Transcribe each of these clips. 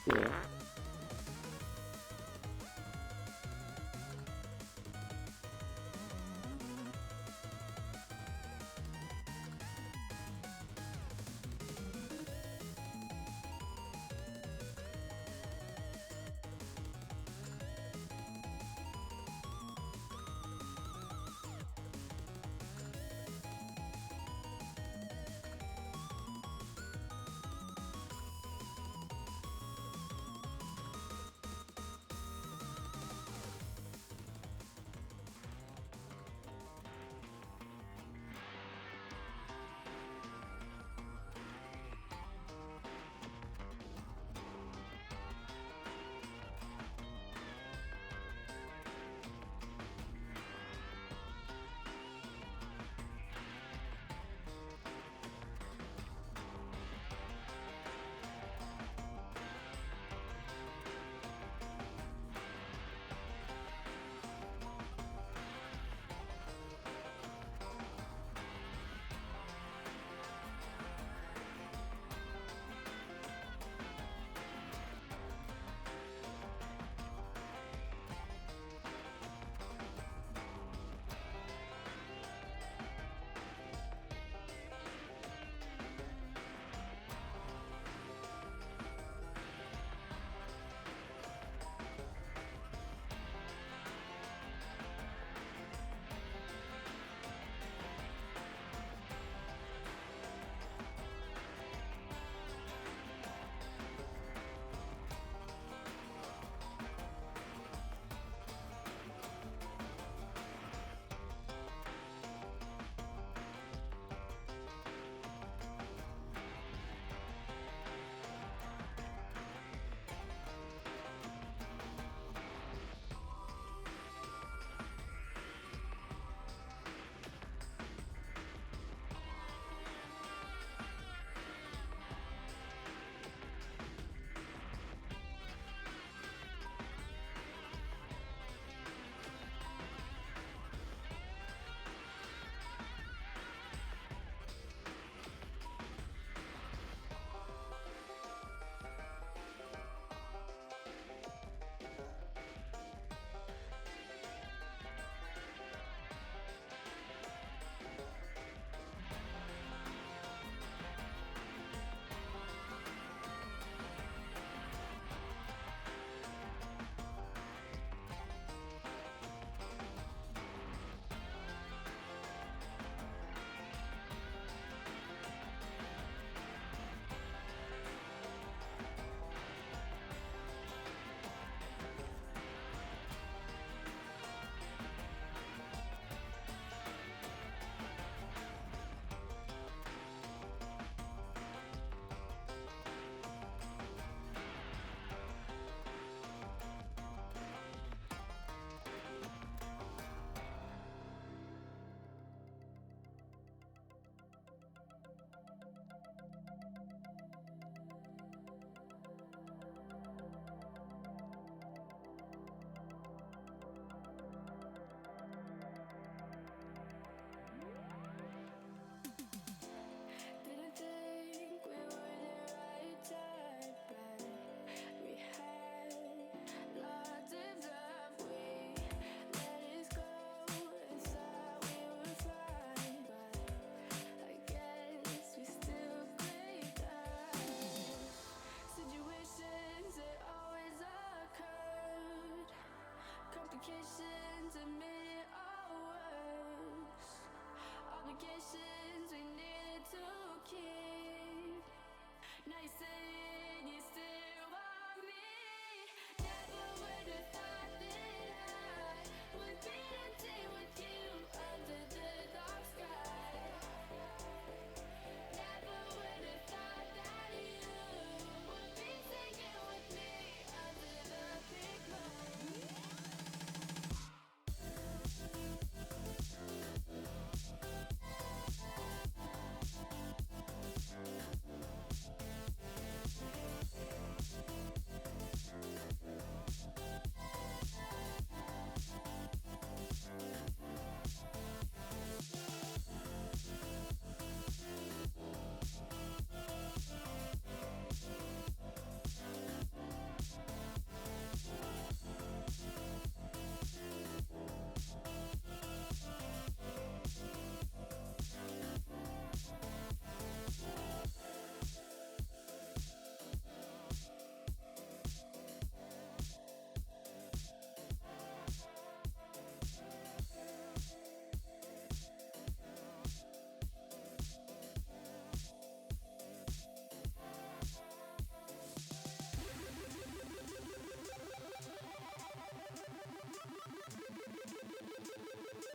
Yeah.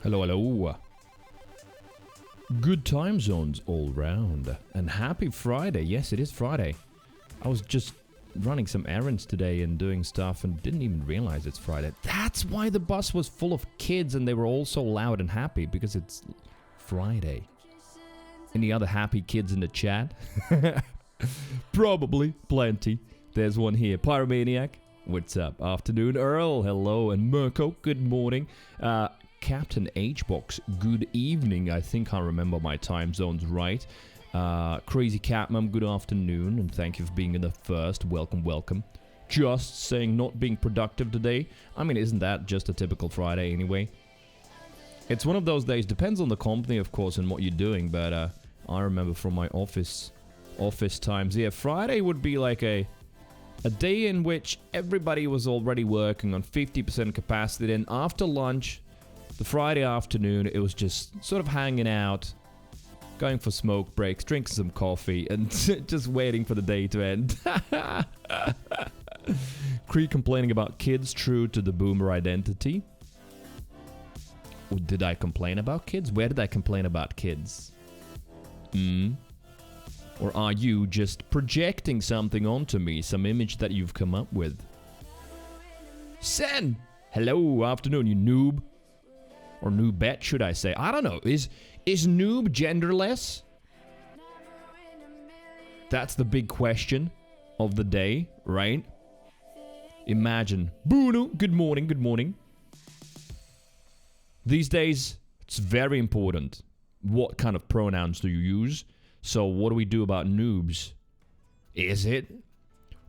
Hello, hello. Good time zones all round. And happy Friday. Yes, it is Friday. I was just running some errands today and doing stuff and didn't even realize it's Friday. That's why the bus was full of kids and they were all so loud and happy, because it's Friday. Any other happy kids in the chat? Probably plenty. There's one here. Pyromaniac. What's up? Afternoon. Earl. Hello. And Mirko. Good morning. Captain H-Box. Good evening. I think I remember my time zones right. Crazy Catmum. Good afternoon. And thank you for being in the first. Welcome, welcome. Just saying not being productive today. I mean, isn't that just a typical Friday anyway? It's one of those days. Depends on the company, of course, and what you're doing. But I remember from my office times. Yeah, Friday would be like a day in which everybody was already working on 50% capacity. Then after lunch, the Friday afternoon, it was just sort of hanging out, going for smoke breaks, drinking some coffee, and just waiting for the day to end. Cree complaining about kids, true to the boomer identity. Or did I complain about kids? Where did I complain about kids? Or are you just projecting something onto me, some image that you've come up with? Sen! Hello, afternoon, you noob. Or noobette, should I say. I don't know. Is noob genderless? That's the big question of the day, right? Imagine. Bruno, good morning, good morning. These days, it's very important. What kind of pronouns do you use? So what do we do about noobs? Is it?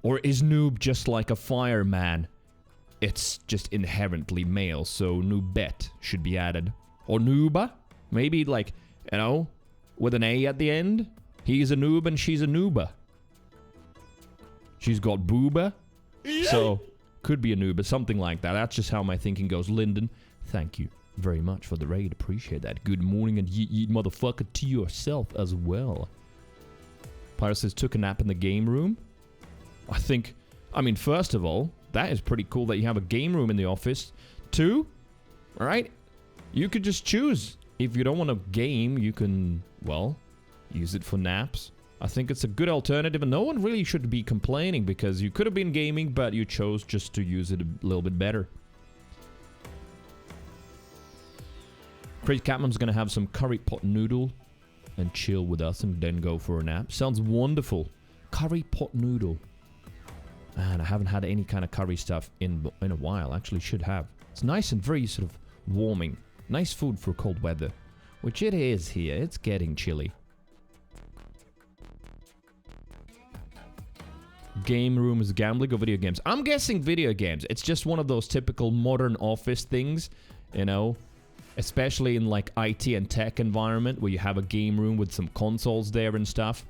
Or is noob just like a fireman? It's just inherently male, so noobette should be added. Or nooba? Maybe like, you know, with an A at the end? He's a noob and she's a nooba. She's got booba. So, could be a nooba, something like that. That's just how my thinking goes. Lyndon, thank you very much for the raid. Appreciate that. Good morning and yeet motherfucker to yourself as well. Pyro says, took a nap in the game room. I mean, first of all, that is pretty cool that you have a game room in the office. 2, alright? You could just choose. If you don't want to game, you can, well, use it for naps. I think it's a good alternative, and no one really should be complaining, because you could have been gaming, but you chose just to use it a little bit better. Crazy Catman's gonna have some curry pot noodle and chill with us and then go for a nap. Sounds wonderful. Curry pot noodle. Man, I haven't had any kind of curry stuff in a while. Actually, should have. It's nice and very sort of warming. Nice food for cold weather. Which it is here. It's getting chilly. Game room is gambling or video games? I'm guessing video games. It's just one of those typical modern office things, you know? Especially in like IT and tech environment where you have a game room with some consoles there and stuff.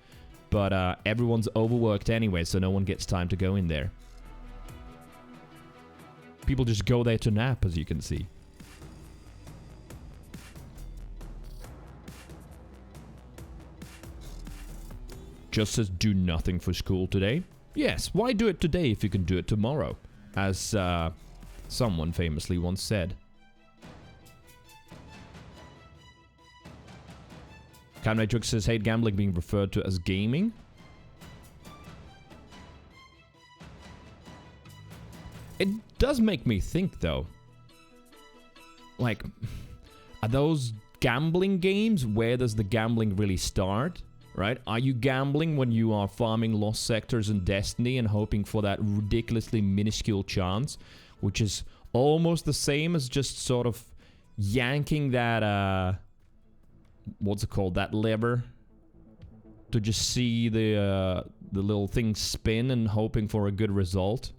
But everyone's overworked anyway, so no one gets time to go in there. People just go there to nap, as you can see. Just says do nothing for school today. Yes, why do it today if you can do it tomorrow? As someone famously once said. Cammatrix says, hate gambling being referred to as gaming. It does make me think, though. Like, are those gambling games? Where does the gambling really start? Right? Are you gambling when you are farming lost sectors in Destiny and hoping for that ridiculously minuscule chance? Which is almost the same as just sort of yanking that, what's it called? That lever to just see the little thing spin and hoping for a good result.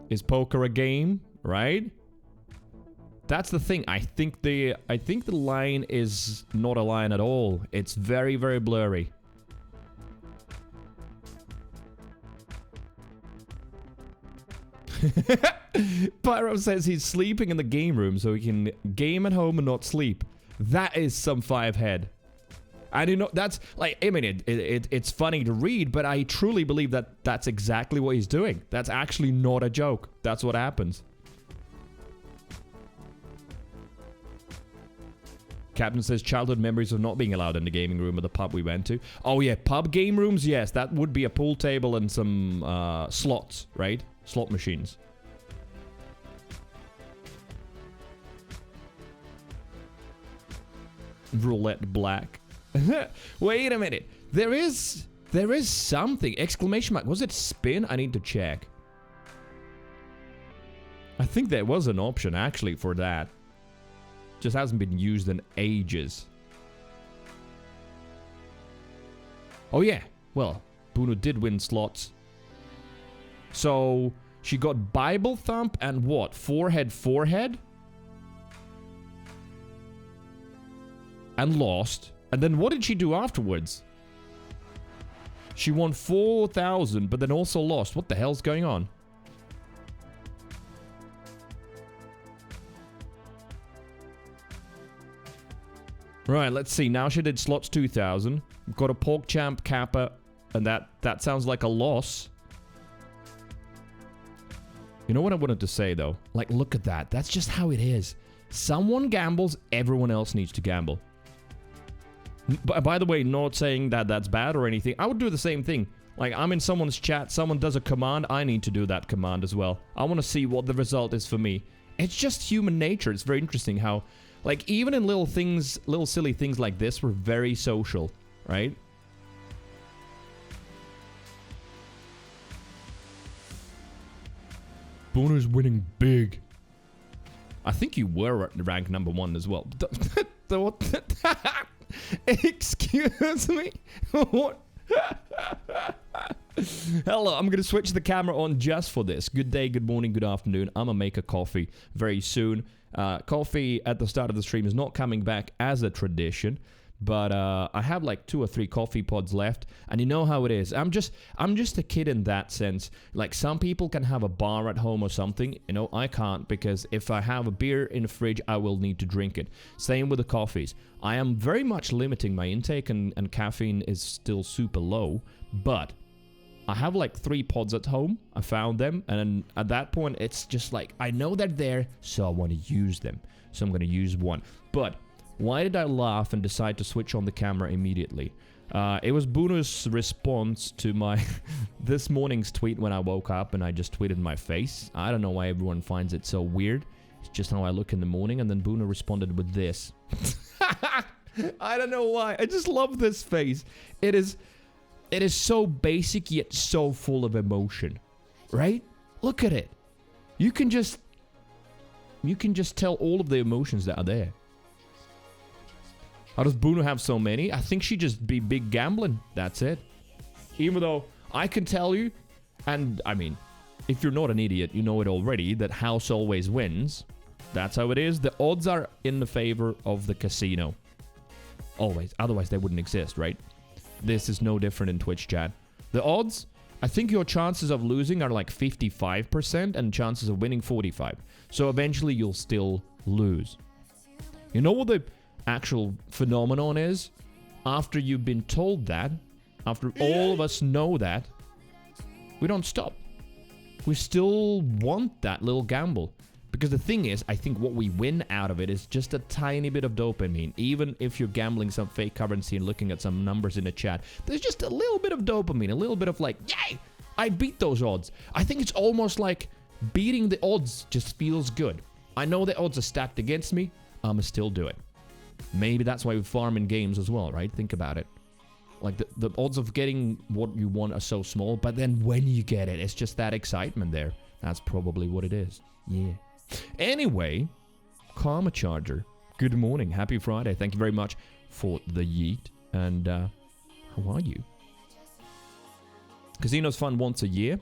Is poker a game, right? That's the thing. I think the line is not a line at all. It's very, very blurry. Pyro says he's sleeping in the game room so he can game at home and not sleep. That is some 5 head. I do not. That's like, I mean, it's funny to read, but I truly believe that that's exactly what he's doing. That's actually not a joke. That's what happens. Captain says childhood memories of not being allowed in the gaming room of the pub we went to. Oh yeah, pub game rooms, yes. That would be a pool table and some slots, right? Slot machines. Roulette black. Wait a minute. There is something. Exclamation mark. Was it spin? I need to check. I think there was an option actually for that. Just hasn't been used in ages. Oh yeah. Well, Bruno did win slots. So she got Bible thump and what? Forehead? And lost. And then what did she do afterwards? She won 4,000, but then also lost. What the hell's going on? Right, let's see. Now she did slots 2,000. Got a pork champ kappa, and that sounds like a loss. You know what I wanted to say though? Like, look at that. That's just how it is. Someone gambles, everyone else needs to gamble. By the way, not saying that that's bad or anything. I would do the same thing. Like, I'm in someone's chat, someone does a command, I need to do that command as well. I want to see what the result is for me. It's just human nature. It's very interesting how, like, even in little things, little silly things like this, we're very social, right? Boner's winning big. I think you were at rank number 1 as well. Excuse me? What? Hello, I'm going to switch the camera on just for this. Good day, good morning, good afternoon. I'm going to make a coffee very soon. Coffee at the start of the stream is not coming back as a tradition. But I have like 2 or 3 coffee pods left, and you know how it is. I'm just a kid in that sense. Like, some people can have a bar at home or something. You know, I can't, because if I have a beer in the fridge, I will need to drink it. Same with the coffees. I am very much limiting my intake, and caffeine is still super low. But I have like 3 pods at home. I found them, and at that point, it's just like, I know they're there, so I want to use them. So I'm going to use one. But why did I laugh and decide to switch on the camera immediately? It was Bruno's response to my this morning's tweet when I woke up and I just tweeted my face. I don't know why everyone finds it so weird. It's just how I look in the morning, and then Bruno responded with this. I don't know why. I just love this face. It is so basic yet so full of emotion. Right? Look at it. You can just tell all of the emotions that are there. How does Bruno have so many? I think she just be big gambling. That's it. Even though I can tell you, and I mean, if you're not an idiot, you know it already, that house always wins. That's how it is. The odds are in the favor of the casino. Always. Otherwise, they wouldn't exist, right? This is no different in Twitch chat. The odds, I think your chances of losing are like 55% and chances of winning 45%. So eventually you'll still lose. You know what the actual phenomenon is? After you've been told that, after all of us know that, we don't stop. We still want that little gamble. Because the thing is, I think what we win out of it is just a tiny bit of dopamine. Even if you're gambling some fake currency and looking at some numbers in the chat, there's just a little bit of dopamine, a little bit of like, yay, I beat those odds. I think it's almost like beating the odds just feels good. I know the odds are stacked against me, I'ma still do it. Maybe that's why we farm in games as well, right? Think about it. Like, the odds of getting what you want are so small, but then when you get it, it's just that excitement there. That's probably what it is. Yeah. Anyway, Karma Charger, good morning. Happy Friday. Thank you very much for the yeet. And how are you? Casino's fun once a year.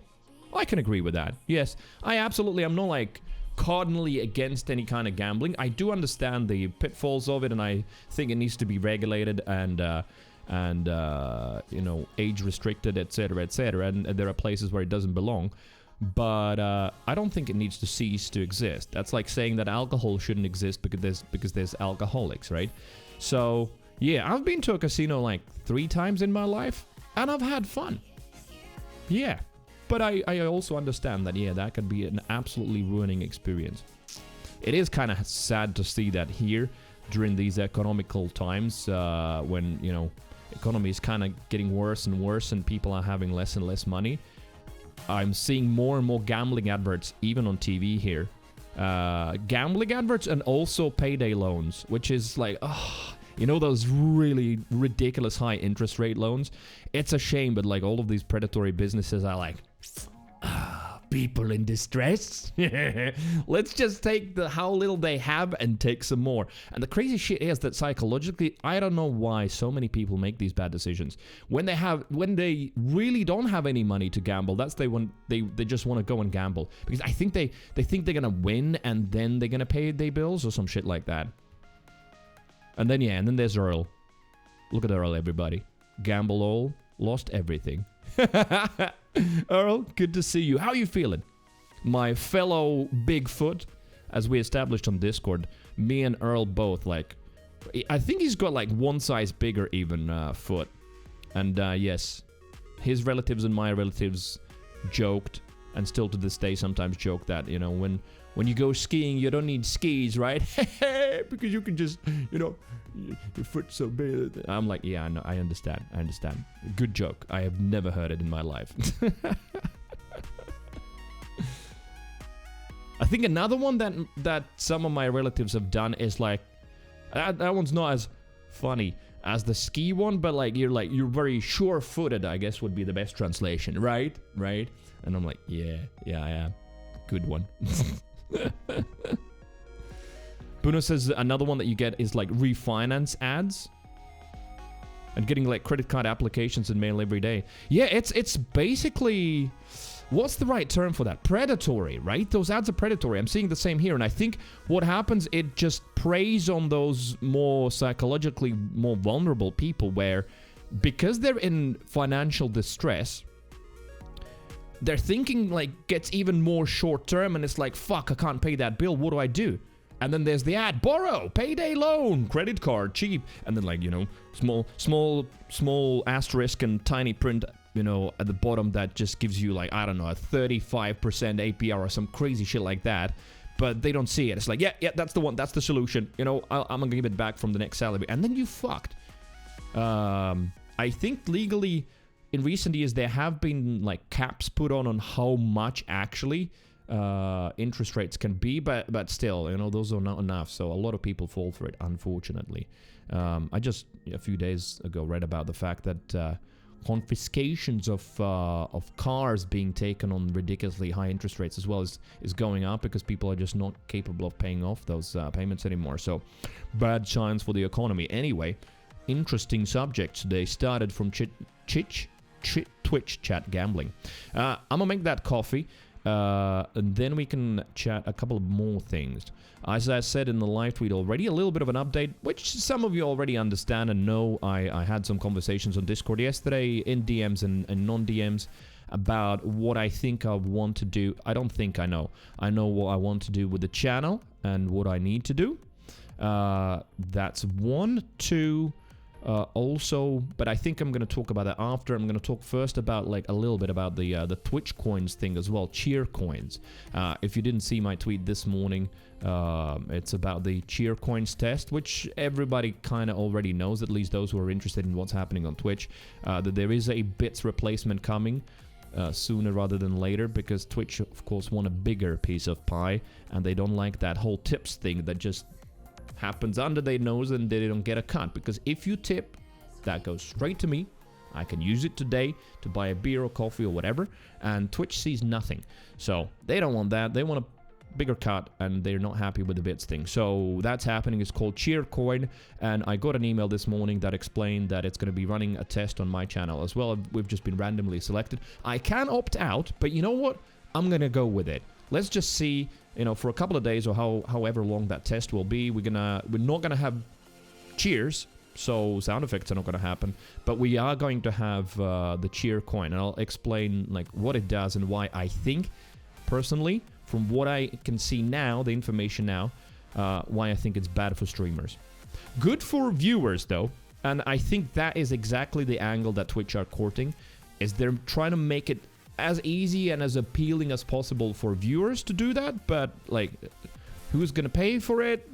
I can agree with that. Yes, I absolutely am not like cardinally against any kind of gambling. I do understand the pitfalls of it, and I think it needs to be regulated and you know, age restricted, etc., etc. And there are places where it doesn't belong. But I don't think it needs to cease to exist. That's like saying that alcohol shouldn't exist because there's alcoholics, right? So yeah, I've been to a casino like 3 times in my life, and I've had fun. Yeah. But I also understand that, yeah, that can be an absolutely ruining experience. It is kind of sad to see that here. during these economical times when, you know, economy is kind of getting worse and worse and people are having less and less money. I'm seeing more and more gambling adverts, even on TV here. Gambling adverts and also payday loans, which is like, you know, those really ridiculous high interest rate loans. It's a shame, but like all of these predatory businesses are like, people in distress. Let's just take how little they have and take some more. And the crazy shit is that psychologically, I don't know why so many people make these bad decisions. When they really don't have any money to gamble, they just want to go and gamble. Because I think they think they're gonna win and then they're gonna pay their bills or some shit like that. And then there's Earl. Look at Earl, everybody. Gamble all, lost everything. Earl, good to see you. How are you feeling? My fellow Bigfoot, as we established on Discord, me and Earl both, like, I think he's got like one size bigger even foot. And yes, his relatives and my relatives joked, and still to this day sometimes joke that, you know, when you go skiing, you don't need skis, right? Because you can just, you know, your foot's so big. I'm like, yeah, I understand. Good joke. I have never heard it in my life. I think another one that some of my relatives have done is like, that one's not as funny as the ski one, but like you're very sure-footed, I guess would be the best translation, right? Right? And I'm like, yeah, I am. Good one. Bruno says another one that you get is like refinance ads and getting like credit card applications in mail every day. Yeah, it's basically, what's the right term for that? Predatory, right? Those ads are predatory. I'm seeing the same here, and I think what happens, it just preys on those more psychologically more vulnerable people where, because they're in financial distress, their thinking like gets even more short term, and it's like, fuck, I can't pay that bill, what do I do? And then there's the ad, borrow, payday loan, credit card, cheap. And then like, you know, small asterisk and tiny print, you know, at the bottom that just gives you like, I don't know, a 35% APR or some crazy shit like that. But they don't see it. It's like, yeah, that's the one, that's the solution. You know, I'm gonna give it back from the next salary. And then you fucked. I think legally in recent years there have been like caps put on how much actually interest rates can be, but still, you know, those are not enough. So a lot of people fall for it, unfortunately. I just a few days ago read about the fact that confiscations of cars being taken on ridiculously high interest rates as well is going up because people are just not capable of paying off those payments anymore. So bad signs for the economy. Anyway, interesting subjects. They started from Twitch chat gambling. I'm gonna make that coffee. And then we can chat a couple of more things. As I said in the live tweet already, a little bit of an update, which some of you already understand and know. I had some conversations on Discord yesterday in DMs and non-DMs about what I think I want to do. I don't think I know. I know what I want to do with the channel and what I need to do. That's 1, 2... also, but I think I'm going to talk about that after. I'm going to talk first about like a little bit about the Twitch coins thing as well, cheer coins. If you didn't see my tweet this morning, it's about the cheer coins test, which everybody kind of already knows, at least those who are interested in what's happening on Twitch, that there is a bits replacement coming sooner rather than later, because Twitch, of course, want a bigger piece of pie, and they don't like that whole tips thing that just happens under their nose and they don't get a cut. Because if you tip, that goes straight to me. I can use it today to buy a beer or coffee or whatever, and Twitch sees nothing. So they don't want that. They want a bigger cut, and they're not happy with the bits thing. So that's happening. It's called Cheercoin, and I got an email this morning that explained that it's going to be running a test on my channel as well. We've just been randomly selected. I can opt out, but you know what? I'm going to go with it. Let's just see, you know, for a couple of days or however long that test will be. We're not gonna have cheers, so sound effects are not gonna happen. But we are going to have the cheer coin, and I'll explain like what it does and why I think, personally, from what I can see now, the information now, why I think it's bad for streamers. Good for viewers though, and I think that is exactly the angle that Twitch are courting, is they're trying to make it as easy and as appealing as possible for viewers to do that, but like, who's gonna pay for it?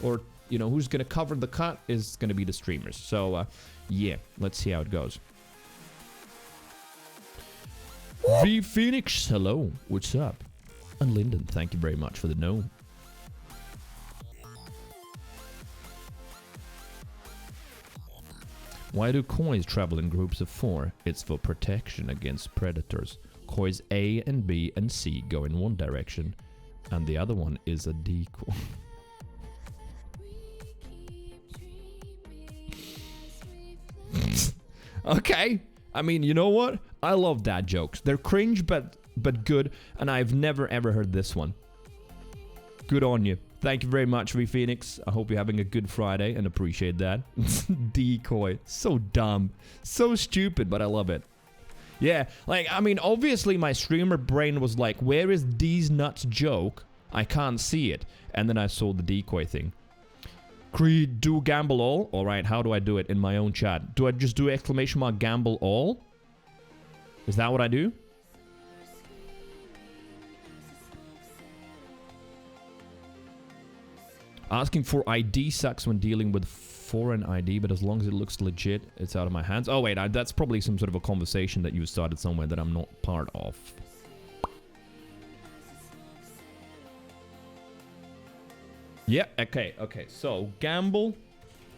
Or you know, who's gonna cover the cut is gonna be the streamers. So, yeah, let's see how it goes. V Phoenix, hello, what's up? And Lyndon, thank you very much for the gnome. Why do kois travel in groups of 4? It's for protection against predators. Kois A and B and C go in one direction, and the other one is a decoy. Okay, I mean, you know what? I love dad jokes. They're cringe, but good, and I've never ever heard this one. Good on you. Thank you very much, V Phoenix. I hope you're having a good Friday and appreciate that. Decoy. So dumb. So stupid, but I love it. Yeah, like, I mean, obviously my streamer brain was like, where is these nuts joke? I can't see it. And then I saw the decoy thing. Creed, do gamble all? Alright, how do I do it in my own chat? Do I just do exclamation mark gamble all? Is that what I do? Asking for ID sucks when dealing with foreign ID, but as long as it looks legit, it's out of my hands. Oh wait, that's probably some sort of a conversation that you started somewhere that I'm not part of. Yeah, okay, so gamble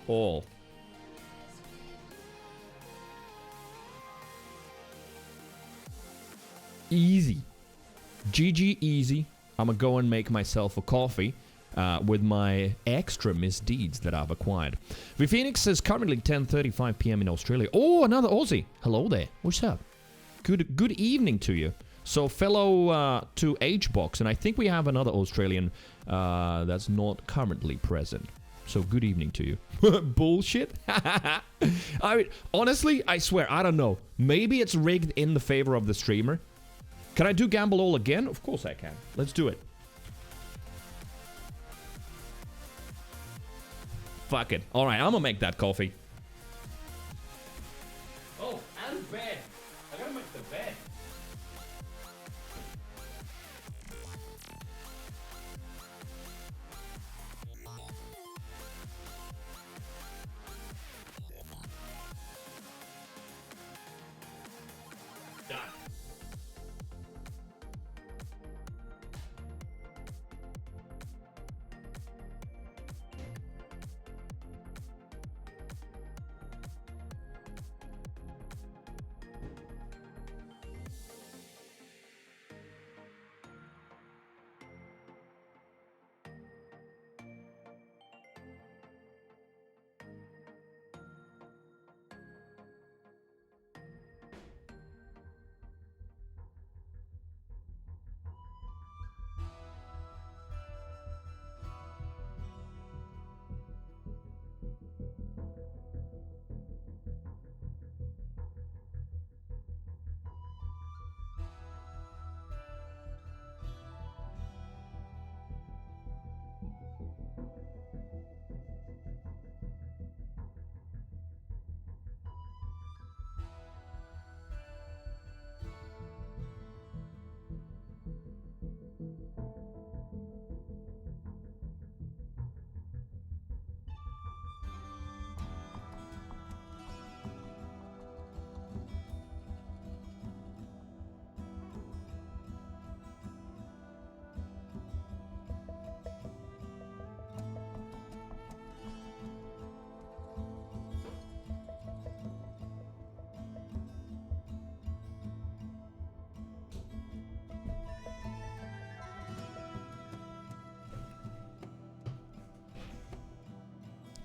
all. Easy. GG easy. I'm gonna go and make myself a coffee. With my extra misdeeds that I've acquired. V Phoenix says currently 10:35 p.m. in Australia. Oh, another Aussie. Hello there. What's up? Good evening to you. So fellow to HBox, and I think we have another Australian that's not currently present. So good evening to you. Bullshit. I mean, honestly, I swear, I don't know. Maybe it's rigged in the favor of the streamer. Can I do gamble all again? Of course I can. Let's do it. Fuck it. Alright, I'm gonna make that coffee. Oh, and bed. I gotta make the bed. Done.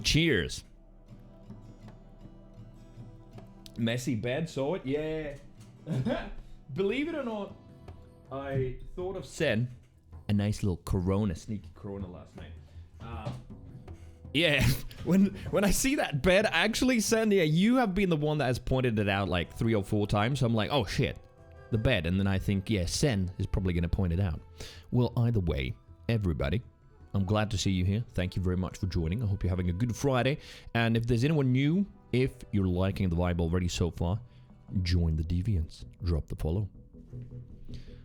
Cheers. Messy bed, saw it? Yeah. Believe it or not, I thought of Sen. A nice little Corona, sneaky Corona last night. Yeah, when I see that bed, actually, Sen, yeah, you have been the one that has pointed it out like 3 or 4 times. So I'm like, oh shit, the bed. And then I think, yeah, Sen is probably going to point it out. Well, either way, everybody, I'm glad to see you here. Thank you very much for joining. I hope you're having a good Friday. And if there's anyone new, if you're liking the vibe already so far, join the Deviants. Drop the follow.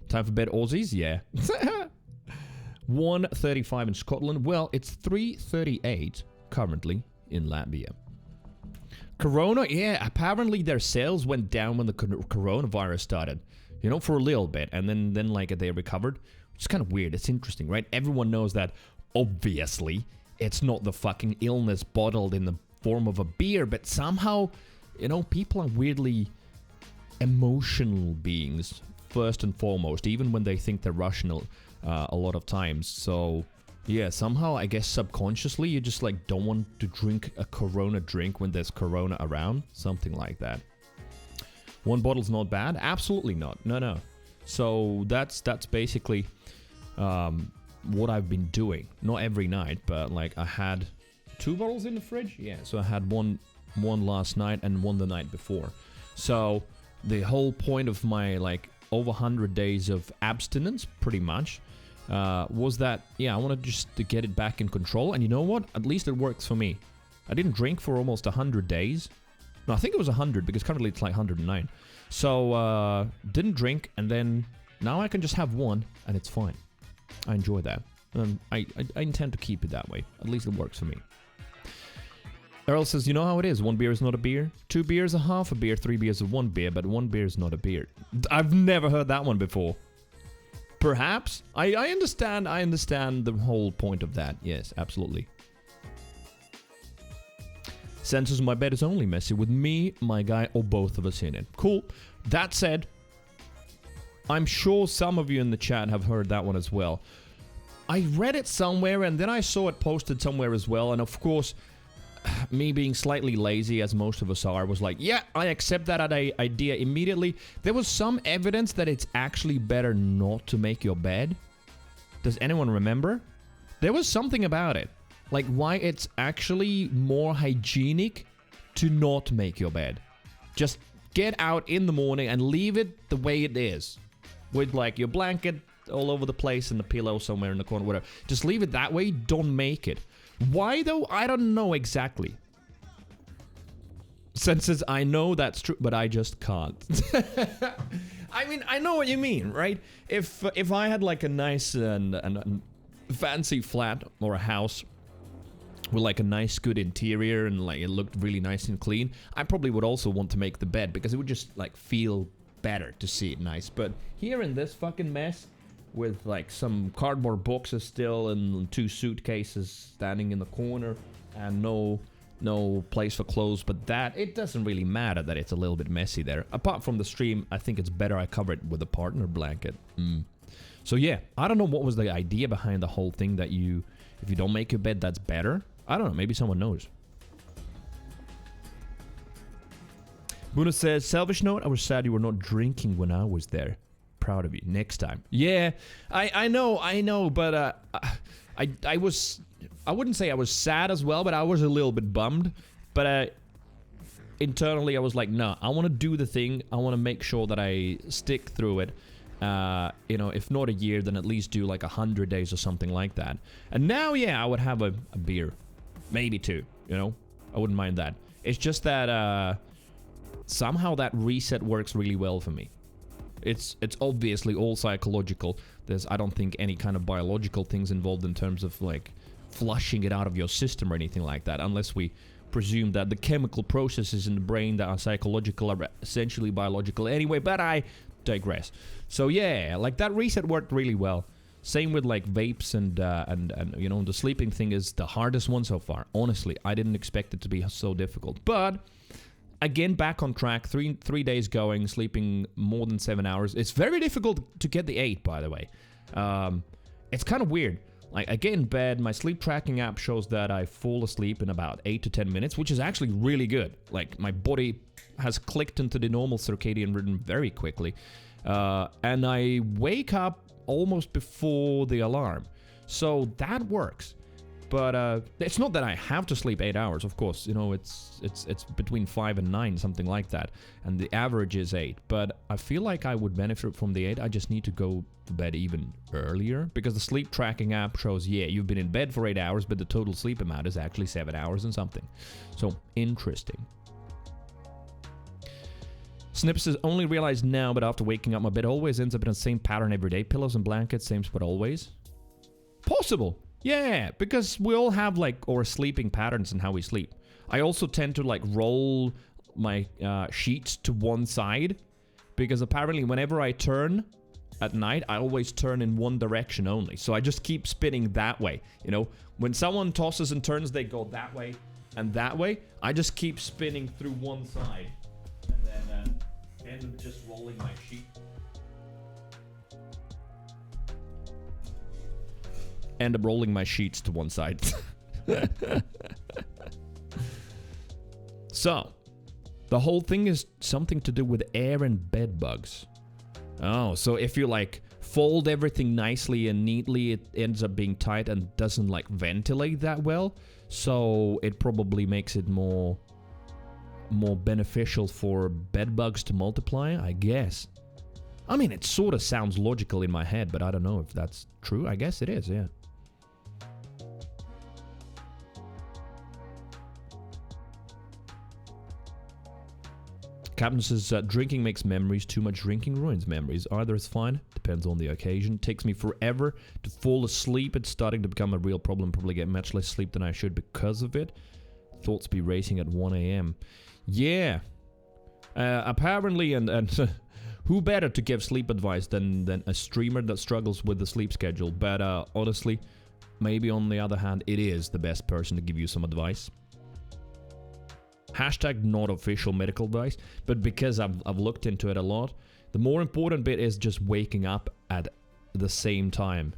Time for bed, Aussies? Yeah. 1:35 in Scotland. Well, it's 3:38 currently in Latvia. Corona, yeah, apparently their sales went down when the coronavirus started. You know, for a little bit, and then like they recovered. Which is kind of weird. It's interesting, right? Everyone knows that, obviously, it's not the fucking illness bottled in the form of a beer, but somehow, you know, people are weirdly emotional beings, first and foremost, even when they think they're rational a lot of times. So, yeah, somehow, I guess subconsciously, you just, like, don't want to drink a Corona drink when there's Corona around. Something like that. One bottle's not bad? Absolutely not. No. So that's basically what I've been doing. Not every night, but like I had 2 bottles in the fridge. Yeah, so I had one last night and one the night before. So the whole point of my like over 100 days of abstinence, pretty much, was that, yeah, I wanted just to get it back in control. And you know what? At least it works for me. I didn't drink for almost 100 days. No, I think it was 100 because currently it's like 109. So, didn't drink, and then now I can just have one, and it's fine. I enjoy that. I intend to keep it that way. At least it works for me. Earl says, you know how it is. 1 beer is not a beer. 2 beers are half a beer. 3 beers are 1 beer, but 1 beer is not a beer. I've never heard that one before. Perhaps. I understand the whole point of that. Yes, absolutely. Senses my bed is only messy with me, my guy, or both of us in it. Cool. That said, I'm sure some of you in the chat have heard that one as well. I read it somewhere and then I saw it posted somewhere as well. And of course, me being slightly lazy, as most of us are, was like, yeah, I accept that idea immediately. There was some evidence that it's actually better not to make your bed. Does anyone remember? There was something about it. Like, why it's actually more hygienic to not make your bed. Just get out in the morning and leave it the way it is. With, like, your blanket all over the place and the pillow somewhere in the corner, whatever. Just leave it that way, don't make it. Why, though? I don't know exactly. Since I know that's true, but I just can't. I mean, I know what you mean, right? If I had, like, a nice and fancy flat or a house with like a nice good interior and like it looked really nice and clean, I probably would also want to make the bed because it would just like feel better to see it nice. But here in this fucking mess with like some cardboard boxes still and 2 suitcases standing in the corner and no place for clothes, but that it doesn't really matter that it's a little bit messy there. Apart from the stream, I think it's better I cover it with a partner blanket. So yeah, I don't know what was the idea behind the whole thing that if you don't make your bed, that's better. I don't know, maybe someone knows. Buna says, selfish note, I was sad you were not drinking when I was there. Proud of you. Next time. Yeah, I know, but I wouldn't say I was sad as well, but I was a little bit bummed. But internally I was like, nah, I want to do the thing. I want to make sure that I stick through it. You know, if not a year, then at least do like 100 days or something like that. And now, yeah, I would have a beer. Maybe 2, you know? I wouldn't mind that. It's just that, somehow that reset works really well for me. It's obviously all psychological. There's, I don't think, any kind of biological things involved in terms of, like, flushing it out of your system or anything like that, unless we presume that the chemical processes in the brain that are psychological are essentially biological anyway, but I digress. So yeah, like that reset worked really well. Same with like vapes and you know, the sleeping thing is the hardest one so far. Honestly, I didn't expect it to be so difficult. But again, back on track. 3 days going, sleeping more than 7 hours. It's very difficult to get the 8, by the way. It's kind of weird. Like, I get in bed, my sleep tracking app shows that I fall asleep in about 8 to 10 minutes, which is actually really good. Like, my body has clicked into the normal circadian rhythm very quickly. And I wake up almost before the alarm. So that works. But it's not that I have to sleep 8 hours, of course. You know, it's between 5 and 9, something like that. And the average is 8. But I feel like I would benefit from the 8. I just need to go to bed even earlier. Because the sleep tracking app shows, yeah, you've been in bed for 8 hours, but the total sleep amount is actually 7 hours and something. So, interesting. Snip says, only realized now, but after waking up, my bed always ends up in the same pattern every day. Pillows and blankets, same spot always. Possible. Yeah, because we all have like our sleeping patterns and how we sleep. I also tend to like roll my sheets to one side because apparently whenever I turn at night, I always turn in one direction only. So I just keep spinning that way. You know, when someone tosses and turns, they go that way and that way. I just keep spinning through one side and then end up just rolling my sheet. End up rolling my sheets to one side. So, the whole thing is something to do with air and bed bugs. Oh, so if you like fold everything nicely and neatly, it ends up being tight and doesn't like ventilate that well. So it probably makes it more beneficial for bed bugs to multiply, I guess. I mean, it sort of sounds logical in my head, but I don't know if that's true. I guess it is, yeah. Captain says, drinking makes memories. Too much drinking ruins memories. Either is fine. Depends on the occasion. Takes me forever to fall asleep. It's starting to become a real problem. Probably get much less sleep than I should because of it. Thoughts be racing at 1 a.m. Yeah. Apparently, and who better to give sleep advice than a streamer that struggles with the sleep schedule? But honestly, maybe on the other hand, it is the best person to give you some advice. Hashtag not official medical advice, but because I've looked into it a lot, the more important bit is just waking up at the same time.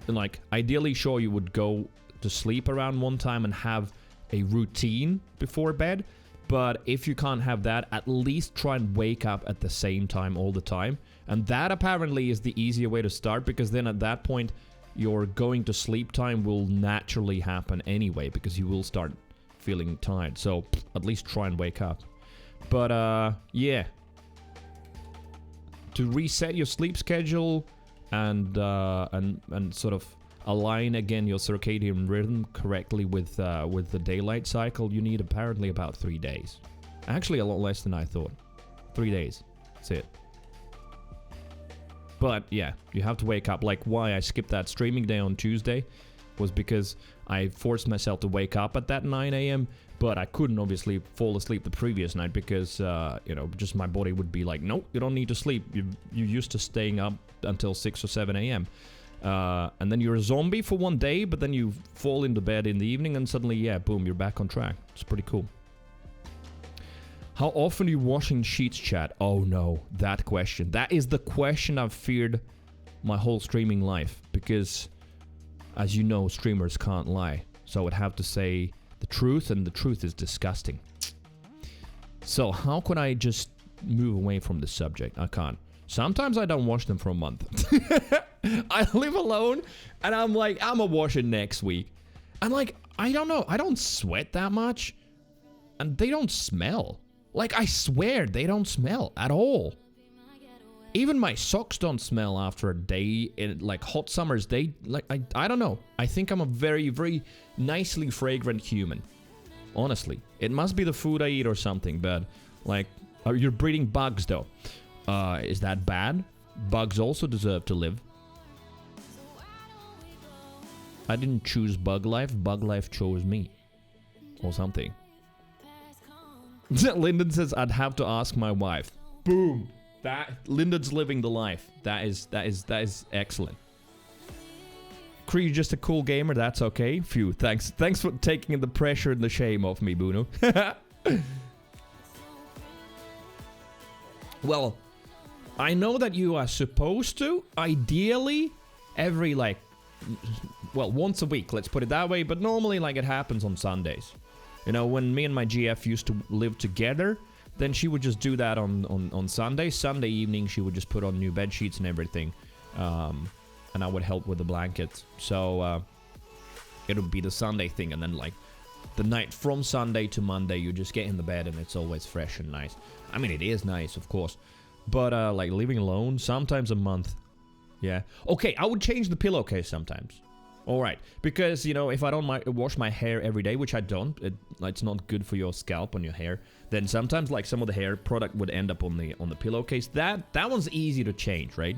And like, ideally, sure, you would go to sleep around one time and have a routine before bed, but if you can't have that, at least try and wake up at the same time all the time. And that apparently is the easier way to start, because then at that point, your going to sleep time will naturally happen anyway, because you will start feeling tired. So at least try and wake up. But yeah, to reset your sleep schedule and sort of align again your circadian rhythm correctly with the daylight cycle, you need apparently about 3 days. Actually, a lot less than I thought. 3 days. That's it. But yeah, you have to wake up. Like, why I skipped that streaming day on Tuesday was because I forced myself to wake up at that 9 a.m., but I couldn't obviously fall asleep the previous night because, you know, just my body would be like, nope, you don't need to sleep. You're used to staying up until 6 or 7 a.m. And then you're a zombie for 1 day, but then you fall into bed in the evening and suddenly, yeah, boom, you're back on track. It's pretty cool. How often are you washing sheets, chat? Oh no, that question. That is the question I've feared my whole streaming life, because as you know, streamers can't lie. So I would have to say the truth, and the truth is disgusting. So how can I just move away from this subject? I can't. Sometimes I don't wash them for a month. I live alone, and I'm like, I'm gonna wash it next week. I'm like, I don't know. I don't sweat that much, and they don't smell. Like, I swear, they don't smell at all. Even my socks don't smell after a day, in like hot summers. They like I don't know. I think I'm a very, very nicely fragrant human. Honestly, it must be the food I eat or something. But like, you're breeding bugs though. Is that bad? Bugs also deserve to live. I didn't choose bug life. Bug life chose me, or something. Lyndon says I'd have to ask my wife. Boom. That Lyndon's living the life. That is excellent. Cree, you're just a cool gamer. That's okay. Phew. Thanks for taking the pressure and the shame off me, Bruno. Well, I know that you are supposed to, ideally, every once a week. Let's put it that way. But normally, it happens on Sundays. You know, when me and my GF used to live together, then she would just do that on Sunday. Sunday evening, she would just put on new bed sheets and everything. And I would help with the blankets. So it would be the Sunday thing. And then, the night from Sunday to Monday, you just get in the bed and it's always fresh and nice. I mean, it is nice, of course. But, living alone, sometimes a month. Yeah. Okay, I would change the pillowcase sometimes. Alright, because, you know, if I don't wash my hair every day, which I don't, it's not good for your scalp and your hair, then sometimes, some of the hair product would end up on the pillowcase. That one's easy to change, right?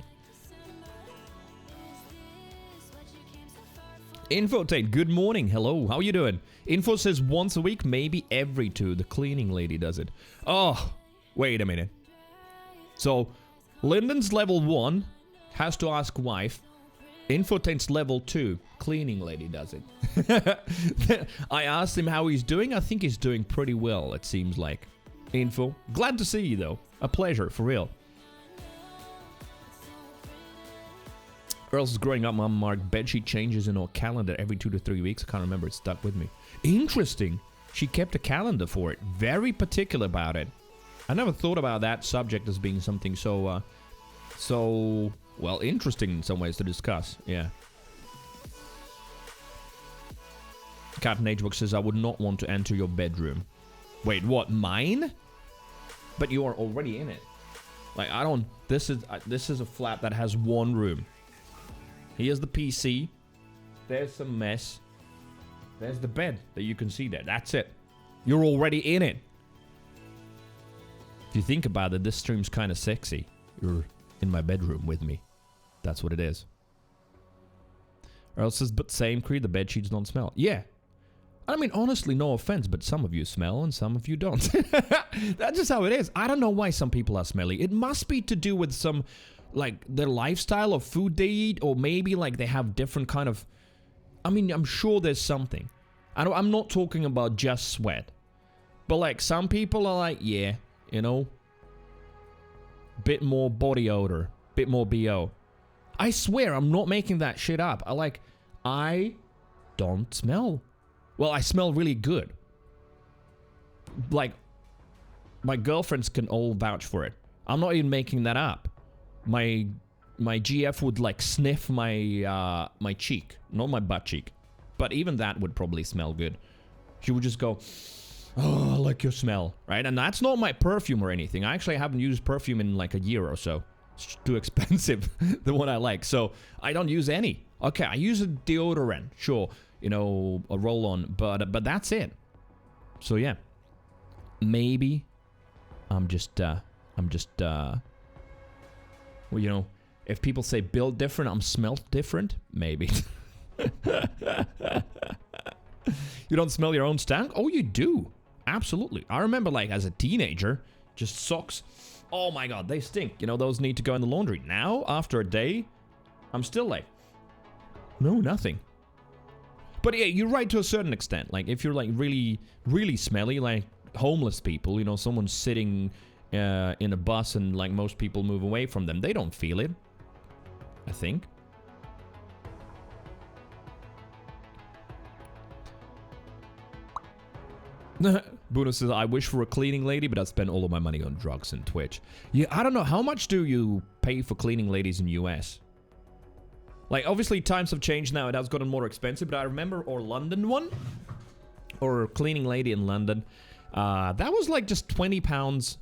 Infotain, good morning. Hello, how you doing? Info says once a week, maybe every 2. The cleaning lady does it. Oh, wait a minute. So, Lyndon's level 1 has to ask wife. Infotain's level 2, cleaning lady does it. I asked him how he's doing. I think he's doing pretty well, it seems like. Info, glad to see you though. A pleasure, for real. Girls growing up, mom marked bedsheet changes in her calendar every 2 to 3 weeks. I can't remember, it stuck with me. Interesting. She kept a calendar for it. Very particular about it. I never thought about that subject as being something so, well, interesting in some ways to discuss. Yeah. Captain Hbox says, I would not want to enter your bedroom. Wait, what? Mine? But you are already in it. Like, I don't... This is a flat that has 1 room. Here's the PC. There's some mess. There's the bed that you can see there. That's it. You're already in it. If you think about it, this stream's kind of sexy. You're in my bedroom with me. That's what it is. Earl says, but same Creed, the bed sheets don't smell. Yeah. I mean, honestly, no offense, but some of you smell and some of you don't. That's just how it is. I don't know why some people are smelly. It must be to do with some... like their lifestyle of food they eat, or maybe like they have different kind of... I mean, I'm sure there's something. I'm not talking about just sweat. But like some people are like, yeah, you know, bit more body odor, bit more BO. I swear, I'm not making that shit up. I don't smell. Well, I smell really good. Like, my girlfriends can all vouch for it. I'm not even making that up. My GF would like sniff my my cheek, not my butt cheek, but even that would probably smell good. She would just go, oh, I like your smell, right? And that's not my perfume or anything. I actually haven't used perfume in like a year or so. It's too expensive, the one I like, so I don't use any. Okay, I use a deodorant, sure, you know, a roll-on, but that's it. So yeah, maybe I'm just well, you know, if people say build different, I'm smelt different. Maybe. You don't smell your own stank? Oh, you do. Absolutely. I remember, like, as a teenager, just socks. Oh my god, they stink. You know, those need to go in the laundry. Now, after a day, I'm still like, no, nothing. But yeah, you're right to a certain extent. Like, if you're, like, really, really smelly, like homeless people, you know, someone sitting... in a bus and like most people move away from them. They don't feel it, I think. Bruno says, I wish for a cleaning lady, but I spend all of my money on drugs and Twitch. Yeah, I don't know. How much do you pay for cleaning ladies in US? Like, obviously times have changed now. It has gotten more expensive, but I remember our London one, or cleaning lady in London, that was like just £20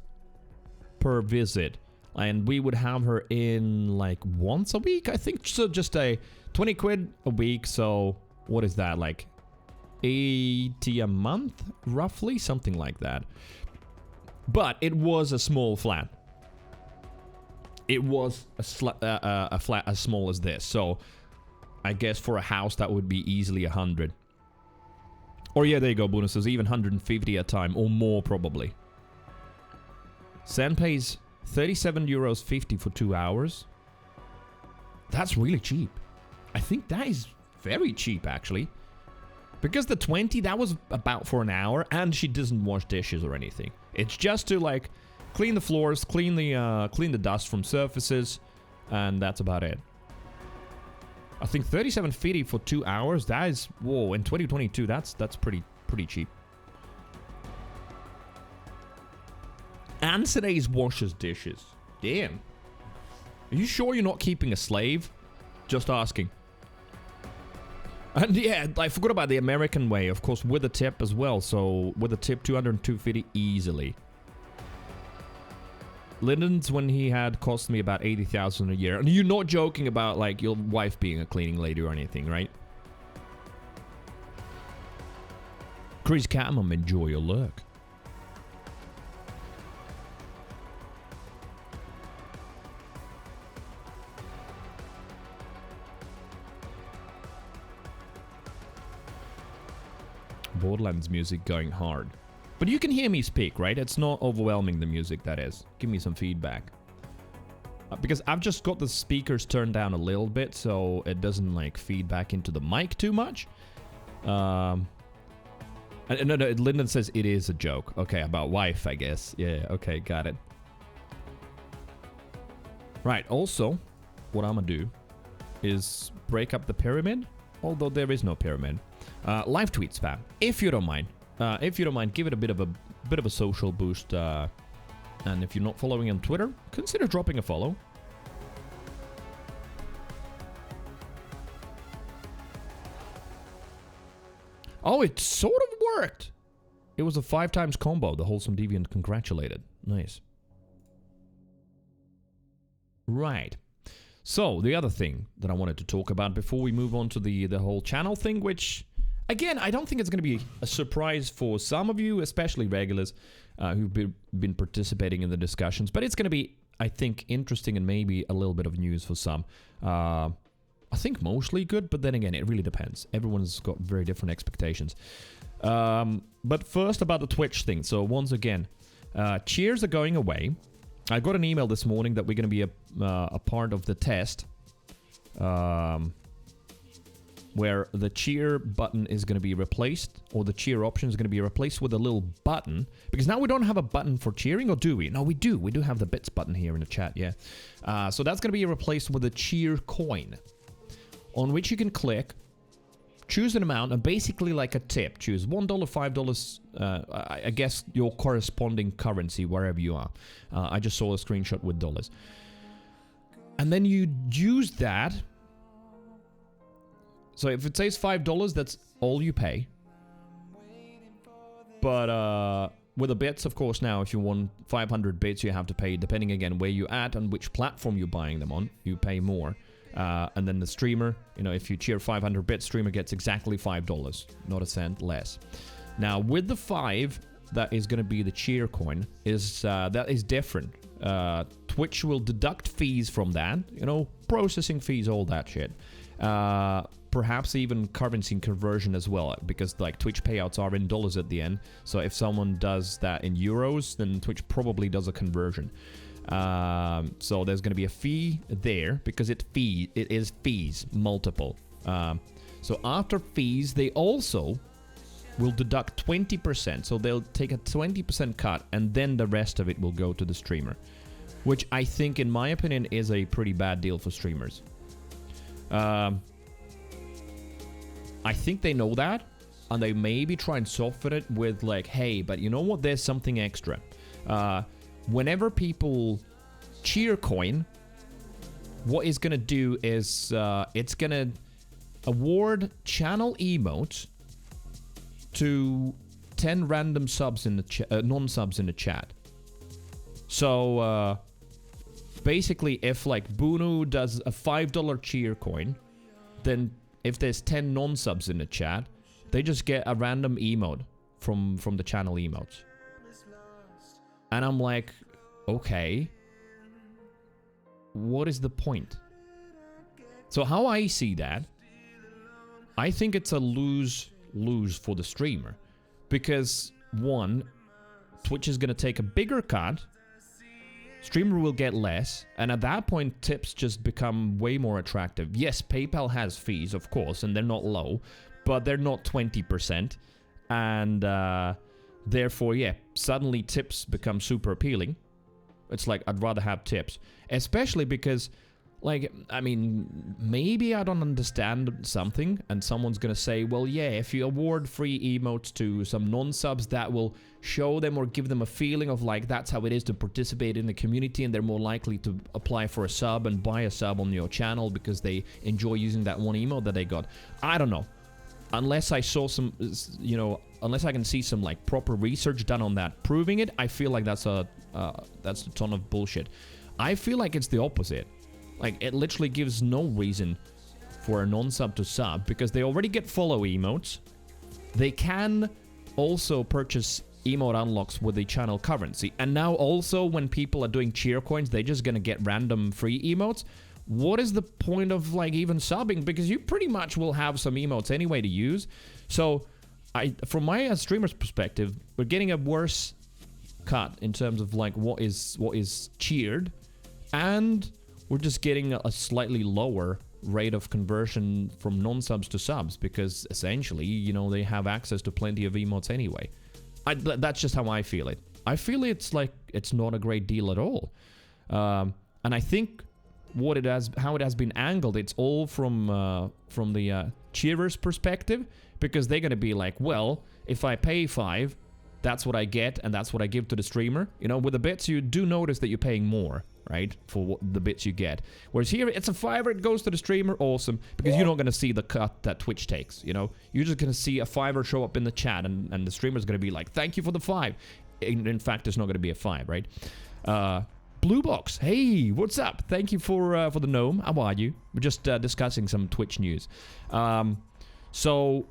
per visit, and we would have her in like once a week, I think. So just a 20 quid a week. So what is that, like 80 a month roughly, something like that. But it was a small flat. It was a flat as small as this, so I guess for a house that would be easily 100. Or yeah, there you go, bonuses, even 150 a time or more probably. Sen pays €37.50 for 2 hours. That's really cheap. I think that is very cheap, actually. Because the 20, that was about for an hour, and she doesn't wash dishes or anything. It's just to, like, clean the floors, clean the dust from surfaces, and that's about it. I think $37.50 for 2 hours, that is, whoa, in 2022, that's pretty cheap. And today's washes dishes. Damn. Are you sure you're not keeping a slave? Just asking. And yeah, I forgot about the American way, of course, with a tip as well. So with a tip, 200 250 easily. Lyndon's, when he had, cost me about 80,000 a year. And you're not joking about like your wife being a cleaning lady or anything, right? Chris Catmum, enjoy your lurk. Borderlands music going hard. But you can hear me speak, right? It's not overwhelming, the music, that is. Give me some feedback. Because I've just got the speakers turned down a little bit, so it doesn't, like, feed back into the mic too much. No, Lyndon says it is a joke. Okay, about wife, I guess. Yeah, okay, got it. Right, also, what I'm gonna do is break up the pyramid, although there is no pyramid. Live tweet spam, if you don't mind. If you don't mind, give it a bit of a social boost. And if you're not following on Twitter, consider dropping a follow. Oh, it sort of worked. It was a 5 times combo. The Wholesome Deviant congratulated. Nice. Right. So, the other thing that I wanted to talk about before we move on to the whole channel thing, which, again, I don't think it's going to be a surprise for some of you, especially regulars who've been participating in the discussions. But it's going to be, I think, interesting and maybe a little bit of news for some. I think mostly good, but then again, it really depends. Everyone's got very different expectations. But first about the Twitch thing. So once again, cheers are going away. I got an email this morning that we're going to be a part of the test. Where the cheer button is going to be replaced, or the cheer option is going to be replaced with a little button. Because now we don't have a button for cheering, or do we? No, we do. We do have the bits button here in the chat, yeah. So that's going to be replaced with a cheer coin, on which you can click, choose an amount, and basically like a tip. Choose $1, $5, I guess your corresponding currency, wherever you are. I just saw a screenshot with dollars. And then you use that. So if it says $5, that's all you pay. But with the bits, of course, now if you want 500 bits, you have to pay, depending again where you're at and which platform you're buying them on, you pay more. And then the streamer, you know, if you cheer 500 bits, streamer gets exactly $5, not a cent less. Now with the 5, that is going to be the cheer coin, that is different. Twitch will deduct fees from that, you know, processing fees, all that shit. Perhaps even currency conversion as well, because like Twitch payouts are in dollars at the end. So if someone does that in euros, then Twitch probably does a conversion. So there's going to be a fee there, because it is fees, multiple. So after fees, they also will deduct 20%. So they'll take a 20% cut, and then the rest of it will go to the streamer. Which I think, in my opinion, is a pretty bad deal for streamers. I think they know that, and they maybe try and soften it with like, hey, but you know what? There's something extra. Whenever people cheer coin, what it's gonna do is it's gonna award channel emotes to 10 random subs in the non-subs in the chat. So basically, if like Bunu does a $5 cheer coin, then if there's 10 non-subs in the chat, they just get a random emote from the channel emotes. And I'm like, okay, what is the point? So how I see that, I think it's a lose-lose for the streamer. Because, one, Twitch is going to take a bigger cut, streamer will get less, and at that point, tips just become way more attractive. Yes, PayPal has fees, of course, and they're not low, but they're not 20%. And therefore, yeah, suddenly tips become super appealing. It's like, I'd rather have tips. Especially because, like, I mean, maybe I don't understand something, and someone's gonna say, well, yeah, if you award free emotes to some non-subs, that will show them or give them a feeling of, like, that's how it is to participate in the community, and they're more likely to apply for a sub and buy a sub on your channel because they enjoy using that one emote that they got. I don't know. Unless I saw some, you know, unless I can see some, like, proper research done on that proving it, I feel like that's a ton of bullshit. I feel like it's the opposite. Like, it literally gives no reason for a non-sub to sub, because they already get follow emotes. They can also purchase emote unlocks with the channel currency. And now also, when people are doing cheer coins, they're just gonna get random free emotes. What is the point of, like, even subbing? Because you pretty much will have some emotes anyway to use. So from my streamer's perspective, we're getting a worse cut in terms of like what is cheered, and we're just getting a slightly lower rate of conversion from non-subs to subs, because essentially, you know, they have access to plenty of emotes anyway. That's just how I feel it. I feel it's like it's not a great deal at all. And I think how it has been angled, it's all from the cheerers' perspective, because they're gonna be like, well, if I pay $5, that's what I get, and that's what I give to the streamer. You know, with the bits, you do notice that you're paying more, right, for the bits you get. Whereas here, it's a $5, it goes to the streamer, awesome, because you're not gonna see the cut that Twitch takes. You know, you're just gonna see a $5 show up in the chat, and the streamer's gonna be like, thank you for the $5. In fact, it's not gonna be a $5, right? Blue Box, hey, what's up? Thank you for the gnome. How are you? We're just discussing some Twitch news. So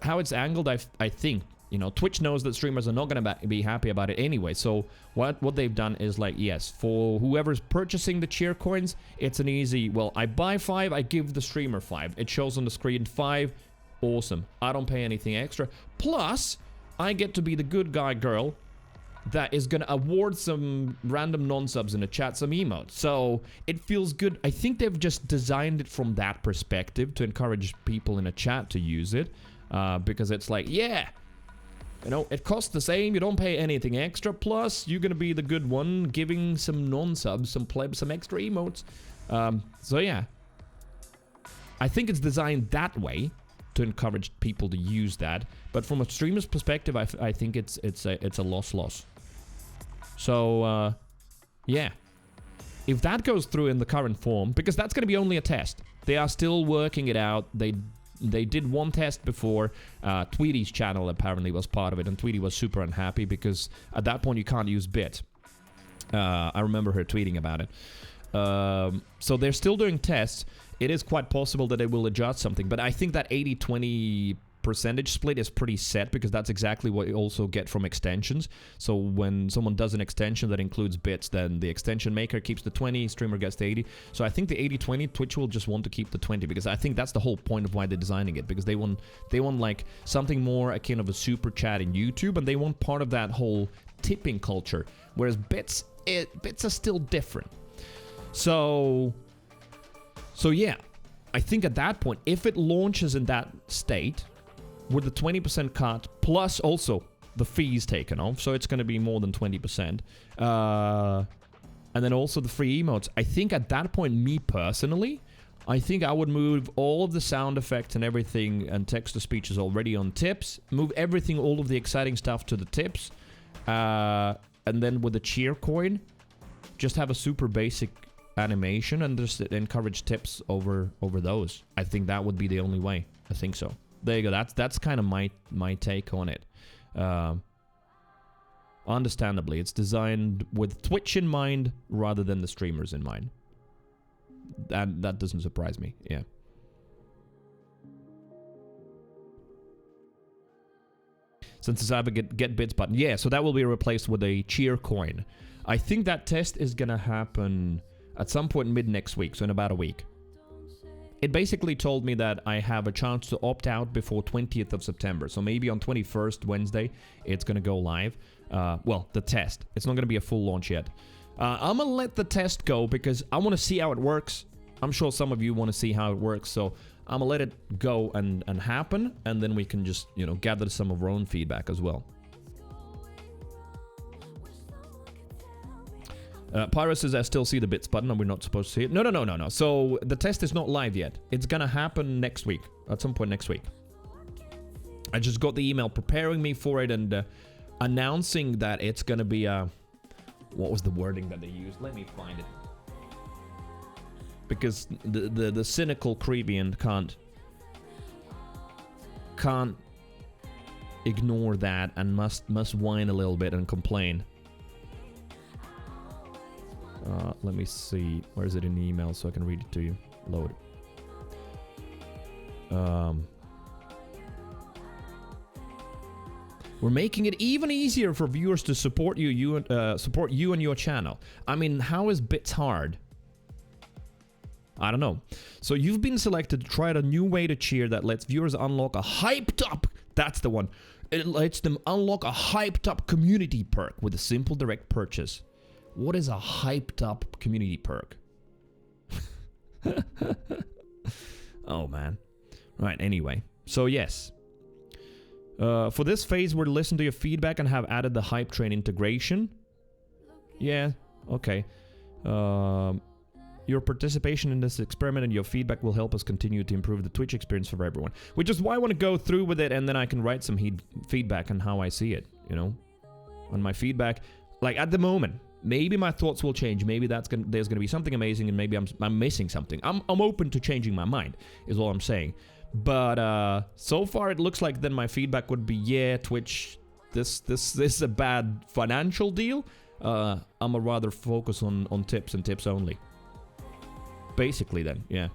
how it's angled, I think, you know, Twitch knows that streamers are not going to be happy about it anyway. So what they've done is like, yes, for whoever's purchasing the cheer coins, it's an easy, well, I buy $5, I give the streamer $5. It shows on the screen $5, awesome. I don't pay anything extra. Plus, I get to be the good guy girl that is going to award some random non-subs in the chat some emotes. So it feels good. I think they've just designed it from that perspective to encourage people in a chat to use it. Because it's like, yeah, you know, it costs the same. You don't pay anything extra. Plus, you're going to be the good one giving some non-subs, some plebs, some extra emotes. So yeah, I think it's designed that way to encourage people to use that. But from a streamer's perspective, I think it's a loss. So, yeah. If that goes through in the current form, because that's going to be only a test. They are still working it out. They did one test before. Tweety's channel apparently was part of it, and Tweety was super unhappy because at that point you can't use bit. I remember her tweeting about it. So they're still doing tests. It is quite possible that they will adjust something, but I think that 80-20 percentage split is pretty set, because that's exactly what you also get from extensions. So when someone does an extension that includes bits, then the extension maker keeps the 20, streamer gets the 80. So I think the 80-20, Twitch will just want to keep the 20, because I think that's the whole point of why they're designing it, because they want like something more akin of a super chat in YouTube, and they want part of that whole tipping culture, whereas bits are still different. So yeah, I think at that point, if it launches in that state, with the 20% cut, plus also the fees taken off, so it's going to be more than 20%, and then also the free emotes, I think at that point, me personally, I think I would move all of the sound effects and everything, and text-to-speech is already on tips, move everything, all of the exciting stuff to the tips, and then with the cheer coin, just have a super basic animation and just encourage tips over those. I think that would be the only way. I think so. There you go. That's kind of my take on it. Understandably, it's designed with Twitch in mind rather than the streamers in mind. That doesn't surprise me. Yeah. Since it's have a get bits button, yeah. So that will be replaced with a cheer coin. I think that test is gonna happen at some point mid next week, so in about a week. It basically told me that I have a chance to opt out before 20th of September. So maybe on 21st, Wednesday, it's going to go live. Well, the test. It's not going to be a full launch yet. I'm going to let the test go because I want to see how it works. I'm sure some of you want to see how it works. So I'm going to let it go and happen. And then we can just, you know, gather some of our own feedback as well. Pyro says, I still see the bits button and we're not supposed to see it. No. So the test is not live yet. It's gonna happen next week. At some point next week. I just got the email preparing me for it and announcing that it's gonna be what was the wording that they used? Let me find it. Because the cynical Creeviant can't ignore that and must whine a little bit and complain. Let me see. Where is it in the email so I can read it to you? Load. We're making it even easier for viewers to support you and your channel. I mean, how is bits hard? I don't know. So you've been selected to try out a new way to cheer that lets viewers unlock a hyped up, that's the one. It lets them unlock a hyped up community perk with a simple direct purchase. What is a hyped up community perk? Oh man. Right, anyway. So yes. For this phase, we'll listen to your feedback and have added the hype train integration. Yeah, okay. Your participation in this experiment and your feedback will help us continue to improve the Twitch experience for everyone. Which is why I want to go through with it, and then I can write some feedback on how I see it, you know? On my feedback. Like, at the moment, maybe my thoughts will change. Maybe there's going to be something amazing, and maybe I'm missing something. I'm open to changing my mind, is all I'm saying. But so far, it looks like then my feedback would be, yeah, Twitch, this is a bad financial deal. I'm a rather focus on tips and tips only. Basically then, yeah.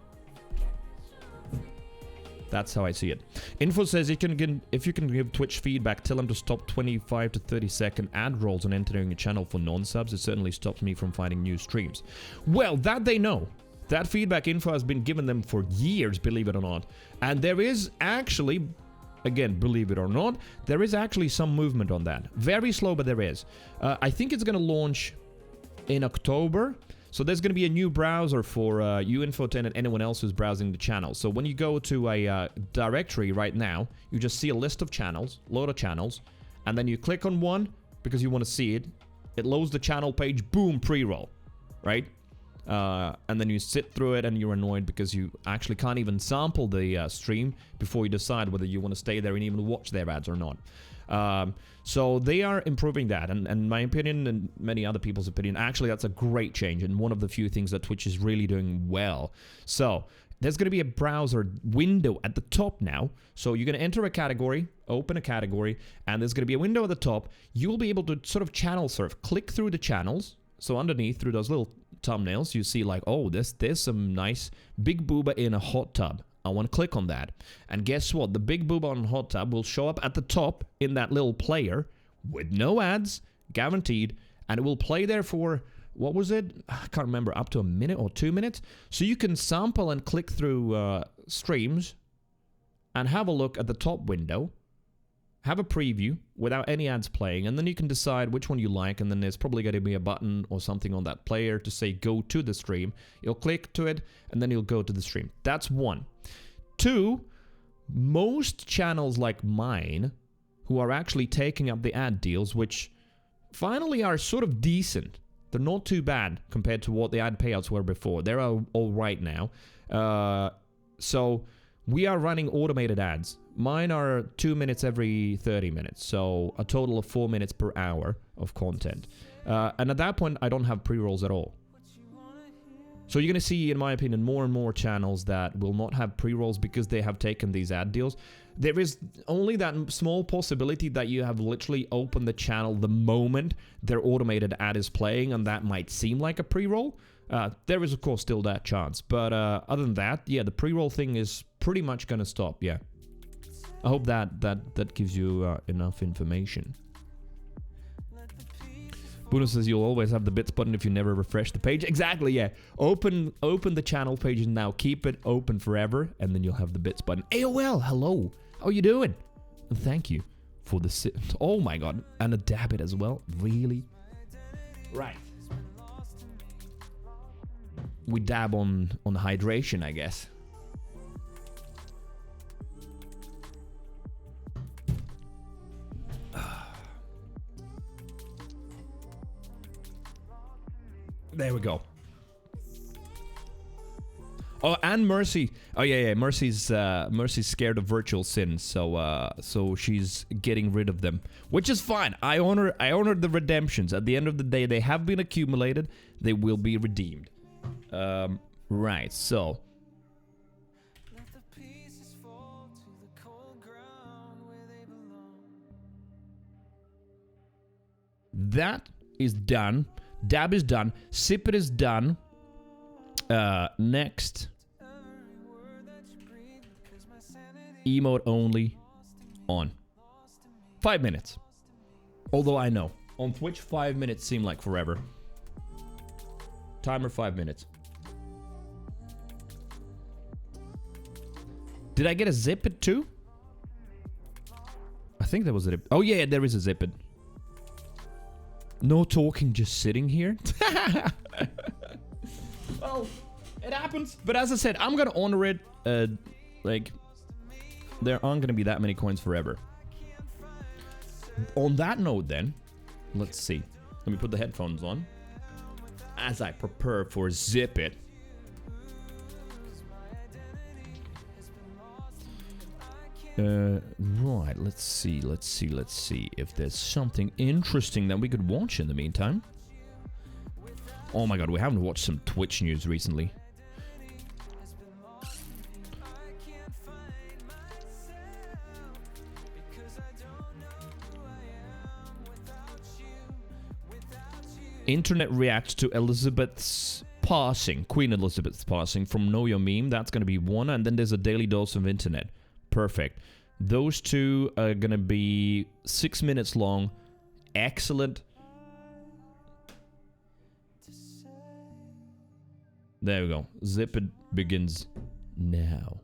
That's how I see it. Info says if you can give Twitch feedback, tell them to stop 25 to 30 second ad rolls on entering a channel for non-subs. It certainly stops me from finding new streams. Well, that they know. That feedback info has been given them for years, believe it or not. And there is actually, again, believe it or not, there is actually some movement on that. Very slow, but there is. I think it's going to launch in October. So there's going to be a new browser for UInfo10 and anyone else who's browsing the channel. So when you go to a directory right now, you just see a list of channels, load of channels, and then you click on one because you want to see it. It loads the channel page, boom, pre-roll, right? And then you sit through it and you're annoyed because you actually can't even sample the stream before you decide whether you want to stay there and even watch their ads or not. So they are improving that, and my opinion and many other people's opinion, actually that's a great change and one of the few things that Twitch is really doing well. So there's going to be a browser window at the top now. So you're going to enter a category, open a category, and there's going to be a window at the top. You'll be able to sort of channel surf, click through the channels. So underneath, through those little thumbnails, you see like, oh, there's some nice big booba in a hot tub. I want to click on that. And guess what? The big booba on hot tub will show up at the top in that little player with no ads, guaranteed. And it will play there for, what was it? I can't remember, up to a minute or 2 minutes. So you can sample and click through streams and have a look at the top window. Have a preview without any ads playing, and then you can decide which one you like, and then there's probably going to be a button or something on that player to say go to the stream. You'll click to it, and then you'll go to the stream. That's one. Two, most channels like mine, who are actually taking up the ad deals, which finally are sort of decent. They're not too bad compared to what the ad payouts were before. They're all right now. So we are running automated ads. Mine are 2 minutes every 30 minutes, so a total of 4 minutes per hour of content. And at that point, I don't have pre-rolls at all. So you're going to see, in my opinion, more and more channels that will not have pre-rolls because they have taken these ad deals. There is only that small possibility that you have literally opened the channel the moment their automated ad is playing, and that might seem like a pre-roll. There is, of course, still that chance. But other than that, yeah, the pre-roll thing is pretty much going to stop, yeah. I hope that gives you enough information. Bruno says you'll always have the bits button if you never refresh the page. Exactly, yeah. Open the channel page now. Keep it open forever, and then you'll have the bits button. AOL, hello. How are you doing? And thank you for the... Oh my god. And a dab it as well. Really? Right. We dab on hydration, I guess. There we go. Oh, and Mercy. Oh yeah. Mercy's scared of virtual sins, so she's getting rid of them, which is fine. I honor the redemptions. At the end of the day, they have been accumulated. They will be redeemed. Right. So. That is done. Dab is done. Sip it is done. Next. Emote only. On. 5 minutes. Although I know. On Twitch, 5 minutes seem like forever. Timer 5 minutes. Did I get a zip it too? I think there was a... Oh yeah, there is a zip it. No talking, just sitting here. Well, it happens. But as I said, I'm gonna honor it. Like, there aren't gonna be that many coins forever. On that note then, let's see. Let me put the headphones on as I prepare for Zip It. Right, let's see if there's something interesting that we could watch in the meantime. Oh my god, we haven't watched some Twitch news recently. Internet reacts to Elizabeth's passing, Queen Elizabeth's passing from Know Your Meme. That's going to be one, and then there's a daily dose of internet. Perfect. Those two are gonna be 6 minutes long. Excellent. There we go. Zip It begins now.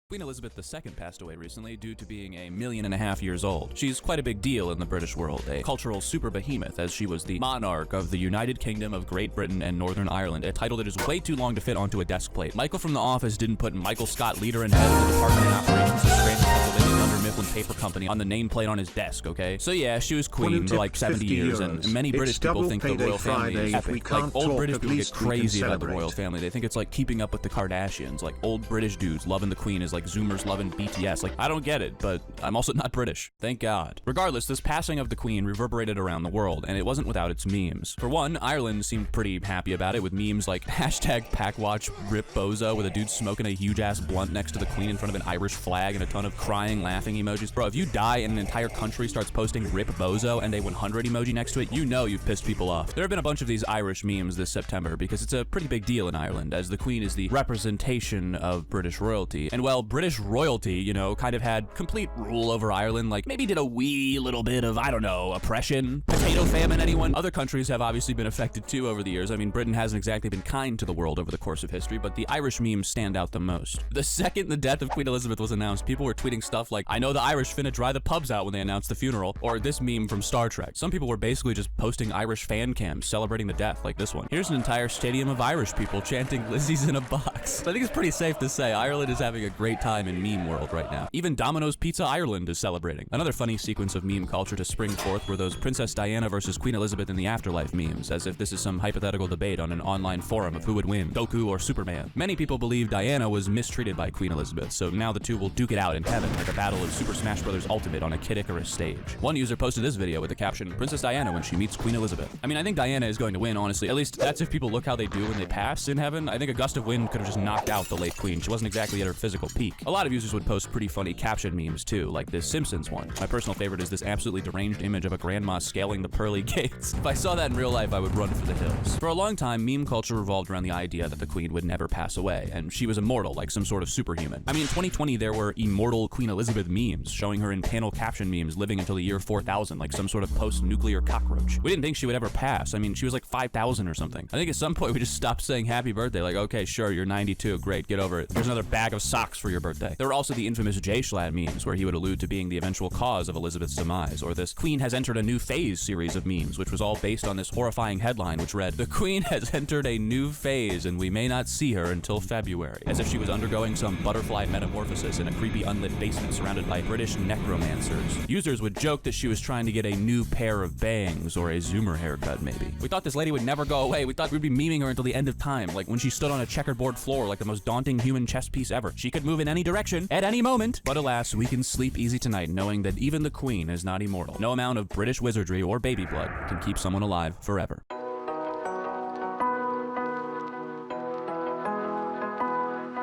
Queen Elizabeth II passed away recently due to being 1.5 million years old. She's quite a big deal in the British world, a cultural super behemoth, as she was the monarch of the United Kingdom of Great Britain and Northern Ireland, a title that is way too long to fit onto a desk plate. Michael from The Office didn't put Michael Scott, leader and head of the Department of Operations of Scranton, Pennsylvania, Dunder Mifflin Paper Company on the nameplate on his desk, okay? So yeah, she was queen for like 70 years, and many British people think the royal family is epic. Like, old British people get crazy about the royal family. They think it's like keeping up with the Kardashians. Like, old British dudes loving the queen is like Zoomers loving BTS. Like, I don't get it, but I'm also not British. Thank God. Regardless, this passing of the queen reverberated around the world, and it wasn't without its memes. For one, Ireland seemed pretty happy about it, with memes like hashtag Packwatch Rip Bozo, with a dude smoking a huge-ass blunt next to the queen in front of an Irish flag and a ton of crying, laughing emojis. Bro, if you die and an entire country starts posting Rip Bozo and a 100 emoji next to it, you know you've pissed people off. There have been a bunch of these Irish memes this September because it's a pretty big deal in Ireland, as the queen is the representation of British royalty. And while British royalty, you know, kind of had complete rule over Ireland, like maybe did a wee little bit of, I don't know, oppression, potato famine, anyone? Other countries have obviously been affected too over the years. I mean, Britain hasn't exactly been kind to the world over the course of history, but the Irish memes stand out the most. The second the death of Queen Elizabeth was announced, people were tweeting stuff like, I know the Irish finna dry the pubs out when they announced the funeral, or this meme from Star Trek. Some people were basically just posting Irish fan cams celebrating the death, like this one. Here's an entire stadium of Irish people chanting Lizzie's in a box. So I think it's pretty safe to say Ireland is having a great time in meme world right now. Even Domino's Pizza Ireland is celebrating. Another funny sequence of meme culture to spring forth were those Princess Diana versus Queen Elizabeth in the afterlife memes, as if this is some hypothetical debate on an online forum of who would win, Goku or Superman. Many people believe Diana was mistreated by Queen Elizabeth, so now the two will duke it out in heaven like a battle of Super Smash Bros. Ultimate on a Kid Icarus stage. One user posted this video with the caption, Princess Diana when she meets Queen Elizabeth. I mean, I think Diana is going to win, honestly. At least that's if people look how they do when they pass in heaven. I think a gust of wind could have just knocked out the late queen. She wasn't exactly at her physical peak. A lot of users would post pretty funny caption memes too, like this Simpsons one. My personal favorite is this absolutely deranged image of a grandma scaling the pearly gates. If I saw that in real life, I would run for the hills. For a long time, meme culture revolved around the idea that the queen would never pass away, and she was immortal, like some sort of superhuman. I mean, in 2020, there were immortal Queen Elizabeth memes, showing her in panel caption memes living until the year 4000, like some sort of post-nuclear cockroach. We didn't think she would ever pass. I mean, she was like 5,000 or something. I think at some point we just stopped saying happy birthday, like, okay, sure, you're 92, great, get over it. Here's another bag of socks for your birthday. There were also the infamous J-Schlad memes, where he would allude to being the eventual cause of Elizabeth's demise, or this Queen has entered a new phase series of memes, which was all based on this horrifying headline which read, the Queen has entered a new phase and we may not see her until February, as if she was undergoing some butterfly metamorphosis in a creepy unlit basement surrounded by British necromancers. Users would joke that she was trying to get a new pair of bangs, or a Zoomer haircut maybe. We thought this lady would never go away. We thought we'd be memeing her until the end of time, like when she stood on a checkerboard floor like the most daunting human chess piece ever. She could move in any direction, at any moment. But alas, we can sleep easy tonight knowing that even the Queen is not immortal. No amount of British wizardry or baby blood can keep someone alive forever.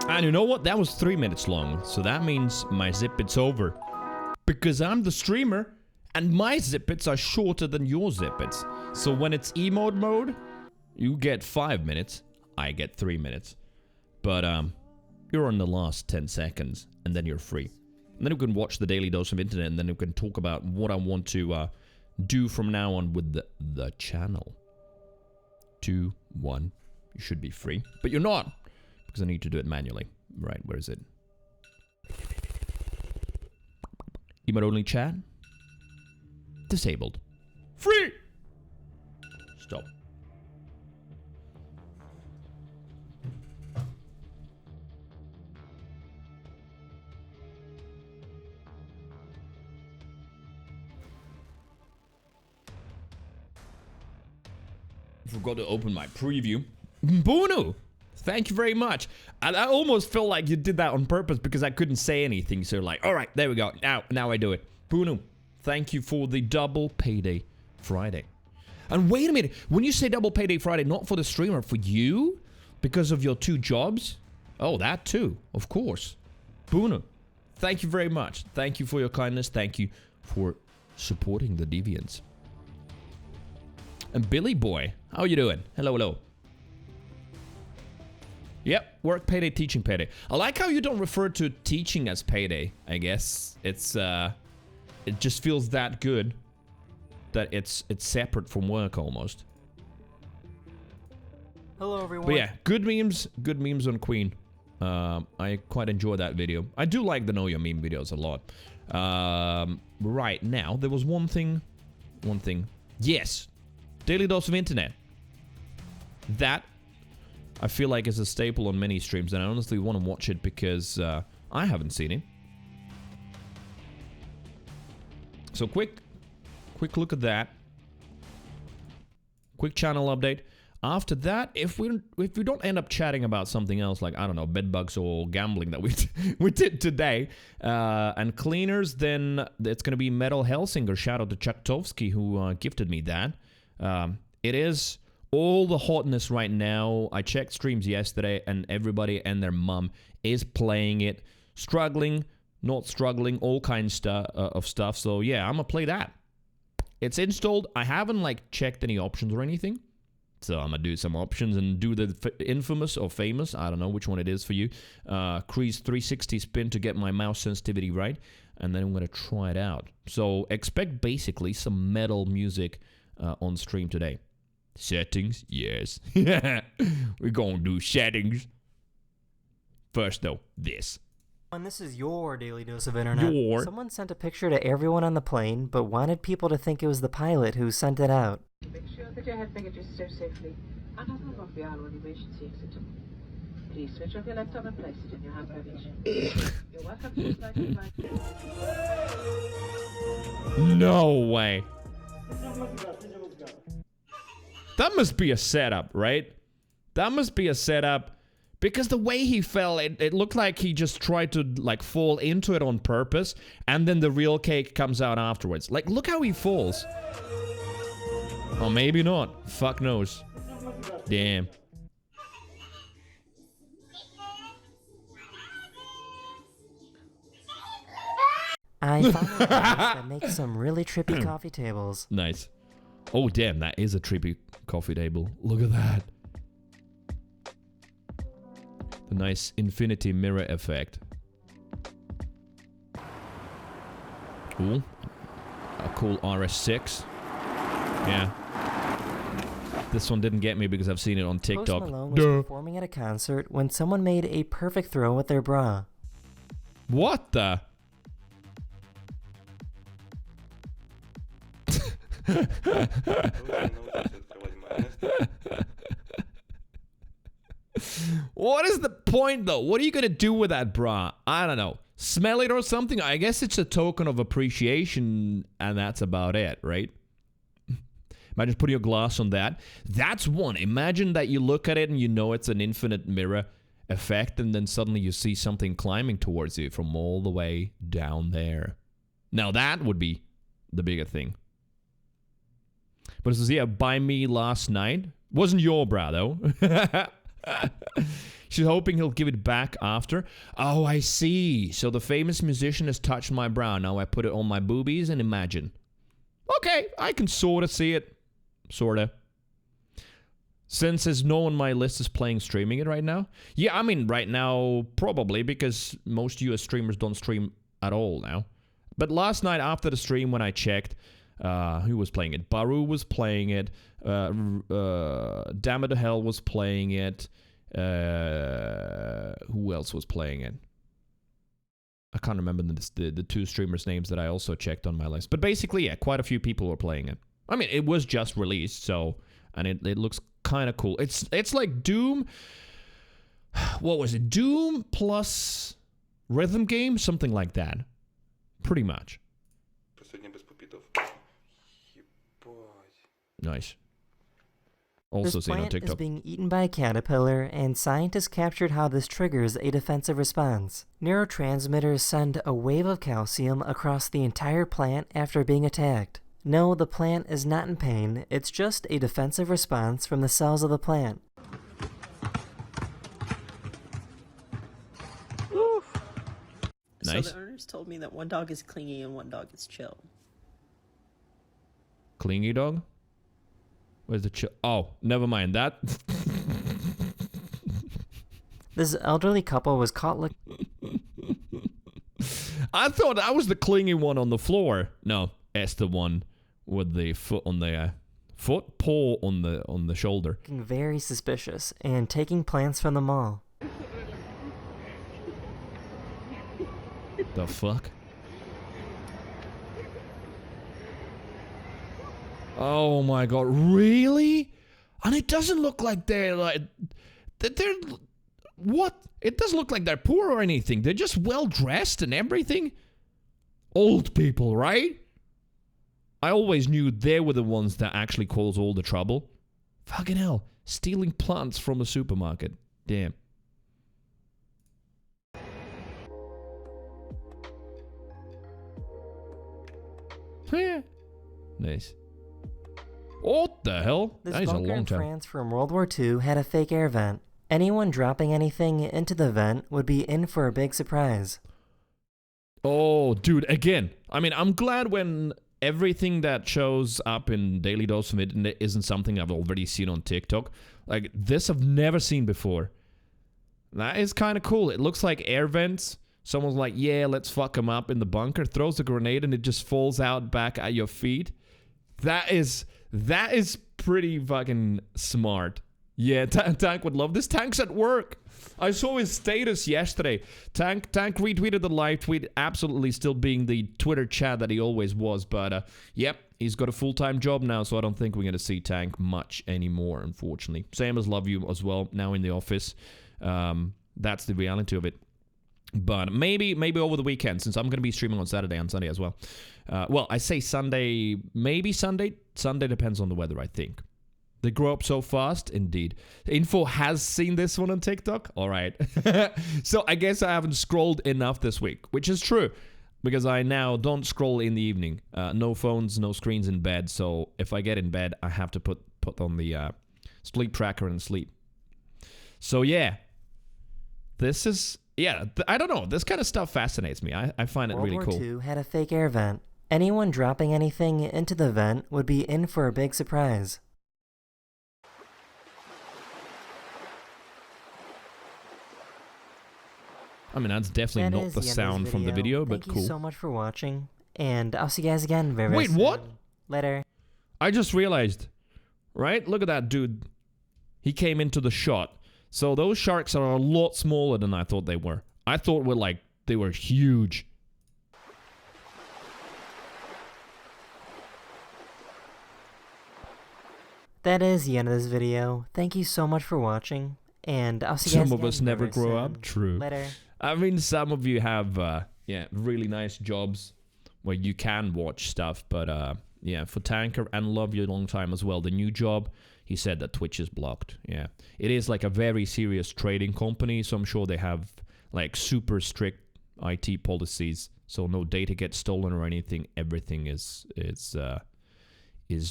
And you know what? That was 3 minutes long, so that means my zip it's over. Because I'm the streamer, and my zip it's are shorter than your zip it's. So when it's emote mode, you get 5 minutes, I get 3 minutes. But you're on the last 10 seconds, and then you're free. And then you can watch the Daily Dose of Internet, and then you can talk about what I want to do from now on with the channel. 2, 1, you should be free. But you're not, because I need to do it manually. Right, where is it? Emote only chat. Disabled. Free! Stop. Forgot to open my preview. Bunu! Thank you very much. I almost felt like you did that on purpose because I couldn't say anything. So like, all right, there we go. Now I do it. Bunu, thank you for the double payday Friday. And wait a minute. When you say double payday Friday, not for the streamer, for you? Because of your 2 jobs? Oh, that too. Of course. Bunu, thank you very much. Thank you for your kindness. Thank you for supporting the Deviants. And Billy Boy, how you doing? Hello, hello. Yep, work payday, teaching payday. I like how you don't refer to teaching as payday, I guess. It's, it just feels that good that it's separate from work almost. Hello, everyone. But yeah, good memes on Queen. I quite enjoy that video. I do like the Know Your Meme videos a lot. Right now, there was one thing. Yes, Daily Dose of Internet. That, I feel like, is a staple on many streams, and I honestly want to watch it because I haven't seen it. So quick look at that. Quick channel update. After that, if we don't end up chatting about something else, like, I don't know, bedbugs or gambling that we did today, and cleaners, then it's going to be Metal Hellsinger. Shout out to Chaktovsky who gifted me that. It is all the hotness right now. I checked streams yesterday, and everybody and their mum is playing it. Struggling, not struggling, all kinds of stuff. So yeah, I'm gonna play that. It's installed. I haven't like checked any options or anything. So I'm gonna do some options and do the infamous or famous, I don't know which one it is for you, Crease 360 spin to get my mouse sensitivity right. And then I'm gonna try it out. So expect basically some metal music on stream today. Settings, yes. We're gonna do settings. First though, this. And this is your Daily Dose of Internet. Someone sent a picture to everyone on the plane, but wanted people to think it was the pilot who sent it out. Make sure that your head packages stow safely and has not off the aisle when emergency exit. Please switch off your laptop and place it in your hand luggage. You're welcome to flight and flight. No way. That must be a setup, right? That must be a setup. Because the way he fell, it looked like he just tried to like fall into it on purpose, and then the real cake comes out afterwards. Like, look how he falls. Or maybe not. Fuck knows. Damn. I found a place that makes some really trippy coffee tables. Nice. Oh, damn, that is a trippy coffee table. Look at that. The nice infinity mirror effect. Cool. A cool RS6. Yeah. This one didn't get me because I've seen it on TikTok. Post Malone was performing at a concert when someone made a perfect throw with their bra. What the? What is the point though? What are you gonna do with that bra? I don't know. Smell it or something? I guess it's a token of appreciation, and that's about it, right? Imagine putting your glass on that. That's one. Imagine that you look at it and you know it's an infinite mirror effect, and then suddenly you see something climbing towards you from all the way down there. Now that would be the bigger thing. But it says, yeah, by me last night. Wasn't your bra, though. She's hoping he'll give it back after. Oh, I see. So the famous musician has touched my bra. Now I put it on my boobies and imagine. Okay, I can sort of see it. Sort of. Since there's no one on my list is playing streaming it right now. Yeah, I mean, right now, probably, because most US streamers don't stream at all now. But last night after the stream when I checked, who was playing it? Baru was playing it. Damn It to Hell was playing it. Who else was playing it? I can't remember the two streamers' names that I also checked on my list. But basically, yeah, quite a few people were playing it. I mean, it was just released, so... And it looks kind of cool. It's like Doom... What was it? Doom plus rhythm game? Something like that. Pretty much. Nice. Also this seen on plant TikTok. is being eaten by a caterpillar, and scientists captured how this triggers a defensive response. Neurotransmitters send a wave of calcium across the entire plant after being attacked. No, the plant is not in pain, it's just a defensive response from the cells of the plant. Nice. So the owners told me that one dog is clingy and one dog is chill. Clingy dog? Where's the chill? Oh, never mind that. This elderly couple was caught I thought that was the clingy one on the floor. No, it's the one with the foot on the paw on the shoulder. looking very suspicious and taking plants from the mall. The fuck? Oh my god, really? And it doesn't look like they're what? It doesn't look like they're poor or anything. They're just well dressed and everything. Old people, right? I always knew they were the ones that actually caused all the trouble. Fucking hell, stealing plants from a supermarket. Damn. Nice. What the hell? This That is a bunker long in time. France from World War II had a fake air vent. Anyone dropping anything into the vent would be in for a big surprise. Oh, dude, again. I mean, I'm glad when everything that shows up in Daily Dose of Internet isn't something I've already seen on TikTok. Like, this I've never seen before. That is kind of cool. It looks like air vents. Someone's like, yeah, let's fuck them up in the bunker. Throws a grenade and it just falls out back at your feet. That is pretty fucking smart. Yeah, Tank would love this. Tank's at work. I saw his status yesterday. Tank retweeted the live tweet, absolutely still being the Twitter chat that he always was. But, yep, he's got a full-time job now, so I don't think we're going to see Tank much anymore, unfortunately. Same as Love You as well, now in the office. That's the reality of it. But maybe over the weekend, since I'm going to be streaming on Saturday and Sunday as well. Well, I say Sunday, maybe Sunday. Sunday depends on the weather, I think. They grow up so fast, indeed. Info has seen this one on TikTok. All right. So I guess I haven't scrolled enough this week, which is true. Because I now don't scroll in the evening. No phones, no screens in bed. So if I get in bed, I have to put on the sleep tracker and sleep. So yeah. This is... Yeah, I don't know. This kind of stuff fascinates me. I find it really cool. World War II had a fake air vent. Anyone dropping anything into the vent would be in for a big surprise. I mean, that's definitely That not is the the end of sound this from the video, but Thank cool. you so much for watching, and I'll see you guys again very Wait, soon. what? Later. I just realized, right? Look at that dude. He came into the shot. So those sharks are a lot smaller than I thought they were. I thought they were huge. That is the end of this video. Thank you so much for watching, and I'll see you guys Some again of us never very grow soon. up. True. Later. I mean, some of you have, really nice jobs where you can watch stuff. But, yeah, for Tanker and Love You a long time as well. The new job, he said that Twitch is blocked. Yeah. It is like a very serious trading company, so I'm sure they have, like, super strict IT policies. So no data gets stolen or anything. Everything is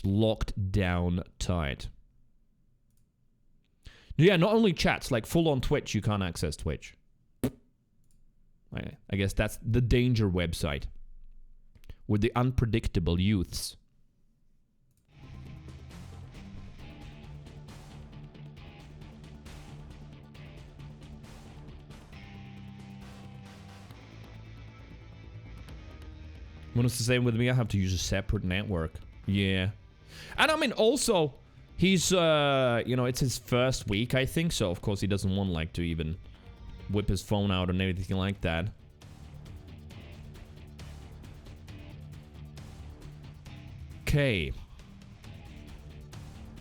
locked down tight. Yeah, not only chats, like full on Twitch, you can't access Twitch. I guess that's the danger website with the unpredictable youths. When it's the same with me, I have to use a separate network. Yeah. And I mean, also, He's, you know, it's his first week, I think, so of course he doesn't want, like, to even whip his phone out and anything like that. Okay.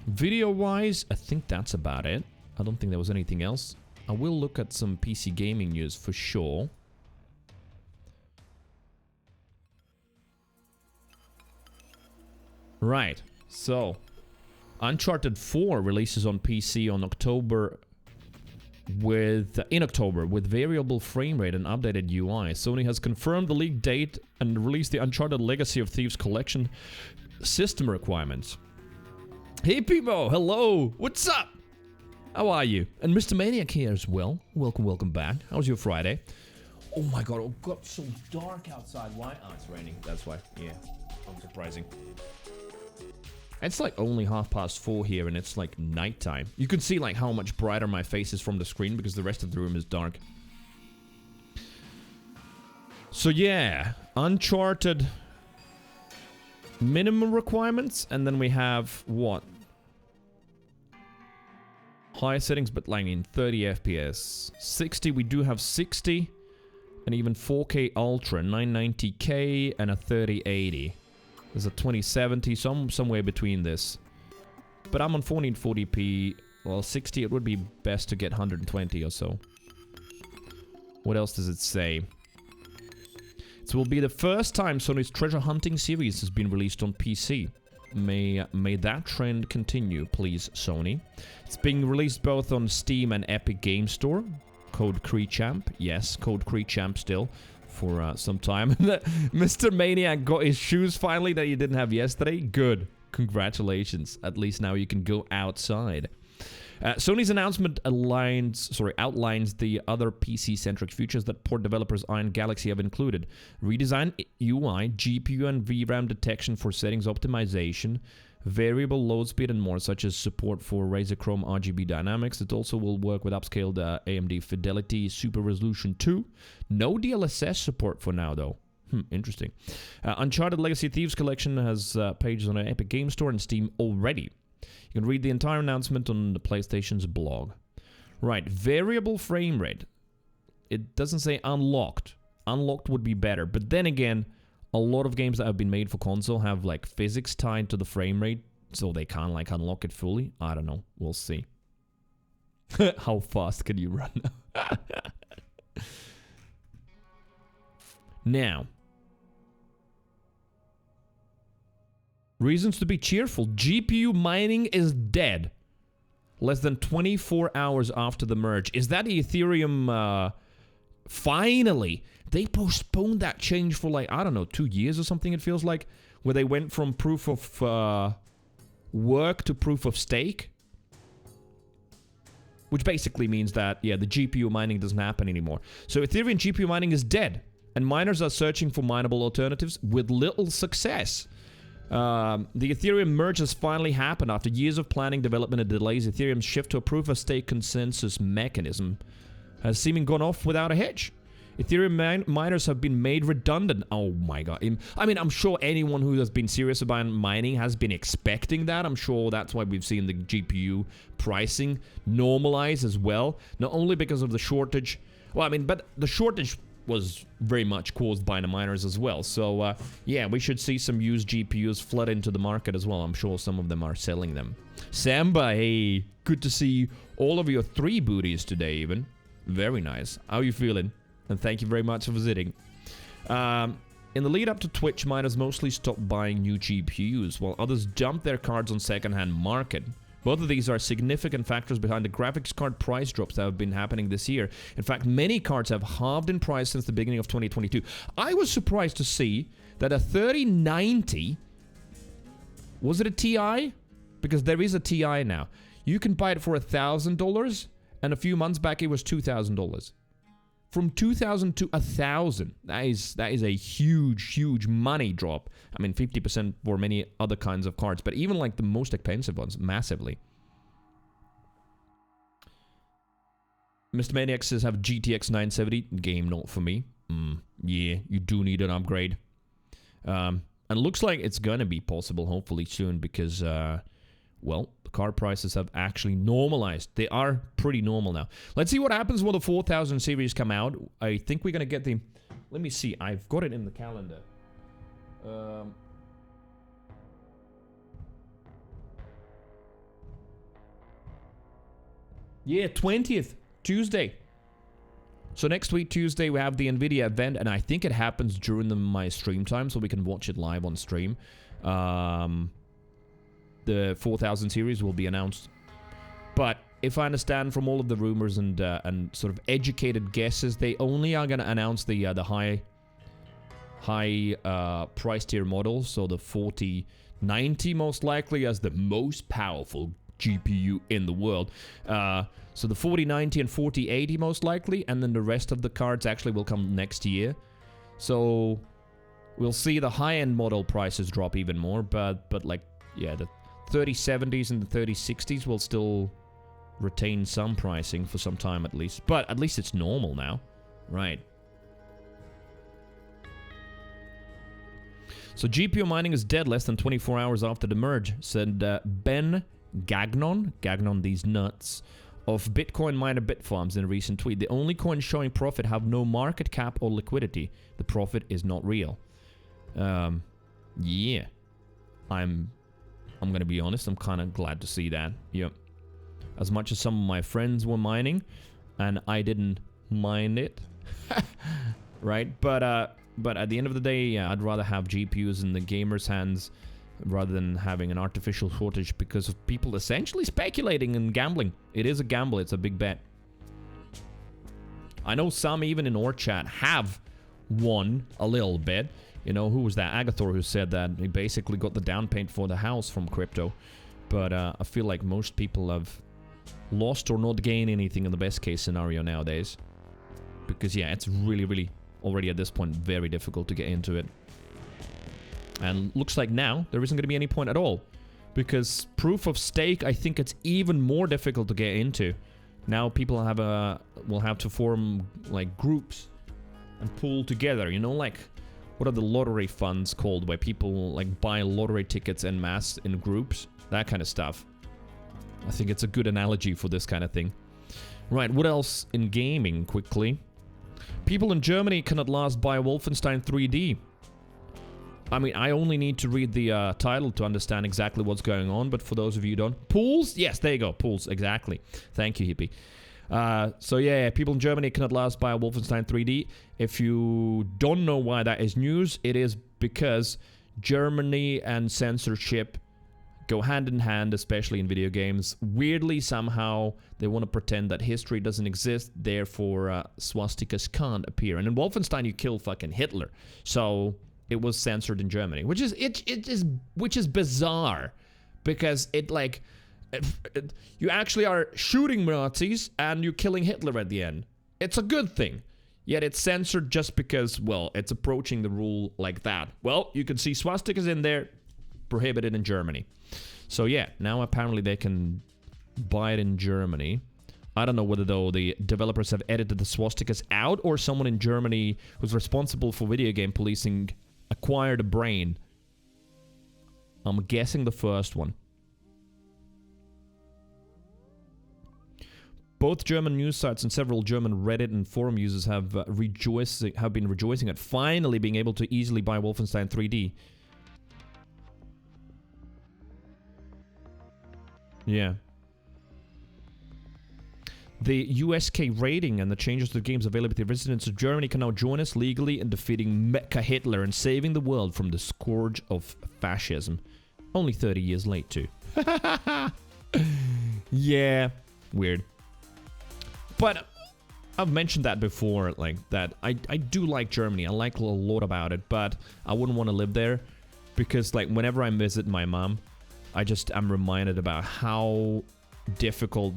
Video-wise, I think that's about it. I don't think there was anything else. I will look at some PC gaming news for sure. Right, so Uncharted 4 releases on PC on in October with variable frame rate and updated UI. Sony has confirmed the leak date and released the Uncharted Legacy of Thieves Collection system requirements. Hey Pimo, hello, what's up? How are you? And Mr. Maniac here as well. Welcome back. How's your Friday? Oh my god, it got so dark outside. Why? Oh, it's raining. That's why. Yeah, unsurprising. It's like only 4:30 here and it's like nighttime. You can see like how much brighter my face is from the screen because the rest of the room is dark. So yeah, Uncharted minimum requirements, and then we have what? High settings, but like in 30 FPS. 60, we do have 60, and even 4K Ultra, 990K, and a 3080. There's a 2070, somewhere between this. But I'm on 1440p. Well, 60, it would be best to get 120 or so. What else does it say? It will be the first time Sony's treasure hunting series has been released on PC. May that trend continue, please, Sony. It's being released both on Steam and Epic Game Store. Code Creechamp. Yes, Code Creechamp still. For some time. Mr. Maniac got his shoes finally that he didn't have yesterday. Good. Congratulations. At least now you can go outside. Sony's announcement outlines the other PC-centric features that port developers Iron Galaxy have included. Redesigned UI, GPU and VRAM detection for settings optimization, variable load speed and more, such as support for Razer Chrome RGB dynamics. It also will work with upscaled AMD Fidelity Super Resolution 2. No DLSS support for now, though. Interesting. Uncharted Legacy Thieves Collection has pages on an Epic Game Store and Steam already. You can read the entire announcement on the PlayStation's blog. Right, variable frame rate. It doesn't say unlocked. Unlocked would be better, but then again, a lot of games that have been made for console have like physics tied to the frame rate, so they can't like unlock it fully. I don't know. We'll see. How fast can you run? Now, reasons to be cheerful. GPU mining is dead. Less than 24 hours after the merge. Is that Ethereum? Finally, they postponed that change for like, I don't know, 2 years or something it feels like, where they went from proof of work to proof of stake. Which basically means that, yeah, the GPU mining doesn't happen anymore. So Ethereum GPU mining is dead, and miners are searching for mineable alternatives with little success. The Ethereum merge has finally happened after years of planning, development, and delays. Ethereum's shift to a proof-of-stake consensus mechanism has seemingly gone off without a hitch. Ethereum miners have been made redundant. Oh my god. I mean, I'm sure anyone who has been serious about mining has been expecting that. I'm sure that's why we've seen the GPU pricing normalize as well. Not only because of the shortage. Well, I mean, but the shortage was very much caused by the miners as well. So, yeah, we should see some used GPUs flood into the market as well. I'm sure some of them are selling them. Samba, hey, good to see all of your 3 booties today even. Very nice. How are you feeling? And thank you very much for visiting. In the lead up to Twitch, miners mostly stopped buying new GPUs, while others dumped their cards on second-hand market. Both of these are significant factors behind the graphics card price drops that have been happening this year. In fact, many cards have halved in price since the beginning of 2022. I was surprised to see that a 3090... Was it a TI? Because there is a TI now. You can buy it for $1,000, and a few months back it was $2,000. From 2,000 to 1,000. That is a huge money drop. I mean, 50% for many other kinds of cards, but even like the most expensive ones, massively. Mr. Maniac says, have GTX 970. Game not for me. Yeah, you do need an upgrade. And it looks like it's gonna be possible, hopefully soon, because, well, Car prices have actually normalized. They are pretty normal now. Let's see what happens when the 4000 series come out. I think we're gonna get the... Let me see. I've got it in the calendar. Yeah, 20th. Tuesday. So next week, Tuesday, we have the NVIDIA event, and I think it happens during my stream time, so we can watch it live on stream. The 4000 series will be announced. But if I understand from all of the rumors and sort of educated guesses, they only are going to announce the high price tier models, so the 4090 most likely as the most powerful GPU in the world. So the 4090 and 4080 most likely, and then the rest of the cards actually will come next year. So we'll see the high-end model prices drop even more, but like, yeah, the 3070s and the 3060s will still retain some pricing for some time at least. But at least it's normal now. Right. So GPU mining is dead less than 24 hours after the merge, said Ben Gagnon these nuts, of Bitcoin miner Bitfarms in a recent tweet. The only coins showing profit have no market cap or liquidity. The profit is not real. Yeah. I'm gonna be honest, I'm kind of glad to see that. Yep. As much as some of my friends were mining, and I didn't mind it. Right? But at the end of the day, yeah, I'd rather have GPUs in the gamers' hands rather than having an artificial shortage because of people essentially speculating and gambling. It is a gamble. It's a big bet. I know some even in our chat have won a little bit. You know, who was that? Agathor, who said that he basically got the down payment for the house from crypto. But I feel like most people have lost or not gained anything in the best case scenario nowadays. Because, yeah, it's really, really already at this point very difficult to get into it. And looks like now there isn't going to be any point at all. Because proof of stake, I think it's even more difficult to get into. Now people will have to form like groups and pool together. You know, like what are the lottery funds called, where people like buy lottery tickets en masse in groups? That kind of stuff. I think it's a good analogy for this kind of thing. Right, what else in gaming quickly? People in Germany can at last buy Wolfenstein 3D. I mean, I only need to read the title to understand exactly what's going on, but for those of you who don't... Pools? Yes, there you go. Pools, exactly. Thank you, Hippie. So yeah, people in Germany can at last buy Wolfenstein 3D. If you don't know why that is news, it is because Germany and censorship go hand in hand, especially in video games. Weirdly, somehow, they want to pretend that history doesn't exist, therefore swastikas can't appear. And in Wolfenstein, you kill fucking Hitler. So... it was censored in Germany, which is bizarre, because you actually are shooting Nazis and you're killing Hitler at the end. It's a good thing, yet it's censored just because, well, it's approaching the rule like that. Well, you can see swastikas in there, prohibited in Germany. So yeah, now apparently they can buy it in Germany. I don't know whether, though, the developers have edited the swastikas out or someone in Germany who's responsible for video game policing acquired a brain. I'm guessing the first one. Both German news sites and several German Reddit and forum users have been rejoicing at finally being able to easily buy Wolfenstein 3D. Yeah. The USK rating and the changes to the game's availability, residents of Germany can now join us legally in defeating Mecha Hitler and saving the world from the scourge of fascism. Only 30 years late, too. Yeah, weird. But I've mentioned that before, like, that I do like Germany. I like a lot about it, but I wouldn't want to live there because, like, whenever I visit my mom, I'm reminded about how difficult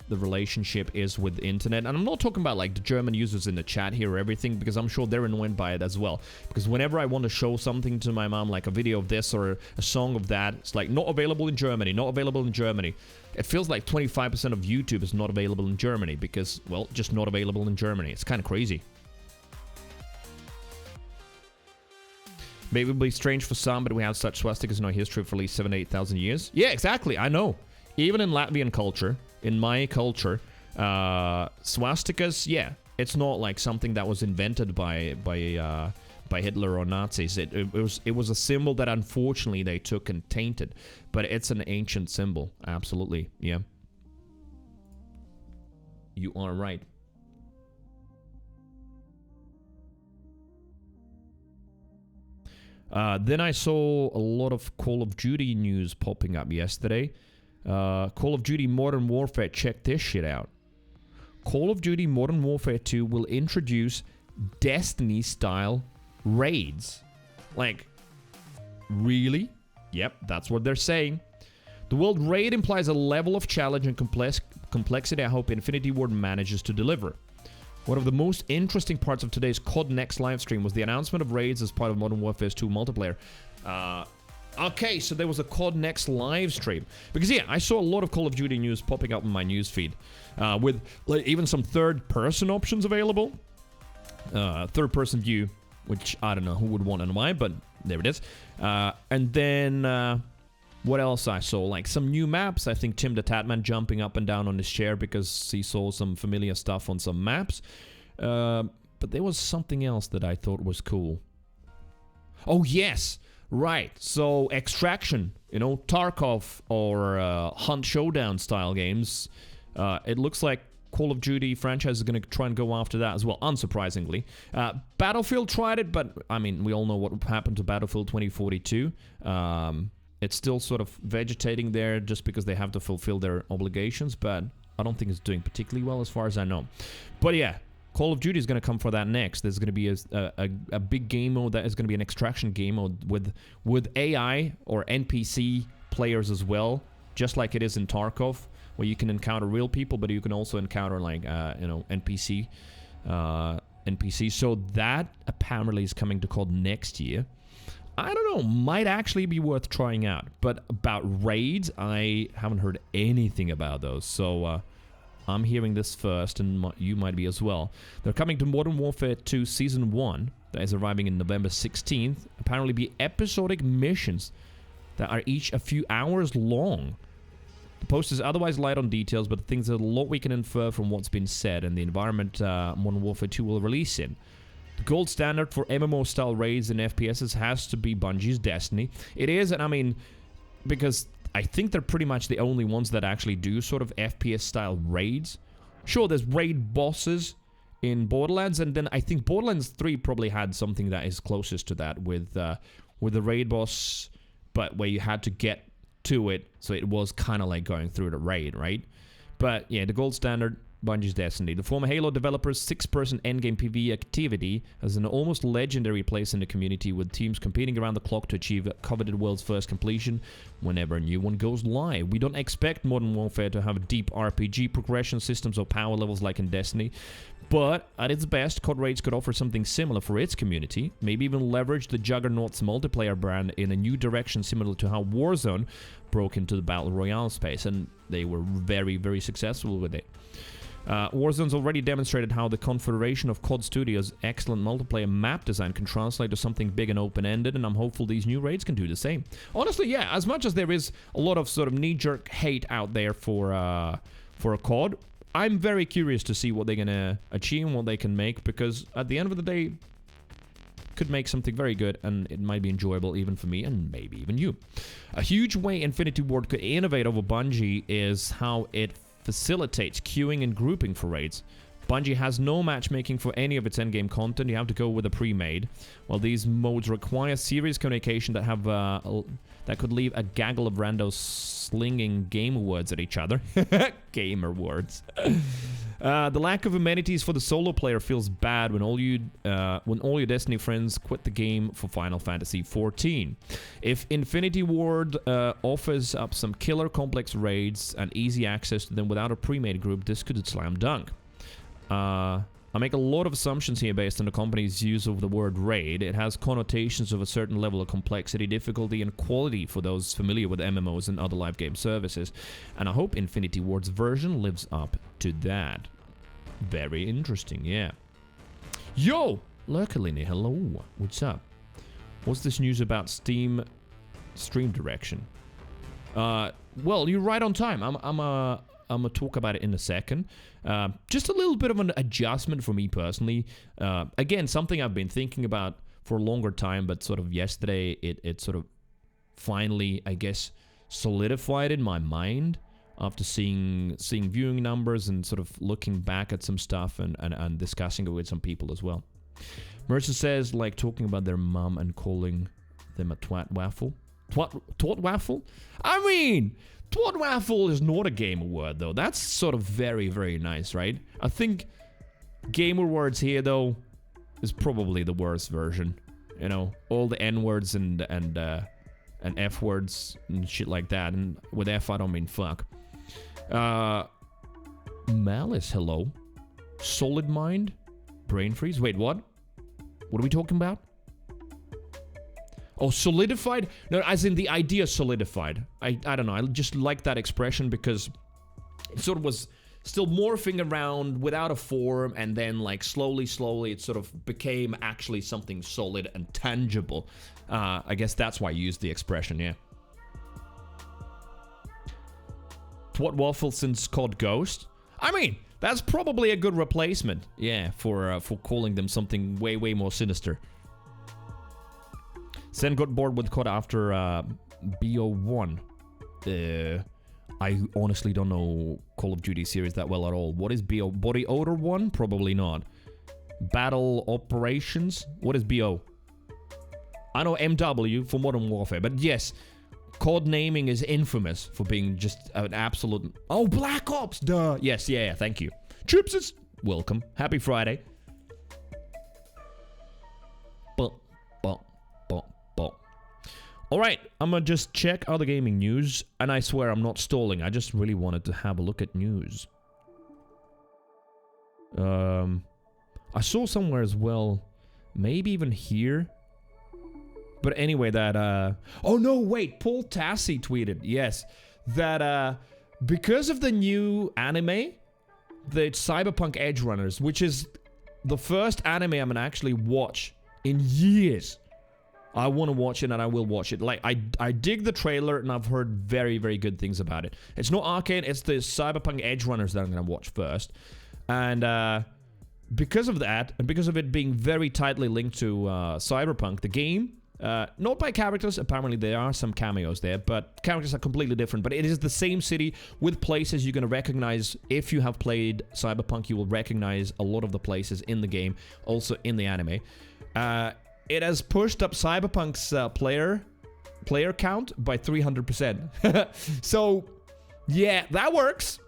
the relationship is with the internet. And I'm not talking about like the German users in the chat here or everything, because I'm sure they're annoyed by it as well. Because whenever I want to show something to my mom, like a video of this or a song of that, it's like not available in Germany, not available in Germany. It feels like 25% of YouTube is not available in Germany because, well, just not available in Germany. It's kind of crazy. Maybe it'll be strange for some, but we have such swastikas in our history for at least 7,000 to 8,000 years. Yeah, exactly. I know. even in Latvian culture, in my culture, swastikas, yeah, it's not like something that was invented by Hitler or Nazis. It was a symbol that unfortunately they took and tainted, but it's an ancient symbol. Absolutely, yeah. You are right. Then I saw a lot of Call of Duty news popping up yesterday. Call of Duty Modern Warfare, check this shit out. Call of Duty Modern Warfare 2 will introduce Destiny-style raids. Like, really? Yep, that's what they're saying. The world raid implies a level of challenge and complexity I hope Infinity Ward manages to deliver. One of the most interesting parts of today's COD Next livestream was the announcement of raids as part of Modern Warfare 2 multiplayer. Okay, so there was a COD Next livestream. Because yeah, I saw a lot of Call of Duty news popping up in my newsfeed. With like, even some third-person options available. Third-person view, which I don't know who would want and why, but there it is. And then... what else I saw? Like some new maps. I think Tim the Tatman jumping up and down on his chair because he saw some familiar stuff on some maps. But there was something else that I thought was cool. Oh, yes. Right. So Extraction, you know, Tarkov or Hunt Showdown style games. It looks like Call of Duty franchise is going to try and go after that as well, unsurprisingly. Battlefield tried it, but I mean, we all know what happened to Battlefield 2042. It's still sort of vegetating there just because they have to fulfill their obligations, but I don't think it's doing particularly well as far as I know. But yeah, Call of Duty is going to come for that next. There's going to be a big game mode that is going to be an extraction game mode with AI or NPC players as well, just like it is in Tarkov, where you can encounter real people, but you can also encounter like you know, NPC. So that apparently is coming to COD next year. I don't know, might actually be worth trying out. But about raids, I haven't heard anything about those. So I'm hearing this first, and you might be as well. They're coming to Modern Warfare 2 Season 1. That is arriving in November 16th. Apparently be episodic missions that are each a few hours long. The post is otherwise light on details, but things there's a lot we can infer from what's been said and the environment Modern Warfare 2 will release in. The gold standard for MMO-style raids in FPSs has to be Bungie's Destiny. It is, and I mean, because I think they're pretty much the only ones that actually do sort of FPS-style raids. Sure, there's raid bosses in Borderlands, and then I think Borderlands 3 probably had something that is closest to that with the raid boss, but where you had to get to it, so it was kind of like going through the raid, right? But yeah, the gold standard, Bungie's Destiny. The former Halo developers' 6-person endgame PvE activity has an almost legendary place in the community, with teams competing around the clock to achieve coveted world's first completion whenever a new one goes live. We don't expect Modern Warfare to have deep RPG progression systems or power levels like in Destiny, but at its best, COD Raids could offer something similar for its community, maybe even leverage the Juggernaut's multiplayer brand in a new direction similar to how Warzone broke into the Battle Royale space, and they were very, very successful with it. Warzone's already demonstrated how the confederation of COD Studios' excellent multiplayer map design can translate to something big and open-ended, and I'm hopeful these new raids can do the same. Honestly, yeah, as much as there is a lot of sort of knee-jerk hate out there for a COD, I'm very curious to see what they're going to achieve and what they can make, because at the end of the day, could make something very good, and it might be enjoyable even for me and maybe even you. A huge way Infinity Ward could innovate over Bungie is how it facilitates queuing and grouping for raids. Bungie has no matchmaking for any of its endgame content. You have to go with a pre-made. While these modes require serious communication that have that could leave a gaggle of randos slinging gamer words at each other. Gamer words. The lack of amenities for the solo player feels bad when all your Destiny friends quit the game for Final Fantasy XIV. If Infinity Ward offers up some killer complex raids and easy access to them without a pre-made group, this could slam dunk. I make a lot of assumptions here based on the company's use of the word raid. It has connotations of a certain level of complexity, difficulty, and quality for those familiar with MMOs and other live game services. And I hope Infinity Ward's version lives up to that. Very interesting, yeah. Yo! Lurkalini, hello. What's up? What's this news about Steam stream direction? well, you're right on time. I'm gonna talk about it in a second. Just a little bit of an adjustment for me personally. Again, something I've been thinking about for a longer time, but sort of yesterday it sort of finally, I guess, solidified in my mind after seeing viewing numbers and sort of looking back at some stuff and discussing it with some people as well. Mercer says, like, talking about their mum and calling them a twat waffle. Twat waffle? I mean, twat waffle is not a gamer word, though. That's sort of very, very nice, right? I think gamer words here, though, is probably the worst version. You know, all the N words and F words and shit like that. And with F, I don't mean fuck. Malice, hello. Solid Mind? Brain freeze? Wait, what? What are we talking about? Oh, solidified? No, as in the idea solidified. I don't know. I just like that expression because it sort of was still morphing around without a form, and then like slowly it sort of became actually something solid and tangible. I guess that's why I used the expression, yeah. Twat waffle since called Ghost? I mean, that's probably a good replacement, yeah, for calling them something way more sinister. Sen got bored with COD after BO1. I honestly don't know Call of Duty series that well at all. What is BO? Body Odor 1? Probably not. Battle Operations? What is BO? I know MW for Modern Warfare, but yes, COD naming is infamous for being just an absolute... Oh, Black Ops! Duh! Yes, yeah, thank you. Chips, welcome. Happy Friday. Alright, I'm gonna just check other gaming news, and I swear I'm not stalling, I just really wanted to have a look at news. I saw somewhere as well, maybe even here. But anyway, that, oh no, wait, Paul Tassi tweeted, yes, that, because of the new anime, the Cyberpunk Edge Runners, which is the first anime I'm gonna actually watch in years. I want to watch it, and I will watch it. Like, I dig the trailer, and I've heard very, very good things about it. It's not Arcane, it's the Cyberpunk Edge Runners that I'm going to watch first. And because of that, and because of it being very tightly linked to Cyberpunk, the game, not by characters, apparently there are some cameos there, but characters are completely different. But it is the same city with places you're going to recognize. If you have played Cyberpunk, you will recognize a lot of the places in the game, also in the anime. It has pushed up Cyberpunk's player count by 300%. So, yeah, that works.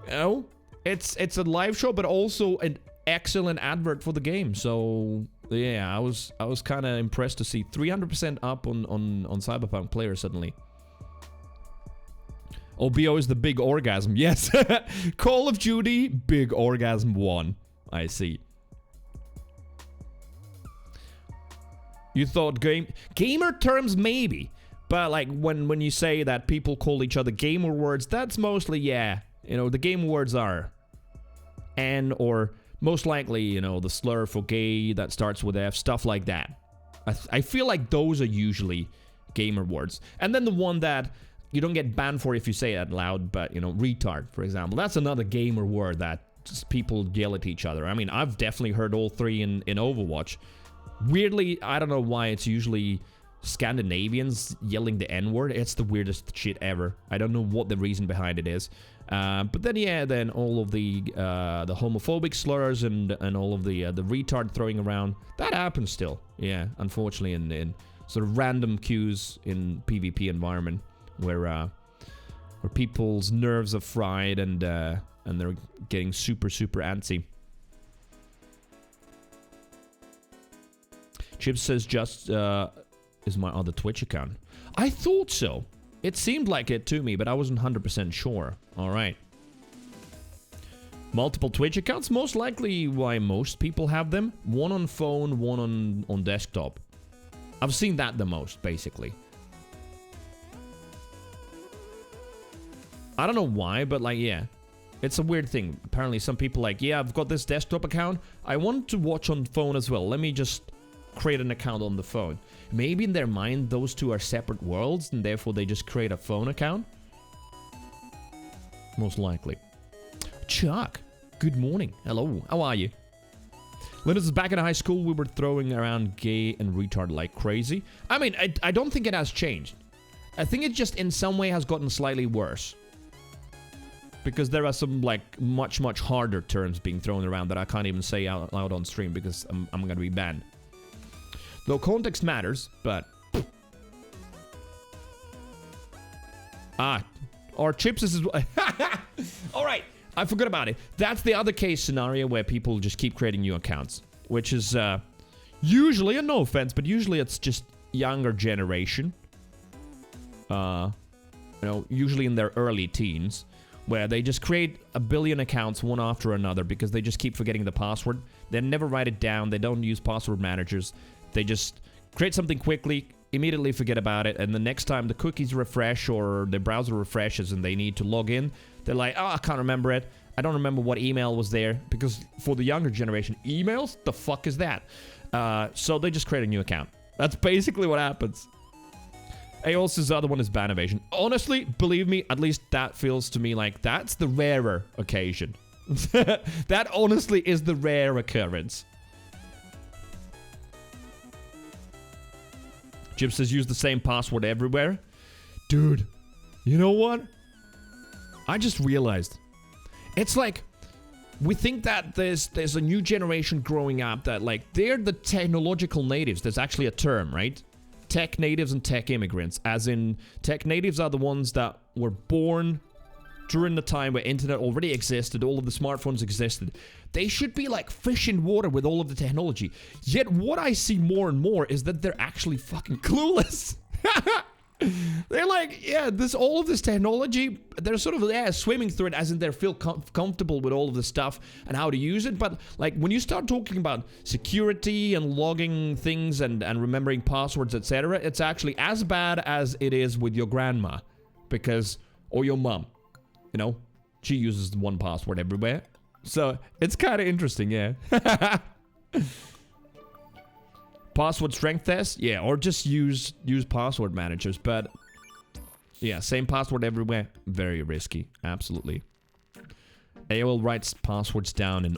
You know, it's a live show, but also an excellent advert for the game. So, yeah, I was kind of impressed to see 300% up on Cyberpunk players suddenly. OBO is the big orgasm. Yes, Call of Duty, big orgasm 1. I see. You thought gamer terms maybe, but like when you say that people call each other gamer words, that's mostly, yeah, you know, the gamer words are N, or most likely, you know, the slur for gay that starts with F, stuff like that. I feel like those are usually gamer words. And then the one that you don't get banned for if you say it loud, but, you know, retard, for example, that's another gamer word that just people yell at each other. I mean, I've definitely heard all three in Overwatch. Weirdly, I don't know why it's usually Scandinavians yelling the N-word. It's the weirdest shit ever. I don't know what the reason behind it is. But then, yeah, then all of the homophobic slurs and all of the retard throwing around, that happens still. Yeah, unfortunately, in sort of random queues in PvP environment where people's nerves are fried and they're getting super antsy. Chip says just is my other Twitch account. I thought so. It seemed like it to me, but I wasn't 100% sure. Alright. Multiple Twitch accounts? Most likely why most people have them. One on phone, one on desktop. I've seen that the most, basically. I don't know why, but like, yeah. It's a weird thing. Apparently some people like, yeah, I've got this desktop account. I want to watch on phone as well. Let me just create an account on the phone. Maybe in their mind those two are separate worlds, and therefore they just create a phone account. most likely. Chuck, good morning. Hello, how are you? Linus is back in high school. We were throwing around gay and retard like crazy. I mean, I don't think it has changed. I think it just in some way has gotten slightly worse. Because there are some, like, much, much harder terms being thrown around that I can't even say out loud on stream because I'm gonna be banned. Though context matters, but... Our chips is... Alright, I forgot about it. That's the other case scenario where people just keep creating new accounts. Which is, usually, and no offense, but usually it's just younger generation. You know, usually in their early teens. Where they just create a billion accounts one after another because they just keep forgetting the password. They never write it down. They don't use password managers. They just create something quickly, immediately forget about it, and the next time the cookies refresh or the browser refreshes and they need to log in, they're like, oh, I can't remember it. I don't remember what email was there. Because for the younger generation, emails? The fuck is that? So they just create a new account. That's basically what happens. Aos's other one is ban evasion. Honestly, believe me, at least that feels to me like that's the rarer occasion. That honestly is the rare occurrence. Jib says use the same password everywhere. Dude, you know what? I just realized. It's like, we think that there's a new generation growing up that like, they're the technological natives. There's actually a term, right? Tech natives and tech immigrants, as in tech natives are the ones that were born during the time where internet already existed, all of the smartphones existed. They should be like fish in water with all of the technology. Yet what I see more and more is that they're actually fucking clueless. They're like, yeah, all of this technology, they're sort of, yeah, swimming through it as in they feel comfortable with all of this stuff and how to use it. But like when you start talking about security and logging things and remembering passwords, etc., it's actually as bad as it is with your grandma. Or your mom, you know, she uses one password everywhere. So it's kind of interesting, yeah. Password strength test? Yeah, or just use password managers. But yeah, same password everywhere. Very risky. Absolutely. AOL writes passwords down in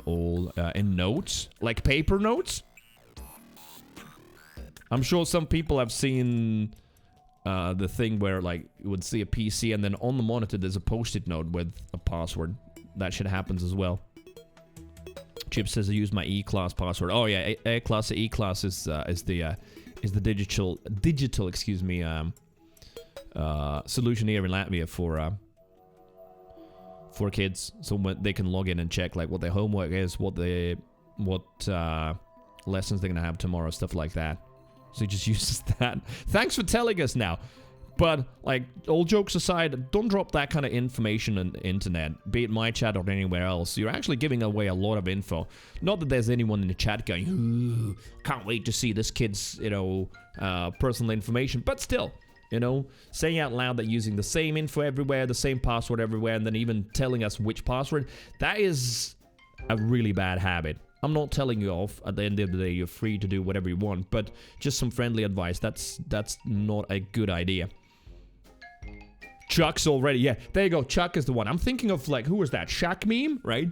in notes. Like paper notes? I'm sure some people have seen the thing where like you would see a PC and then on the monitor there's a post-it note with a password. That shit happens as well. Chip says I use my E-class password. Oh yeah, A-class or E-class is the digital solution here in Latvia for kids, so they can log in and check like what their homework is, what lessons they're gonna have tomorrow, stuff like that. So he just uses that. Thanks for telling us now. But, like, all jokes aside, don't drop that kind of information on the internet, be it my chat or anywhere else. You're actually giving away a lot of info. Not that there's anyone in the chat going, ooh, can't wait to see this kid's, you know, personal information. But still, you know, saying out loud that using the same info everywhere, the same password everywhere, and then even telling us which password, that is a really bad habit. I'm not telling you off. At the end of the day, you're free to do whatever you want, but just some friendly advice. That's not a good idea. Chuck's already, yeah, there you go. Chuck is the one. I'm thinking of, like, who was that? Shaq meme, right?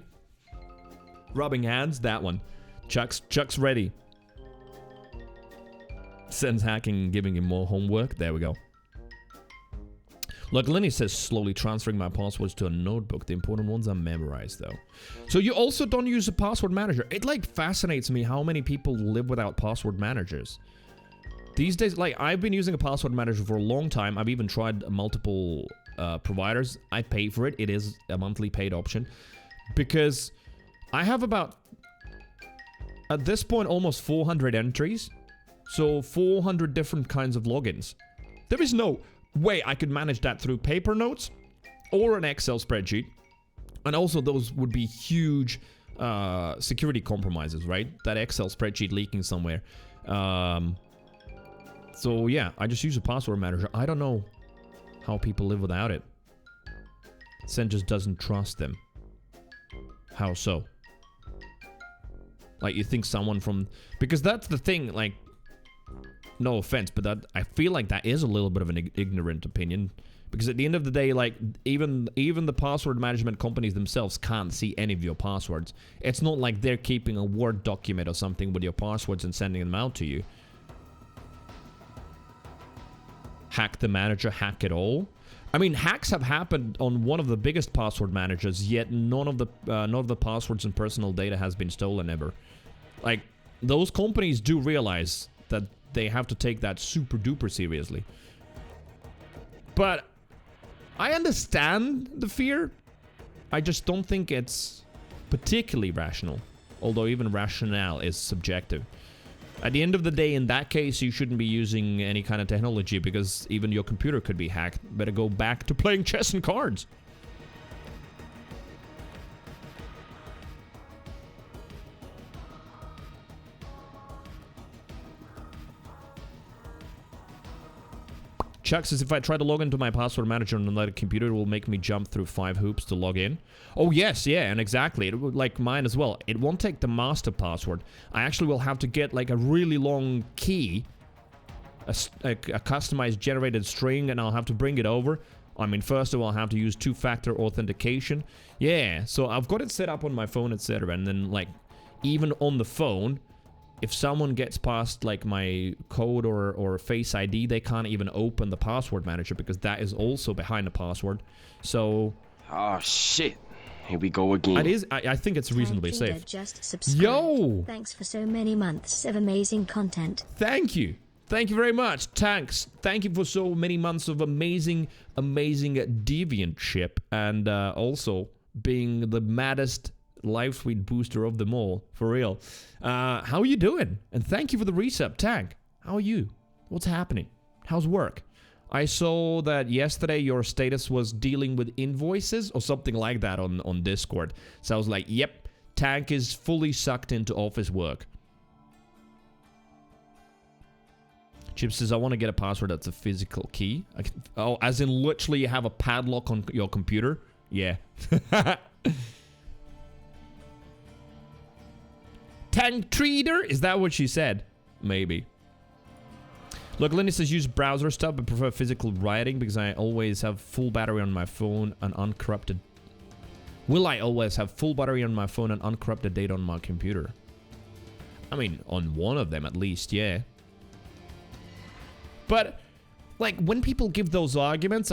Rubbing hands, that one. Chuck's ready. Sends hacking, giving him more homework. There we go. Look, Lenny says slowly transferring my passwords to a notebook. The important ones are memorized, though. So you also don't use a password manager. It, like, fascinates me how many people live without password managers. These days, like, I've been using a password manager for a long time. I've even tried multiple providers. I pay for it. It is a monthly paid option. Because I have about, at this point, almost 400 entries. So 400 different kinds of logins. There is no way I could manage that through paper notes or an Excel spreadsheet. And also those would be huge security compromises, right? That Excel spreadsheet leaking somewhere. So yeah, I just use a password manager. I don't know how people live without it. Sen just doesn't trust them. How so? Like, you think someone from... Because that's the thing, like... No offense, but that I feel like that is a little bit of an ignorant opinion. Because at the end of the day, like, even the password management companies themselves can't see any of your passwords. It's not like they're keeping a Word document or something with your passwords and sending them out to you. Hack the manager, hack it all. I mean, hacks have happened on one of the biggest password managers, yet none of the passwords and personal data has been stolen ever. Like, those companies do realize that they have to take that super duper seriously. But I understand the fear. I just don't think it's particularly rational. Although even rationale is subjective. At the end of the day, in that case, you shouldn't be using any kind of technology because even your computer could be hacked. Better go back to playing chess and cards. Chuck says, if I try to log into my password manager on another computer, it will make me jump through 5 hoops to log in. Oh, yes, yeah, and exactly. It would, like mine as well. It won't take the master password. I actually will have to get, like, a really long key, a customized generated string, and I'll have to bring it over. I mean, first of all, I'll have to use two-factor authentication. Yeah, so I've got it set up on my phone, etc. And then, like, even on the phone, if someone gets past, like, my code or Face ID, they can't even open the password manager because that is also behind the password. So... Oh, shit. Here we go again. It is, I think it's reasonably safe. Just subscribed. Yo! Thanks for so many months of amazing content. Thank you. Thank you very much. Thanks. Thank you for so many months of amazing deviantship. And also being the maddest live tweet booster of them all, for real. How are you doing? And thank you for the resub, Tank. How are you? What's happening? How's work? I saw that yesterday your status was dealing with invoices or something like that on Discord. So I was like, yep, Tank is fully sucked into office work. Chip says, I want to get a password that's a physical key. Oh, as in literally you have a padlock on your computer? Yeah. Tank Trader? Is that what she said? Maybe. Look, Lindy says use browser stuff but prefer physical writing because I always have full battery on my phone and uncorrupted... Will I always have full battery on my phone and uncorrupted data on my computer? I mean, on one of them at least, yeah. But, like, when people give those arguments,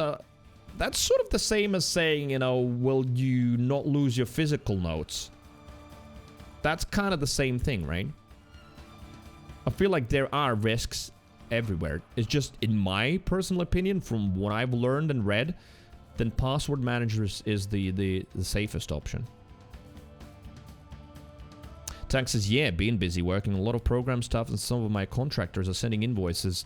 that's sort of the same as saying, you know, will you not lose your physical notes? That's kind of the same thing, right? I feel like there are risks everywhere. It's just, in my personal opinion, from what I've learned and read, then password managers is the safest option. Tank says, yeah, being busy working a lot of program stuff, and some of my contractors are sending invoices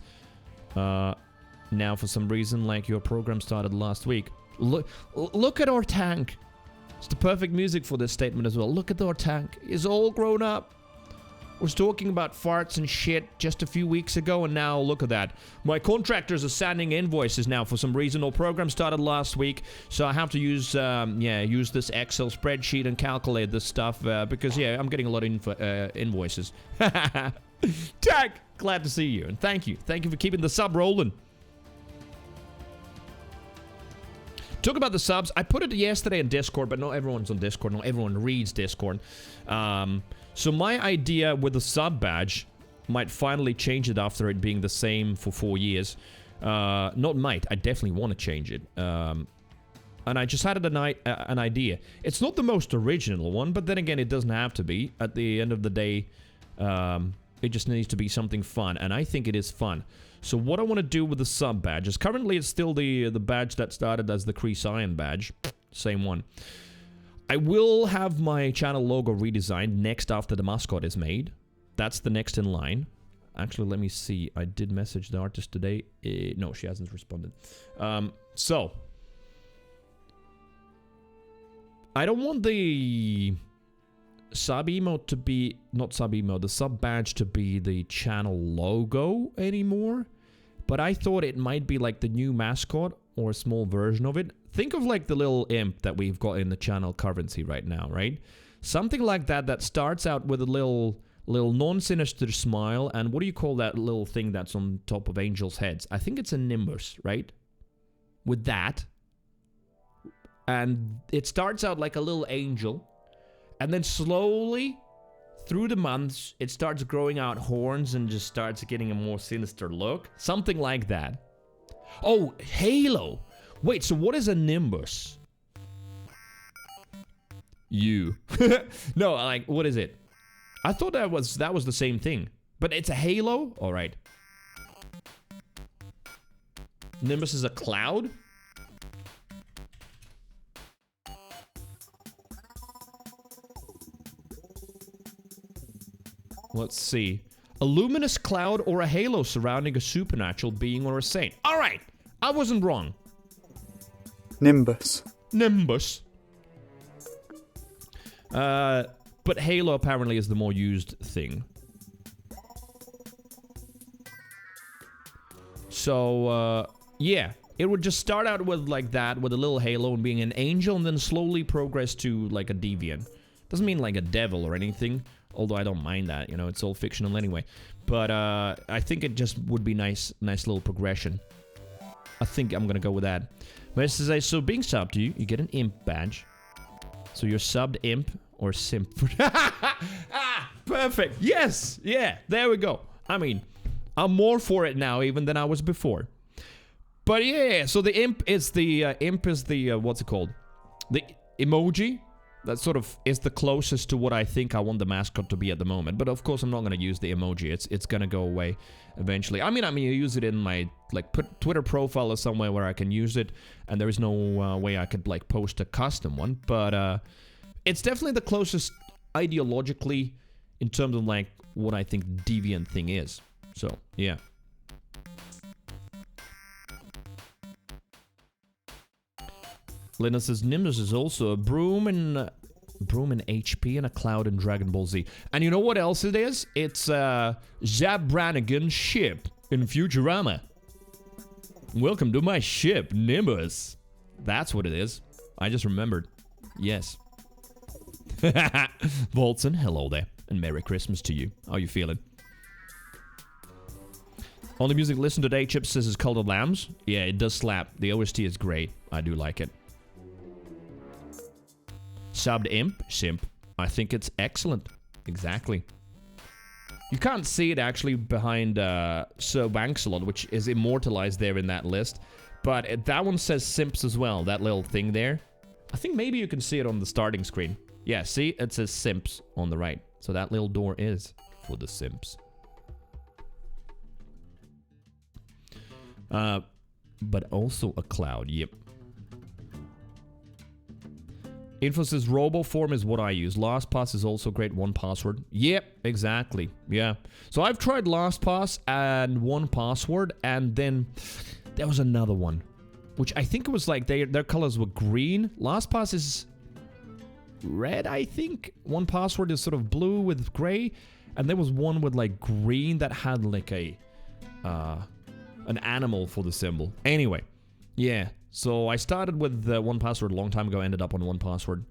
now for some reason, like your program started last week. Look at our Tank. It's the perfect music for this statement as well. Look at our Tank. He's all grown up. Was talking about farts and shit just a few weeks ago, and now look at that. My contractors are sending invoices now for some reason. Our program started last week, so I have to use use this Excel spreadsheet and calculate this stuff because I'm getting a lot of invoices. Tank, glad to see you, and thank you for keeping the sub rolling. Talk about the subs. I put it yesterday in Discord, but not everyone's on Discord. Not everyone reads Discord. So my idea with the sub badge might finally change it after it being the same for 4 years. Not might. I definitely want to change it. And I just had an idea. It's not the most original one, but then again, it doesn't have to be. At the end of the day, it just needs to be something fun, and I think it is fun. So what I want to do with the sub badge is currently it's still the badge that started as the Creeviant badge. Same one. I will have my channel logo redesigned next after the mascot is made. That's the next in line. Actually, let me see. I did message the artist today. No, she hasn't responded. So, I don't want the sub emote to be, not sub emote, the sub badge to be the channel logo anymore. But I thought it might be like the new mascot or a small version of it. Think of like the little imp that we've got in the channel currency right now, right? Something like that starts out with a little non-sinister smile. And what do you call that little thing that's on top of angels' heads? I think it's a nimbus, right? with that. And it starts out like a little angel. And then slowly, through the months, it starts growing out horns and just starts getting a more sinister look. Something like that. Oh, Halo. Wait, so what is a Nimbus? You. No, like, what is it? I thought that was the same thing. But it's a halo? Alright. Nimbus is a cloud? Let's see. A luminous cloud or a halo surrounding a supernatural being or a saint. Alright! I wasn't wrong. Nimbus. Nimbus. But halo apparently is the more used thing. So, yeah. It would just start out with like that, with a little halo and being an angel, and then slowly progress to like a deviant. Doesn't mean like a devil or anything, although I don't mind that, you know, it's all fictional anyway. But, I think it just would be nice little progression. I think I'm gonna go with that. But it says, so being subbed to you, you get an imp badge. So you're subbed imp or simp. Ah, perfect. Yes. Yeah, there we go. I mean, I'm more for it now even than I was before. But yeah, so the imp is the, what's it called? The emoji. That sort of is the closest to what I think I want the mascot to be at the moment. But of course, I'm not going to use the emoji. It's going to go away eventually. I mean, you use it in my, like, Twitter profile or somewhere where I can use it. And there is no way I could, like, post a custom one. But it's definitely the closest ideologically in terms of, like, what I think deviant thing is. So, yeah. Lena says Nimbus is also a broom in HP and a cloud in Dragon Ball Z. And you know what else it is? It's Zab Brannigan's ship in Futurama. Welcome to my ship, Nimbus. That's what it is. I just remembered. Yes. Voltson, hello there. And Merry Christmas to you. How you feeling? Only music listened today, Chip says, is Cult of Lambs. Yeah, it does slap. The OST is great. I do like it. Subbed imp, simp. I think it's excellent. Exactly. You can't see it actually behind Sir Banksellot, which is immortalized there in that list. But that one says simps as well, that little thing there. I think maybe you can see it on the starting screen. Yeah, see? It says simps on the right. So that little door is for the simps. But also a cloud, yep. Info says Roboform is what I use. LastPass is also great. 1Password. Yep, exactly. Yeah. So I've tried LastPass and 1Password, and then there was another one, which I think it was like their colors were green. LastPass is red, I think. 1Password is sort of blue with gray, and there was one with like green that had like a an animal for the symbol. Anyway, yeah. So I started with 1Password a long time ago, ended up on 1Password.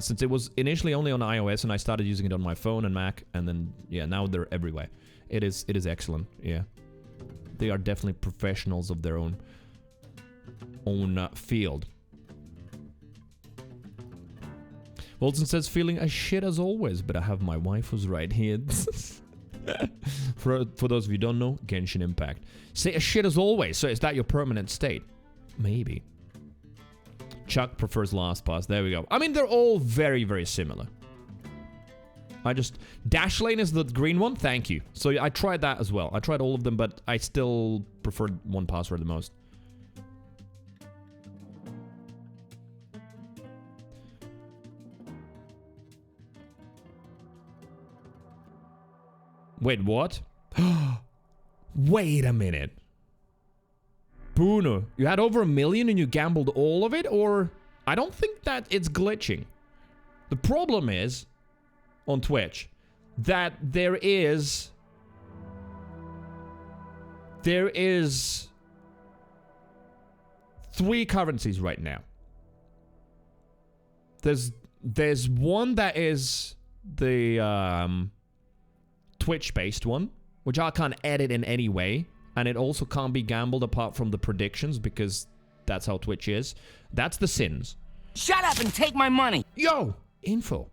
Since it was initially only on iOS, and I started using it on my phone and Mac, and then, yeah, now they're everywhere. It is excellent, yeah. They are definitely professionals of their own field. Wilson says, feeling as shit as always, but I have my waifus right here. For those of you who don't know, Genshin Impact. Say as shit as always, so is that your permanent state? Maybe. Chuck prefers LastPass. There we go. I mean, they're all very, very similar. Dashlane is the green one? Thank you. So I tried that as well. I tried all of them, but I still preferred 1Password the most. Wait, what? Wait a minute. Bruno, you had over 1 million and you gambled all of it? Or... I don't think that it's glitching. The problem is, on Twitch, that there is 3 currencies right now. There's one that is the Twitch-based one, which I can't edit in any way. And it also can't be gambled apart from the predictions because That's how Twitch is. That's the sins. Shut up and take my money. Yo, Info.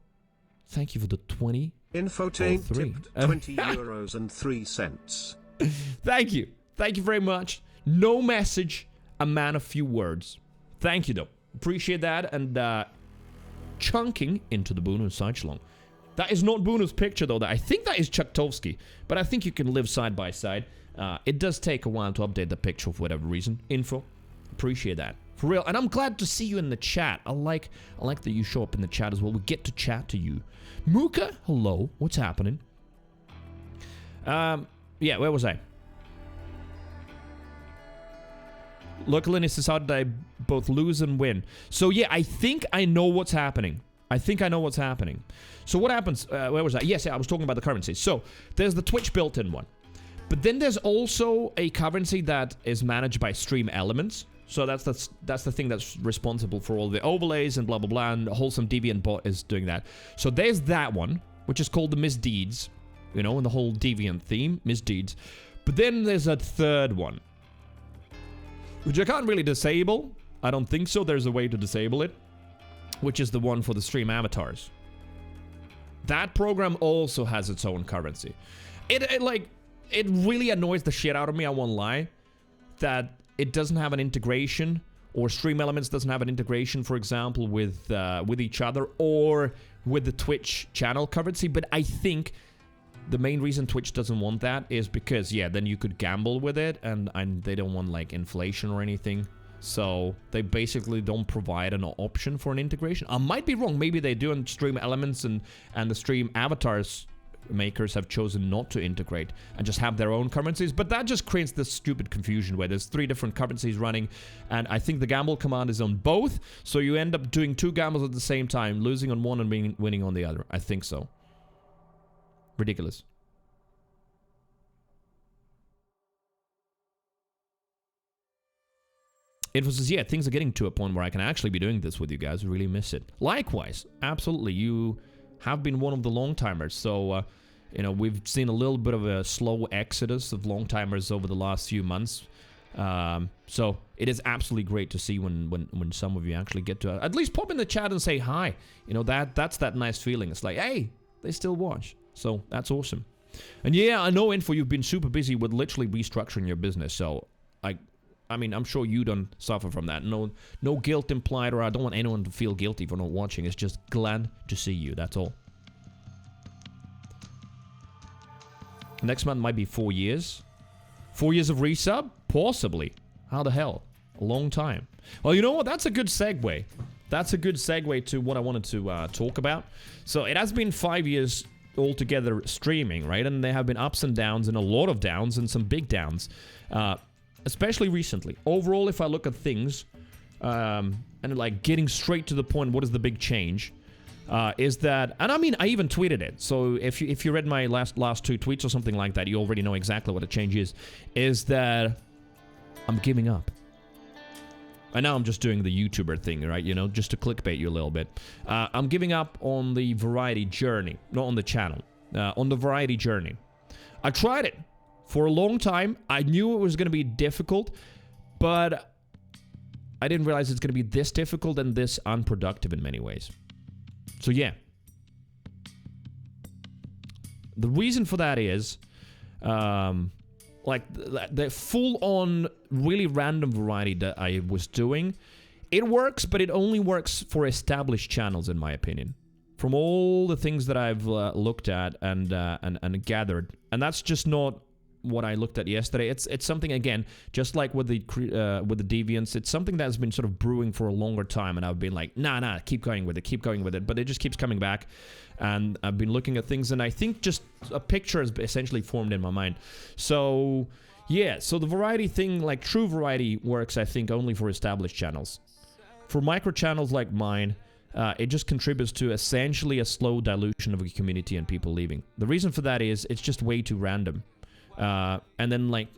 Thank you for the 20. Infotainment Oh, three. tipped 20 euros and 3 cents. Thank you. Thank you very much. No message, a man of few words. Thank you, though. Appreciate that. And chunking into the bonus side-schlong. That is not bonus picture, though. I think that is Chuktovsky. But I think you can live side by side. It does take a while to update the picture for whatever reason. Info. Appreciate that. For real. And I'm glad to see you in the chat. I like that you show up in the chat as well. We get to chat to you. Muka, hello. What's happening? Yeah, where was I? Luckily, says, how did I both lose and win? So, yeah, I think I know what's happening. So, what happens? Where was I? Yes, yeah, I was talking about the currencies. So, there's the Twitch built-in one. But then there's also a currency that is managed by Stream Elements. So that's the thing that's responsible for all the overlays and blah, blah, blah. And Wholesome Deviant Bot is doing that. So there's that one, which is called the Misdeeds. You know, and the whole Deviant theme, Misdeeds. But then there's a third one, which I can't really disable. I don't think so. There's a way to disable it, which is the one for the stream avatars. That program also has its own currency. It really annoys the shit out of me, I won't lie, that it doesn't have an integration, or Stream Elements doesn't have an integration, for example, with each other, or with the Twitch channel currency. But I think the main reason Twitch doesn't want that is because, yeah, then you could gamble with it, and they don't want, like, inflation or anything. So they basically don't provide an option for an integration. I might be wrong. Maybe they do, and Stream Elements and the Stream Avatars makers have chosen not to integrate and just have their own currencies. But that just creates this stupid confusion where there's 3 different currencies running, and I think the gamble command is on both, so you end up doing 2 gambles at the same time, losing on one and winning on the other. I think so. Ridiculous. It was, yeah, things are getting to a point where I can actually be doing this with you guys. Really miss it. Likewise, absolutely. You have been one of the long-timers, so, you know, we've seen a little bit of a slow exodus of long-timers over the last few months. So it is absolutely great to see when some of you actually get to at least pop in the chat and say hi. You know, that's that nice feeling. It's like, hey, they still watch. So that's awesome. And yeah, I know, Info, you've been super busy with literally restructuring your business, so I mean, I'm sure you don't suffer from that. No guilt implied, or I don't want anyone to feel guilty for not watching. It's just glad to see you, that's all. Next month might be 4 years. 4 years of resub? Possibly. How the hell? A long time. Well, you know what? That's a good segue. That's a good segue to what I wanted to talk about. So it has been 5 years altogether streaming, right? And there have been ups and downs, and a lot of downs, and some big downs. Especially recently. Overall, if I look at things, and like getting straight to the point, what is the big change? Is that, and I mean, I even tweeted it. So if you read my last 2 tweets or something like that, you already know exactly what the change is. Is that I'm giving up. And now I'm just doing the YouTuber thing, right? You know, just to clickbait you a little bit. I'm giving up on the variety journey, not on the channel. On the variety journey. I tried it. For a long time, I knew it was going to be difficult, but I didn't realize it's going to be this difficult and this unproductive in many ways. So yeah. The reason for that is, like, the full-on, really random variety that I was doing, it works, but it only works for established channels, in my opinion. From all the things that I've looked at and gathered, and that's just not what I looked at yesterday. It's something, again, just like with the Deviants, it's something that's been sort of brewing for a longer time, and I've been like, nah, keep going with it, but it just keeps coming back, and I've been looking at things, and I think just a picture has essentially formed in my mind. So yeah, so the variety thing, like true variety, works, I think, only for established channels. For micro channels like mine, it just contributes to essentially a slow dilution of a community and people leaving. The reason for that is it's just way too random. And then, like,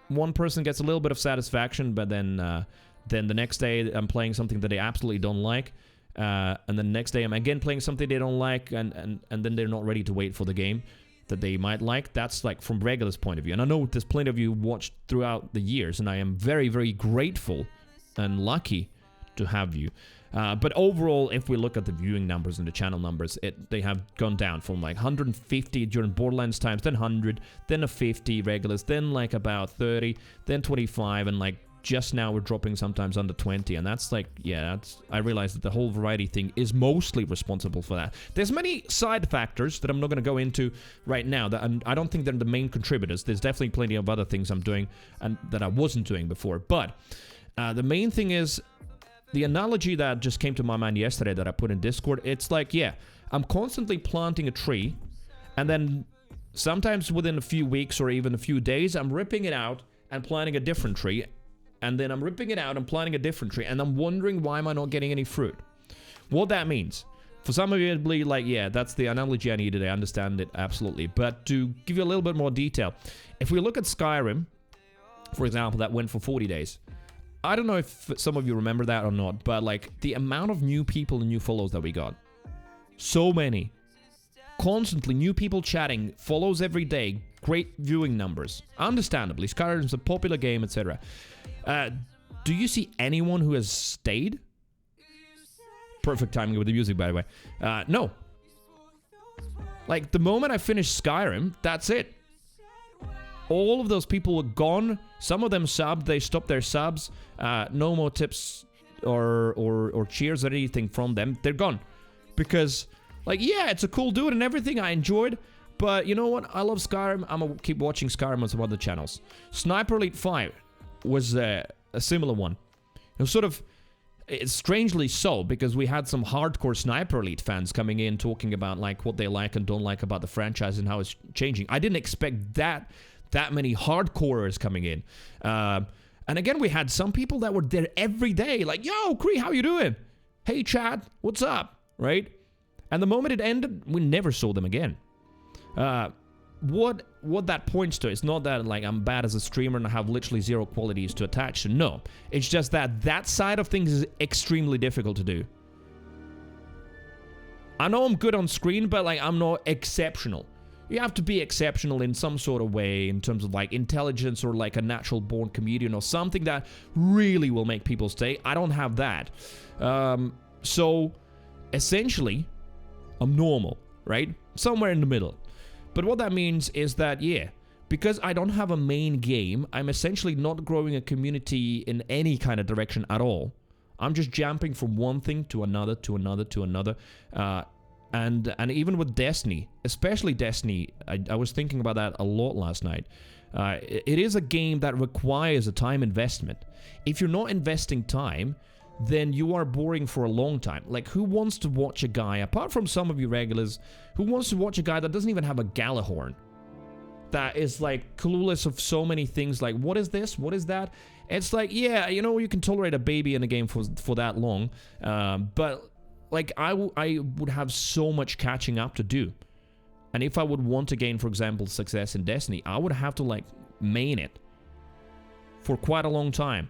one person gets a little bit of satisfaction, but then the next day I'm playing something that they absolutely don't like, and the next day I'm again playing something they don't like, and then they're not ready to wait for the game that they might like. That's, like, from Regular's point of view. And I know there's plenty of you watched throughout the years, and I am very, very grateful and lucky to have you. But overall, if we look at the viewing numbers and the channel numbers, they have gone down from like 150 during Borderlands times, then 100, then a 50 regulars, then like about 30, then 25, and like just now we're dropping sometimes under 20, and that's like, yeah, I realize that the whole variety thing is mostly responsible for that. There's many side factors that I'm not going to go into right now, that I don't think they're the main contributors. There's definitely plenty of other things I'm doing and that I wasn't doing before, but the main thing is the analogy that just came to my mind yesterday that I put in Discord. It's like, yeah, I'm constantly planting a tree, and then sometimes within a few weeks or even a few days, I'm ripping it out and planting a different tree, and then I'm ripping it out and planting a different tree, and I'm wondering why am I not getting any fruit. What that means, for some of you it'll be like, yeah, that's the analogy I needed, I understand it absolutely, but to give you a little bit more detail, if we look at Skyrim, for example, that went for 40 days. I don't know if some of you remember that or not, but like the amount of new people and new follows that we got. So many. Constantly new people chatting, follows every day, great viewing numbers. Understandably, Skyrim's a popular game, etc. Do you see anyone who has stayed? Perfect timing with the music, by the way. No. Like the moment I finished Skyrim, that's it. All of those people were gone. Some of them subbed. They stopped their subs. No more tips or cheers or anything from them. They're gone. Because, like, yeah, it's a cool dude and everything. I enjoyed. But you know what? I love Skyrim. I'm going to keep watching Skyrim on some other channels. Sniper Elite 5 was a similar one. It was sort of... It's strangely so, because we had some hardcore Sniper Elite fans coming in talking about, like, what they like and don't like about the franchise and how it's changing. I didn't expect that many hardcorers coming in. And again, we had some people that were there every day, like, yo, Cree, how you doing? Hey, Chad, what's up? Right? And the moment it ended, we never saw them again. What that points to is not that, like, I'm bad as a streamer and I have literally zero qualities to attach to. No. It's just that side of things is extremely difficult to do. I know I'm good on screen, but, like, I'm not exceptional. You have to be exceptional in some sort of way in terms of, like, intelligence or, like, a natural-born comedian or something that really will make people stay. I don't have that. So, essentially, I'm normal, right? Somewhere in the middle. But what that means is that, yeah, because I don't have a main game, I'm essentially not growing a community in any kind of direction at all. I'm just jumping from one thing to another, to another, to another. And even with Destiny, especially Destiny, I was thinking about that a lot last night. It is a game that requires a time investment. If you're not investing time, then you are boring for a long time. Like, who wants to watch a guy, apart from some of you regulars, who wants to watch a guy that doesn't even have a Galahorn? That is, like, clueless of so many things, like, what is this? What is that? It's like, yeah, you know, you can tolerate a baby in a game for that long, but... Like, I would have so much catching up to do. And if I would want to gain, for example, success in Destiny, I would have to, like, main it for quite a long time.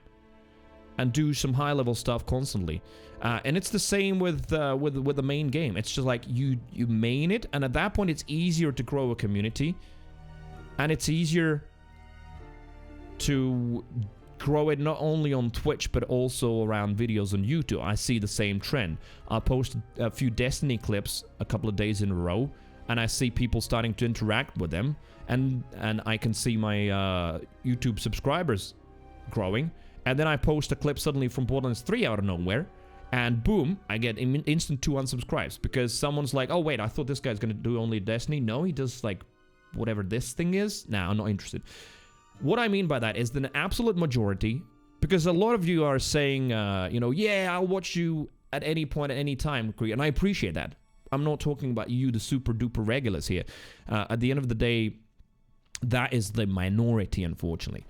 And do some high-level stuff constantly. And it's the same with the main game. It's just like, you main it, and at that point, it's easier to grow a community. And it's easier to... grow it not only on Twitch, but also around videos on YouTube. I see the same trend. I post a few Destiny clips a couple of days in a row, and I see people starting to interact with them, and I can see my YouTube subscribers growing, and then I post a clip suddenly from Borderlands 3 out of nowhere, and boom, I get instant 2 unsubscribes, because someone's like, oh wait, I thought this guy's gonna do only Destiny. No, he does, like, whatever this thing is. Nah, I'm not interested. What I mean by that is the absolute majority, because a lot of you are saying, you know, yeah, I'll watch you at any point, at any time, and I appreciate that. I'm not talking about you, the super duper regulars here. At the end of the day, that is the minority, unfortunately.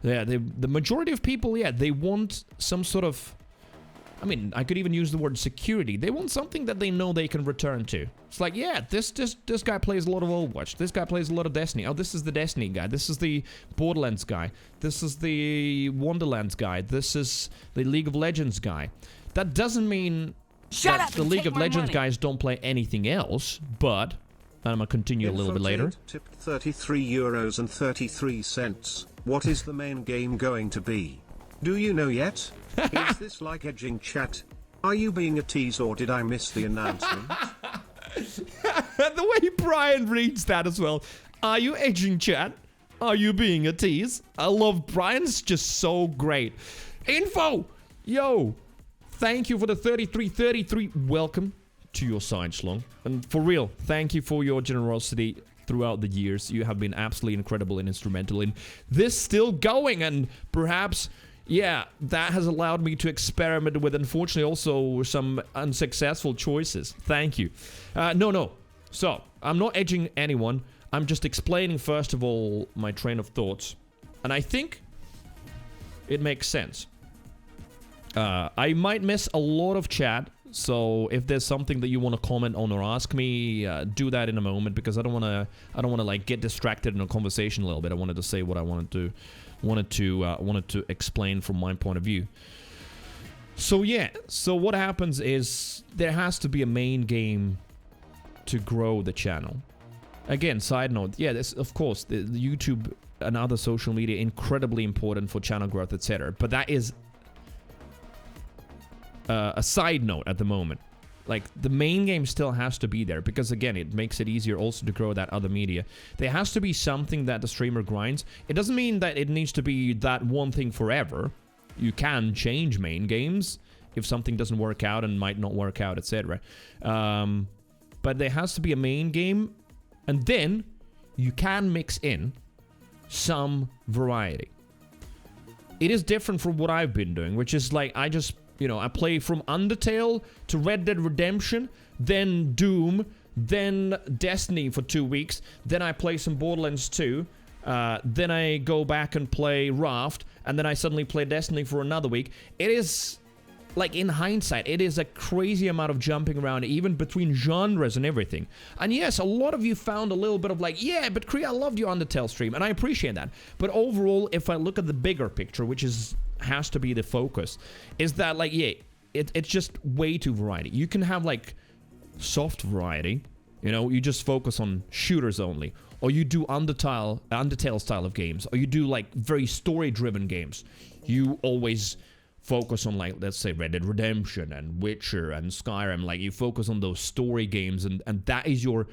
Yeah, the majority of people, yeah, they want some sort of... I mean, I could even use the word security. They want something that they know they can return to. It's like, yeah, this guy plays a lot of Overwatch. This guy plays a lot of Destiny. Oh, this is the Destiny guy. This is the Borderlands guy. This is the Wonderlands guy. This is the League of Legends guy. That doesn't mean that the League of Legends guys don't play anything else, but... I'm going to continue a little bit later. Tipped €33.33. What is the main game going to be? Do you know yet? Is this like edging chat? Are you being a tease or did I miss the announcement? The way Brian reads that as well. Are you edging chat? Are you being a tease? I love Brian's just so great. Info! Yo! Thank you for the 3333. Welcome to your side, Schlong. And for real, thank you for your generosity throughout the years. You have been absolutely incredible and instrumental in this still going. And perhaps, yeah, that has allowed me to experiment with, unfortunately, also some unsuccessful choices. Thank you. No. So, I'm not edging anyone. I'm just explaining, first of all, my train of thoughts. And I think it makes sense. I might miss a lot of chat, so if there's something that you want to comment on or ask me, do that in a moment, because I don't want to like get distracted in a conversation a little bit. I wanted to say what I wanted to explain from my point of view. So yeah, so what happens is there has to be a main game to grow the channel. Again, side note, yeah, this, of course, the YouTube and other social media incredibly important for channel growth, etc. But that is a side note at the moment. Like, the main game still has to be there, because again, it makes it easier also to grow that other media. There has to be something that the streamer grinds. It doesn't mean that it needs to be that one thing forever. You can change main games if something doesn't work out and might not work out, etc. But there has to be a main game, and then you can mix in some variety. It is different from what I've been doing, which is like, I just, you know, I play from Undertale to Red Dead Redemption, then Doom, then Destiny for 2 weeks, then I play some Borderlands 2, then I go back and play Raft, and then I suddenly play Destiny for another week. It is, like, in hindsight, it is a crazy amount of jumping around, even between genres and everything. And yes, a lot of you found a little bit of like, yeah, but Kree, I loved your Undertale stream, and I appreciate that. But overall, if I look at the bigger picture, which has to be the focus, is that, like, yeah, it's just way too variety. You can have, like, soft variety, you know, you just focus on shooters only, or you do Undertale style of games, or you do, like, very story-driven games. You always focus on, like, let's say Red Dead Redemption and Witcher and Skyrim. Like, you focus on those story games, and that is your,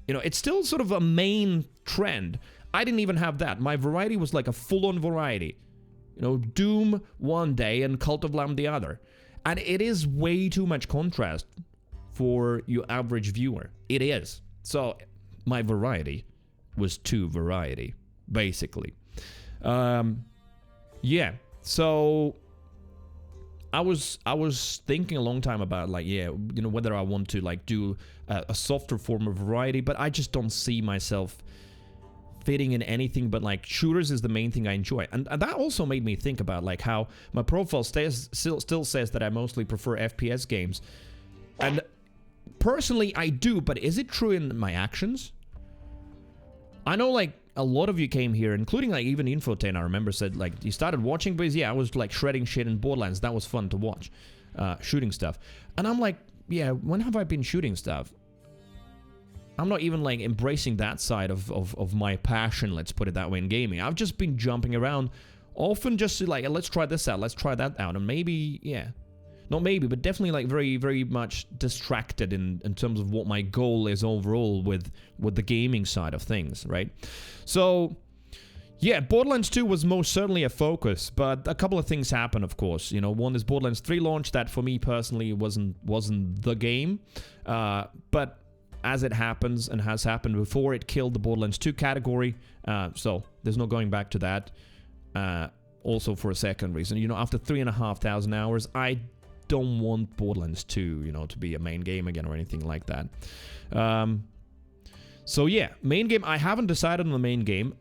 you know, it's still sort of a main trend. I didn't even have that. My variety was like a full-on variety. You know, Doom one day and Cult of Lamb the other. And it is way too much contrast for your average viewer. It is. So my variety was too variety, basically. Yeah. So I was thinking a long time about, like, yeah, you know, whether I want to, like, do a softer form of variety, but I just don't see myself fitting in anything but, like, shooters is the main thing I enjoy. And that also made me think about, like, how my profile still says that I mostly prefer FPS games. And personally, I do, but is it true in my actions? I know, like, a lot of you came here, including, like, even Infotain, I remember, said, like, you started watching, because, yeah, I was, like, shredding shit in Borderlands. That was fun to watch, shooting stuff. And I'm like, yeah, when have I been shooting stuff? I'm not even, like, embracing that side of my passion, let's put it that way, in gaming. I've just been jumping around, often just to, like, let's try this out, let's try that out, and maybe, yeah. Not maybe, but definitely, like, very, very much distracted in terms of what my goal is overall with the gaming side of things, right? So, yeah, Borderlands 2 was most certainly a focus, but a couple of things happened, of course. You know, one is Borderlands 3 launch, that for me personally wasn't the game, but as it happens and has happened before, it killed the Borderlands 2 category, so there's no going back to that. Also for a second reason, you know, after 3,500 hours, I don't want Borderlands 2, you know, to be a main game again or anything like that. So yeah, main game, I haven't decided on the main game.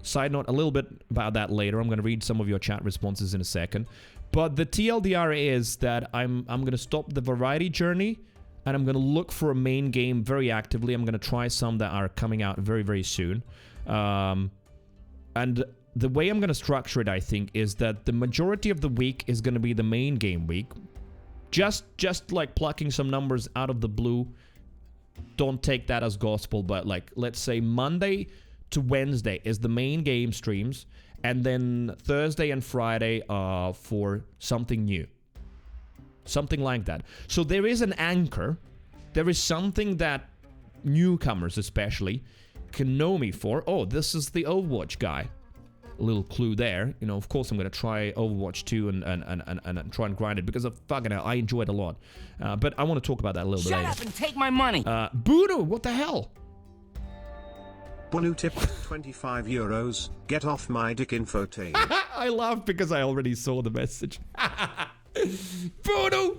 Side note, a little bit about that later. I'm going to read some of your chat responses in a second. But the TLDR is that I'm going to stop the variety journey, and I'm going to look for a main game very actively. I'm going to try some that are coming out very, very soon. And the way I'm going to structure it, I think, is that the majority of the week is going to be the main game week. Just like plucking some numbers out of the blue. Don't take that as gospel, but, like, let's say Monday to Wednesday is the main game streams, And then Thursday and Friday are for something new. Something like that. So there is an anchor. There is something that newcomers especially can know me for. Oh, this is the Overwatch guy. A little clue there. You know, of course I'm going to try Overwatch 2 and try and grind it because of fucking hell, I enjoy it a lot. But I want to talk about that a little bit later. Shut up and take my money. Budo, what the hell? Bunu tip 25 euros. Get off my dick, Infotane. I laughed because I already saw the message. Budo!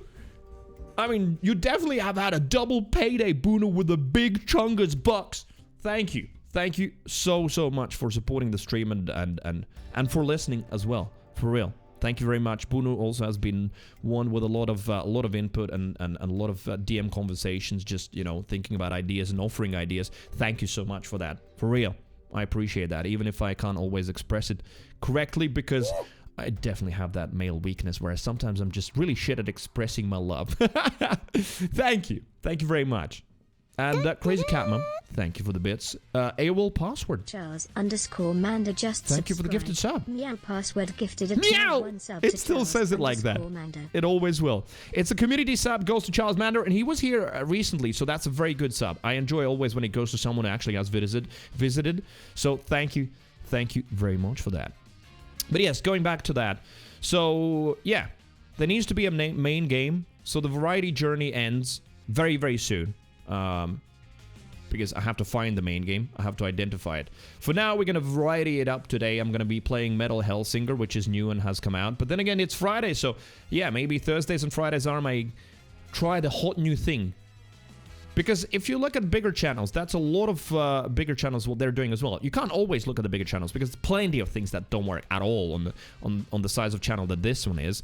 I mean, you definitely have had a double payday, Budo, with the big chungus bucks. Thank you. Thank you so much for supporting the stream and for listening as well. For real. Thank you very much. Bunu also has been one with a lot of input and a lot of DM conversations, just, you know, thinking about ideas and offering ideas. Thank you so much for that. For real. I appreciate that, even if I can't always express it correctly, because I definitely have that male weakness where sometimes I'm just really shit at expressing my love. Thank you. Thank you very much. And Crazy Catman, thank you for the bits. AOL password. Charles_Manda just Thank you for the gifted sub. Meow password gifted a Meow! one sub. It still says it like that. Manda. It always will. It's a community sub, goes to Charles Mander, and he was here recently, so that's a very good sub. I enjoy always when it goes to someone who actually has visited. So thank you very much for that. But yes, going back to that. So yeah, there needs to be a main game. So the variety journey ends very, very soon. Because I have to find the main game. I have to identify it. For now, we're going to variety it up today. I'm going to be playing Metal Hellsinger, which is new and has come out. But then again, it's Friday, so yeah, maybe Thursdays and Fridays are my try the hot new thing. Because if you look at bigger channels, that's a lot of bigger channels what they're doing as well. You can't always look at the bigger channels because there's plenty of things that don't work at all on the size of channel that this one is.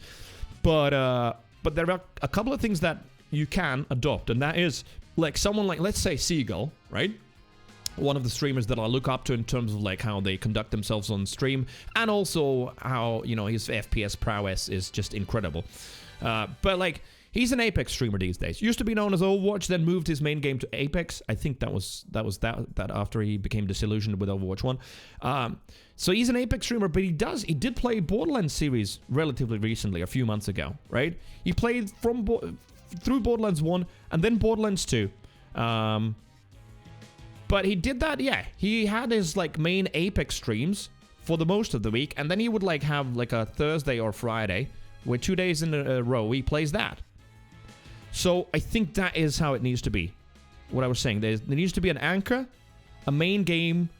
But there are a couple of things that you can adopt, and that is like someone like, let's say, Seagull, right? One of the streamers that I look up to in terms of like how they conduct themselves on stream, and also how, you know, his FPS prowess is just incredible. But like, he's an Apex streamer these days. Used to be known as Overwatch, then moved his main game to Apex. I think that was after he became disillusioned with Overwatch 1. So he's an Apex streamer, but he did play Borderlands series relatively recently, a few months ago, right? He played through Borderlands 1 and then Borderlands 2. But he did that, yeah. He had his like main Apex streams for the most of the week, and then he would like have like a Thursday or Friday where 2 days in a row he plays that. So I think that is how it needs to be. What I was saying, there needs to be an anchor, a main game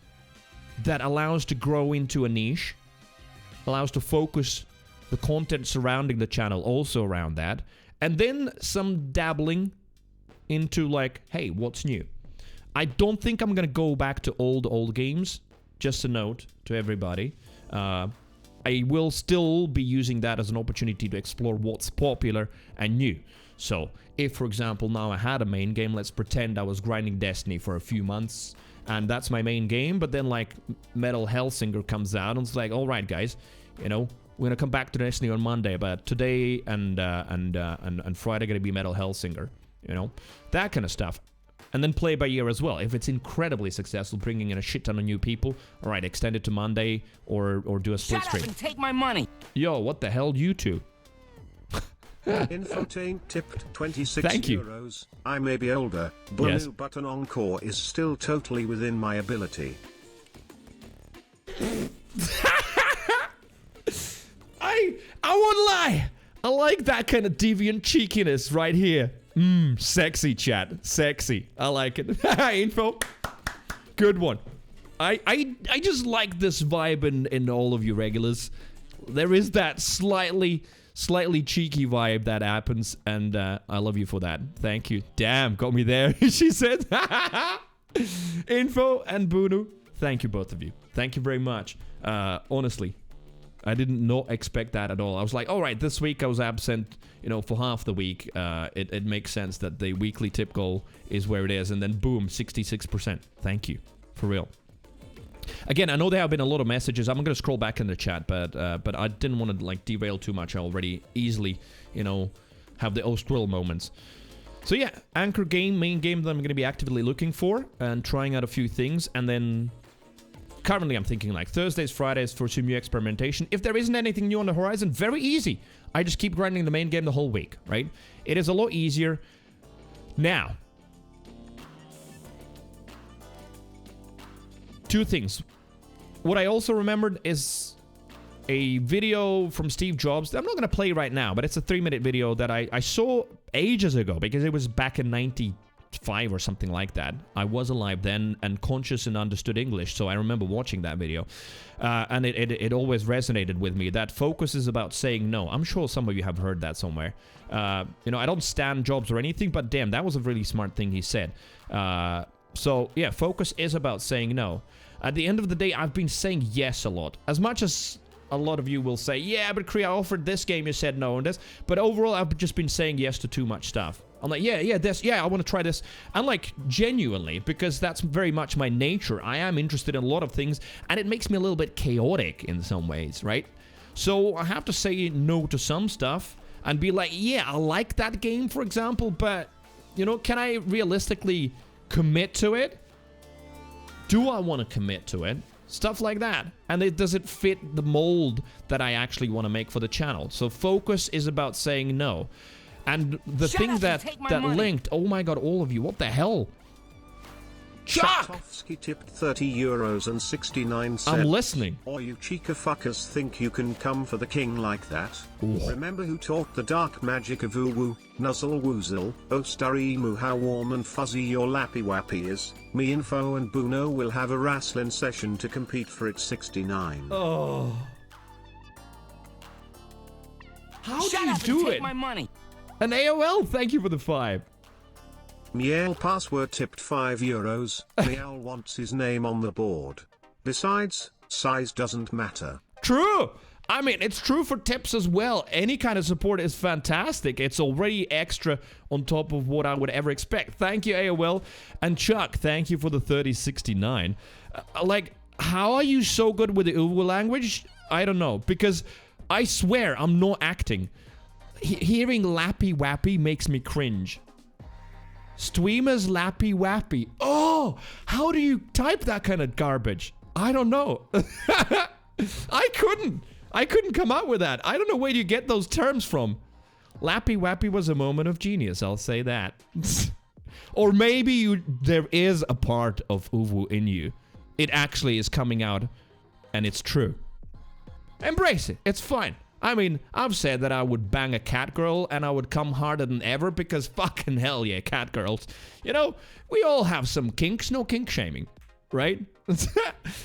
that allows to grow into a niche, allows to focus the content surrounding the channel also around that, and then some dabbling into like, hey, what's new? I don't think I'm gonna go back to old games. Just a note to everybody. I will still be using that as an opportunity to explore what's popular and new. So, if, for example, now I had a main game, let's pretend I was grinding Destiny for a few months, and that's my main game, but then, like, Metal Hellsinger comes out, and it's like, alright, guys, you know, we're gonna come back to Destiny on Monday, but today and Friday gonna be Metal Hellsinger, you know? That kind of stuff. And then play by ear as well. If it's incredibly successful, bringing in a shit ton of new people, alright, extend it to Monday, or do a split stream. Shut up and take my money! Yo, what the hell, you two? Infotane tipped 26 Thank you. euros. I may be older, but Yes. new button encore is still totally within my ability. I won't lie. I like that kind of deviant cheekiness right here. Sexy, chat. Sexy. I like it. Info. Good one. I just like this vibe in all of you regulars. There is that slightly cheeky vibe that happens, and I love you for that. Thank you. Damn, got me there, she said. Info and Bunu, thank you, both of you. Thank you very much. Honestly, I didn't not expect that at all. I was like, all right, this week I was absent, you know, for half the week. It makes sense that the weekly tip goal is where it is, and then boom, 66%. Thank you, for real. Again, I know there have been a lot of messages. I'm going to scroll back in the chat, but I didn't want to like derail too much. I already easily, you know, have the Ostril moments. So yeah, anchor game, main game that I'm going to be actively looking for and trying out a few things, and then currently I'm thinking like Thursdays, Fridays for some new experimentation. If there isn't anything new on the horizon, very easy. I just keep grinding the main game the whole week, right? It is a lot easier. Now, two things. What I also remembered is a video from Steve Jobs. I'm not going to play right now, but it's a 3-minute video that I saw ages ago because it was back in 95 or something like that. I was alive then and conscious and understood English, so I remember watching that video. And it always resonated with me. That focus is about saying no. I'm sure some of you have heard that somewhere. You know, I don't stand Jobs or anything, but damn, that was a really smart thing he said. So, yeah, focus is about saying no. At the end of the day, I've been saying yes a lot. As much as a lot of you will say, yeah, but Kree, I offered this game, you said no on this. But overall, I've just been saying yes to too much stuff. I'm like, I want to try this. And like, genuinely, because that's very much my nature. I am interested in a lot of things, and it makes me a little bit chaotic in some ways, right? So I have to say no to some stuff and be like, yeah, I like that game, for example, but, you know, can I realistically commit to it? Do I want to commit to it? Stuff like that. And does it fit the mold that I actually want to make for the channel? So focus is about saying no. And the thing that linked, oh my god, all of you, what the hell? Chuck! Satovsky tipped €30.69. I'm listening. Or you cheeky fuckers think you can come for the king like that? Ooh. Remember who taught the dark magic of woo-woo, nuzzle woozle, oh starimu how warm and fuzzy your lappy wappy is? Me Info and Buno will have a wrestling session to compete for its 69. Oh. How do you do it? My money. An AOL, thank you for the 5. Miel password tipped €5. Miel wants his name on the board. Besides, size doesn't matter. True! I mean, it's true for tips as well. Any kind of support is fantastic. It's already extra on top of what I would ever expect. Thank you, AOL. And Chuck, thank you for the 3069. Like, how are you so good with the Uwu language? I don't know. Because I swear, I'm not acting. Hearing Lappy Wappy makes me cringe. Streamers Lappy Wappy. Oh, how do you type that kind of garbage? I don't know. I couldn't come up with that. I don't know where you get those terms from. Lappy Wappy was a moment of genius, I'll say that. Or maybe there is a part of Uwu in you. It actually is coming out, and it's true. Embrace it. It's fine. I mean, I've said that I would bang a cat girl and I would come harder than ever because fucking hell yeah, cat girls. You know, we all have some kinks, no kink shaming, right?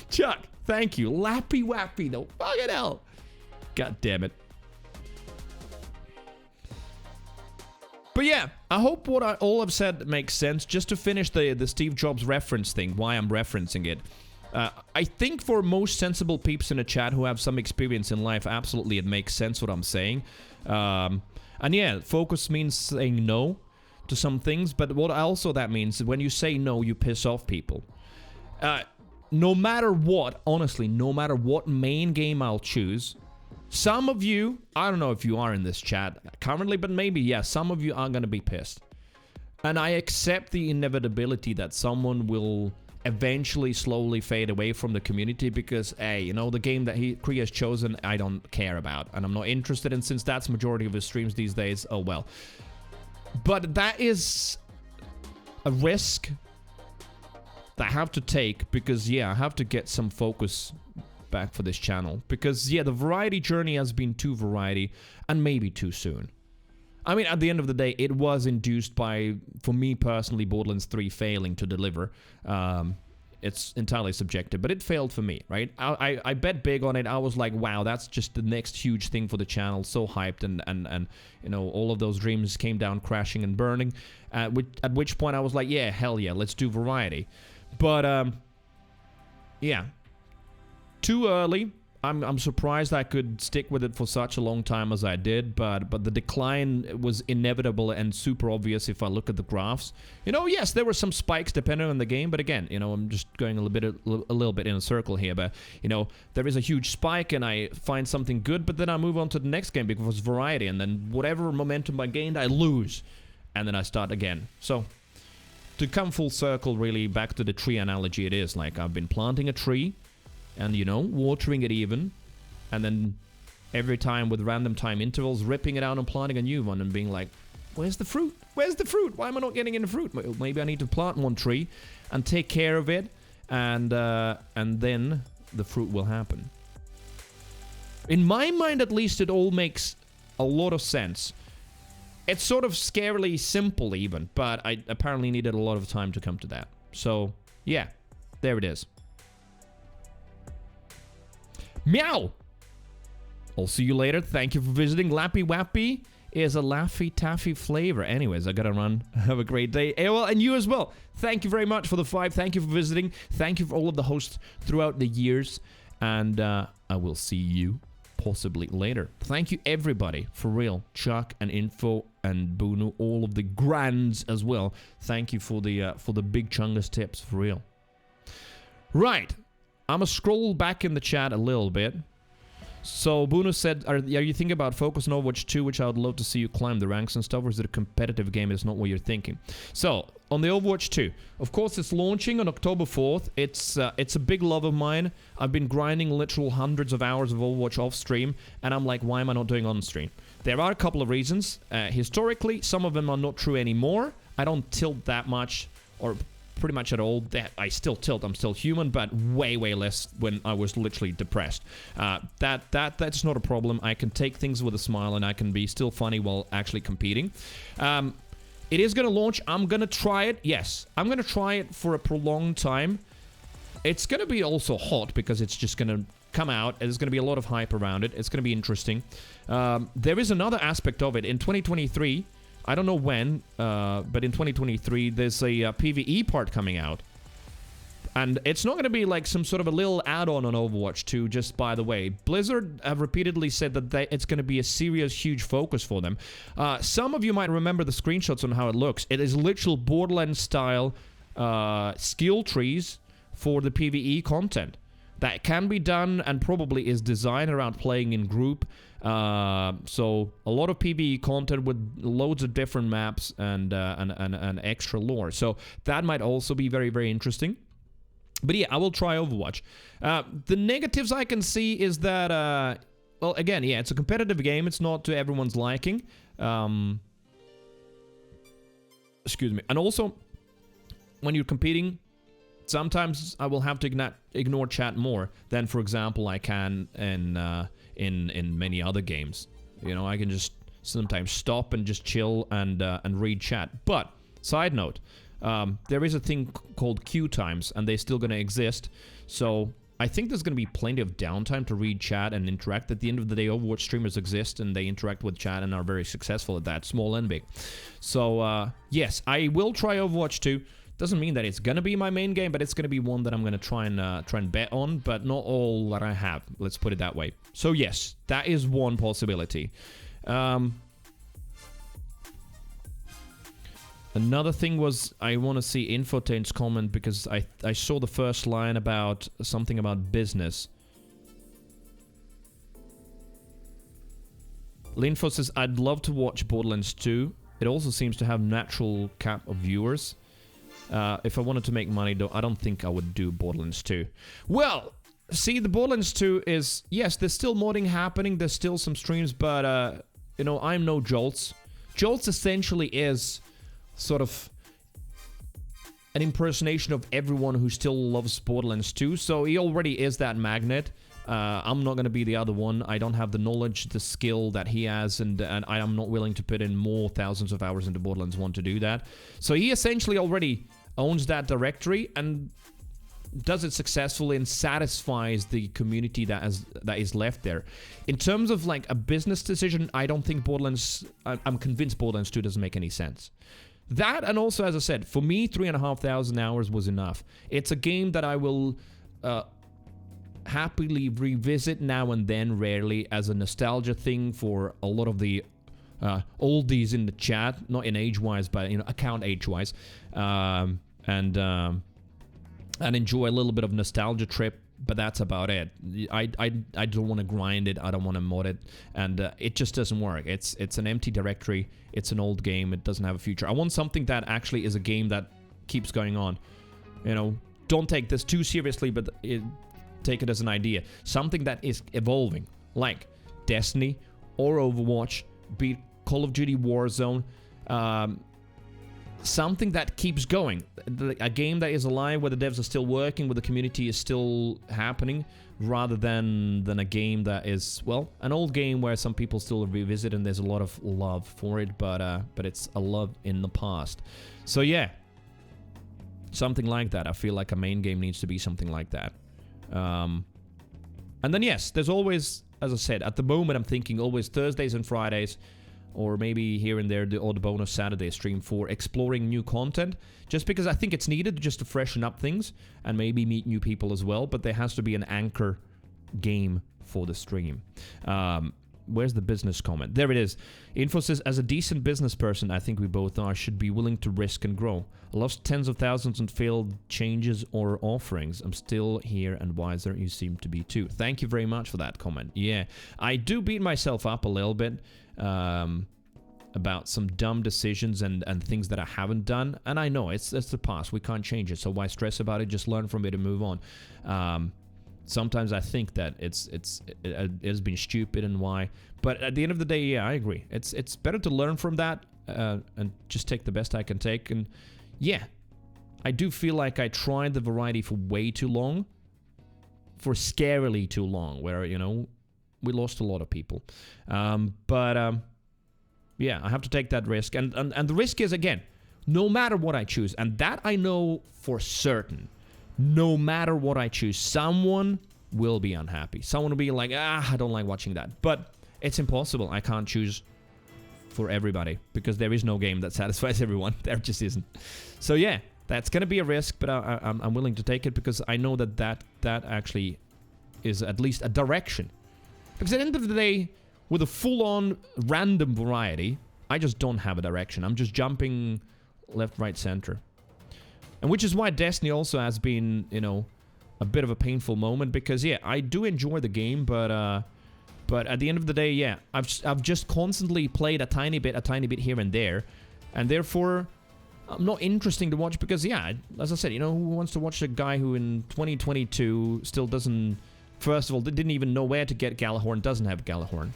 Chuck, thank you. Lappy Wappy, no fucking hell. God damn it. But yeah, I hope what all I've said makes sense. Just to finish the Steve Jobs reference thing, why I'm referencing it. I think for most sensible peeps in the chat who have some experience in life, absolutely it makes sense what I'm saying. And yeah, focus means saying no to some things, but what also that means is when you say no, you piss off people. No matter what, honestly, no matter what main game I'll choose, some of you, I don't know if you are in this chat currently, but maybe, yeah, some of you are going to be pissed. And I accept the inevitability that someone will eventually slowly fade away from the community because, hey, you know, the game that Kree has chosen, I don't care about. And I'm not interested in, since that's majority of his streams these days, oh well. But that is a risk that I have to take because, yeah, I have to get some focus back for this channel. Because, yeah, the variety journey has been too variety and maybe too soon. I mean, at the end of the day, it was induced by, for me personally, Borderlands 3 failing to deliver. It's entirely subjective, but it failed for me, right? I bet big on it. I was like, wow, that's just the next huge thing for the channel. So hyped, and you know, all of those dreams came down crashing and burning. At which point I was like, yeah, hell yeah, let's do variety. But, yeah. Too early. I'm surprised I could stick with it for such a long time as I did, but the decline was inevitable and super obvious if I look at the graphs. You know, yes, there were some spikes depending on the game, but again, you know, I'm just going a little bit in a circle here, but, you know, there is a huge spike and I find something good, but then I move on to the next game because it's variety, and then whatever momentum I gained, I lose, and then I start again. So, to come full circle, really, back to the tree analogy, it is like I've been planting a tree and, you know, watering it even, and then every time with random time intervals, ripping it out and planting a new one and being like, where's the fruit? Where's the fruit? Why am I not getting any fruit? Maybe I need to plant one tree and take care of it, and then the fruit will happen. In my mind, at least, it all makes a lot of sense. It's sort of scarily simple even, but I apparently needed a lot of time to come to that. So, yeah, there it is. Meow! I'll see you later. Thank you for visiting. Lappy Wappy is a Laffy Taffy flavor. Anyways, I gotta run. Have a great day. Well, and you as well. Thank you very much for the 5. Thank you for visiting. Thank you for all of the hosts throughout the years. And I will see you possibly later. Thank you everybody, for real. Chuck and Info and Bunu, all of the grands as well. Thank you for the big chungus tips, for real. Right, I'm gonna scroll back in the chat a little bit. So Bunu said, are you thinking about Focus on Overwatch 2, which I would love to see you climb the ranks and stuff, or is it a competitive game? It's not what you're thinking. So, on the Overwatch 2, of course it's launching on October 4th. It's a big love of mine. I've been grinding literal hundreds of hours of Overwatch off stream, and I'm like, why am I not doing on stream? There are a couple of reasons. Historically, some of them are not true anymore. I don't tilt that much, or pretty much at all. That I still tilt. I'm still human, but way less when I was literally depressed. That's not a problem. I can take things with a smile, and I can be still funny while actually competing. It is gonna launch. I'm gonna try it. Yes, I'm gonna try it for a prolonged time. It's gonna be also hot because it's just gonna come out. There's gonna be a lot of hype around it. It's gonna be interesting. There is another aspect of it in 2023. I don't know when, but in 2023, there's a PvE part coming out. And it's not going to be like some sort of a little add-on on Overwatch 2, just by the way. Blizzard have repeatedly said that it's going to be a serious, huge focus for them. Some of you might remember the screenshots on how it looks. It is literal Borderlands-style skill trees for the PvE content. That can be done and probably is designed around playing in group. So a lot of PvE content with loads of different maps and extra lore. So that might also be very, very interesting. But yeah, I will try Overwatch. The negatives I can see is that, well, again, yeah, it's a competitive game. It's not to everyone's liking. Excuse me. And also, when you're competing, sometimes I will have to ignore chat more than, for example, I can in many other games. You know, I can just sometimes stop and just chill and read chat. But side note, there is a thing called queue times, and they're still going to exist. So I think there's going to be plenty of downtime to read chat and interact. At the end of the day, Overwatch streamers exist, and they interact with chat and are very successful at that, small and big. So yes, I will try Overwatch 2. Doesn't mean that it's gonna be my main game, but it's gonna be one that I'm gonna try and bet on, but not all that I have. Let's put it that way. So yes, that is one possibility. Another thing was I want to see Infotain's comment because I saw the first line about something about business. Linfo says, I'd love to watch Borderlands 2. It also seems to have natural cap of viewers. If I wanted to make money, though, I don't think I would do Borderlands 2. Well, see, the Borderlands 2 is... Yes, there's still modding happening. There's still some streams, but, you know, I'm no Jolts. Jolts essentially is sort of an impersonation of everyone who still loves Borderlands 2, so he already is that magnet. I'm not going to be the other one. I don't have the knowledge, the skill that he has, and I am not willing to put in more thousands of hours into Borderlands 1 to do that. So he essentially already owns that directory and does it successfully and satisfies the community that is left there. In terms of like a business decision, I don't think I'm convinced Borderlands 2 doesn't make any sense. That, and also, as I said, for me, 3,500 hours was enough. It's a game that I will happily revisit now and then, rarely, as a nostalgia thing for a lot of the oldies in the chat, not in age-wise, but, you know, account age-wise, and enjoy a little bit of nostalgia trip, but that's about it. I don't want to grind it, I don't want to mod it, and it just doesn't work. It's an empty directory, it's an old game, it doesn't have a future. I want something that actually is a game that keeps going on. You know, don't take this too seriously, but take it as an idea. Something that is evolving, like Destiny or Overwatch, be it Call of Duty Warzone, something that keeps going. A game that is alive, where the devs are still working, where the community is still happening, rather than a game that is, well, an old game where some people still revisit and there's a lot of love for it, but it's a love in the past. So yeah, something like that. I feel like a main game needs to be something like that. And then yes, there's always, as I said, at the moment I'm thinking always Thursdays and Fridays, or maybe here and there the odd bonus Saturday stream for exploring new content, just because I think it's needed just to freshen up things and maybe meet new people as well, but there has to be an anchor game for the stream. Where's the business comment? There it is. Info says, as a decent business person, I think we both are, should be willing to risk and grow. I lost tens of thousands on failed changes or offerings. I'm still here and wiser. You seem to be too. Thank you very much for that comment. Yeah, I do beat myself up a little bit about some dumb decisions and things that I haven't done. And I know, it's the past. We can't change it. So why stress about it? Just learn from it and move on. Sometimes I think that it has been stupid and why, but at the end of the day, yeah, I agree. It's better to learn from that and just take the best I can take. And yeah, I do feel like I tried the variety for way too long, for scarily too long, where, you know, we lost a lot of people. Yeah, I have to take that risk, and the risk is, again, no matter what I choose, and that I know for certain. No matter what I choose, someone will be unhappy. Someone will be like, I don't like watching that. But it's impossible. I can't choose for everybody because there is no game that satisfies everyone. There just isn't. So yeah, that's going to be a risk, but I'm willing to take it because I know that actually is at least a direction. Because at the end of the day, with a full-on random variety, I just don't have a direction. I'm just jumping left, right, center. And which is why Destiny also has been, you know, a bit of a painful moment, because yeah, I do enjoy the game, but at the end of the day, yeah, I've just constantly played a tiny bit here and there, and therefore I'm not interesting to watch because yeah, as I said, you know, who wants to watch a guy who in 2022 still doesn't, first of all, didn't even know where to get Galahorn, doesn't have Galahorn.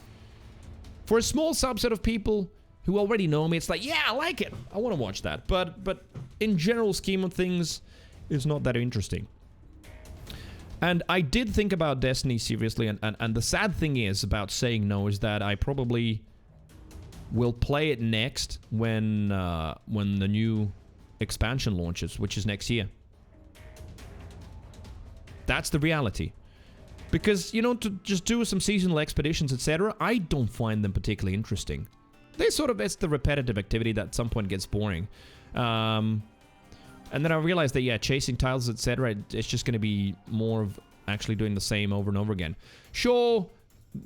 For a small subset of people who already know me, it's like, yeah, I like it. I want to watch that. But in general scheme of things, it's not that interesting. And I did think about Destiny seriously, and the sad thing is about saying no is that I probably will play it next when the new expansion launches, which is next year. That's the reality. Because, you know, to just do some seasonal expeditions, etc., I don't find them particularly interesting. They sort of, it's the repetitive activity that at some point gets boring. And then I realized that, yeah, chasing tiles, etc., it's just going to be more of actually doing the same over and over again. Sure,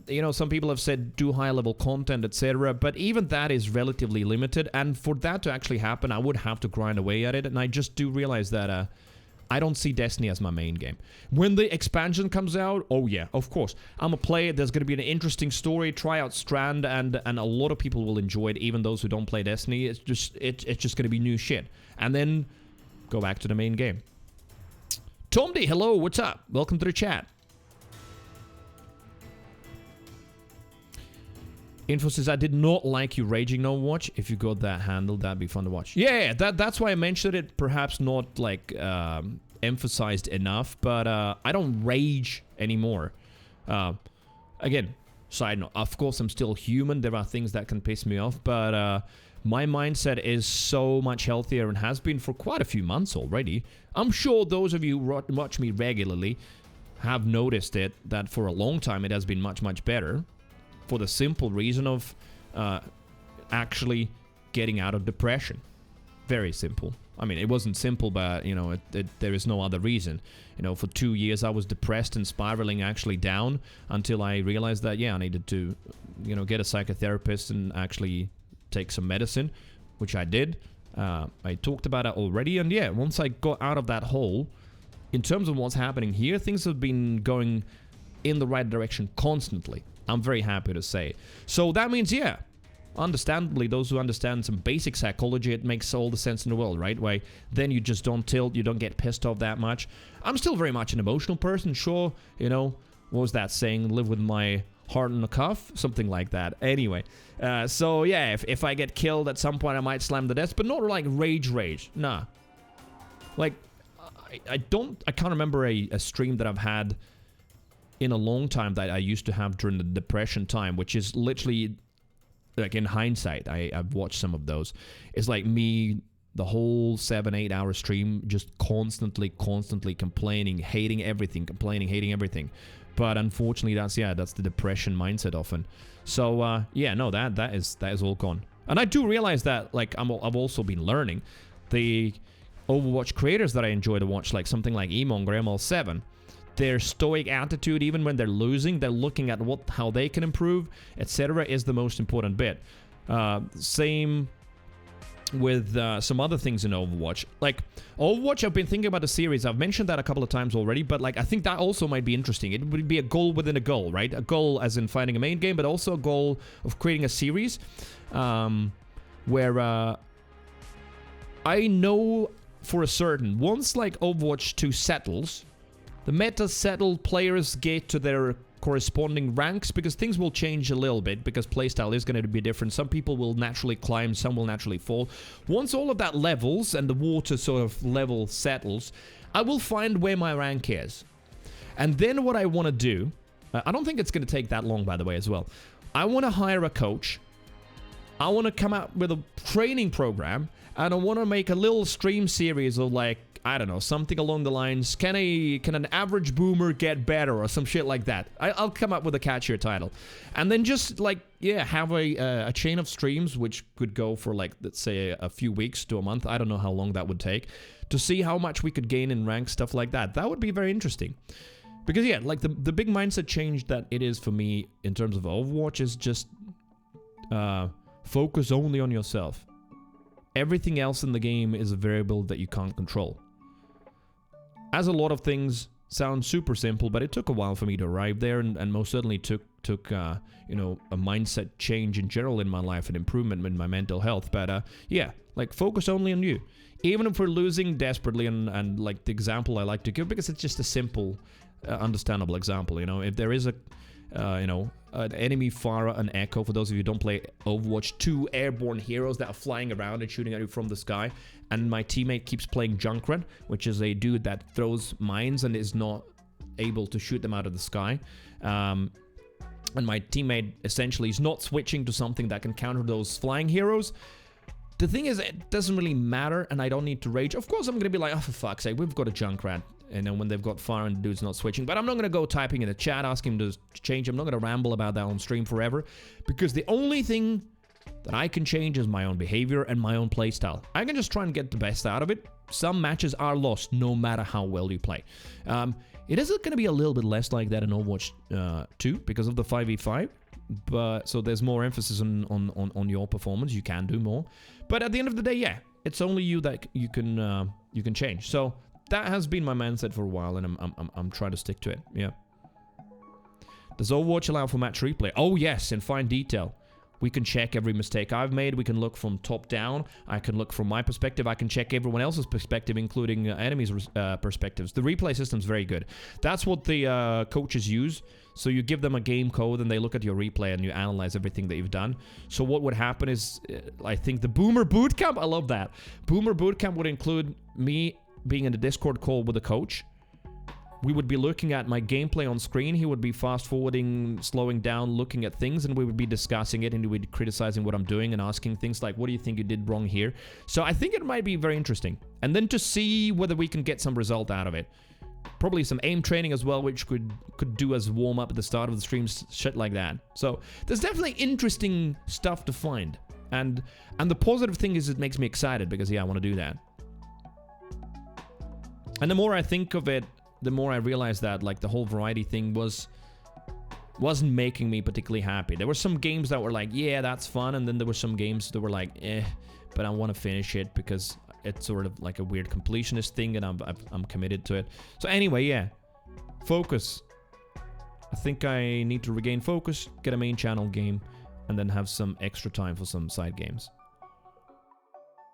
you know, some people have said do high-level content, etc., but even that is relatively limited, and for that to actually happen, I would have to grind away at it, and I just do realize that I don't see Destiny as my main game. When the expansion comes out, oh yeah, of course, I'm gonna play it. There's gonna be an interesting story. Try out Strand, and a lot of people will enjoy it, even those who don't play Destiny. It's just gonna be new shit, and then go back to the main game. Tom D, hello, what's up? Welcome to the chat. Info says, I did not like you raging on Overwatch. If you got that handle, that'd be fun to watch. Yeah, that's why I mentioned it. Perhaps not, like, emphasized enough, but I don't rage anymore. Again, side note, of course I'm still human. There are things that can piss me off, but my mindset is so much healthier and has been for quite a few months already. I'm sure those of you who watch me regularly have noticed it, that for a long time it has been much, much better. For the simple reason of actually getting out of depression. Very simple. I mean, it wasn't simple, but, you know, there is no other reason. You know, for 2 years I was depressed and spiraling actually down until I realized that, yeah, I needed to, you know, get a psychotherapist and actually take some medicine, which I did. I talked about it already, and yeah, once I got out of that hole, in terms of what's happening here, things have been going in the right direction constantly. I'm very happy to say. So that means, yeah, understandably, those who understand some basic psychology, it makes all the sense in the world, right? Why then you just don't tilt, you don't get pissed off that much. I'm still very much an emotional person, sure, you know, what was that saying? Live with my heart in a cuff? Something like that. Anyway, so yeah, if I get killed at some point, I might slam the desk, but not like rage. Nah. Like, I can't remember a stream that I've had in a long time that I used to have during the depression time, which is literally, like, in hindsight, I've watched some of those. It's like me, the whole 7-8 hour stream, just constantly complaining, hating everything, hating everything. But unfortunately, that's the depression mindset often. So yeah, no, that is all gone. And I do realize that, like, I've also been learning the Overwatch creators that I enjoy to watch, like something like Emong or ML7. Their stoic attitude, even when they're losing, they're looking at how they can improve, etc., is the most important bit. Same with some other things in Overwatch. Like, Overwatch, I've been thinking about the series. I've mentioned that a couple of times already, but, like, I think that also might be interesting. It would be a goal within a goal, right? A goal as in finding a main game, but also a goal of creating a series where I know for a certain, once, like, Overwatch 2 settles, the meta settled, players get to their corresponding ranks, because things will change a little bit, because playstyle is going to be different. Some people will naturally climb, some will naturally fall. Once all of that levels and the water sort of level settles, I will find where my rank is. And then what I want to do, I don't think it's going to take that long, by the way, as well. I want to hire a coach. I want to come out with a training program, and I want to make a little stream series of, like, I don't know, something along the lines, can an average boomer get better, or some shit like that. I'll come up with a catchier title. And then just, like, yeah, have a chain of streams, which could go for, like, let's say a few weeks to a month. I don't know how long that would take, to see how much we could gain in rank, stuff like that. That would be very interesting. Because, yeah, like, the big mindset change that it is for me in terms of Overwatch is just focus only on yourself. Everything else in the game is a variable that you can't control. As a lot of things sound super simple, but it took a while for me to arrive there, and most certainly took you know, a mindset change in general in my life, and improvement in my mental health. But yeah, like, focus only on you. Even if we're losing desperately, and like the example I like to give, because it's just a simple, understandable example, you know, if there is a you know, an enemy Pharah, an Echo, for those of you who don't play Overwatch, 2 airborne heroes that are flying around and shooting at you from the sky, and my teammate keeps playing Junkrat, which is a dude that throws mines and is not able to shoot them out of the sky. And my teammate essentially is not switching to something that can counter those flying heroes. The thing is, it doesn't really matter, and I don't need to rage. Of course, I'm going to be like, oh, for fuck's sake, we've got a Junkrat. And then when they've got fire and the dude's not switching. But I'm not going to go typing in the chat, asking him to change. I'm not going to ramble about that on stream forever. Because the only thing that I can change is my own behavior and my own playstyle. I can just try and get the best out of it. Some matches are lost, no matter how well you play. It is going to be a little bit less like that in Overwatch 2 because of the 5v5. But so there's more emphasis on your performance. You can do more. But at the end of the day, yeah, it's only you that you can change. So that has been my mindset for a while, and I'm trying to stick to it. Yeah. Does Overwatch allow for match replay? Oh yes, in fine detail. We can check every mistake I've made. We can look from top down. I can look from my perspective. I can check everyone else's perspective, including enemies' perspectives. The replay system's very good. That's what the coaches use. So you give them a game code, and they look at your replay, and you analyze everything that you've done. So what would happen is, I think the Boomer Bootcamp, I love that. Boomer Bootcamp would include me being in a Discord call with a coach. We would be looking at my gameplay on screen. He would be fast-forwarding, slowing down, looking at things, and we would be discussing it, and he would be criticizing what I'm doing and asking things like, what do you think you did wrong here? So I think it might be very interesting. And then to see whether we can get some result out of it. Probably some aim training as well, which could do as warm-up at the start of the streams, shit like that. So there's definitely interesting stuff to find. And the positive thing is it makes me excited because, yeah, I want to do that. And the more I think of it, the more I realize that, like, the whole variety thing wasn't making me particularly happy. There were some games that were like, yeah, that's fun, and then there were some games that were like, but I want to finish it because it's sort of like a weird completionist thing, and I'm committed to it. So anyway, yeah, focus. I think I need to regain focus, get a main channel game, and then have some extra time for some side games.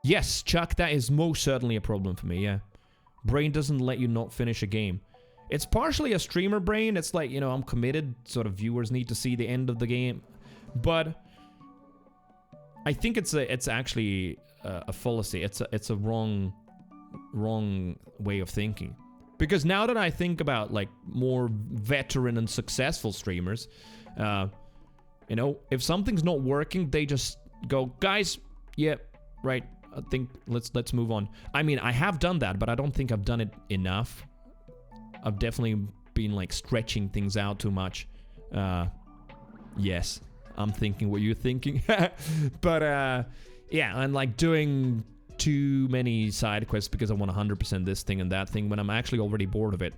Yes, Chuck, that is most certainly a problem for me, yeah. Brain doesn't let you not finish a game. It's partially a streamer brain. It's like, you know, I'm committed, sort of viewers need to see the end of the game. But I think it's actually a fallacy. It's a wrong way of thinking. Because now that I think about like more veteran and successful streamers, you know, if something's not working, they just go, guys, yeah, right, I think let's move on. I mean, I have done that, but I don't think I've done it enough. I've definitely been like stretching things out too much. Yes, I'm thinking what you're thinking. But yeah, and like doing too many side quests because I want 100% this thing and that thing when I'm actually already bored of it.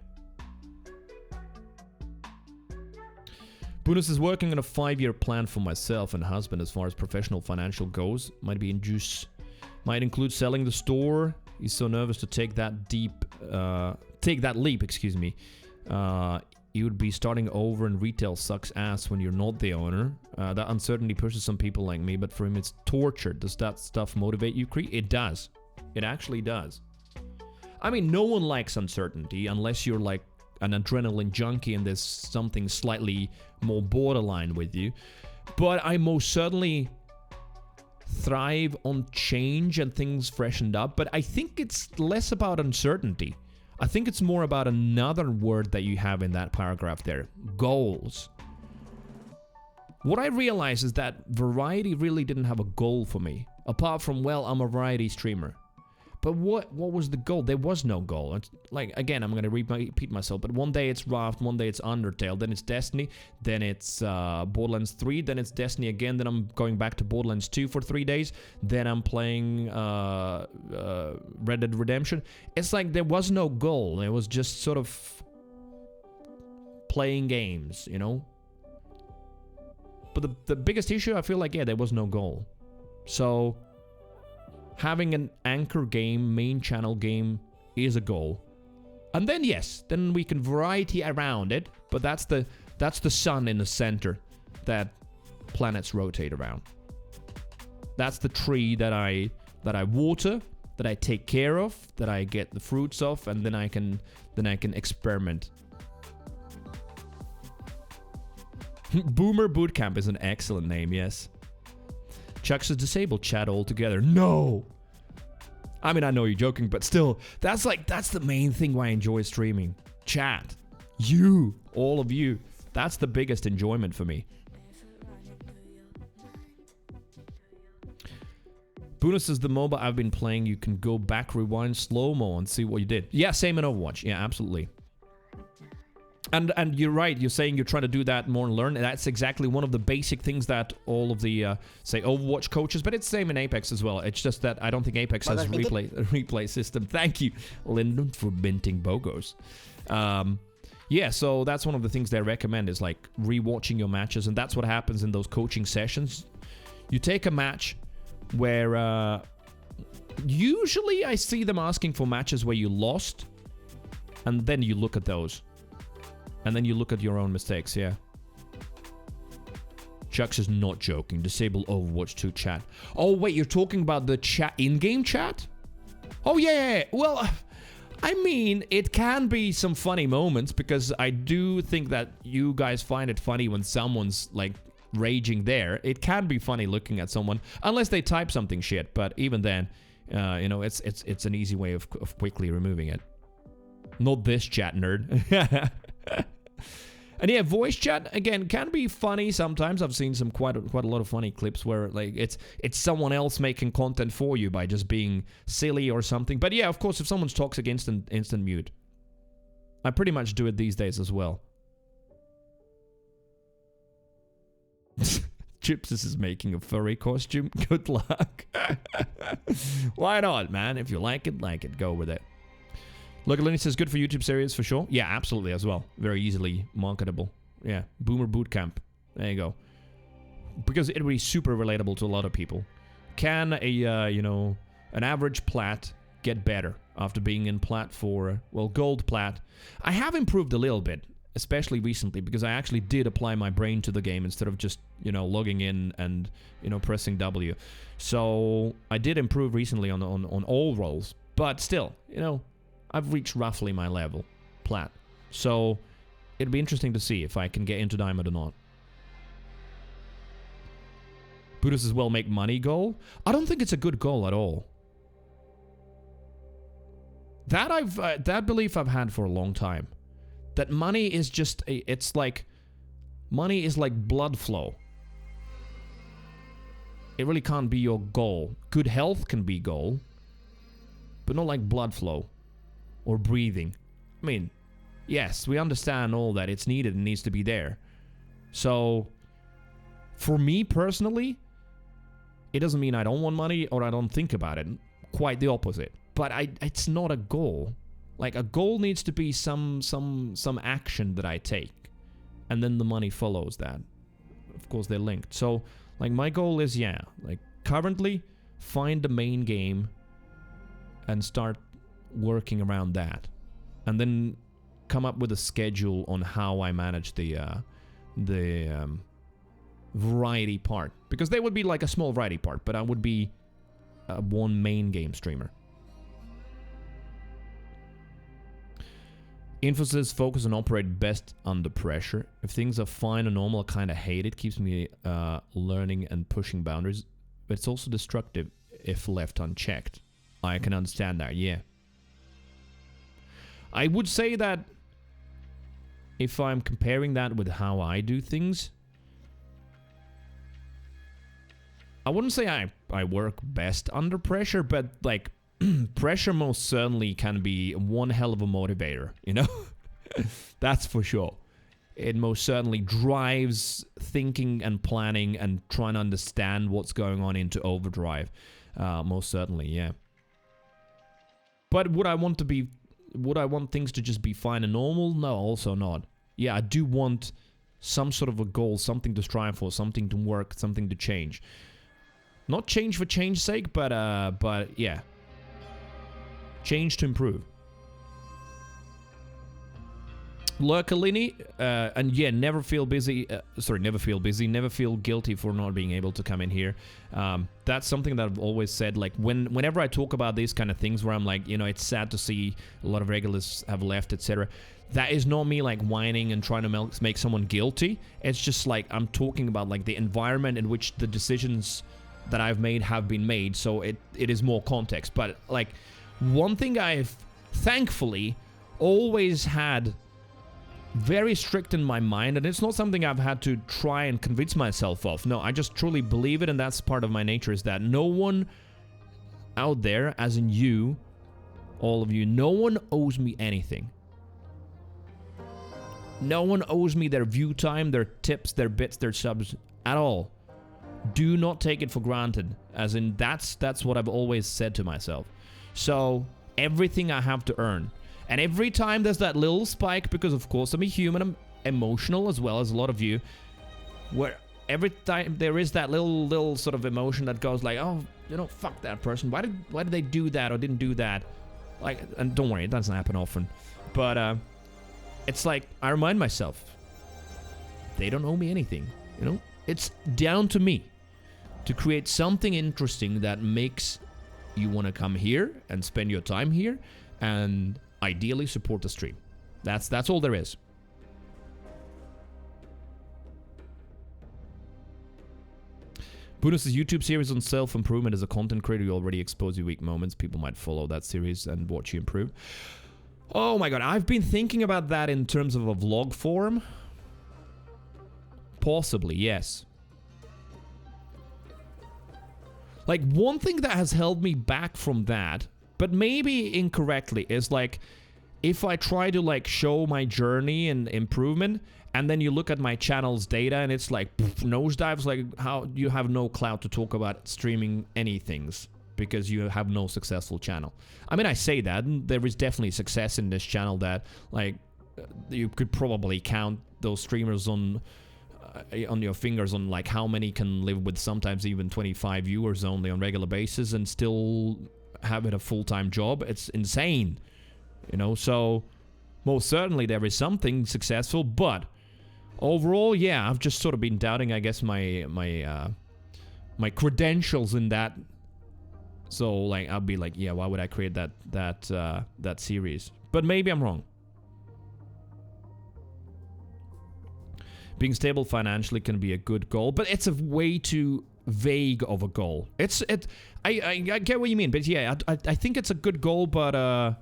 Bunus is working on a 5-year plan for myself and husband as far as professional financial goes. Might include selling the store. He's so nervous to take that leap, excuse me. You would be starting over and retail sucks ass when you're not the owner. That uncertainty pushes some people like me, but for him it's torture. Does that stuff motivate you, Cree? It does. It actually does. I mean, no one likes uncertainty unless you're like an adrenaline junkie and there's something slightly more borderline with you. But I most certainly thrive on change and things freshened up. But I think it's less about uncertainty. I think it's more about another word that you have in that paragraph there. Goals. What I realized is that variety really didn't have a goal for me. Apart from, well, I'm a variety streamer. But what was the goal? There was no goal. It's like, again, I'm going to repeat myself, but one day it's Raft, one day it's Undertale, then it's Destiny, then it's Borderlands 3, then it's Destiny again, then I'm going back to Borderlands 2 for 3 days, then I'm playing Red Dead Redemption. It's like there was no goal. It was just sort of playing games, you know? But the biggest issue, I feel like, yeah, there was no goal. So having an anchor game, main channel game, is a goal. And then, yes, then we can variety around it, but that's the sun in the center that planets rotate around. That's the tree that I water, that I take care of, that I get the fruits of, and then I can experiment. Boomer Bootcamp is an excellent name, yes. Chuck says disabled chat altogether. No! I mean, I know you're joking, but still, that's the main thing why I enjoy streaming. Chat. You. All of you. That's the biggest enjoyment for me. Bunus says the MOBA I've been playing, you can go back, rewind, slow-mo, and see what you did. Yeah, same in Overwatch. Yeah, absolutely. And you're right, you're saying you're trying to do that more and learn. That's exactly one of the basic things that all of the, say, Overwatch coaches, but it's the same in Apex as well. It's just that I don't think Apex has a replay system. Thank you, Lyndon, for minting BOGOs. Yeah, so that's one of the things they recommend is, like, rewatching your matches, and that's what happens in those coaching sessions. You take a match where, usually I see them asking for matches where you lost, and then you look at those. And then you look at your own mistakes, yeah. Chucks is not joking. Disable Overwatch 2 chat. Oh, wait, you're talking about the chat, in-game chat? Oh, yeah. Well, I mean, it can be some funny moments because I do think that you guys find it funny when someone's, like, raging there. It can be funny looking at someone, unless they type something shit. But even then, you know, it's an easy way of quickly removing it. Not this chat, nerd. And yeah, voice chat again can be funny sometimes. I've seen some quite a lot of funny clips where like it's someone else making content for you by just being silly or something. But yeah, of course, if someone's toxic, instant mute. I pretty much do it these days as well. Chips is making a furry costume. Good luck. Why not, man? If you like it, go with it. Logalini says, good for YouTube series for sure. Yeah, absolutely as well. Very easily marketable. Yeah, Boomer Bootcamp. There you go. Because it would be super relatable to a lot of people. Can an average plat get better after being in plat for, well, gold plat? I have improved a little bit. especially recently, because I actually did apply my brain to the game instead of just, logging in and, pressing W. So I did improve recently on all roles, but still, I've reached roughly my level, plat. So it'll be interesting to see if I can get into Diamond or not. Buddhist as well, make money goal. I don't think it's a good goal at all. That belief I've had for a long time. That money is just money is like blood flow. It really can't be your goal. Good health can be goal, but not like blood flow or breathing. I mean, yes, we understand all that it's needed and needs to be there. So, for me personally, it doesn't mean I don't want money or I don't think about it. Quite the opposite. But it's not a goal. Like, a goal needs to be some action that I take. And then the money follows that. Of course, they're linked. So, like, my goal is, currently, find the main game and start working around that. And then come up with a schedule on how I manage the variety part. Because they would be like a small variety part, but I would be one main game streamer. Infosys focus and operate best under pressure. If things are fine and normal, I kind of hate it. Keeps me learning and pushing boundaries. But it's also destructive if left unchecked. I can understand that, yeah. I would say that if I'm comparing that with how I do things, I wouldn't say I work best under pressure, but like pressure most certainly can be one hell of a motivator, That's for sure. It most certainly drives thinking and planning and trying to understand what's going on into overdrive. Most certainly, yeah. But would I want things to just be fine and normal? No, also not. Yeah, I do want some sort of a goal, something to strive for, something to work, something to change. Not change for change's sake, but yeah. Change to improve. Lurkalini, and yeah, never feel busy. Never feel guilty for not being able to come in here. That's something that I've always said. Like whenever I talk about these kind of things, where I'm like, it's sad to see a lot of regulars have left, etc. That is not me like whining and trying to make someone guilty. It's just like I'm talking about like the environment in which the decisions that I've made have been made. So it is more context. But like one thing I've thankfully always had very strict in my mind, and it's not something I've had to try and convince myself of. No, I just truly believe it, and that's part of my nature, is that no one out there, as in you, all of you, no one owes me anything. No one owes me their view time, their tips, their bits, their subs, at all. Do not take it for granted, as in that's what I've always said to myself. So, everything I have to earn. And every time there's that little spike, because of course I'm a human, I'm emotional as well as a lot of you, where every time there is that little sort of emotion that goes like, oh, fuck that person. Why did they do that or didn't do that? Like, and don't worry, it doesn't happen often. But it's like I remind myself, they don't owe me anything. It's down to me to create something interesting that makes you want to come here and spend your time here and ideally support the stream. That's all there is. Buddha's YouTube series on self-improvement. As a content creator, you already expose your weak moments. People might follow that series and watch you improve. Oh my god, I've been thinking about that in terms of a vlog form. Possibly, yes. Like, one thing that has held me back from that, but maybe incorrectly, is like, if I try to like show my journey and improvement, and then you look at my channel's data and it's like nosedives, like how you have no clout to talk about streaming anythings because you have no successful channel. I mean, I say that, and there is definitely success in this channel that like you could probably count those streamers on your fingers on like how many can live with sometimes even 25 viewers only on regular basis and still have it a full-time job. It's insane, so most certainly there is something successful, but overall, yeah, I've just sort of been doubting, I guess, my credentials in that. So, like, I'll be like, yeah, why would I create that series? But maybe I'm wrong. Being stable financially can be a good goal, but it's a way too vague of a goal. I get what you mean, but yeah, I think it's a good goal, but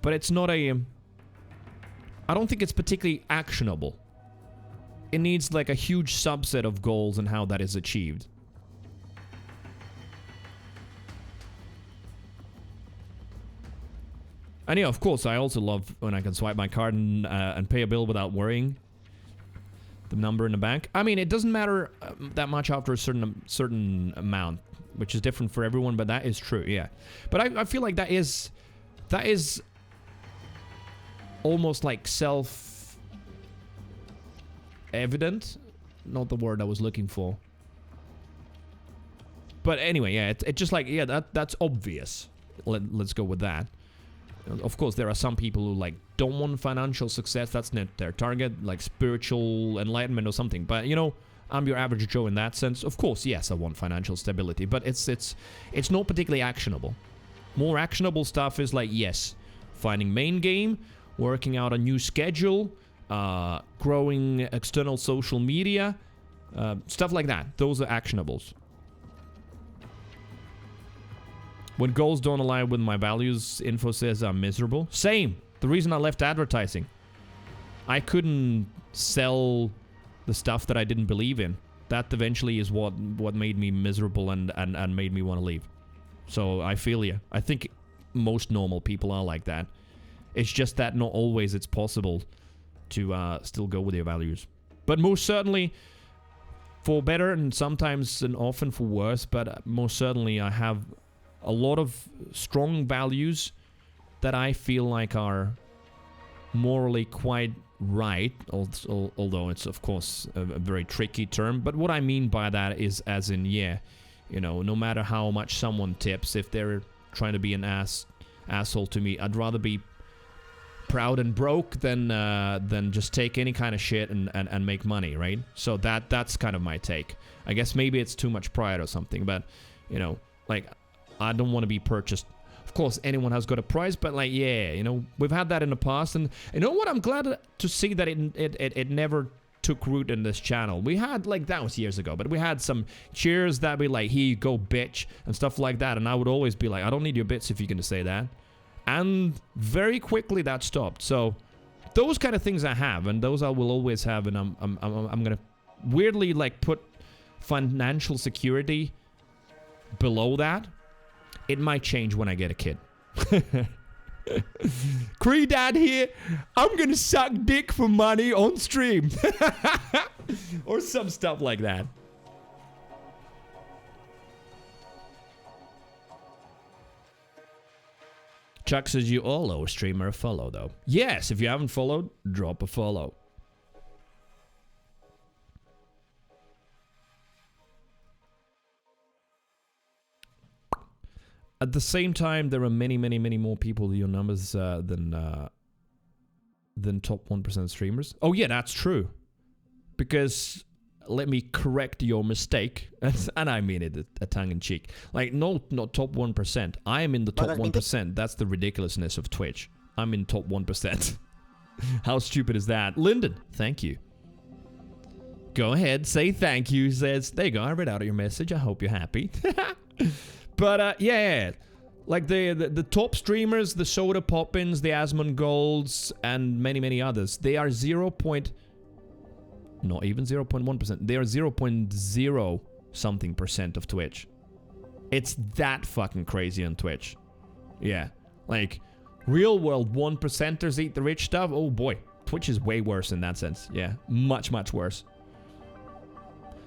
it's not a. I don't think it's particularly actionable. It needs like a huge subset of goals and how that is achieved. And yeah, of course, I also love when I can swipe my card and pay a bill without worrying the number in the bank. I mean, it doesn't matter that much after a certain amount, which is different for everyone, but that is true, yeah. But I feel like that is almost like self-evident. Not the word I was looking for. But anyway, yeah, it's just like, yeah, that's obvious. Let's go with that. Of course, there are some people who like don't want financial success. That's not their target, like spiritual enlightenment or something. But you know, I'm your average Joe in that sense. Of course, yes, I want financial stability, but it's not particularly actionable. More actionable stuff is like, yes, finding main game, working out a new schedule, growing external social media, stuff like that. Those are actionables. When goals don't align with my values, info says I'm miserable. Same. The reason I left advertising. I couldn't sell the stuff that I didn't believe in. That eventually is what made me miserable and made me want to leave. So I feel you. I think most normal people are like that. It's just that not always it's possible to still go with your values. But most certainly, for better and sometimes and often for worse, but most certainly I have a lot of strong values that I feel like are morally quite right, although it's of course a very tricky term. But what I mean by that is as in, yeah, you know, no matter how much someone tips, if they're trying to be an asshole to me, I'd rather be proud and broke than just take any kind of shit and make money, right? So that's kind of my take. I guess maybe it's too much pride or something, but you know, like, I don't want to be purchased. Of course, anyone has got a price, but like, yeah, you know, we've had that in the past, and you know what? I'm glad to see that it never took root in this channel. We had, like, that was years ago, but we had some cheers that be like, here you go, bitch, and stuff like that, and I would always be like, I don't need your bits if you're gonna say that. And very quickly that stopped. So those kind of things I have, and those I will always have, and I'm gonna weirdly like put financial security below that. It might change when I get a kid. Cree Dad here. I'm gonna suck dick for money on stream. Or some stuff like that. Chuck says you all owe a streamer a follow, though. Yes, if you haven't followed, drop a follow. At the same time, there are many, many, many more people in your numbers than top 1% streamers. Oh yeah, that's true. Because let me correct your mistake, and I mean it a tongue-in-cheek. Like, no, not top 1%. I am in the top 1%. That's the ridiculousness of Twitch. I'm in top 1%. How stupid is that? Lyndon, thank you. Go ahead, say thank you. Says, there you go, I read out your message. I hope you're happy. But, yeah. Like, the top streamers, the Soda Poppins, the Asmongold's, and many, many others, they are not even 0.1%. They are 0.0 something % of Twitch. It's that fucking crazy on Twitch. Yeah. Like, real world 1%ers eat the rich stuff. Oh boy. Twitch is way worse in that sense. Yeah. Much, much worse.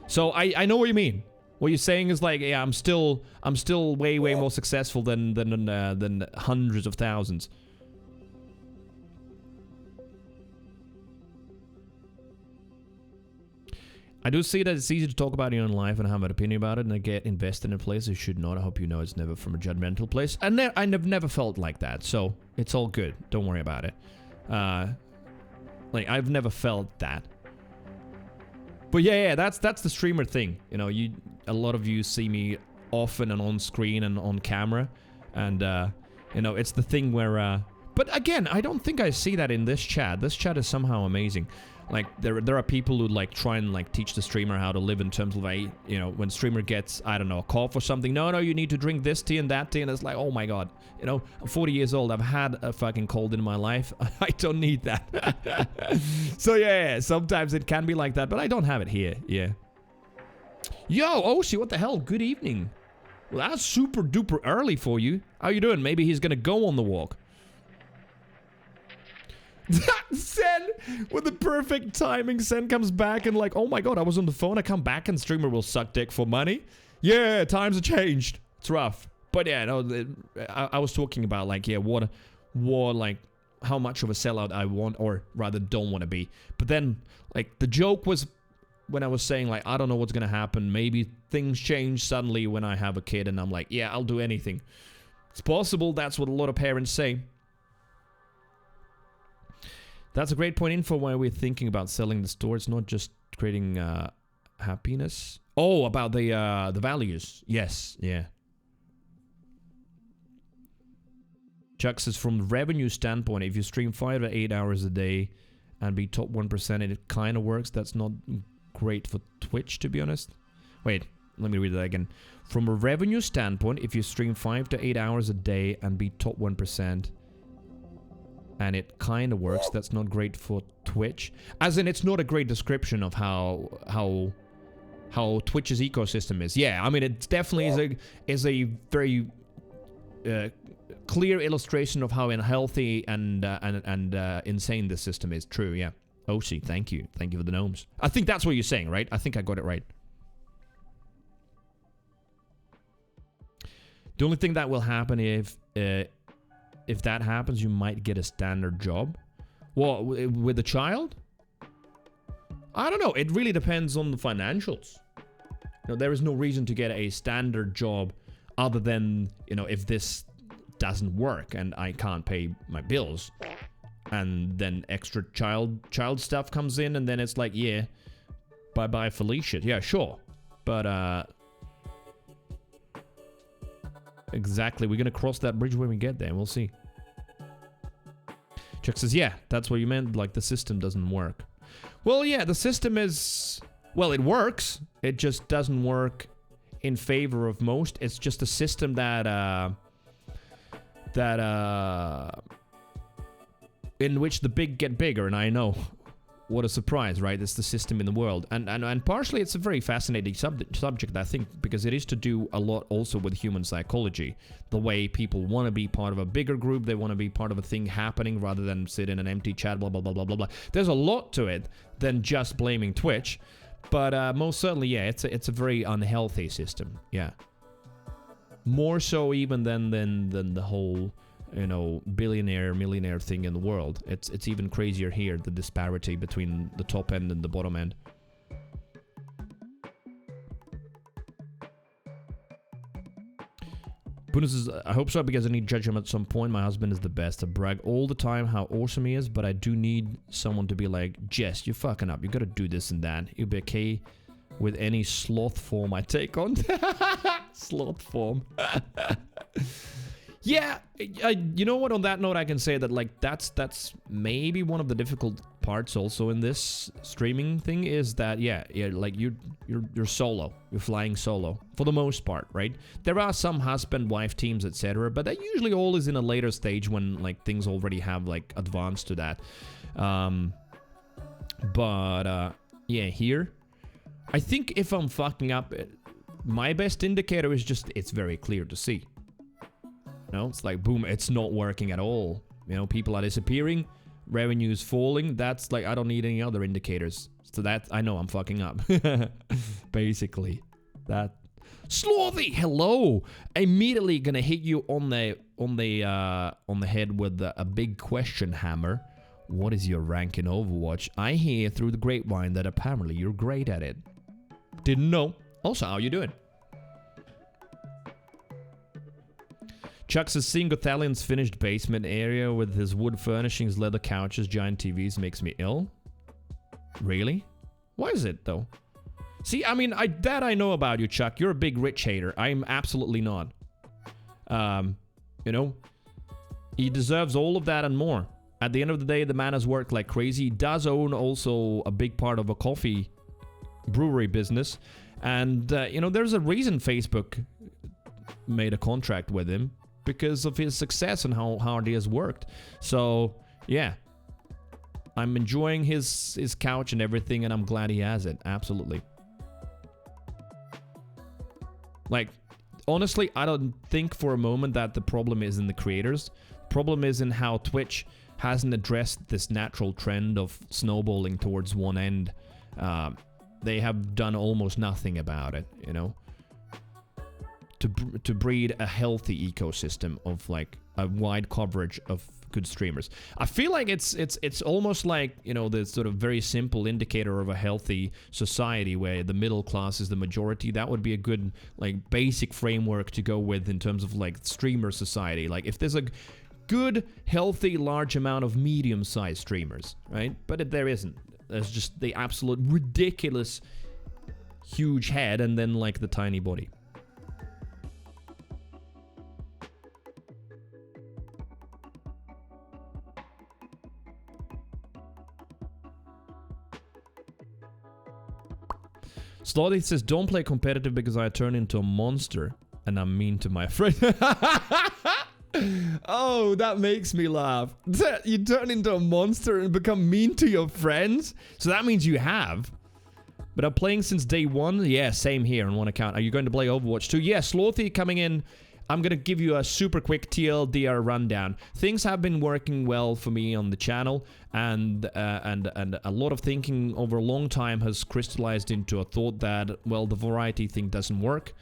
So I know what you mean. What you're saying is like, yeah, I'm still way more successful than hundreds of thousands. I do see that it's easy to talk about your own life and have an opinion about it, and I get invested in a place you should not. I hope you know it's never from a judgmental place. And I've never felt like that, so it's all good. Don't worry about it. Like, I've never felt that. But yeah, that's the streamer thing. You know, a lot of you see me often and on screen and on camera. And, you know, it's the thing where... but again, I don't think I see that in this chat. This chat is somehow amazing. Like, there are people who, like, try and, like, teach the streamer how to live in terms of, you know, when streamer gets, I don't know, a cough or something. No, you need to drink this tea and that tea. And it's like, oh my god. You know, I'm 40 years old. I've had a fucking cold in my life. I don't need that. So, yeah, sometimes it can be like that. But I don't have it here. Yeah. Yo, Oshi, what the hell? Good evening. Well, that's super duper early for you. How you doing? Maybe he's gonna go on the walk. Sen, with the perfect timing, Sen comes back and like, oh my god, I was on the phone, I come back and streamer will suck dick for money. Yeah, times have changed. It's rough. But yeah, no, I was talking about like, yeah, what like, how much of a sellout I want, or rather don't want to be. But then, like, the joke was when I was saying like, I don't know what's gonna happen. Maybe things change suddenly when I have a kid and I'm like, yeah, I'll do anything. It's possible, that's what a lot of parents say. That's a great point in for why we're thinking about selling the store. It's not just creating happiness. Oh, about the values. Yes, yeah. Chuck says, from the revenue standpoint, if you stream 5 to 8 hours a day and be top 1%, it kind of works. That's not great for Twitch, to be honest. Wait, let me read that again. From a revenue standpoint, if you stream 5 to 8 hours a day and be top 1%, and it kind of works. That's not great for Twitch. As in, it's not a great description of how Twitch's ecosystem is. Yeah, I mean, it definitely is a very clear illustration of how unhealthy and insane this system is. True, yeah. Oshi, thank you. Thank you for the gnomes. I think that's what you're saying, right? I think I got it right. The only thing that will happen if that happens, you might get a standard job. Well, with a child? I don't know. It really depends on the financials. You know, there is no reason to get a standard job other than, you know, if this doesn't work and I can't pay my bills. And then extra child stuff comes in and then it's like, yeah, bye-bye Felicia. Yeah, sure. But, exactly. We're going to cross that bridge when we get there and we'll see. Chuck says, yeah, that's what you meant. Like, the system doesn't work. Well, yeah, the system is... Well, it works. It just doesn't work in favor of most. It's just a system that... in which the big get bigger, and I know... What a surprise, right? It's the system in the world. And partially it's a very fascinating subject, I think, because it is to do a lot also with human psychology. The way people want to be part of a bigger group, they want to be part of a thing happening rather than sit in an empty chat, blah, blah, blah, blah, blah, blah. There's a lot to it than just blaming Twitch. But most certainly, yeah, it's a very unhealthy system, yeah. More so even than the whole... you know, millionaire thing in the world. It's even crazier here, the disparity between the top end and the bottom end. Puna says, I hope so because I need to judge him at some point. My husband is the best. I brag all the time how awesome he is, but I do need someone to be like, Jess, you're fucking up. You gotta do this and that. You'll be okay with any sloth form I take on. Sloth form. Yeah, you know what, on that note I can say that like that's maybe one of the difficult parts also in this streaming thing is that yeah like you're solo, you're flying solo for the most part, right? There are some husband-wife teams, etc., but that usually all is in a later stage when like things already have like advanced to that. Yeah, here I think if I'm fucking up, my best indicator is just it's very clear to see. No, it's like, boom, it's not working at all. You know, people are disappearing, revenue is falling. That's like, I don't need any other indicators. So that, I know I'm fucking up. Basically. That. Slothy, hello! Immediately gonna hit you on the head with a big question hammer. What is your rank in Overwatch? I hear through the grapevine that apparently you're great at it. Didn't know. Also, how you doing? Chuck says, seeing Gothalian's finished basement area with his wood furnishings, leather couches, giant TVs makes me ill. Really? Why is it, though? See, I mean, that I know about you, Chuck. You're a big rich hater. I'm absolutely not. You know, he deserves all of that and more. At the end of the day, the man has worked like crazy. He does own also a big part of a coffee brewery business. And, you know, there's a reason Facebook made a contract with him. Because of his success and how hard he has worked. So, yeah. I'm enjoying his couch and everything, and I'm glad he has it. Absolutely. Like, honestly, I don't think for a moment that the problem is in the creators. The problem is in how Twitch hasn't addressed this natural trend of snowballing towards one end. They have done almost nothing about it, you know? To breed a healthy ecosystem of like a wide coverage of good streamers. I feel like it's almost like, you know, the sort of very simple indicator of a healthy society where the middle class is the majority. That would be a good like basic framework to go with in terms of like streamer society. Like if there's a good, healthy, large amount of medium-sized streamers, right? But there isn't. There's just the absolute ridiculous huge head and then like the tiny body. Slothy says, don't play competitive because I turn into a monster and I'm mean to my friend. Oh, that makes me laugh. You turn into a monster and become mean to your friends? So that means you have. But I'm playing since day one? Yeah, same here on one account. Are you going to play Overwatch 2? Yeah, Slothy coming in. I'm going to give you a super quick TLDR rundown. Things have been working well for me on the channel, and a lot of thinking over a long time has crystallized into a thought that, well, the variety thing doesn't work.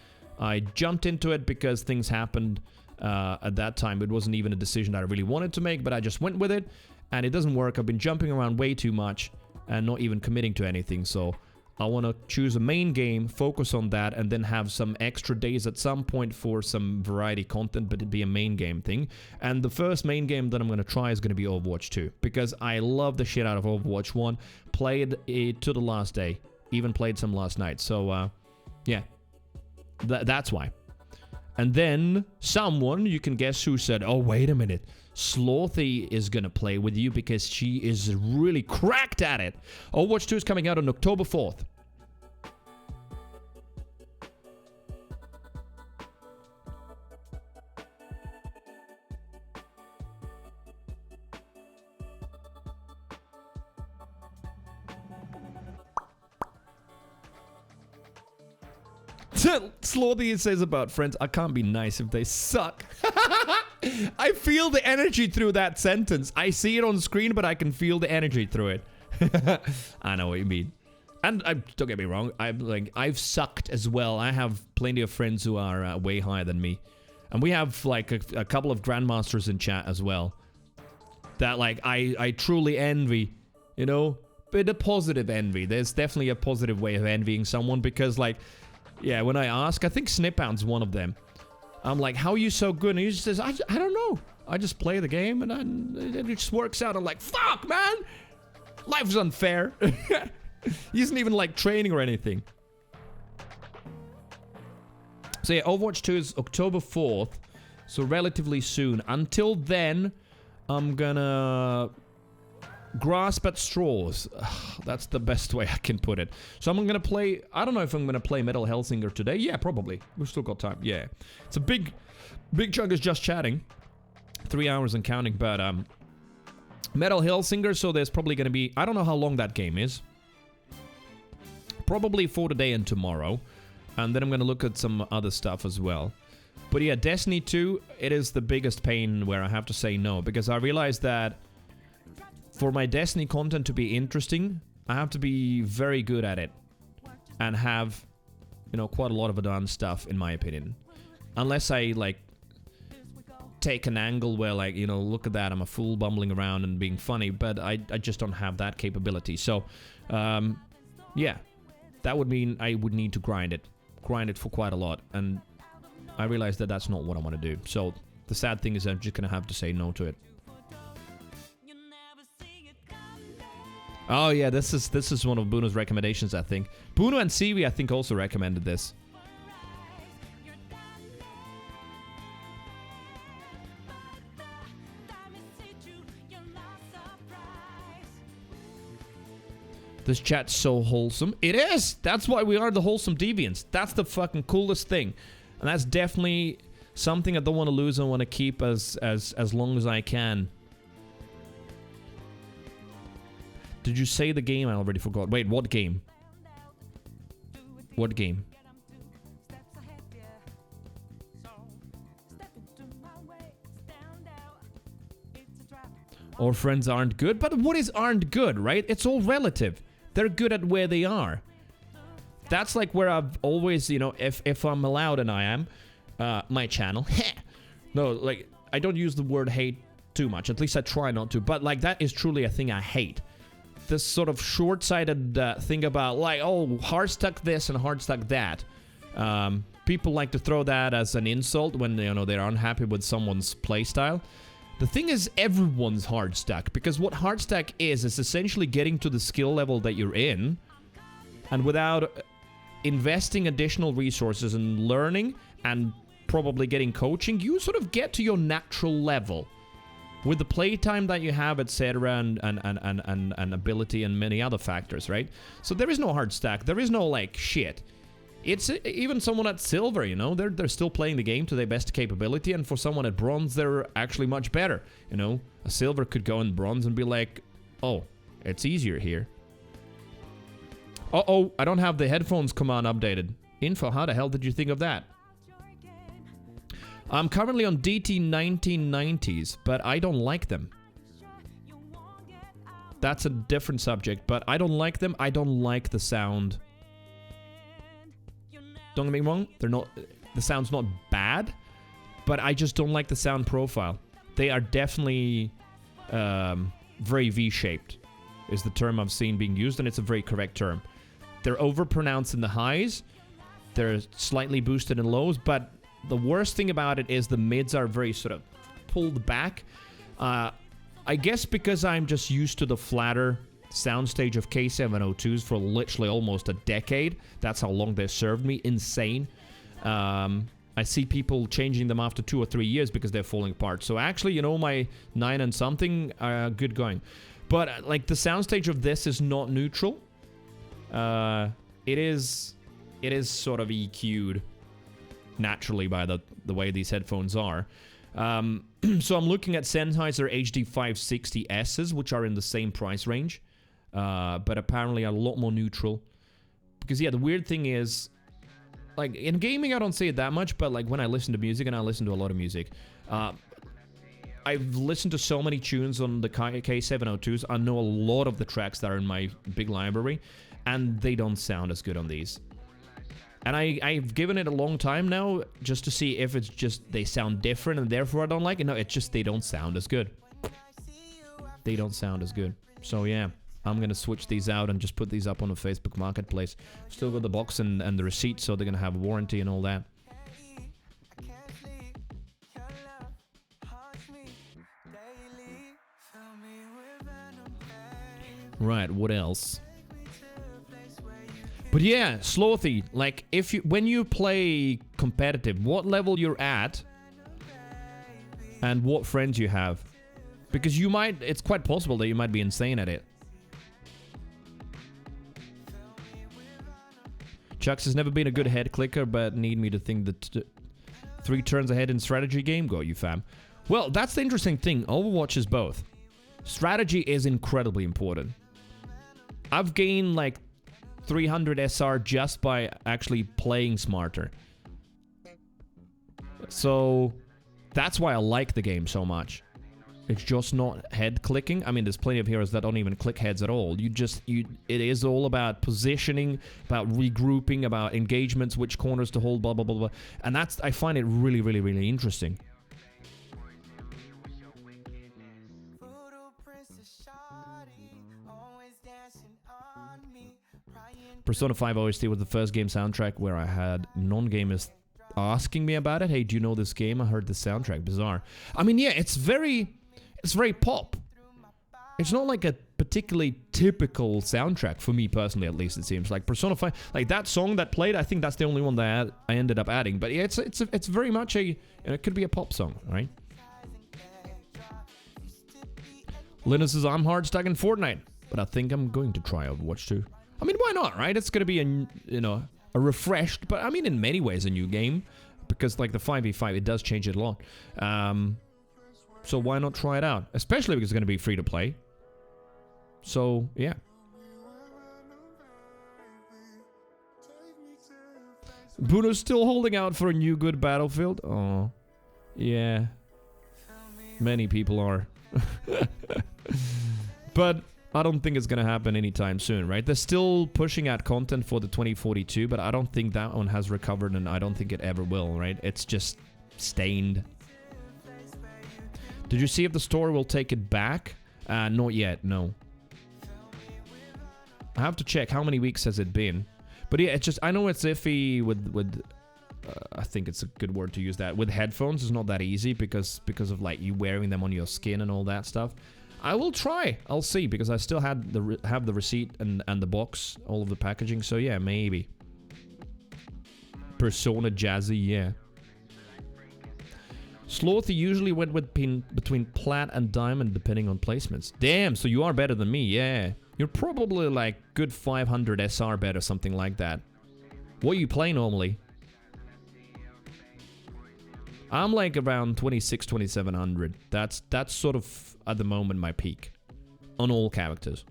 I jumped into it because things happened at that time. It wasn't even a decision that I really wanted to make, but I just went with it, and it doesn't work. I've been jumping around way too much and not even committing to anything, so I want to choose a main game, focus on that, and then have some extra days at some point for some variety content, but it'd be a main game thing. And the first main game that I'm going to try is going to be Overwatch 2, because I love the shit out of Overwatch 1. Played it to the last day. Even played some last night. So, yeah. That's why. And then someone, you can guess who said, oh, wait a minute. Slothy is going to play with you because she is really cracked at it. Overwatch 2 is coming out on October 4th. Slothy says about friends, I can't be nice if they suck. I feel the energy through that sentence. I see it on screen, but I can feel the energy through it. I know what you mean. And don't get me wrong, I've sucked as well. I have plenty of friends who are way higher than me. And we have like a couple of grandmasters in chat as well. That like I truly envy, you know? But a positive envy. There's definitely a positive way of envying someone because like, yeah, when I ask, I think Sniphound's one of them. I'm like, how are you so good? And he just says, I don't know. I just play the game and it just works out. I'm like, fuck, man. Life's unfair. He isn't even like training or anything. So yeah, Overwatch 2 is October 4th. So relatively soon. Until then, I'm gonna grasp at straws. That's the best way I can put it. So I'm gonna play, I don't know if I'm gonna play Metal Hellsinger today. Yeah, probably. We've still got time. Yeah. It's a big chunk is just chatting. 3 hours and counting, but Metal Hellsinger, so there's probably gonna be, I don't know how long that game is. Probably for today and tomorrow. And then I'm gonna look at some other stuff as well. But yeah, Destiny 2, it is the biggest pain where I have to say no, because I realized that for my Destiny content to be interesting, I have to be very good at it. And have, you know, quite a lot of advanced stuff, in my opinion. Unless I, like, take an angle where, like, you know, look at that, I'm a fool bumbling around and being funny, but I just don't have that capability. So, yeah. That would mean I would need to grind it for quite a lot. And I realized that that's not what I want to do. So, The sad thing is I'm just gonna have to say no to it. Oh yeah, this is one of Bruno's recommendations, I think. Bruno and Sivi, I think, also recommended this. This chat's so wholesome. It is! That's why we are the wholesome deviants. That's the fucking coolest thing. And that's definitely something I don't want to lose. I want to keep as long as I can. Did you say the game? I already forgot. Wait, what game? What game? Our friends aren't good? But what is aren't good, right? It's all relative. They're good at where they are. That's like where I've always, you know, if I'm allowed, and I am, my channel. No, like, I don't use the word hate too much. At least I try not to. But, like, that is truly a thing I hate. This sort of short-sighted thing about, like, oh, hard stuck this and hard stuck that. People like to throw that as an insult when, you know, they're unhappy with someone's playstyle. The thing is, everyone's hard stuck, because what hard stuck is essentially getting to the skill level that you're in, and without investing additional resources and learning and probably getting coaching, you sort of get to your natural level with the playtime that you have, etc., and ability and many other factors, right? So there is no hard stack. There is no like shit. It's even someone at silver, you know, they're still playing the game to their best capability, and for someone at bronze, they're actually much better. You know, a silver could go in bronze and be like, oh, it's easier here. Uh-oh, I don't have the headphones command updated. Info, how the hell did you think of that? I'm currently on DT 1990s, but I don't like them. That's a different subject, but I don't like them. I don't like the sound. Don't get me wrong, they're not. The sound's not bad, but I just don't like the sound profile. They are definitely very V-shaped, is the term I've seen being used, and it's a very correct term. They're overpronounced in the highs, they're slightly boosted in lows, but the worst thing about it is the mids are very sort of pulled back. I guess because I'm just used to the flatter soundstage of K702s for literally almost a decade. That's how long they've served me. Insane. I see people changing them after 2 or 3 years because they're falling apart. So actually, you know, my 9 and something are good going. But like the soundstage of this is not neutral. It is sort of EQ'd naturally by the way these headphones are. So I'm looking at Sennheiser HD 560Ss, which are in the same price range. But apparently a lot more neutral. Because, yeah, the weird thing is, like, in gaming I don't say it that much, but, like, when I listen to music, and I listen to a lot of music, I've listened to so many tunes on the K702s, I know a lot of the tracks that are in my big library, and they don't sound as good on these. And I've given it a long time now, just to see if it's just they sound different, and therefore I don't like it. No, it's just they don't sound as good. They don't sound as good. So, yeah. I'm going to switch these out and just put these up on the Facebook Marketplace. Still got the box and the receipt, so they're going to have a warranty and all that. Right, what else? But yeah, Slothy, like, when you play competitive, what level you're at and what friends you have. Because it's quite possible that you might be insane at it. Chucks has never been a good head clicker, but need me to think that 3 turns ahead in strategy game? Go, you fam. Well, that's the interesting thing. Overwatch is both. Strategy is incredibly important. I've gained like 300 SR just by actually playing smarter. So that's why I like the game so much. It's just not head clicking. I mean, there's plenty of heroes that don't even click heads at all. It is all about positioning, about regrouping, about engagements, which corners to hold, blah, blah, blah, blah. And I find it really, really, really interesting. Persona 5 OST was the first game soundtrack where I had non-gamers asking me about it. Hey, do you know this game? I heard the soundtrack. Bizarre. I mean, yeah, it's very pop. It's not like a particularly typical soundtrack for me personally, at least it seems. Like Persona 5, like that song that played, I think that's the only one that I ended up adding. But yeah, it's very much it could be a pop song, right? Linus says, I'm hard stuck in Fortnite, but I think I'm going to try Overwatch 2. I mean, why not, right? It's going to be a refreshed, but I mean in many ways a new game, because like the 5v5, it does change it a lot. So why not try it out? Especially because it's going to be free to play. So, yeah. Bruno's still holding out for a new good Battlefield. Oh, yeah. Many people are. But I don't think it's going to happen anytime soon, right? They're still pushing out content for the 2042, but I don't think that one has recovered, and I don't think it ever will, right? It's just stained. Did you see if the store will take it back? Not yet, no. I have to check how many weeks has it been. But yeah, it's just, I know it's iffy with I think it's a good word to use that. With headphones, it's not that easy because of like you wearing them on your skin and all that stuff. I will try. I'll see, because I still have the receipt and the box, all of the packaging. So yeah, maybe. Persona Jazzy, yeah. Sloth usually went between plat and diamond depending on placements. Damn, so you are better than me, yeah. You're probably like good 500 SR bet or something like that. What do you play normally? I'm like around 2600-2700. That's sort of at the moment my peak on all characters.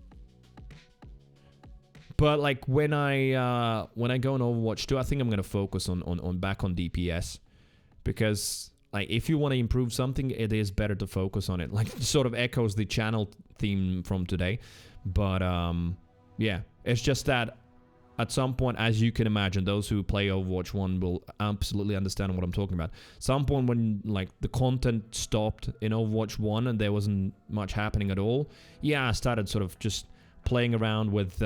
But like when I go on Overwatch 2, I think I'm gonna focus on back on DPS, because like if you want to improve something, it is better to focus on it. Like sort of echoes the channel theme from today. But yeah, it's just that at some point, as you can imagine, those who play Overwatch 1 will absolutely understand what I'm talking about. Some point when like the content stopped in Overwatch 1 and there wasn't much happening at all, yeah, I started sort of just playing around with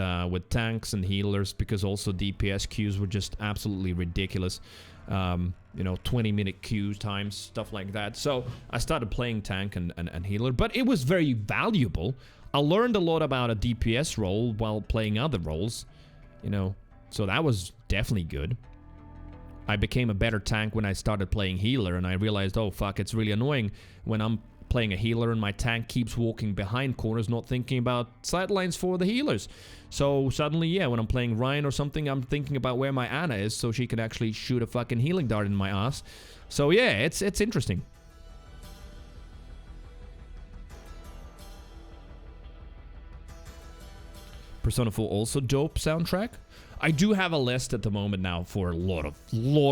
tanks and healers, because also DPS queues were just absolutely ridiculous. 20-minute queue times, stuff like that. So I started playing tank and healer, but it was very valuable. I learned a lot about a DPS role while playing other roles, so that was definitely good. I became a better tank when I started playing healer, and I realized, oh fuck, it's really annoying when I'm playing a healer and my tank keeps walking behind corners, not thinking about sidelines for the healers. So suddenly, yeah, when I'm playing Ryan or something, I'm thinking about where my Ana is so she can actually shoot a fucking healing dart in my ass. So yeah, it's interesting. Persona 4 also dope soundtrack. I do have a list at the moment now for a lot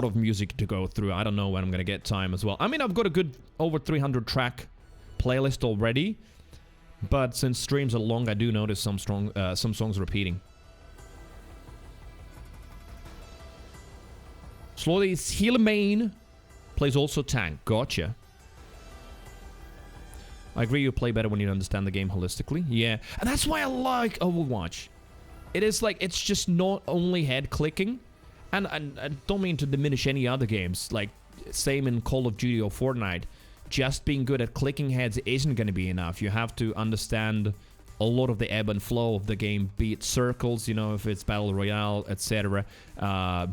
of music to go through. I don't know when I'm gonna get time as well. I mean, I've got a good over 300 track playlist already, but since streams are long, I do notice some songs repeating. Slowly, healer main plays also tank. Gotcha. I agree, you play better when you understand the game holistically. Yeah, and that's why I like Overwatch. It is like, it's just not only head clicking, and I don't mean to diminish any other games, like same in Call of Duty or Fortnite. Just being good at clicking heads isn't going to be enough. You have to understand a lot of the ebb and flow of the game, be it circles, if it's Battle Royale, etc.,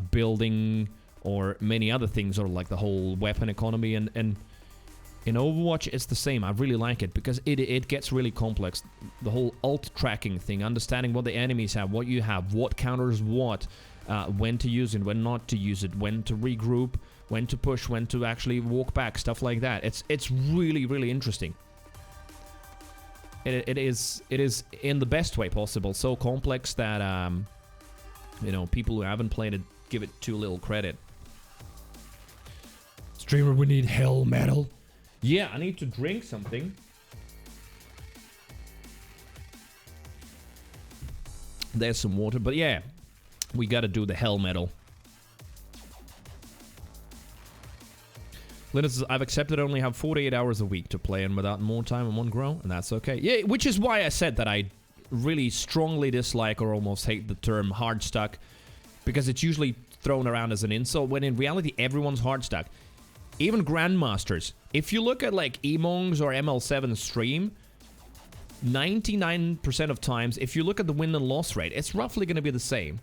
building, or many other things, or like the whole weapon economy, and in Overwatch, it's the same. I really like it because it gets really complex. The whole ult tracking thing, understanding what the enemies have, what you have, what counters what, when to use it, when not to use it, when to regroup, when to push, when to actually walk back, stuff like that. It's really, really interesting. It is in the best way possible. So complex that people who haven't played it give it too little credit. Streamer, we need hell metal. Yeah, I need to drink something. There's some water, but yeah, we gotta do the hell metal. Linus says, I've accepted I only have 48 hours a week to play, and without more time I won't grow, and that's okay. Yeah, which is why I said that I really strongly dislike or almost hate the term hard stuck, because it's usually thrown around as an insult, when in reality, everyone's hard stuck. Even Grandmasters. If you look at, like, Emongs or ML7 stream, 99% of times, if you look at the win and loss rate, it's roughly going to be the same.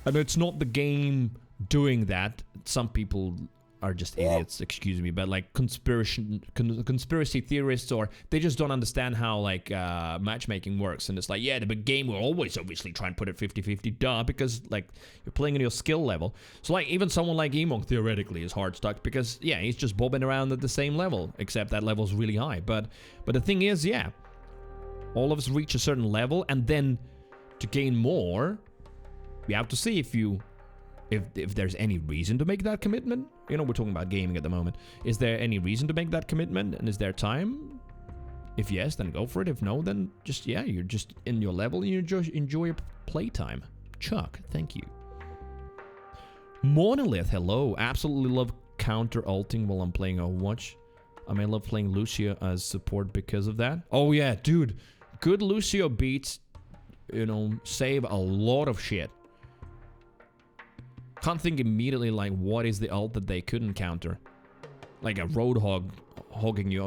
And it's not the game doing that. Some people are just idiots, excuse me, but like conspiracy theorists, or they just don't understand how like matchmaking works. And it's like, yeah, the big game will always obviously try and put it 50-50, duh, because like you're playing on your skill level. So like even someone like Emong theoretically is hard stuck because yeah, he's just bobbing around at the same level, except that level's really high. But the thing is, yeah, all of us reach a certain level, and then to gain more, we have to see if there's any reason to make that commitment. You know, we're talking about gaming at the moment. Is there any reason to make that commitment? And is there time? If yes, then go for it. If no, then just, yeah, you're just in your level and you enjoy your playtime. Chuck, thank you. Monolith, hello. Absolutely love counter-ulting while I'm playing Overwatch. I may love playing Lucio as support because of that. Oh yeah, dude. Good Lucio beats, you know, save a lot of shit. Can't think immediately, like, what is the ult that they couldn't counter? Like a roadhog hogging you,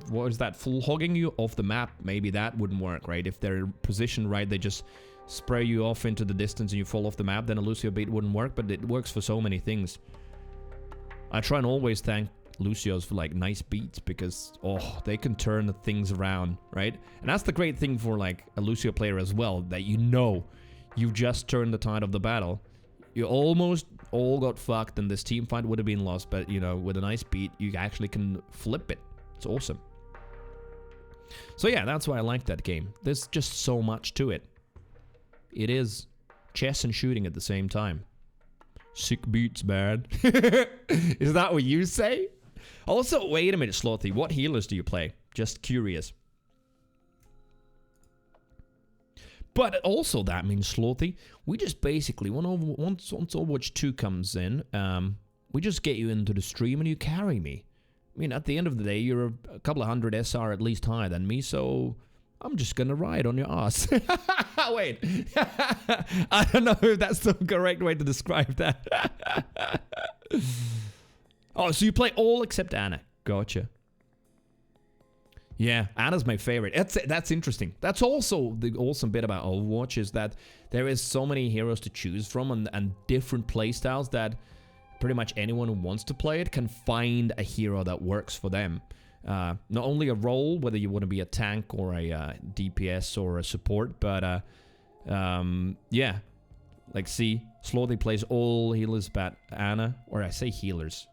what is that? Full hogging you off the map? Maybe that wouldn't work, right? If they're positioned right, they just spray you off into the distance and you fall off the map, then a Lucio beat wouldn't work, but it works for so many things. I try and always thank Lucios for, like, nice beats because, oh, they can turn the things around, right? And that's the great thing for, like, a Lucio player as well, that you know you've just turned the tide of the battle. You almost all got fucked and this team fight would have been lost, but, you know, with a nice beat, you actually can flip it. It's awesome. So yeah, that's why I like that game. There's just so much to it. It is chess and shooting at the same time. Sick beats, man. Is that what you say? Also, wait a minute, Slothy. What healers do you play? Just curious. But also that means, Slothy, we just basically, once Overwatch 2 comes in, we just get you into the stream and you carry me. I mean, at the end of the day, you're a couple of hundred SR at least higher than me, so I'm just gonna ride on your ass. Wait. I don't know if that's the correct way to describe that. Oh, so you play all except Anna. Gotcha. Yeah, Anna's my favorite. That's interesting. That's also the awesome bit about Overwatch, is that there is so many heroes to choose from and different playstyles that pretty much anyone who wants to play it can find a hero that works for them. Not only a role, whether you want to be a tank or a DPS or a support, but yeah. Like, see, Slothy plays all healers but Anna, or I say healers.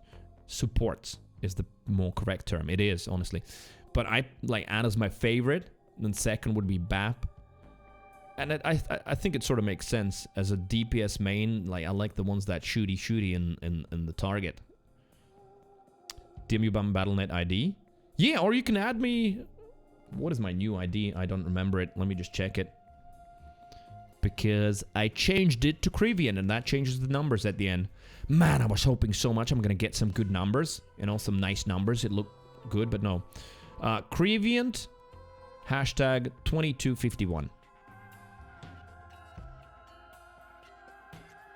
Supports is the more correct term. It is, honestly. But I like Anna's my favorite, then second would be BAP. And I think it sort of makes sense as a DPS main. Like, I like the ones that shooty in the target. Dimubum Battle.net ID. Yeah, or you can add me. What is my new ID? I don't remember it. Let me just check it. Because I changed it to Creeviant, and that changes the numbers at the end. Man, I was hoping so much I'm gonna get some good numbers. You know, some nice numbers. It looked good, but no. Creeviant, hashtag 2251.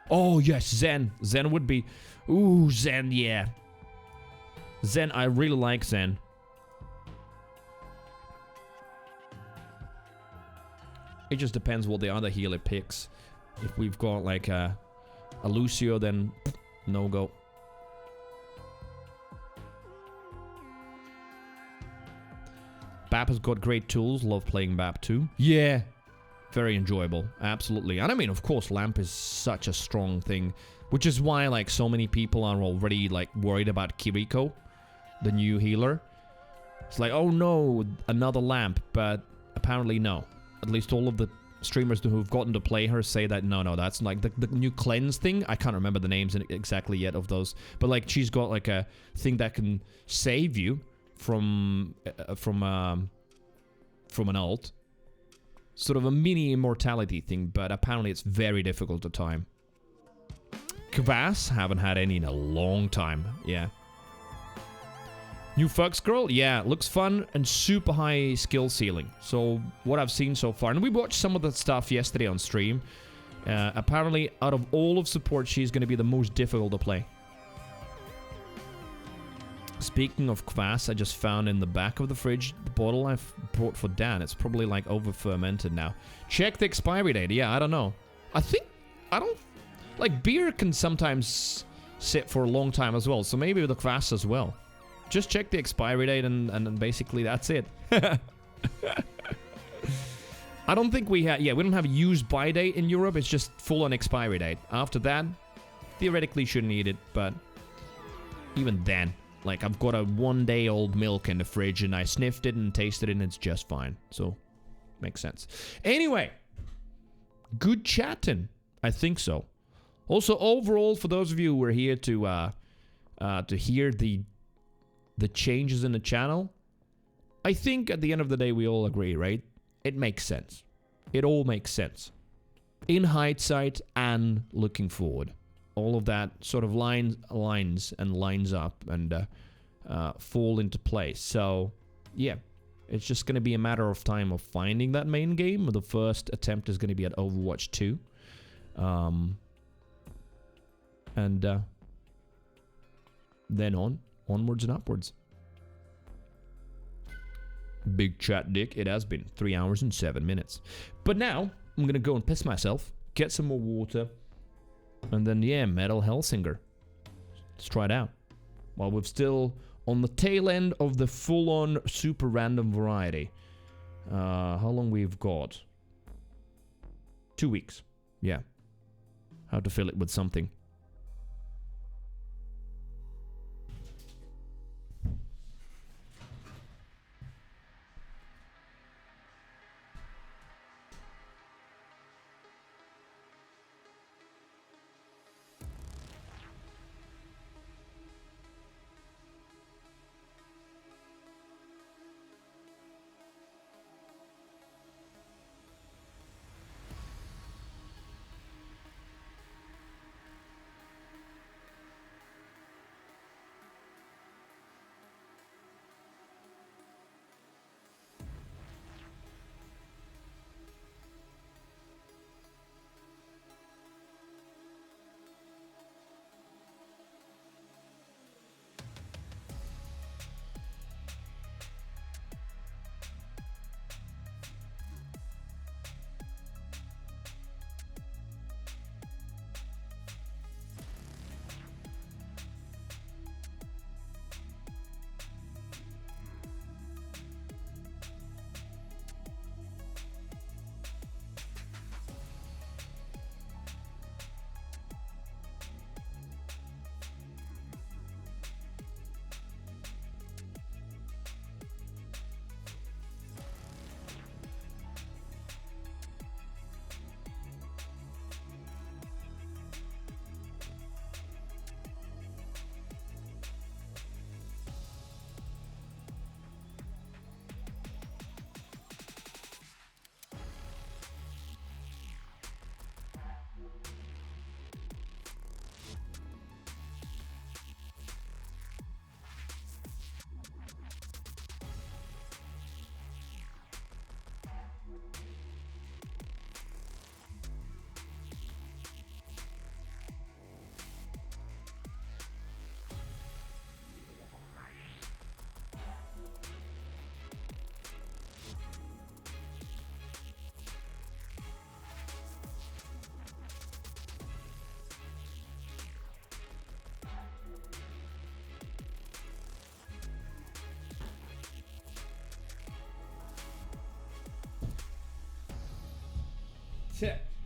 Oh, yes, Zen. Zen would be... Ooh, Zen, yeah. Zen, I really like Zen. It just depends what the other healer picks. If we've got, like, a Lucio, then no go. BAP has got great tools. Love playing BAP too. Yeah. Very enjoyable. Absolutely. And I mean, of course, Lamp is such a strong thing. Which is why, like, so many people are already, like, worried about Kiriko, the new healer. It's like, oh no, another Lamp. But apparently no. At least all of the streamers who've gotten to play her say that no, that's like the new cleanse thing. I can't remember the names exactly yet of those. But, like, she's got, like, a thing that can save you from an ult. Sort of a mini immortality thing, but apparently it's very difficult to time. Kvass, haven't had any in a long time. Yeah. New Fuck Scroll? Yeah, looks fun and super high skill ceiling. So, what I've seen so far, and we watched some of the stuff yesterday on stream. Apparently, out of all of support, she's going to be the most difficult to play. Speaking of kvass, I just found in the back of the fridge the bottle I've brought for Dan. It's probably like over fermented now. Check the expiry date. Yeah, I don't know. I don't like beer can sometimes sit for a long time as well. So maybe with the kvass as well. Just check the expiry date and basically that's it. I don't think we have. Yeah, we don't have a use by date in Europe. It's just full on expiry date. After that, theoretically shouldn't eat it, but even then. Like, I've got a 1-day-old milk in the fridge, and I sniffed it and tasted it, and it's just fine. So, makes sense. Anyway, good chatting. I think so. Also, overall, for those of you who are here to hear the changes in the channel, I think at the end of the day, we all agree, right? It makes sense. It all makes sense. In hindsight and looking forward. All of that sort of aligns and lines up and fall into place. So, yeah, it's just going to be a matter of time of finding that main game. The first attempt is going to be at Overwatch 2. Then onwards and upwards. Big chat, Dick. It has been 3 hours and 7 minutes. But now, I'm going to go and piss myself, get some more water. And then, yeah, Metal Hellsinger. Let's try it out. While we're still on the tail end of the full-on super random variety. How long we've got? 2 weeks. Yeah. How to fill it with something.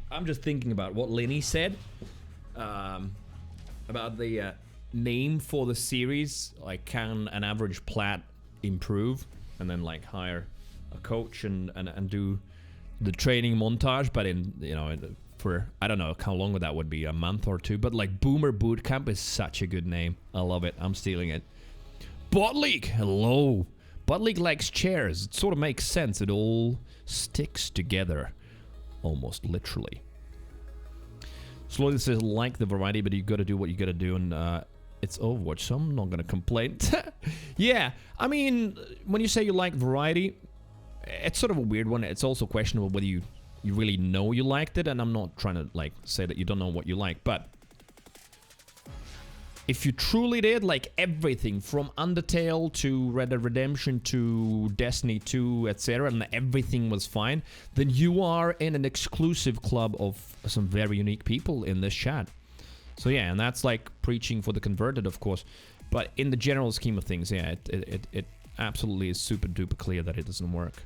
I'm just thinking about what Lenny said about the name for the series. Like, can an average plat improve? And then, like, hire a coach and do the training montage. But in, you know, for, I don't know how long that would be, a month or two. But, like, Boomer Bootcamp is such a good name. I love it. I'm stealing it. Bot League, hello. Bot League likes chairs. It sort of makes sense. It all sticks together. Almost literally. Slowly says, like the variety, but you gotta do what you gotta do, and it's Overwatch, so I'm not gonna complain. Yeah, I mean, when you say you like variety, it's sort of a weird one. It's also questionable whether you you really know you liked it, and I'm not trying to like say that you don't know what you like, but if you truly did like everything from Undertale to Red Dead Redemption to Destiny 2, etc., and everything was fine, then you are in an exclusive club of some very unique people in this chat. So yeah, and that's like preaching for the converted, of course. But in the general scheme of things, yeah, it absolutely is super duper clear that it doesn't work.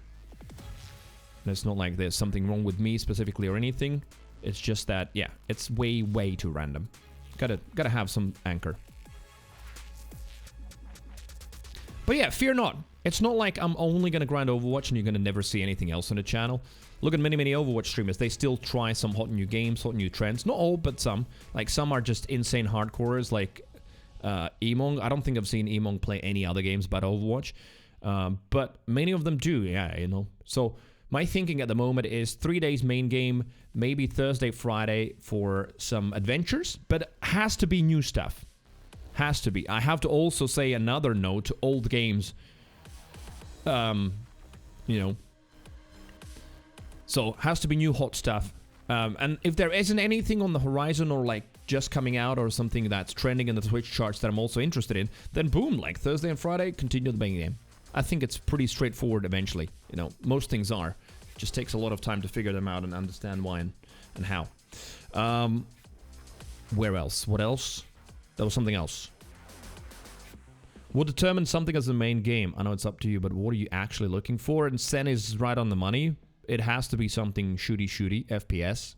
And it's not like there's something wrong with me specifically or anything. It's just that, yeah, it's way too random. Gotta have some anchor. But yeah, fear not. It's not like I'm only gonna grind Overwatch and you're gonna never see anything else on the channel. Look at many Overwatch streamers. They still try some hot new games, hot new trends. Not all, but some. Like some are just insane hardcorers, like Emong. I don't think I've seen Emong play any other games but Overwatch. But many of them do, yeah, you know. So my thinking at the moment is 3 days main game, maybe Thursday, Friday for some adventures, but has to be new stuff. Has to be. I have to also say another no to old games. You know. So, has to be new hot stuff. And if there isn't anything on the horizon or like just coming out or something that's trending in the Twitch charts that I'm also interested in, then boom, like Thursday and Friday, continue the main game. I think it's pretty straightforward eventually. You know, most things are. It just takes a lot of time to figure them out and understand why and how. Where else? What else? There was something else. What determines something as the main game? I know it's up to you, but what are you actually looking for? And Sen is right on the money. It has to be something shooty, FPS.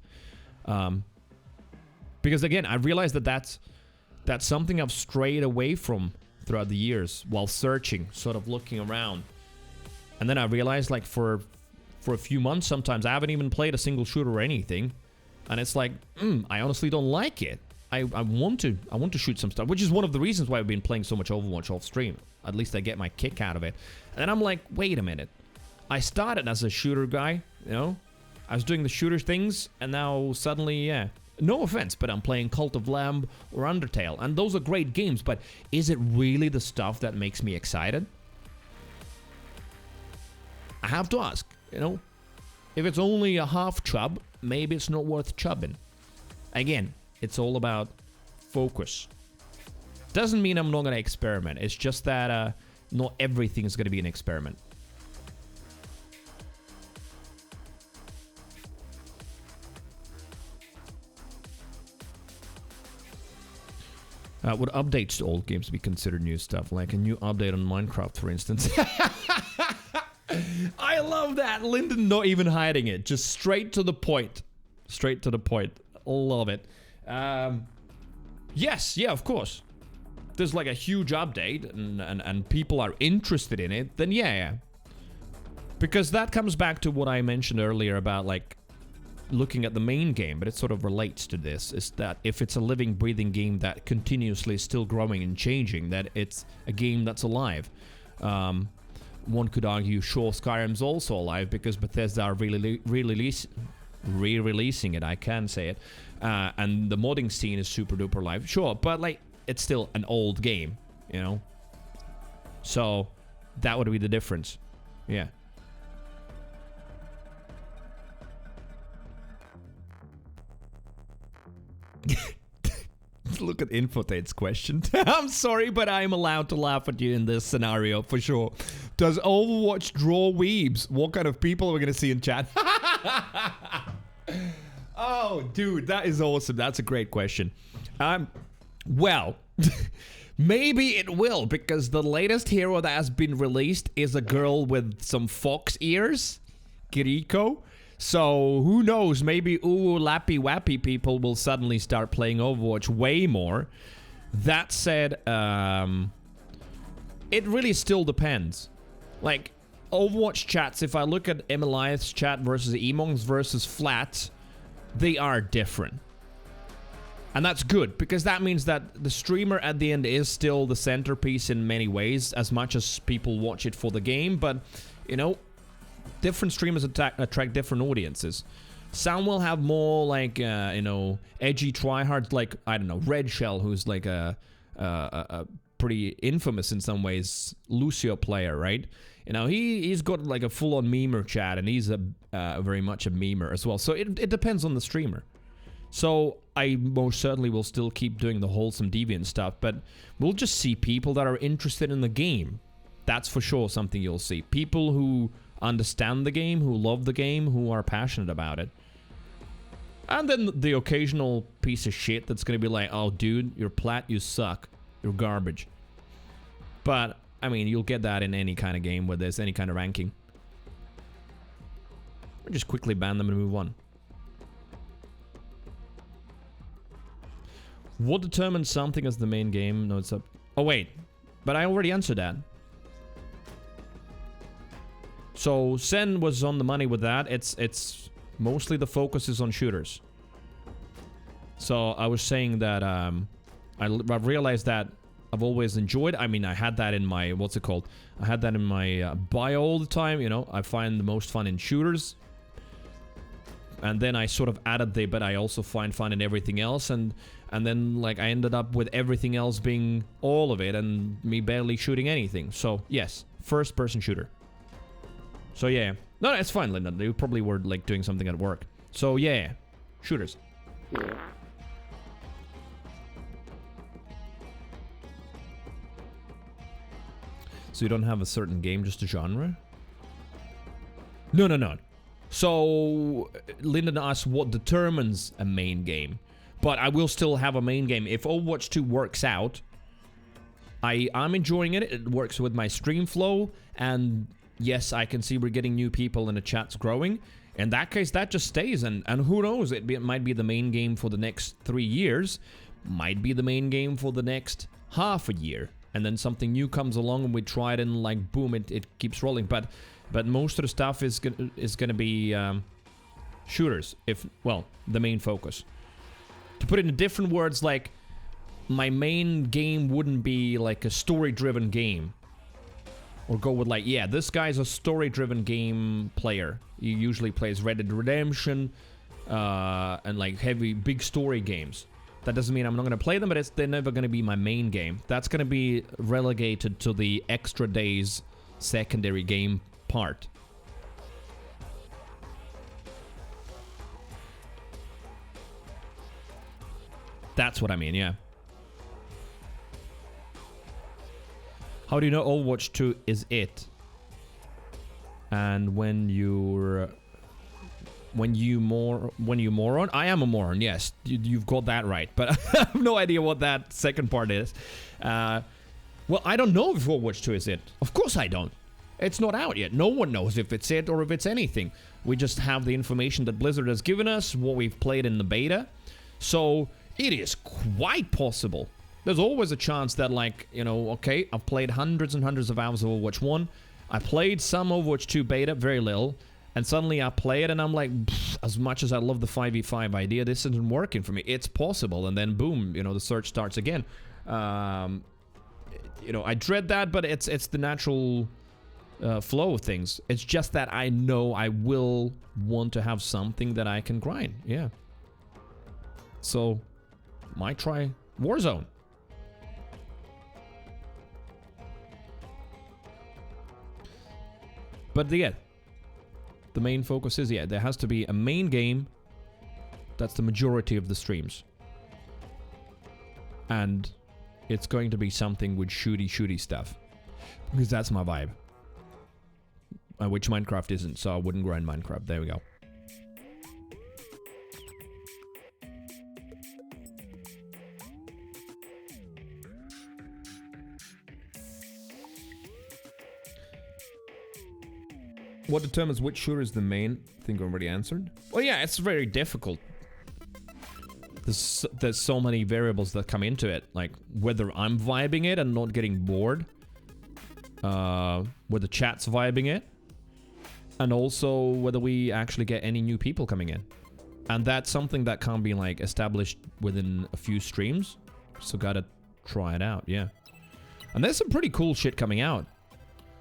Because again, I realized that that's something I've strayed away from throughout the years while searching, sort of looking around. And then I realized, like, for a few months sometimes, I haven't even played a single shooter or anything. And it's like, I honestly don't like it. I want to shoot some stuff, which is one of the reasons why I've been playing so much Overwatch off stream. At least I get my kick out of it. And then I'm like, wait a minute. I started as a shooter guy, you know? I was doing the shooter things, and now suddenly, yeah. No offense, but I'm playing Cult of Lamb or Undertale, and those are great games, but is it really the stuff that makes me excited? I have to ask, you know? If it's only a half chub, maybe it's not worth chubbing. Again, it's all about focus. Doesn't mean I'm not going to experiment. It's just that not everything is going to be an experiment. Would updates to old games be considered new stuff? Like a new update on Minecraft, for instance. I love that. Lyndon not even hiding it. Just straight to the point. Straight to the point. Love it. Yes, yeah, of course. If there's like a huge update and people are interested in it, then yeah. Because that comes back to what I mentioned earlier about like looking at the main game, but it sort of relates to this, is that if it's a living, breathing game that continuously is still growing and changing, that it's a game that's alive. One could argue, sure, Skyrim's also alive because Bethesda are re-releasing it, I can say it, and the modding scene is super duper live, sure, but like, it's still an old game, you know? So, that would be the difference, yeah. Look at Infotate's question. I'm sorry, but I'm allowed to laugh at you in this scenario, for sure. Does Overwatch draw weebs? What kind of people are we going to see in chat? Oh, dude, that is awesome. That's a great question. Well, maybe it will, because the latest hero that has been released is a girl with some fox ears, Kiriko. So, who knows, maybe lappy wappy people will suddenly start playing Overwatch way more. That said, it really still depends. Like, Overwatch chats, if I look at Emiliath's chat versus Emong's versus Flat, they are different. And that's good, because that means that the streamer at the end is still the centerpiece in many ways, as much as people watch it for the game, but, you know, different streamers attract different audiences. Some will have more like, you know, edgy tryhards, like, I don't know, Red Shell, who's like a pretty infamous in some ways, Lucio player, right? You know, he's got like a full-on memer chat, and he's a very much a memer as well. So it depends on the streamer. So I most certainly will still keep doing the wholesome deviant stuff, but we'll just see people that are interested in the game. That's for sure something you'll see. People who understand the game, who love the game, who are passionate about it. And then the occasional piece of shit that's gonna be like, oh dude, you're plat, you suck, you're garbage. But, I mean, you'll get that in any kind of game where there's any kind of ranking. Or just quickly ban them and move on. What determines something as the main game? No, it's up. Oh wait, but I already answered that. So Sen was on the money with that. It's mostly the focus is on shooters. So I was saying that I realized that I've always enjoyed. I mean, I had that in my what's it called? I had that in my bio all the time. You know, I find the most fun in shooters. And then I sort of added the, but I also find fun in everything else, and then like I ended up with everything else being all of it, and me barely shooting anything. So yes, first-person shooter. So yeah, no, it's fine, Linda. You probably were like doing something at work. So yeah, shooters. So you don't have a certain game, just a genre? No. So, Lyndon asked what determines a main game. But I will still have a main game. If Overwatch 2 works out, I'm enjoying it. It works with my stream flow. And yes, I can see we're getting new people and the chat's growing. In that case, that just stays. And who knows? It might be the main game for the next 3 years. Might be the main game for the next half a year. And then something new comes along and we try it and like, boom, it keeps rolling. But most of the stuff is gonna be shooters, well, the main focus. To put it in different words, like, my main game wouldn't be like a story-driven game. Or go with like, yeah, this guy's a story-driven game player. He usually plays Red Dead Redemption, and like heavy, big story games. That doesn't mean I'm not gonna play them, but they're never gonna be my main game. That's gonna be relegated to the extra days secondary game part. That's what I mean, yeah. How do you know Overwatch 2 is it? And when you moron? I am a moron, yes. You've got that right. But I have no idea what that second part is. Well, I don't know if Overwatch 2 is it. Of course I don't. It's not out yet. No one knows if it's it or if it's anything. We just have the information that Blizzard has given us, what we've played in the beta. So, it is quite possible. There's always a chance that, like, you know, okay, I've played hundreds and hundreds of hours of Overwatch 1. I played some Overwatch 2 beta, very little. And suddenly I play it and I'm like, as much as I love the 5v5 idea, this isn't working for me. It's possible. And then boom, you know, the search starts again. You know, I dread that, but it's the natural flow of things. It's just that I know I will want to have something that I can grind. Yeah. So, might try Warzone. But yeah, the main focus is, yeah, there has to be a main game. That's the majority of the streams. And it's going to be something with shooty stuff. Because that's my vibe. Which Minecraft isn't, so I wouldn't grind Minecraft. There we go. What determines which shooter is the main? I think I already answered. Well, yeah, it's very difficult. There's so many variables that come into it, like whether I'm vibing it and not getting bored, whether chat's vibing it, and also whether we actually get any new people coming in. And that's something that can't be like established within a few streams, so gotta try it out, yeah. And there's some pretty cool shit coming out.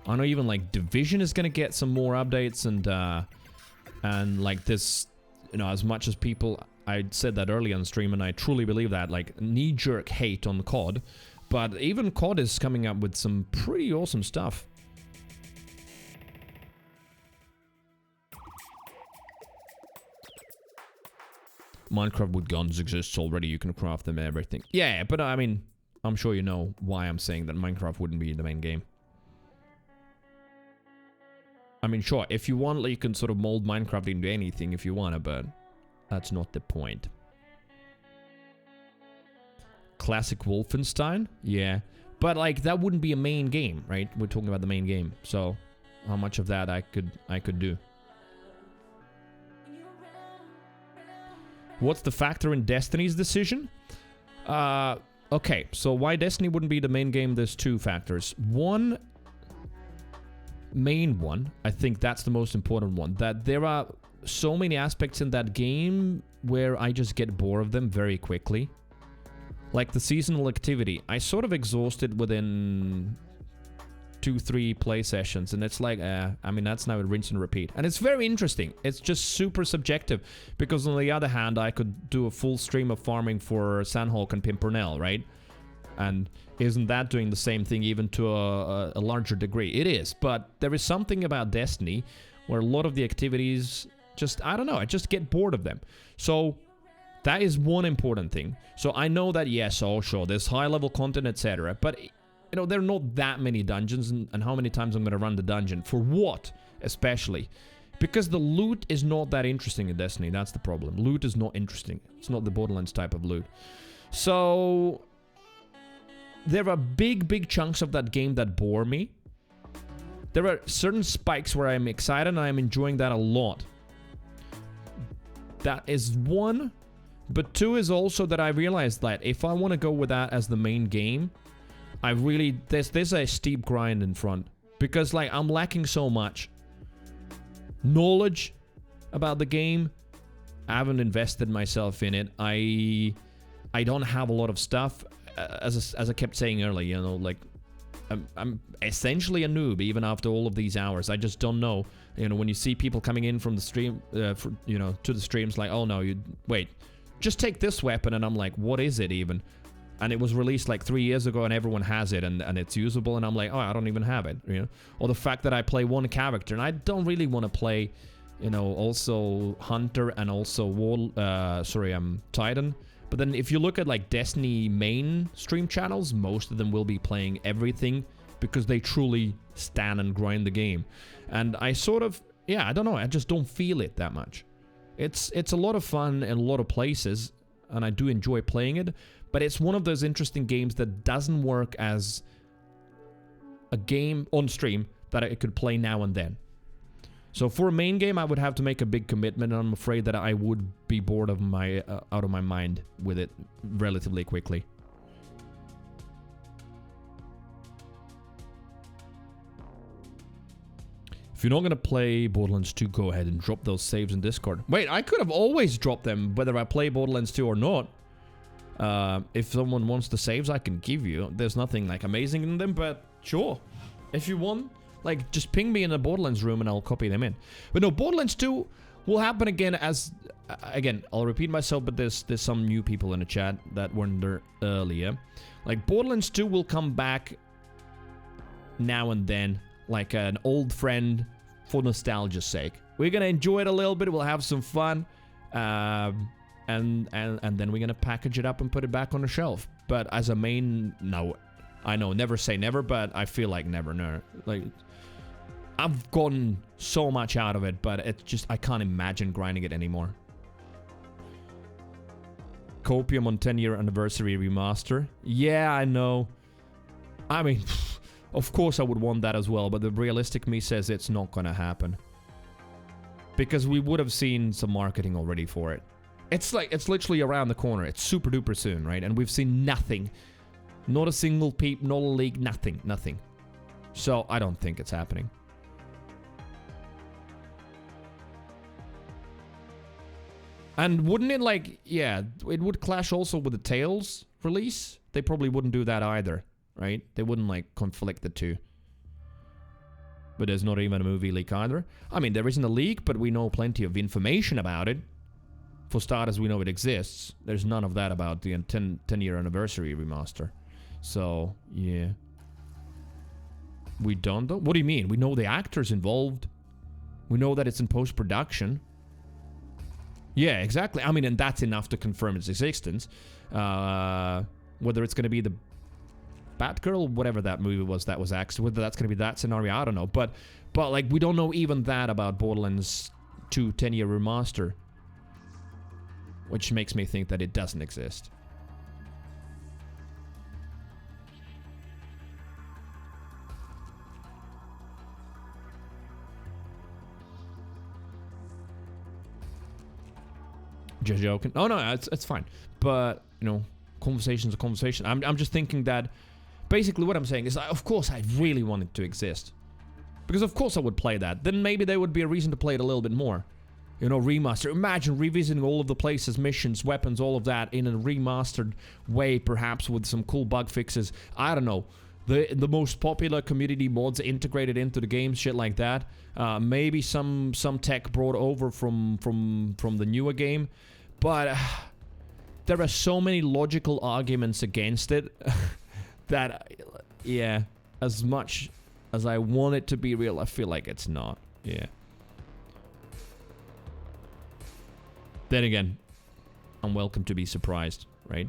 I know even like Division is gonna get some more updates, and like this, you know, as much as people, I said that early on stream, and I truly believe that, like knee-jerk hate on COD, But even COD is coming up with some pretty awesome stuff. Minecraft with guns exists already. You can craft them and everything. Yeah, but I mean, I'm sure you know why I'm saying that Minecraft wouldn't be the main game. I mean, sure, if you want, you can sort of mold Minecraft into anything if you want to, but that's not the point. Classic Wolfenstein? Yeah. But, like, that wouldn't be a main game, right? We're talking about the main game. So, how much of that I could do. What's the factor in Destiny's decision? Okay, so why Destiny wouldn't be the main game, there's two factors. One, main one, I think that's the most important one, that there are so many aspects in that game where I just get bored of them very quickly. Like the seasonal activity, I sort of exhausted within 2-3 play sessions, and it's like, I mean, that's now a rinse and repeat. And it's very interesting. It's just super subjective, because on the other hand, I could do a full stream of farming for Sandhawk and Pimpernel, right? And isn't that doing the same thing even to a larger degree? It is, but there is something about Destiny where a lot of the activities just, I don't know, I just get bored of them. So that is one important thing. So I know that, yes, oh sure, there's high-level content, etc., but you know, there are not that many dungeons, and how many times I'm going to run the dungeon. For what, especially? Because the loot is not that interesting in Destiny, that's the problem. Loot is not interesting. It's not the Borderlands type of loot. So there are big chunks of that game that bore me. There are certain spikes where I'm excited and I'm enjoying that a lot. That is one. But two is also that I realized that if I want to go with that as the main game, I really, there's a steep grind in front. Because, like, I'm lacking so much knowledge about the game. I haven't invested myself in it. I don't have a lot of stuff. As I kept saying earlier, you know, like, I'm essentially a noob even after all of these hours. I just don't know. You know, when you see people coming in from the stream, you know, to the streams, like, oh no, wait, just take this weapon, and I'm like, what is it even? And it was released like 3 years ago, and everyone has it, and it's usable, and I'm like, oh, I don't even have it, you know? Or the fact that I play one character, and I don't really want to play, you know, also Hunter and also Titan. But then if you look at like Destiny main stream channels, most of them will be playing everything because they truly stand and grind the game. And I sort of, yeah, I don't know, I just don't feel it that much. It's a lot of fun in a lot of places, and I do enjoy playing it, but it's one of those interesting games that doesn't work as a game on stream that I could play now and then. So for a main game, I would have to make a big commitment, and I'm afraid that I would be bored of out of my mind with it relatively quickly. If you're not going to play Borderlands 2, go ahead and drop those saves in Discord. Wait, I could have always dropped them, whether I play Borderlands 2 or not. If someone wants the saves, I can give you. There's nothing, like, amazing in them, but sure. If you want, like, just ping me in the Borderlands room and I'll copy them in. But no, Borderlands 2 will happen again as... Again, I'll repeat myself, but there's some new people in the chat that weren't there earlier. Like, Borderlands 2 will come back now and then, like an old friend for nostalgia's sake. We're gonna enjoy it a little bit, we'll have some fun, and then we're gonna package it up and put it back on the shelf. But as a main, no, I know, never say never, but I feel like never, no. Like, I've gotten so much out of it, but it's just, I can't imagine grinding it anymore. Copium on 10-year anniversary remaster. Yeah, I know. I mean, of course I would want that as well, but the realistic me says it's not gonna happen. Because we would have seen some marketing already for it. It's like, it's literally around the corner. It's super duper soon, right? And we've seen nothing. Not a single peep, not a leak, nothing. So I don't think it's happening. And wouldn't it, like, yeah, it would clash also with the Tales release? They probably wouldn't do that either, right? They wouldn't, like, conflict the two. But there's not even a movie leak either. I mean, there isn't a leak, but we know plenty of information about it. For starters, we know it exists. There's none of that about the 10-year anniversary remaster. So, yeah. We don't though? What do you mean? We know the actors involved. We know that it's in post-production. Yeah, exactly. I mean, and that's enough to confirm its existence. Whether it's going to be the Batgirl, whatever that movie was that was axed, whether that's going to be that scenario, I don't know. But like, we don't know even that about Borderlands 2 10-year remaster. Which makes me think that it doesn't exist. Just joking. Oh no, it's fine. But you know, conversation's a conversation. I'm just thinking that basically what I'm saying is, of course, I really want it to exist, because of course I would play that. Then maybe there would be a reason to play it a little bit more. You know, remaster. Imagine revisiting all of the places, missions, weapons, all of that in a remastered way, perhaps with some cool bug fixes. I don't know. The most popular community mods integrated into the game, shit like that. Maybe some tech brought over from the newer game. But there are so many logical arguments against it that, yeah, as much as I want it to be real, I feel like it's not. Yeah. Then again, I'm welcome to be surprised, right?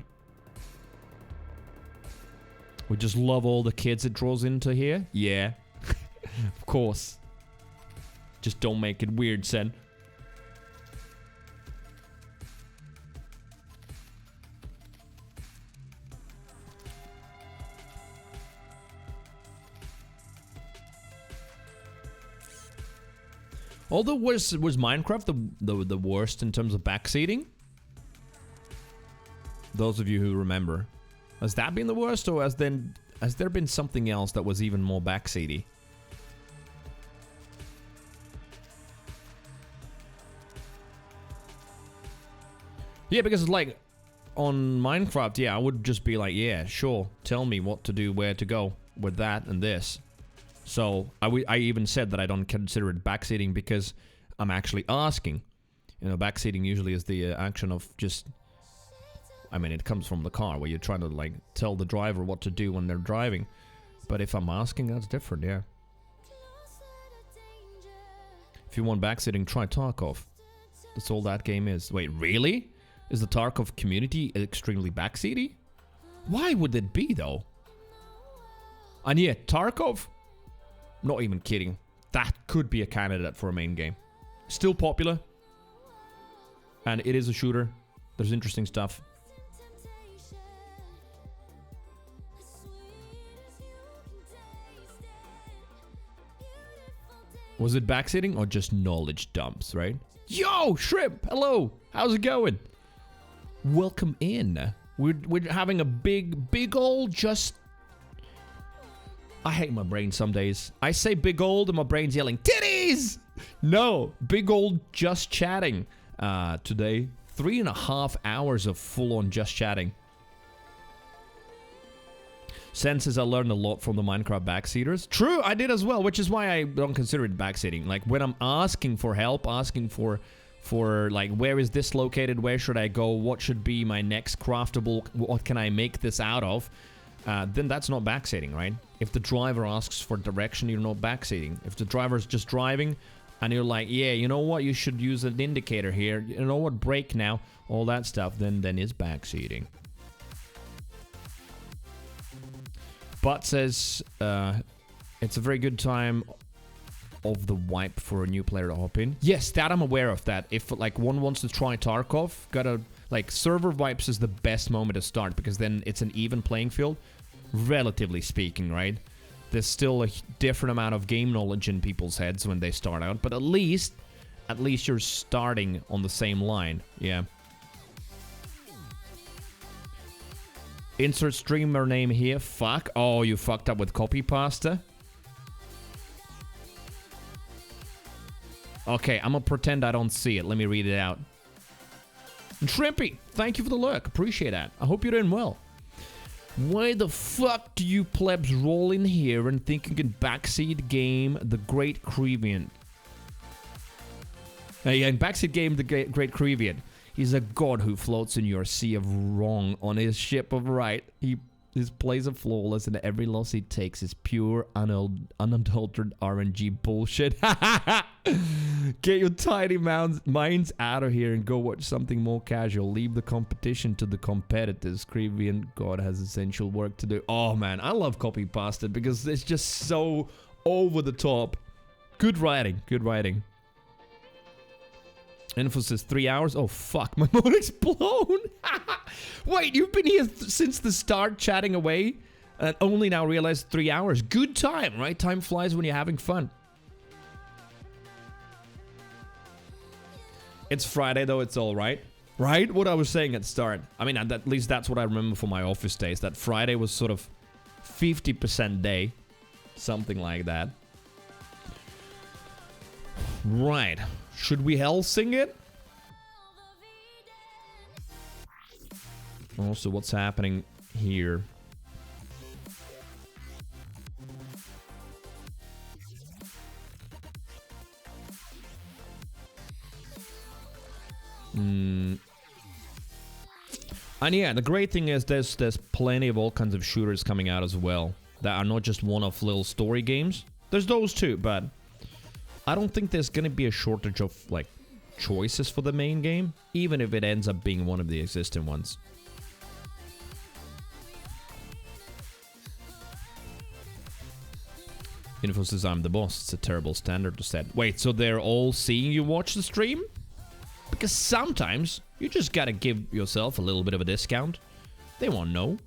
We just love all the kids it draws into here. Yeah. Of course. Just don't make it weird, Sen. Although was Minecraft the worst in terms of backseating? Those of you who remember. Has that been the worst, or has there been something else that was even more backseaty? Yeah, because like on Minecraft, yeah, I would just be like, yeah, sure, tell me what to do, where to go with that and this. So I even said that I don't consider it backseating because I'm actually asking. You know, backseating usually is the action of just, I mean, it comes from the car where you're trying to like tell the driver what to do when they're driving. But if I'm asking, that's different, yeah. If you want backseating, try Tarkov. That's all that game is. Wait, really? Is the Tarkov community extremely backseaty? Why would it be though? And yeah, Tarkov? Not even kidding. That could be a candidate for a main game. Still popular. And it is a shooter. There's interesting stuff. Was it backseating or just knowledge dumps, right? Yo, Shrimp! Hello! How's it going? Welcome in. We're having a big old just... I hate my brain some days. I say big old and my brain's yelling, titties! No, big old just chatting. Today, 3.5 hours of full-on just chatting. Senses I learned a lot from the Minecraft backseaters. True, I did as well, which is why I don't consider it backseating. Like, when I'm asking for help, asking for like, where is this located, where should I go, what should be my next craftable, what can I make this out of, then that's not backseating, right? If the driver asks for direction, you're not backseating. If the driver's just driving and you're like, yeah, you know what, you should use an indicator here, you know what, brake now, all that stuff, then it's backseating. But says it's a very good time of the wipe for a new player to hop in. Yes, that I'm aware of that. If like one wants to try Tarkov, gotta like server wipes is the best moment to start because then it's an even playing field, relatively speaking, right? There's still a different amount of game knowledge in people's heads when they start out, but at least you're starting on the same line. Yeah. Insert streamer name here. Fuck. Oh, you fucked up with copy pasta. Okay, I'm gonna pretend I don't see it. Let me read it out. And Shrimpy, thank you for the lurk. Appreciate that. I hope you're doing well. Why the fuck do you plebs roll in here and think you can backseat game the Great Creeviant? Yeah, in backseat game the Great Creeviant. He's a god who floats in your sea of wrong on his ship of right. He His plays are flawless, and every loss he takes is pure, unadulterated RNG bullshit. Get your tiny minds out of here and go watch something more casual. Leave the competition to the competitors. Creeviant God has essential work to do. Oh man, I love copy pasted because it's just so over the top. Good writing, good writing. Infosys 3 hours. Oh fuck, my modem's blown. Wait, you've been here since the start chatting away and only now realized 3 hours. Good time, right? Time flies when you're having fun. It's Friday though, it's all right. Right? What I was saying at the start. I mean, at least that's what I remember from my office days. That Friday was sort of 50% day. Something like that. Right. Should we Hellsing it? Also, what's happening here? And yeah, the great thing is there's plenty of all kinds of shooters coming out as well that are not just one-off little story games. There's those too, but I don't think there's gonna be a shortage of like choices for the main game, even if it ends up being one of the existing ones. Info says I'm the boss. It's a terrible standard to set. Wait, so they're all seeing you watch the stream? Because sometimes you just gotta give yourself a little bit of a discount. They won't know.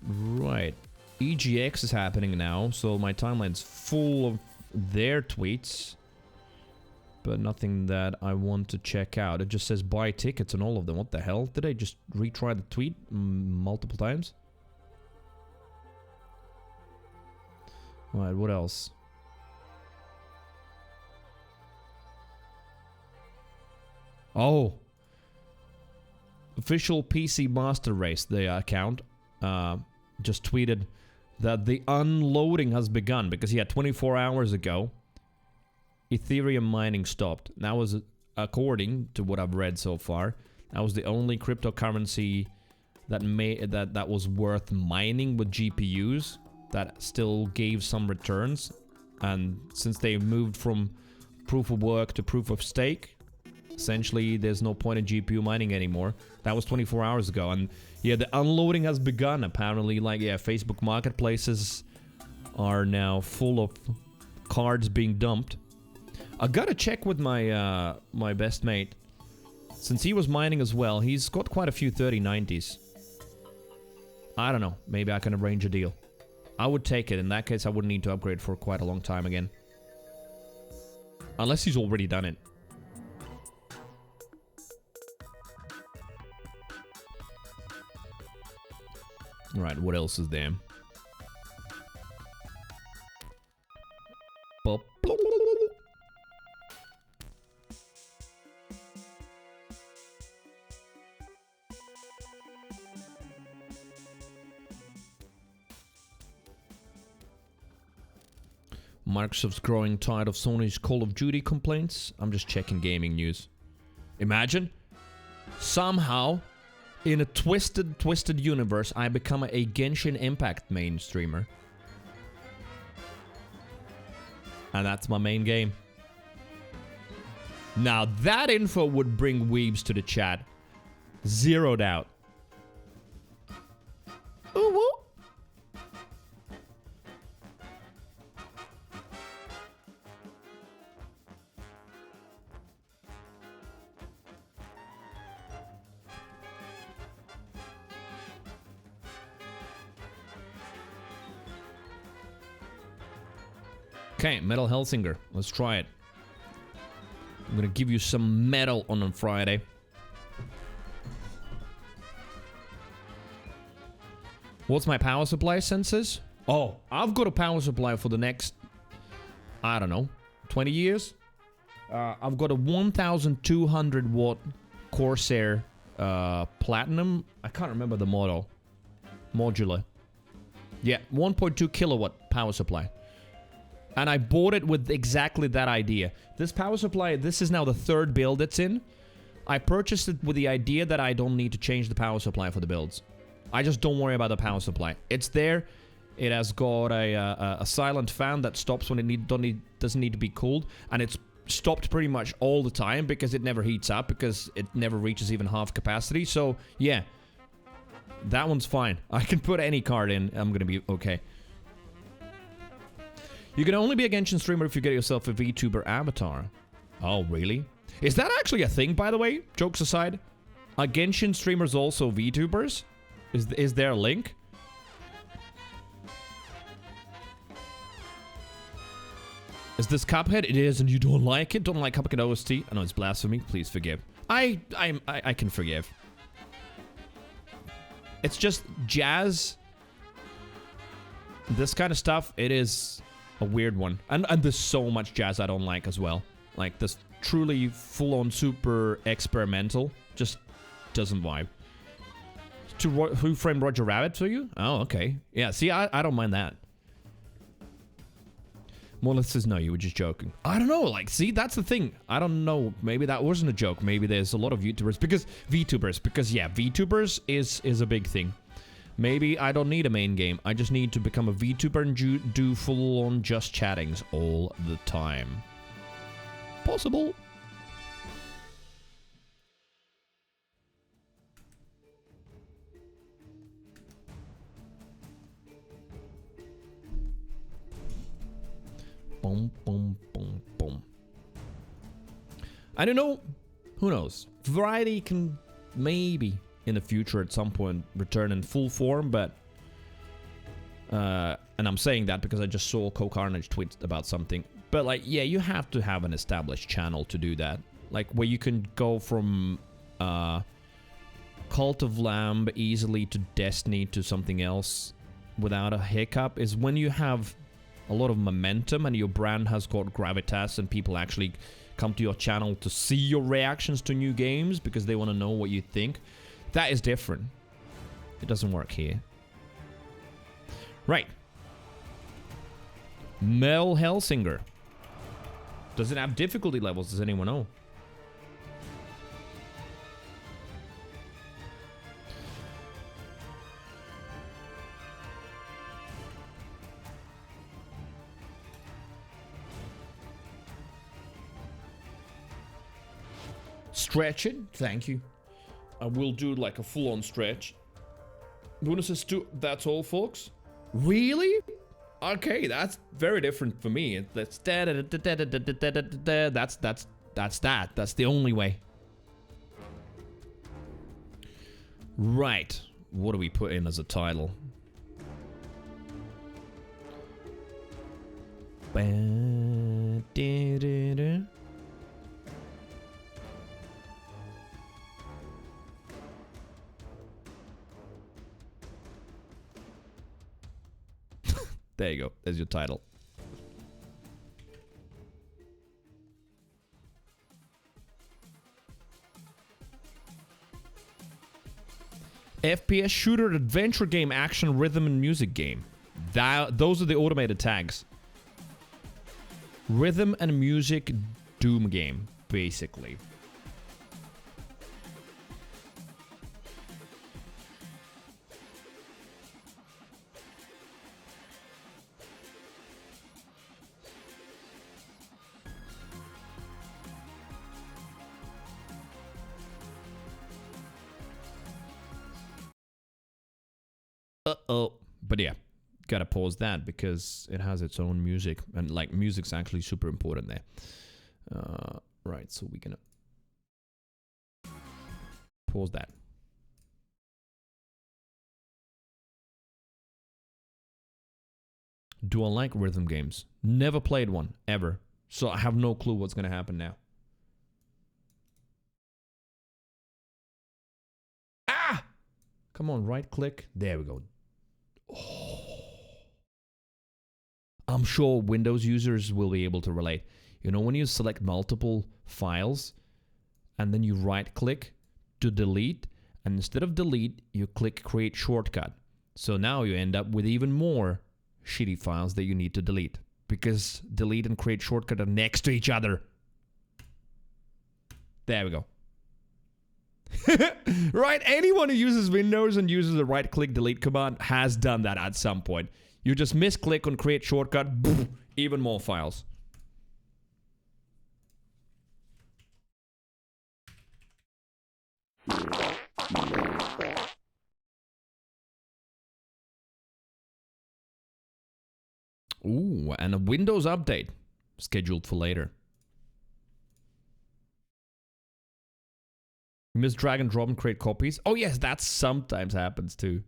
Right. EGX is happening now, so my timeline's full of their tweets. But nothing that I want to check out. It just says buy tickets on all of them. What the hell? Did I just retry the tweet multiple times? Alright, what else? Oh! Official PC Master Race, the account, just tweeted that the unloading has begun because, yeah, 24 hours ago, Ethereum mining stopped. That was, according to what I've read so far, that was the only cryptocurrency that was worth mining with GPUs that still gave some returns. And since they moved from proof of work to proof of stake, essentially there's no point in GPU mining anymore. That was 24 hours ago. And yeah, the unloading has begun apparently. Like, yeah, Facebook marketplaces are now full of cards being dumped. I gotta check with my my best mate, since he was mining as well. He's got quite a few 3090s. I don't know, maybe I can arrange a deal. I would take it. In that case, I wouldn't need to upgrade for quite a long time again, unless he's already done it. Right, what else is there? Microsoft's growing tired of Sony's Call of Duty complaints. I'm just checking gaming news. Imagine, somehow, in a twisted universe, I become a Genshin Impact main streamer. And that's my main game. Now that info would bring weebs to the chat. Zero doubt. Ooh, woo. Okay, Metal Hellsinger. Let's try it. I'm gonna give you some metal on a Friday. What's my power supply senses? Oh, I've got a power supply for the next, I don't know, 20 years? I've got a 1200 watt Corsair Platinum. I can't remember the model. Modular. Yeah, 1.2 kilowatt power supply. And I bought it with exactly that idea. This power supply, this is now the third build it's in. I purchased it with the idea that I don't need to change the power supply for the builds. I just don't worry about the power supply. It's there. It has got a silent fan that stops when it doesn't need to be cooled. And it's stopped pretty much all the time because it never heats up, because it never reaches even half capacity. So, yeah. That one's fine. I can put any card in. I'm going to be okay. You can only be a Genshin streamer if you get yourself a VTuber avatar. Oh, really? Is that actually a thing, by the way? Jokes aside. Are Genshin streamers also VTubers? Is there a link? Is this Cuphead? It is, and you don't like it? Don't like Cuphead OST? I know it's blasphemy. Please forgive. I can forgive. It's just jazz. This kind of stuff, it is a weird one. And there's so much jazz I don't like as well. Like, this truly full-on super experimental just doesn't vibe. Who Framed Roger Rabbit for you? Oh, okay. Yeah, see, I don't mind that. Molith says, no, you were just joking. I don't know, like, see, that's the thing. I don't know, maybe that wasn't a joke. Maybe there's a lot of YouTubers, because yeah, VTubers is a big thing. Maybe I don't need a main game. I just need to become a VTuber and do full-on just chattings all the time. Possible. Boom, boom, boom, boom. I don't know. Who knows? Variety can maybe in the future at some point return in full form, but and I'm saying that because I just saw Carnage tweet about something. But like, yeah, you have to have an established channel to do that. Like where you can go from Cult of Lamb easily to Destiny to something else without a hiccup is when you have a lot of momentum and your brand has got gravitas and people actually come to your channel to see your reactions to new games because they want to know what you think. That is different. It doesn't work here. Right. Mel Hellsinger. Does it have difficulty levels? Does anyone know? Stretch it. Thank you. I will do like a full-on stretch. Bonus is 2. That's all, folks. Really? Okay, that's very different for me. That's that. That's the only way. Right. What do we put in as a title? There you go. There's your title. FPS shooter adventure game action rhythm and music game. Those are the automated tags. Rhythm and music Doom game, basically. Uh-oh. But yeah, gotta pause that because it has its own music. And like, music's actually super important there. Right, so we're gonna pause that. Do I like rhythm games? Never played one, ever. So I have no clue what's gonna happen now. Ah! Come on, right click. There we go. Oh. I'm sure Windows users will be able to relate. You know, when you select multiple files and then you right click to delete, and instead of delete, you click create shortcut. So now you end up with even more shitty files that you need to delete. because delete and create shortcut are next to each other. There we go. Right? Anyone who uses Windows and uses the right-click delete command has done that at some point. You just misclick on create shortcut, even more files. Ooh, and a Windows update scheduled for later. You miss drag and drop and create copies? Oh yes, that sometimes happens too.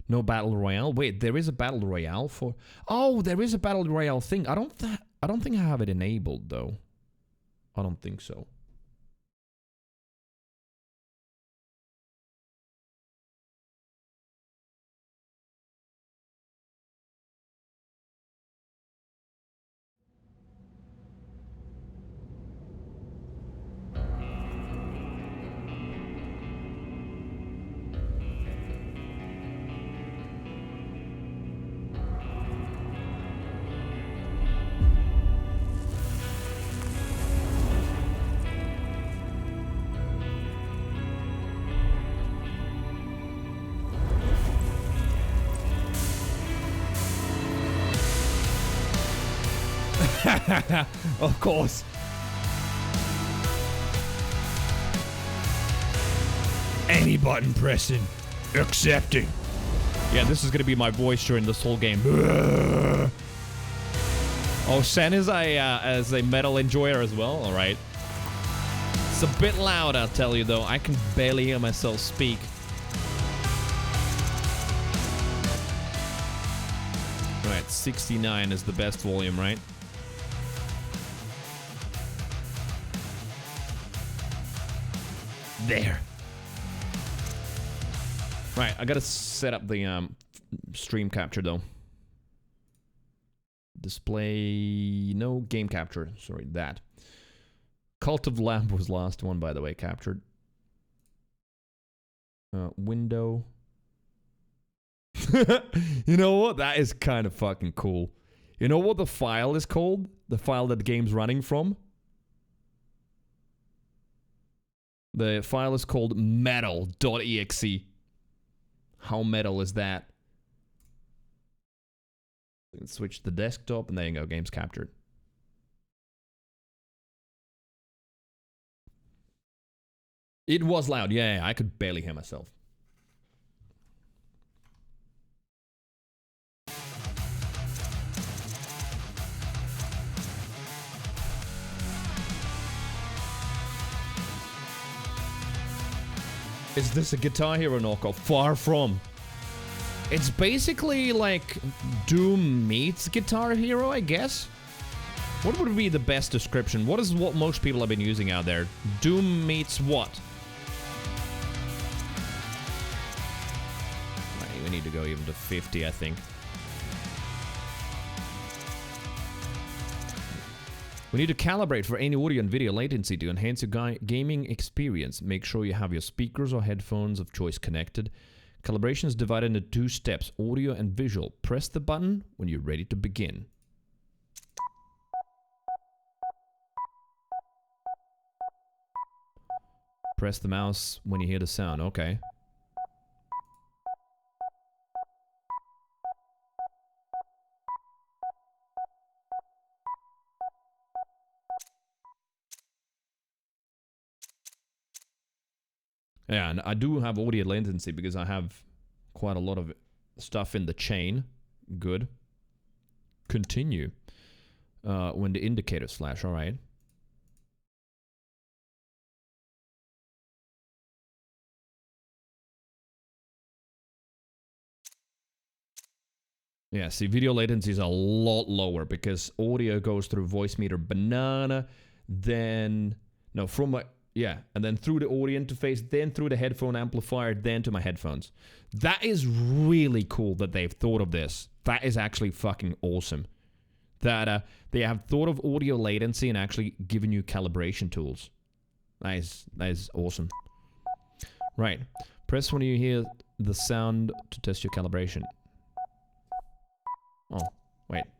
No battle royale. Wait, there is a battle royale for. Oh, there is a battle royale thing. I don't think I have it enabled though. I don't think so. Of course. Any button pressing. Accepting. Yeah, this is gonna be my voice during this whole game. Oh, Sen is as a metal enjoyer as well? Alright. It's a bit loud, I'll tell you though. I can barely hear myself speak. Right, 69 is the best volume, right? There. Right, I gotta set up the stream capture though. Display, no, game capture. Sorry, that. Cult of the Lamb was last one, by the way, captured. Window. You know what? That is kind of fucking cool. You know what the file is called? The file that the game's running from? The file is called metal.exe. How metal is that? Switch the desktop and there you go, game's captured. It was loud, yeah, I could barely hear myself. Is this a Guitar Hero knockoff? Far from. It's basically like Doom meets Guitar Hero, I guess. What would be the best description? What is what most people have been using out there? Doom meets what? Right, we need to go even to 50, I think. We need to calibrate for any audio and video latency to enhance your gaming experience. Make sure you have your speakers or headphones of choice connected. Calibration is divided into 2 steps, audio and visual. Press the button when you're ready to begin. Press the mouse when you hear the sound. Okay. Yeah, and I do have audio latency because I have quite a lot of stuff in the chain. Good. Continue. When the indicators flash, alright. Yeah, see, video latency is a lot lower because audio goes through voice meter banana, then... No, from my... Yeah, and then through the audio interface, then through the headphone amplifier, then to my headphones. That is really cool that they've thought of this. That is actually fucking awesome. That they have thought of audio latency and actually given you calibration tools. That is awesome. Right. Press when you hear the sound to test your calibration.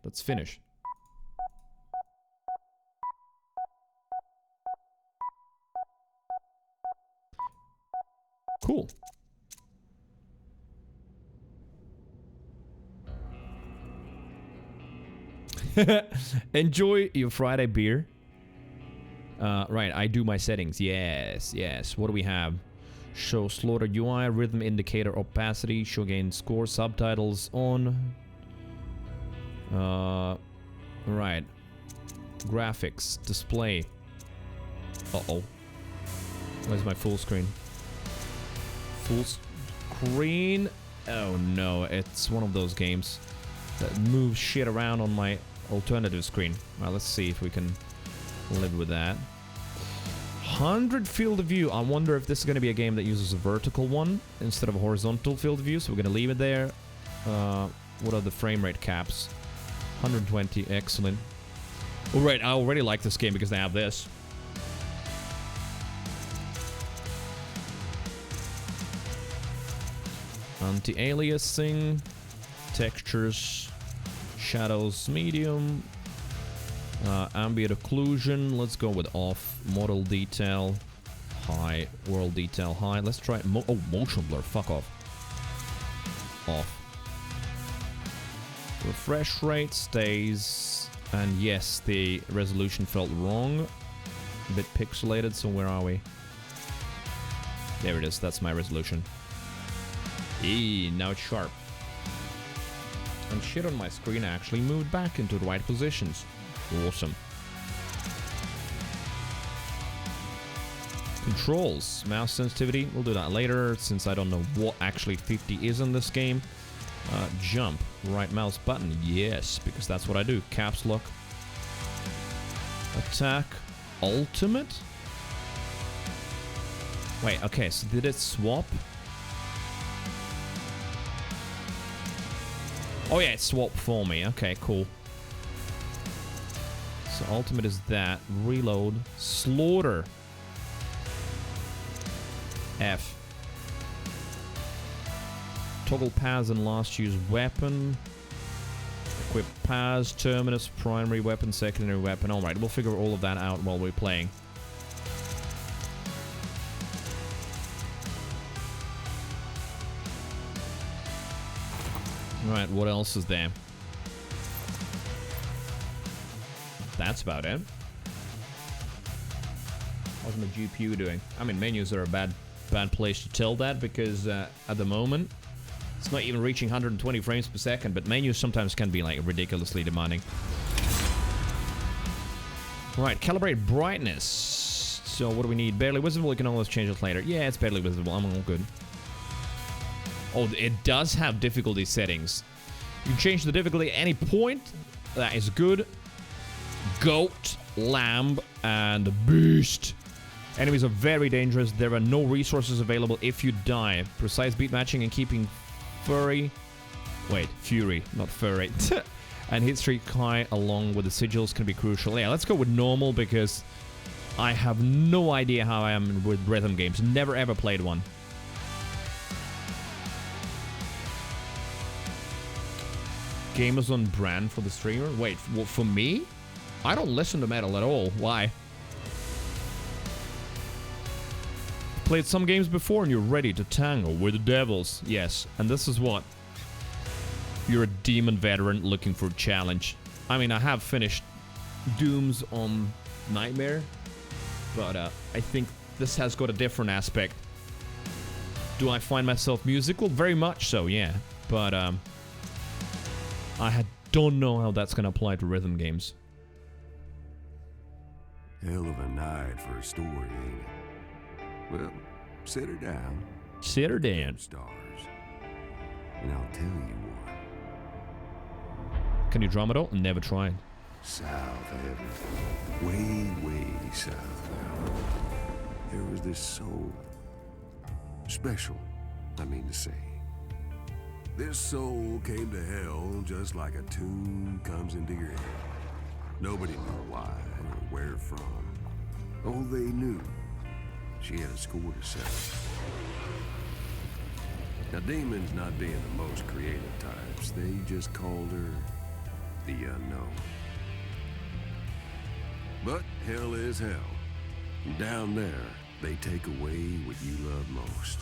Let's finish. Cool. Enjoy your Friday beer. Right, I do my settings. Yes, yes. What do we have? Show slaughter UI, rhythm indicator, opacity, show gain score, subtitles on. Right. Graphics, display. Uh-oh. Where's my full screen? Full screen? Oh no, it's one of those games that moves shit around on my alternative screen. Well, let's see if we can live with that. 100 field of view. I wonder if this is going to be a game that uses a vertical one instead of a horizontal field of view, so we're going to leave it there. What are the frame rate caps? 120, excellent. Alright, I already like this game because they have this. Anti-aliasing, textures, shadows medium, ambient occlusion, let's go with off, model detail, high, world detail high, let's try, motion blur, fuck off. Off. Refresh rate stays, and yes, the resolution felt wrong, a bit pixelated, so where are we? There it is, that's my resolution. Now it's sharp. And shit on my screen actually moved back into the right positions. Awesome. Controls. Mouse sensitivity. We'll do that later since I don't know what actually 50 is in this game. Jump. Right mouse button. Yes, because that's what I do. Caps lock. Attack. Ultimate? Wait, okay, so did it swap? Oh yeah, it swapped for me. Okay, cool. So ultimate is that. Reload. Slaughter. F. Toggle paths and last use weapon. Equip paths, terminus, primary weapon, secondary weapon. Alright, we'll figure all of that out while we're playing. Right, what else is there? That's about it. How's my GPU doing? I mean, menus are a bad place to tell that because at the moment it's not even reaching 120 frames per second, but menus sometimes can be like ridiculously demanding. Right, calibrate brightness. So what do we need? Barely visible, you can always change it later. Yeah, it's barely visible, I'm all good. Oh, it does have difficulty settings. You can change the difficulty at any point. That is good. Goat, lamb, and beast. Enemies are very dangerous. There are no resources available if you die. Precise beat matching and keeping fury, not furry. And hit streak high along with the sigils can be crucial. Yeah, let's go with normal because I have no idea how I am with rhythm games. Never ever played one. Game is on brand for the streamer. Wait, well, for me? I don't listen to metal at all. Why? Played some games before and you're ready to tangle with the devils. Yes, and this is what? You're a demon veteran looking for a challenge. I mean, I have finished Dooms on Nightmare, but I think this has got a different aspect. Do I find myself musical? Very much so, yeah. But I don't know how that's going to apply to rhythm games. Hell of a night for a story, ain't it? Well, sit her down. Sit her down. Stars. And I'll tell you what. Can you drum it out? Never tried. South heaven. Way south now. There was this soul. Special, I mean to say. This soul came to hell just like a tune comes into your head. Nobody knew why or where from. Oh, they knew. She had a score to settle. Now, demons not being the most creative types, they just called her the unknown. But hell is hell. And down there, they take away what you love most.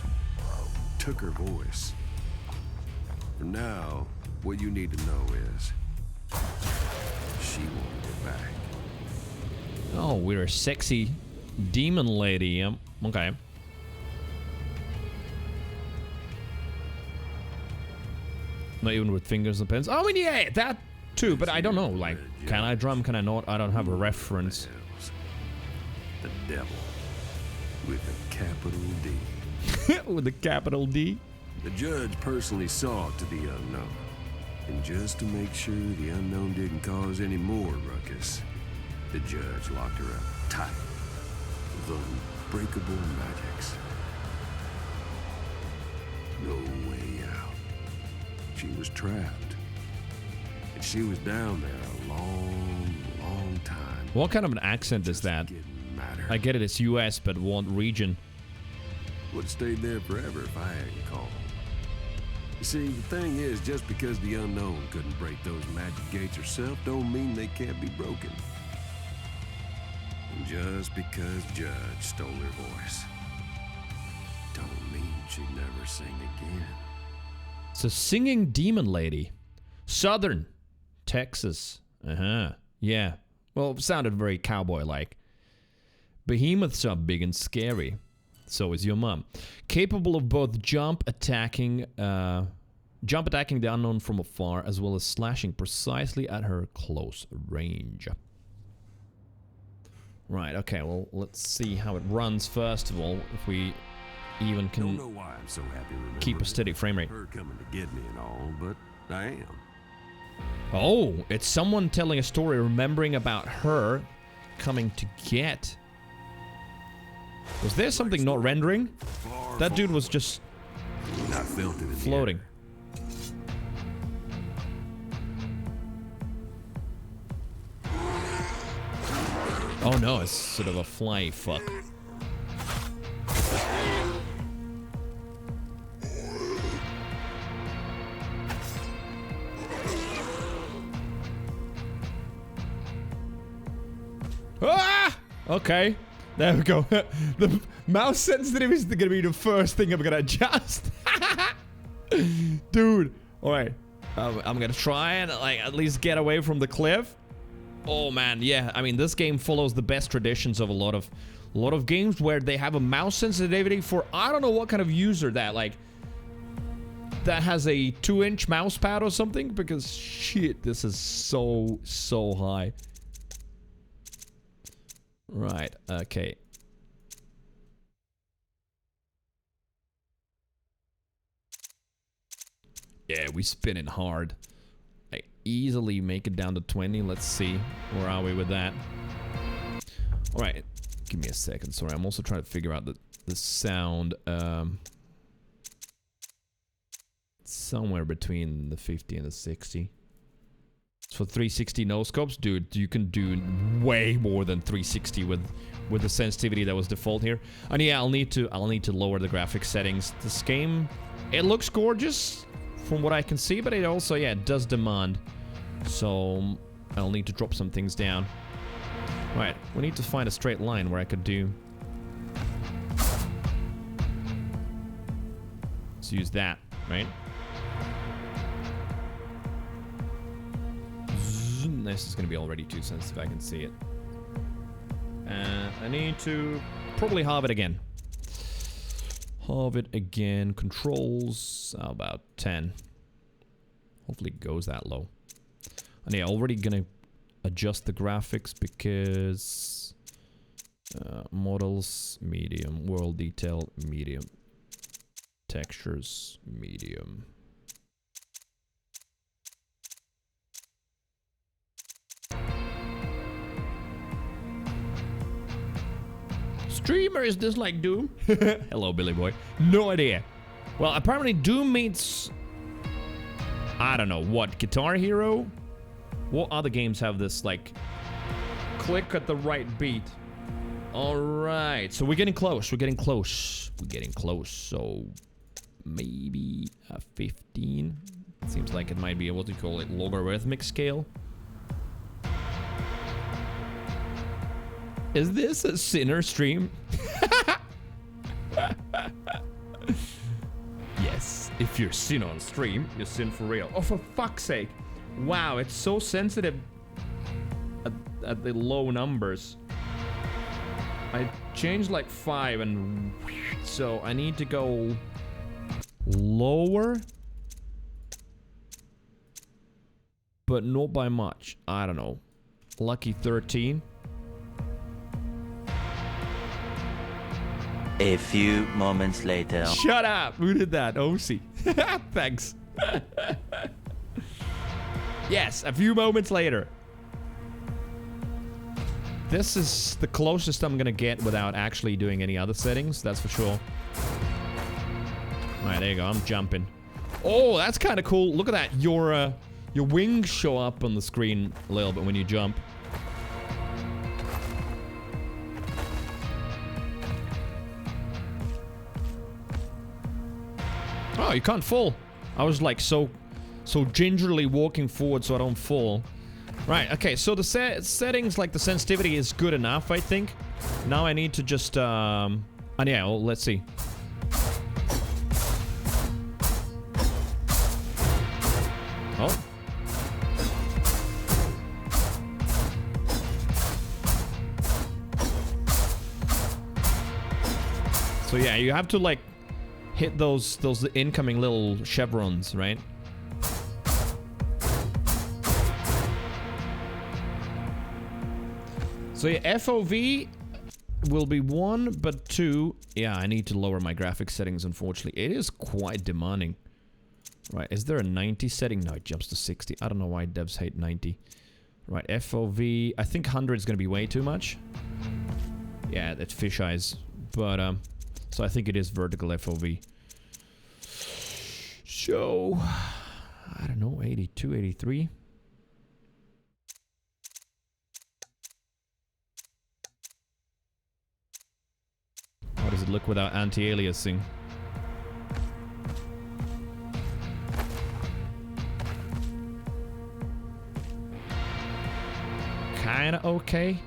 Took her voice. For now, what you need to know is she won't get back. Oh, we're a sexy demon lady. Yep. Okay. Not even with fingers and pens. I mean, yeah, that too. But I don't know. Like, can I drum? Can I not? I don't have a reference. The devil with a capital D. With a capital D. The judge personally saw to the unknown. And just to make sure the unknown didn't cause any more ruckus, the judge locked her up tight with unbreakable magics. No way out. She was trapped. And she was down there a long, long time. What kind of an accent is that? I get it, it's US, but what region? Would have stayed there forever if I hadn't called. You see, the thing is, just because the unknown couldn't break those magic gates herself, don't mean they can't be broken. And just because Judge stole her voice, don't mean she'd never sing again. It's a singing demon lady. Southern Texas. Yeah. Well, it sounded very cowboy-like. Behemoths are big and scary. So is your mom. Capable of both jump attacking the unknown from afar, as well as slashing precisely at her close range. Right, okay, well, let's see how it runs first of all, if we even can Don't know why I'm so happy keep a steady frame rate. her coming to get me and all, but I am. Oh, it's someone telling a story, remembering about her coming to get. Was there something not rendering? That dude was just I felt it in floating. Oh no, it's sort of a fly fuck. Ah! Okay. There we go. The mouse sensitivity is gonna be the first thing I'm gonna adjust. Dude. Alright. I'm gonna try and like at least get away from the cliff. Oh man, yeah. I mean, this game follows the best traditions of a lot of games where they have a mouse sensitivity for I don't know what kind of user that that has a 2-inch mouse pad or something, because shit, this is so high. Right, okay. Yeah, we spinning hard. I easily make it down to 20. Let's see. Where are we with that? Alright, give me a second. Sorry, I'm also trying to figure out the sound. Somewhere between the 50 and the 60. For 360 no scopes, dude, you can do way more than 360 with the sensitivity that was default here. And yeah, I'll need to lower the graphics settings. This game, it looks gorgeous from what I can see, but it also, yeah, it does demand. So I'll need to drop some things down. Right, we need to find a straight line where I could do. Let's use that, right? This is going to be already too sensitive, I can see it. And I need to probably halve it again. Halve it again. Controls, how about 10? Hopefully it goes that low. And yeah, already going to adjust the graphics because models, medium, world detail, medium, textures, medium. Streamer, is this like Doom? Hello, Billy Boy. No idea. Well, apparently Doom means... I don't know, what? Guitar Hero? What other games have this, like... click at the right beat? Alright, so we're getting close. We're getting close. We're getting close, so... maybe a 15? Seems like it might be, what do you call it, logarithmic scale? Is this a sinner stream? Yes, if you're sin on stream, you're sin for real. Oh, for fuck's sake. Wow, it's so sensitive at the low numbers. I changed like 5 and so I need to go lower. But not by much. I don't know. Lucky 13. A few moments later. Shut up! Who did that? OC. Thanks. Yes, a few moments later. This is the closest I'm gonna get without actually doing any other settings, that's for sure. Alright, there you go, I'm jumping. Oh, that's kind of cool. Look at that. Your wings show up on the screen a little bit when you jump. Oh, you can't fall. I was like so gingerly walking forward so I don't fall. Right, okay, so the settings, like the sensitivity is good enough, I think. Now I need to just, and yeah, well, let's see. Oh. So yeah, you have to like hit those incoming little chevrons, right? So yeah, FOV will be 1, but 2... Yeah, I need to lower my graphics settings, unfortunately. It is quite demanding. Right, is there a 90 setting? No, it jumps to 60. I don't know why devs hate 90. Right, FOV... I think 100 is going to be way too much. Yeah, that's fish eyes. But, so I think it is vertical FOV. So... I don't know, 82, 83... How does it look without anti-aliasing? Kinda okay.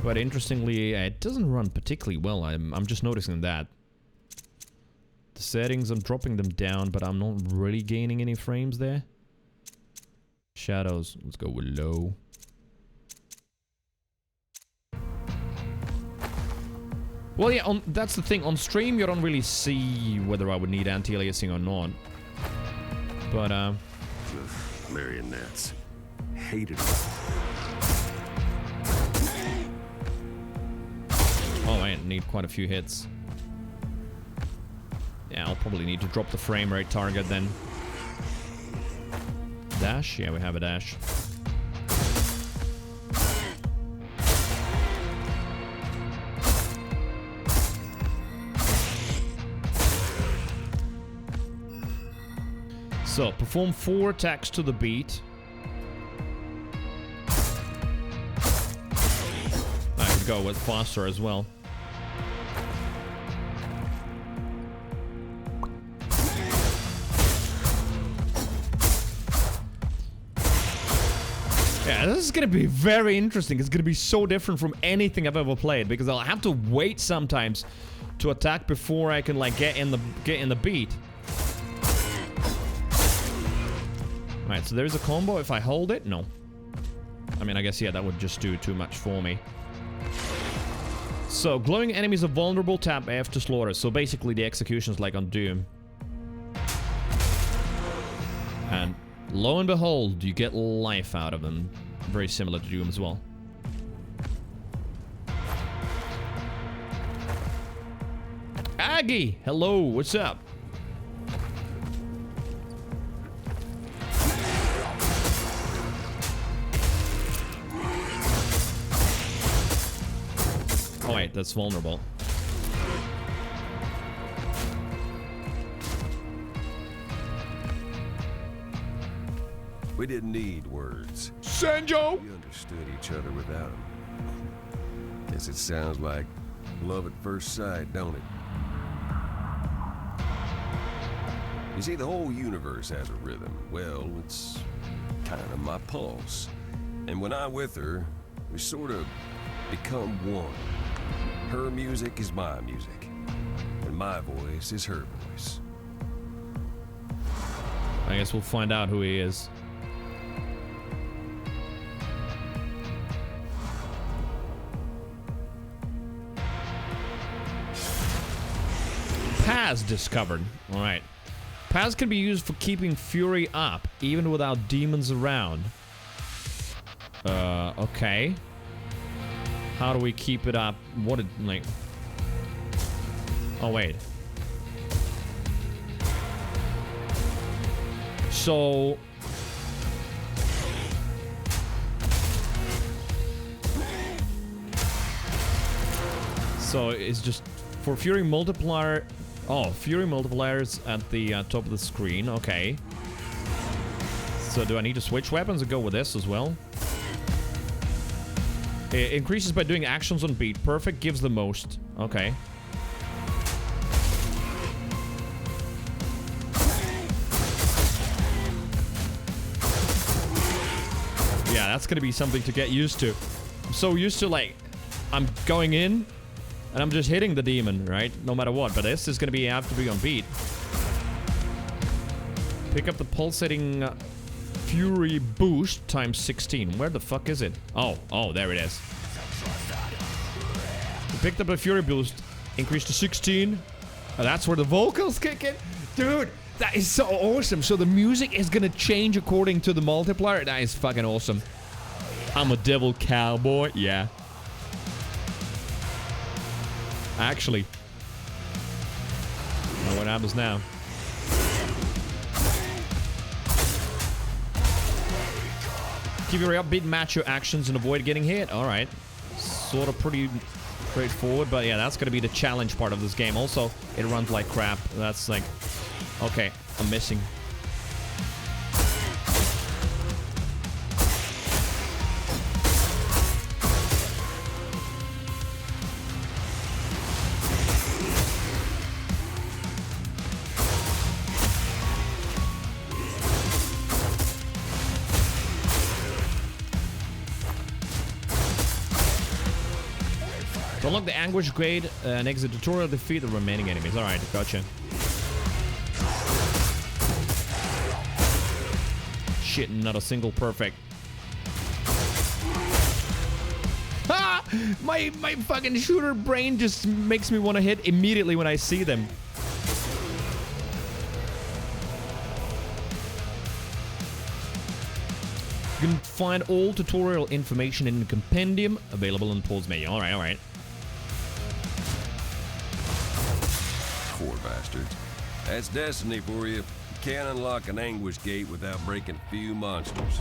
But interestingly, it doesn't run particularly well. I'm just noticing that. The settings, I'm dropping them down, but I'm not really gaining any frames there. Shadows, let's go with low. Well, yeah, that's the thing. On stream, you don't really see whether I would need anti-aliasing or not. But, marionettes. Hated it. Oh, I need quite a few hits. Yeah, I'll probably need to drop the frame rate target then. Dash? Yeah, we have a dash. So, perform 4 attacks to the beat. I could go with faster as well. Yeah, this is gonna be very interesting. It's gonna be so different from anything I've ever played because I'll have to wait sometimes to attack before I can like get in the beat. Alright, so there's a combo if I hold it? No. I mean, I guess, yeah, that would just do too much for me. So, glowing enemies are vulnerable, tap F to slaughter. So basically the execution's like on Doom. And lo and behold, you get life out of them. Very similar to Doom as well. Aggie! Hello, what's up? Oh wait, that's vulnerable. We didn't need words. Sanjo! We understood each other without them. Guess it sounds like love at first sight, don't it? You see, the whole universe has a rhythm. Well, it's kind of my pulse. And when I'm with her, We sort of become one. Her music is my music, and my voice is her voice. I guess we'll find out who he is. Paz discovered. Alright. Paz can be used for keeping fury up, even without demons around. Okay. How do we keep it up? What did, like... Oh, wait. So... So, it's just... For Fury Multiplier... Oh, Fury Multipliers at the top of the screen. Okay. So, do I need to switch weapons or go with this as well? It increases by doing actions on beat. Perfect gives the most. Okay. Yeah, that's gonna be something to get used to. I'm so used to, like, I'm going in and I'm just hitting the demon, right? No matter what. But this is gonna be, have to be on beat. Pick up the pulsating Fury boost times 16. Where the fuck is it? Oh, there it is. We picked up the Fury boost, increased to 16. Oh, that's where the vocals kick in. Dude, that is so awesome. So the music is gonna change according to the multiplier. That is fucking awesome. I'm a devil cowboy. Yeah. Actually. Now what happens now? Keep your upbeat, match your actions, and avoid getting hit. Alright. Sort of pretty straightforward, but yeah, that's gonna be the challenge part of this game. Also, it runs like crap. That's like... Okay, I'm missing. To unlock the Anguish grade and exit tutorial, defeat the remaining enemies. Alright, gotcha. Shit, not a single perfect. Ah! My fucking shooter brain just makes me want to hit immediately when I see them. You can find all tutorial information in the compendium available in the pause menu. Alright, alright. Poor bastards. That's destiny for you. You can't unlock an Anguish gate without breaking a few monsters.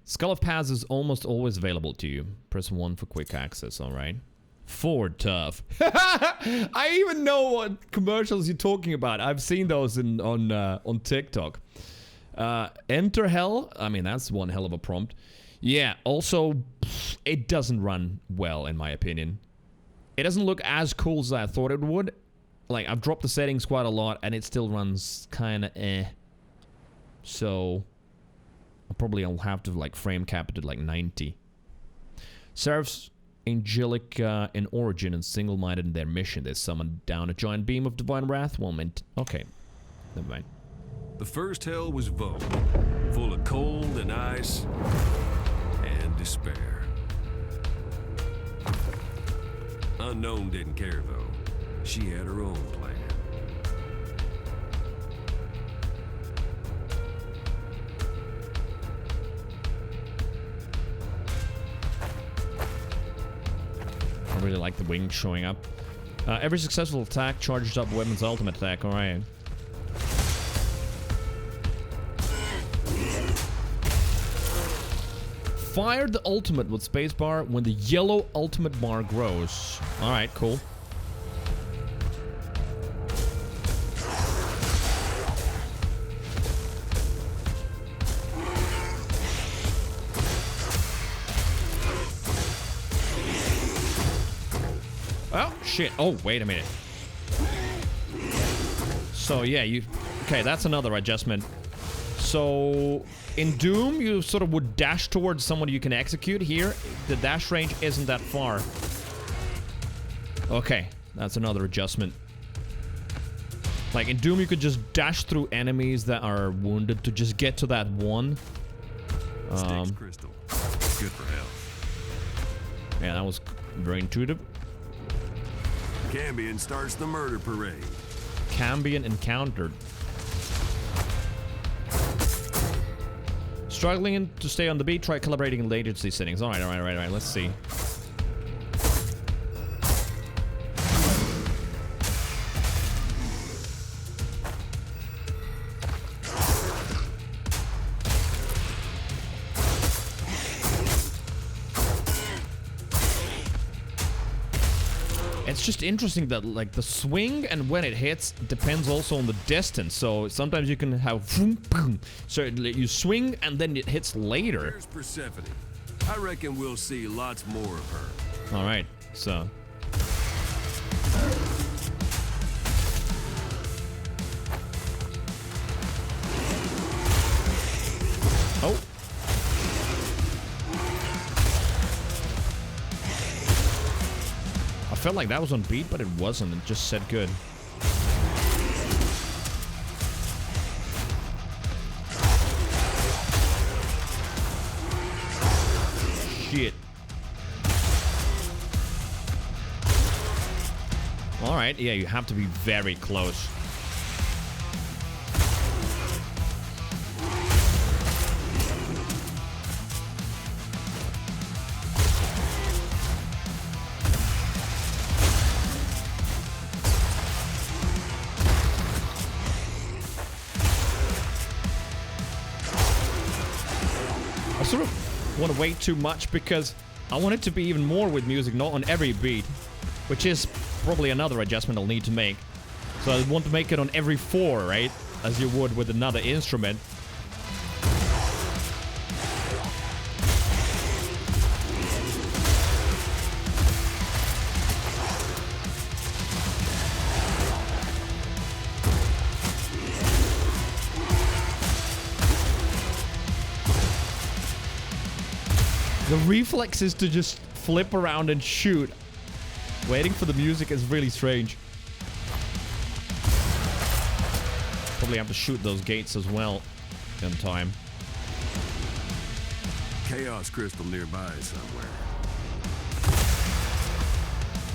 Skull of Paz is almost always available to you. Press 1 for quick access, alright? Ford tough. I even know what commercials you're talking about. I've seen those on TikTok. Enter Hell. I mean, that's one hell of a prompt. Yeah, also, it doesn't run well, in my opinion. It doesn't look as cool as I thought it would. Like, I've dropped the settings quite a lot, and it still runs kind of So, I'll have to, like, frame cap it at, like, 90. Seraphs, angelic in origin and single-minded in their mission. They summoned down a giant beam of divine wrath. Well, okay. Never mind. The first hell was Vogue, full of cold and ice and despair. Unknown didn't care, though. She had her own plan. I really like the wings showing up. Every successful attack charges up weapon's ultimate attack. Alright. Fire the ultimate with spacebar when the yellow ultimate bar grows. Alright, cool. Oh, shit. Oh, wait a minute. So, yeah, you Okay, that's another adjustment. So, in Doom, you sort of would dash towards someone you can execute. Here, the dash range isn't that far. Okay, that's another adjustment. Like, in Doom, you could just dash through enemies that are wounded to just get to that one. Sticks crystal. Good for health. Yeah, that was very intuitive. Cambion starts the murder parade. Cambion encountered. Struggling to stay on the beat, try calibrating in latency settings. Alright, let's see. It's just interesting that, like, the swing and when it hits depends also on the distance. So sometimes you can have so you swing and then it hits later. There's Persephone. I reckon we'll see lots more of her. All right, so. Oh. I felt like that was on beat, but it wasn't. It just said good. Shit. Alright, yeah, you have to be very close. I sort of want to wait too much because I want it to be even more with music, not on every beat, which is probably another adjustment I'll need to make. So I want to make it on every 4, right? As you would with another instrument. The reflexes to just flip around and shoot, waiting for the music is really strange. Probably have to shoot those gates as well in time. Chaos crystal nearby somewhere.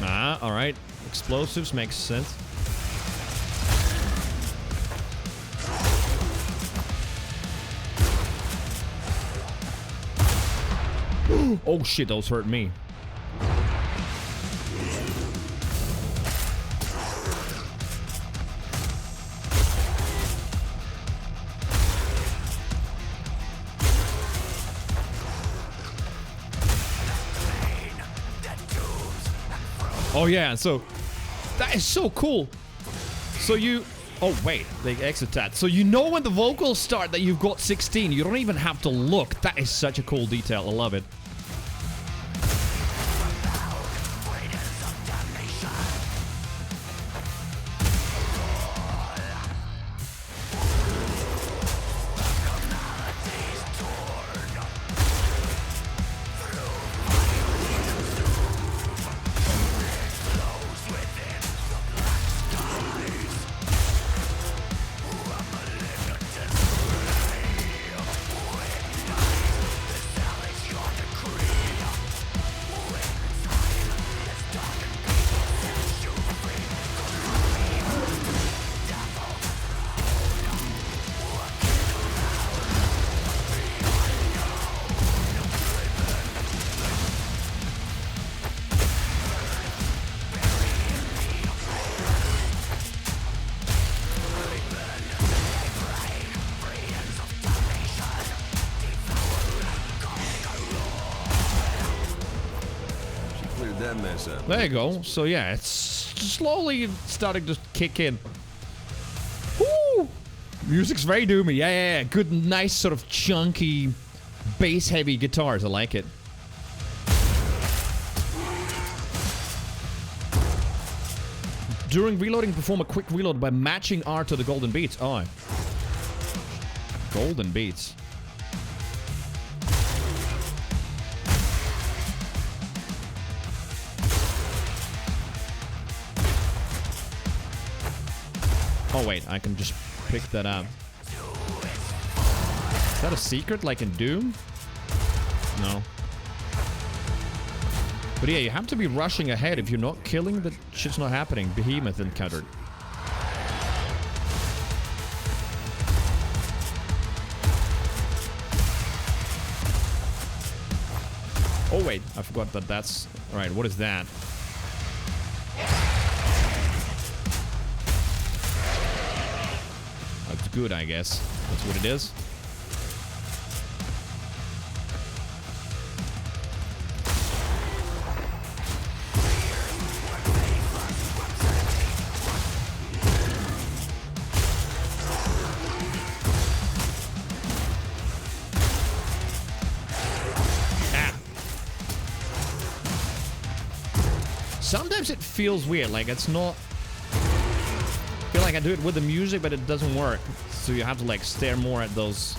Ah, alright. Explosives makes sense. Oh shit, those hurt me. Oh yeah, so that is so cool. So you... Oh wait, they exit that. So you know when the vocals start that you've got 16. You don't even have to look. That is such a cool detail. I love it. That mess up. There you go. So yeah, it's slowly starting to kick in. Woo! Music's very doomy. Yeah. Good, nice sort of chunky, bass-heavy guitars. I like it. During reloading, perform a quick reload by matching R to the golden beats. Oh. Golden beats. Oh wait, I can just pick that up. Is that a secret like in Doom? No. But yeah, you have to be rushing ahead. If you're not killing, that shit's not happening. Behemoth encountered. Oh wait, I forgot that that's... Alright, what is that? That's good, I guess. That's what it is. Sometimes it feels weird, like it's not... I feel like I do it with the music, but it doesn't work. So you have to like stare more at those...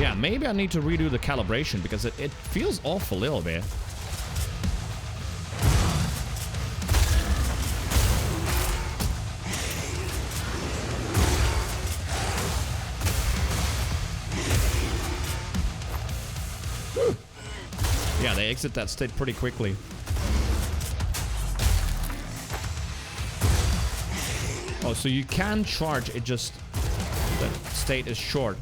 Yeah, maybe I need to redo the calibration because it feels off a little bit. Yeah, they exit that state pretty quickly. Oh, so you can charge, it just... that state is short.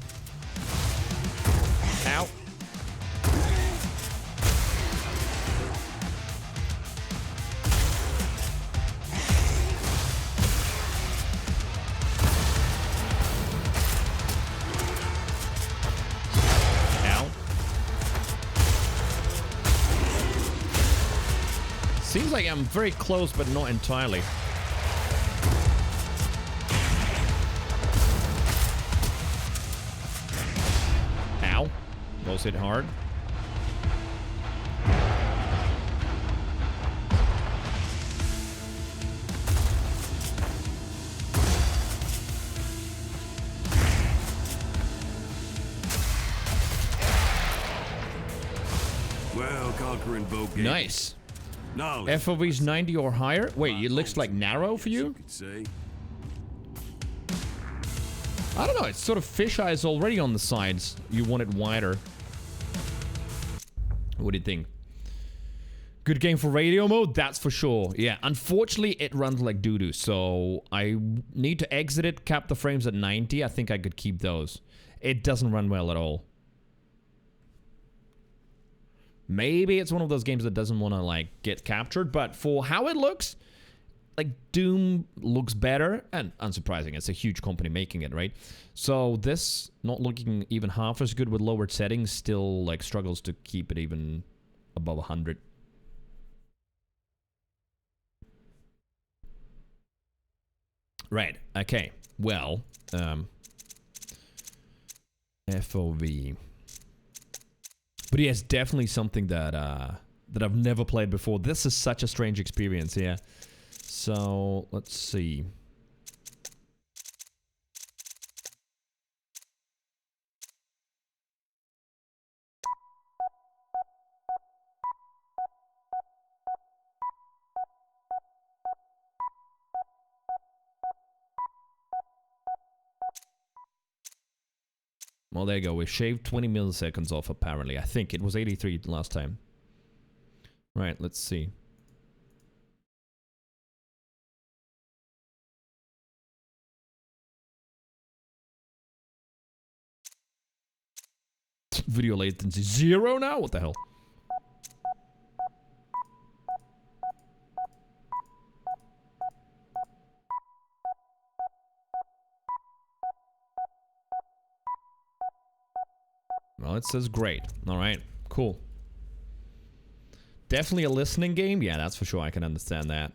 Ow. Seems like I'm very close, but not entirely. Ow. Those hit hard. Well, conquering both games. Nice. Knowledge. FOV's 90 or higher? Wait, it looks like narrow for you? I don't know, it's sort of fisheye is already on the sides. You want it wider. What do you think? Good game for radio mode? That's for sure. Yeah, unfortunately it runs like doo-doo, so I need to exit it, cap the frames at 90. I think I could keep those. It doesn't run well at all. Maybe it's one of those games that doesn't want to, like, get captured, but for how it looks, like, Doom looks better, and unsurprising, it's a huge company making it, right? So this, not looking even half as good with lowered settings, still, like, struggles to keep it even above 100. Right, okay, well, FOV... But yeah, it's definitely something that that I've never played before. This is such a strange experience, yeah. So, let's see. Well, there you go. We shaved 20 milliseconds off, apparently. I think it was 83 last time. Right, let's see. Video latency 0 now? What the hell? Well, it says great. Alright, cool. Definitely a listening game? Yeah, that's for sure. I can understand that.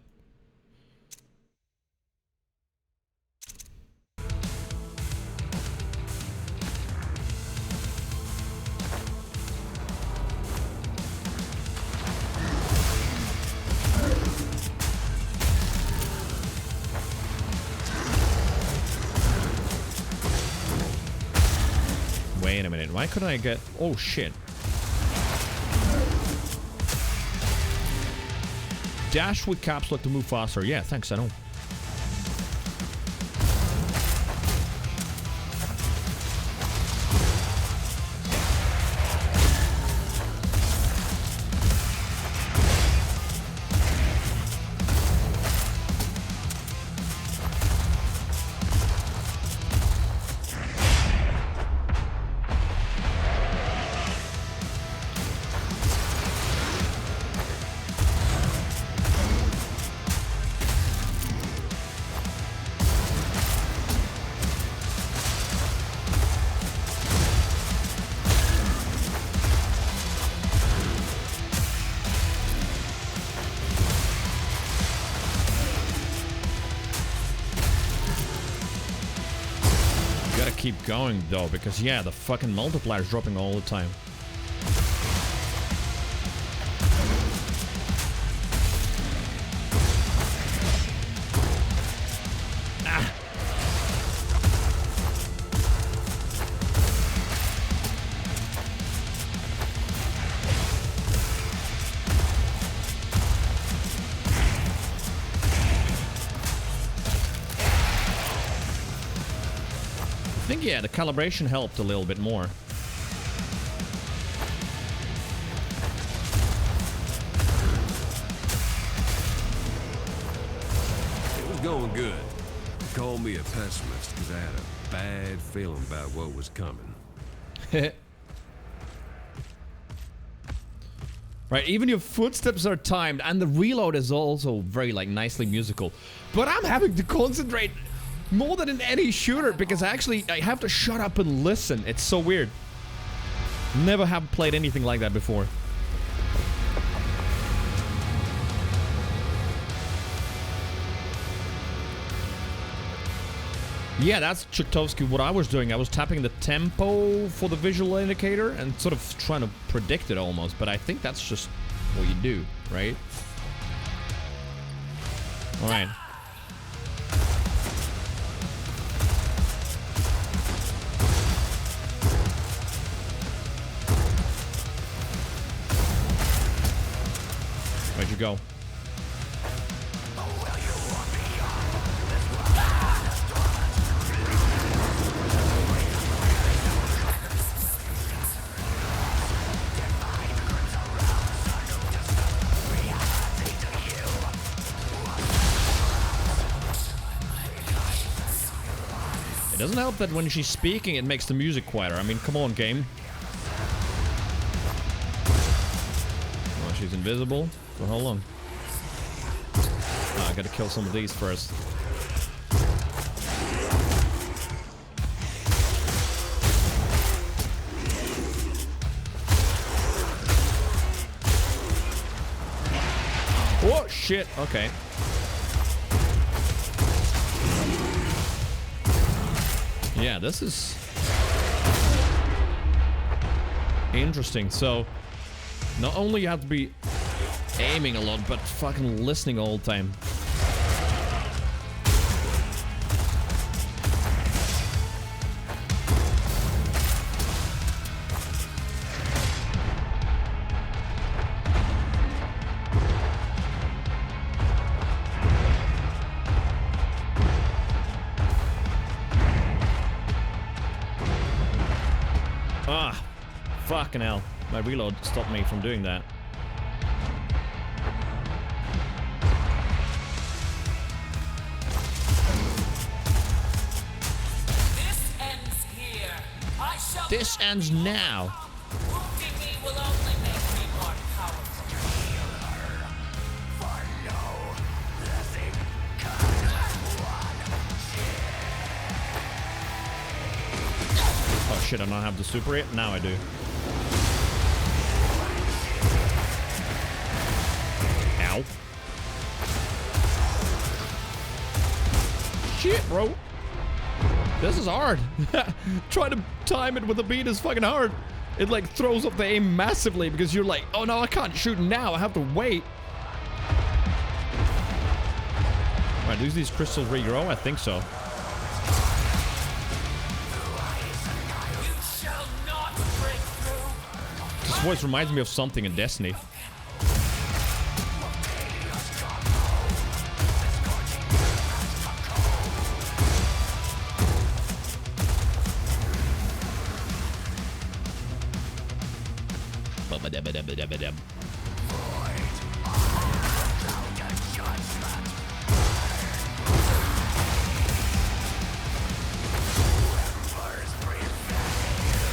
Wait a minute. Why couldn't I get... Oh, shit. Dash with caps lock to move faster. Yeah, thanks, I know. Keep going though, because yeah, the fucking multiplier's dropping all the time. Ah. I think, yeah, the calibration helped a little bit more. It was going good. They called me a pessimist because I had a bad feeling about what was coming. Right, even your footsteps are timed, and the reload is also very, like, nicely musical. But I'm having to concentrate more than in any shooter, because I have to shut up and listen. It's so weird. Never have played anything like that before. Yeah, that's Chuktovsky. What I was doing, I was tapping the tempo for the visual indicator and sort of trying to predict it almost, but I think that's just what you do, right? Alright. Where'd you go? It doesn't help that when she's speaking, it makes the music quieter. I mean, come on, game. Oh, she's invisible. For how long? Oh, I gotta kill some of these first. Oh, shit. Okay. Yeah, this is interesting. So, not only you have to be aiming a lot, but fucking listening all the time. Ah, fucking hell. My reload stopped me from doing that. This ends now. Oh shit, I don't have the super hit? Now I do. Ow. Shit, bro. This is hard. Trying to time it with the beat is fucking hard. It like throws up the aim massively because you're like, oh no, I can't shoot now. I have to wait. Alright, do these crystals regrow? I think so. You shall voice reminds me of something in Destiny.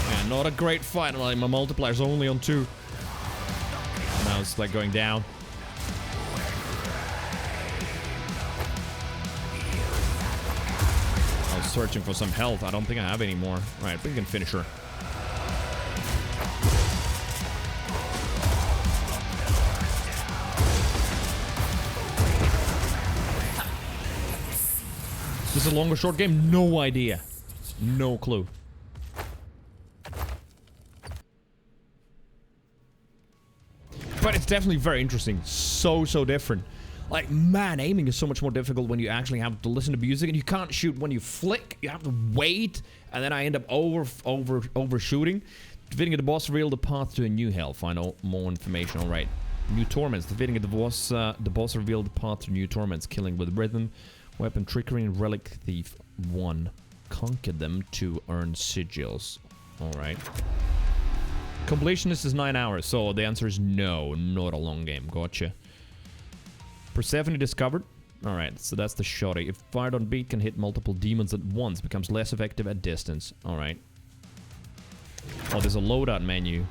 Yeah, not a great fight. Like, my multiplier's only on 2. Now it's like going down. I was searching for some health. I don't think I have any more. Right, but we can finish her. Is this a long or short game? No idea. No clue. But it's definitely very interesting. So different. Like, man, aiming is so much more difficult when you actually have to listen to music, and you can't shoot when you flick. You have to wait, and then I end up overshooting. Defeating the boss revealed the path to a new hell. Find out more information. All right. New torments. Defeating the boss revealed the path to new torments. Killing with rhythm, weapon trickery, and relic thief 1. Conquer them to earn sigils. All right. Completionist is 9 hours, so the answer is no, not a long game. Gotcha. Persephone discovered. Alright, so that's the shotty. If fired on beat, can hit multiple demons at once. Becomes less effective at distance. Alright. Oh, there's a loadout menu.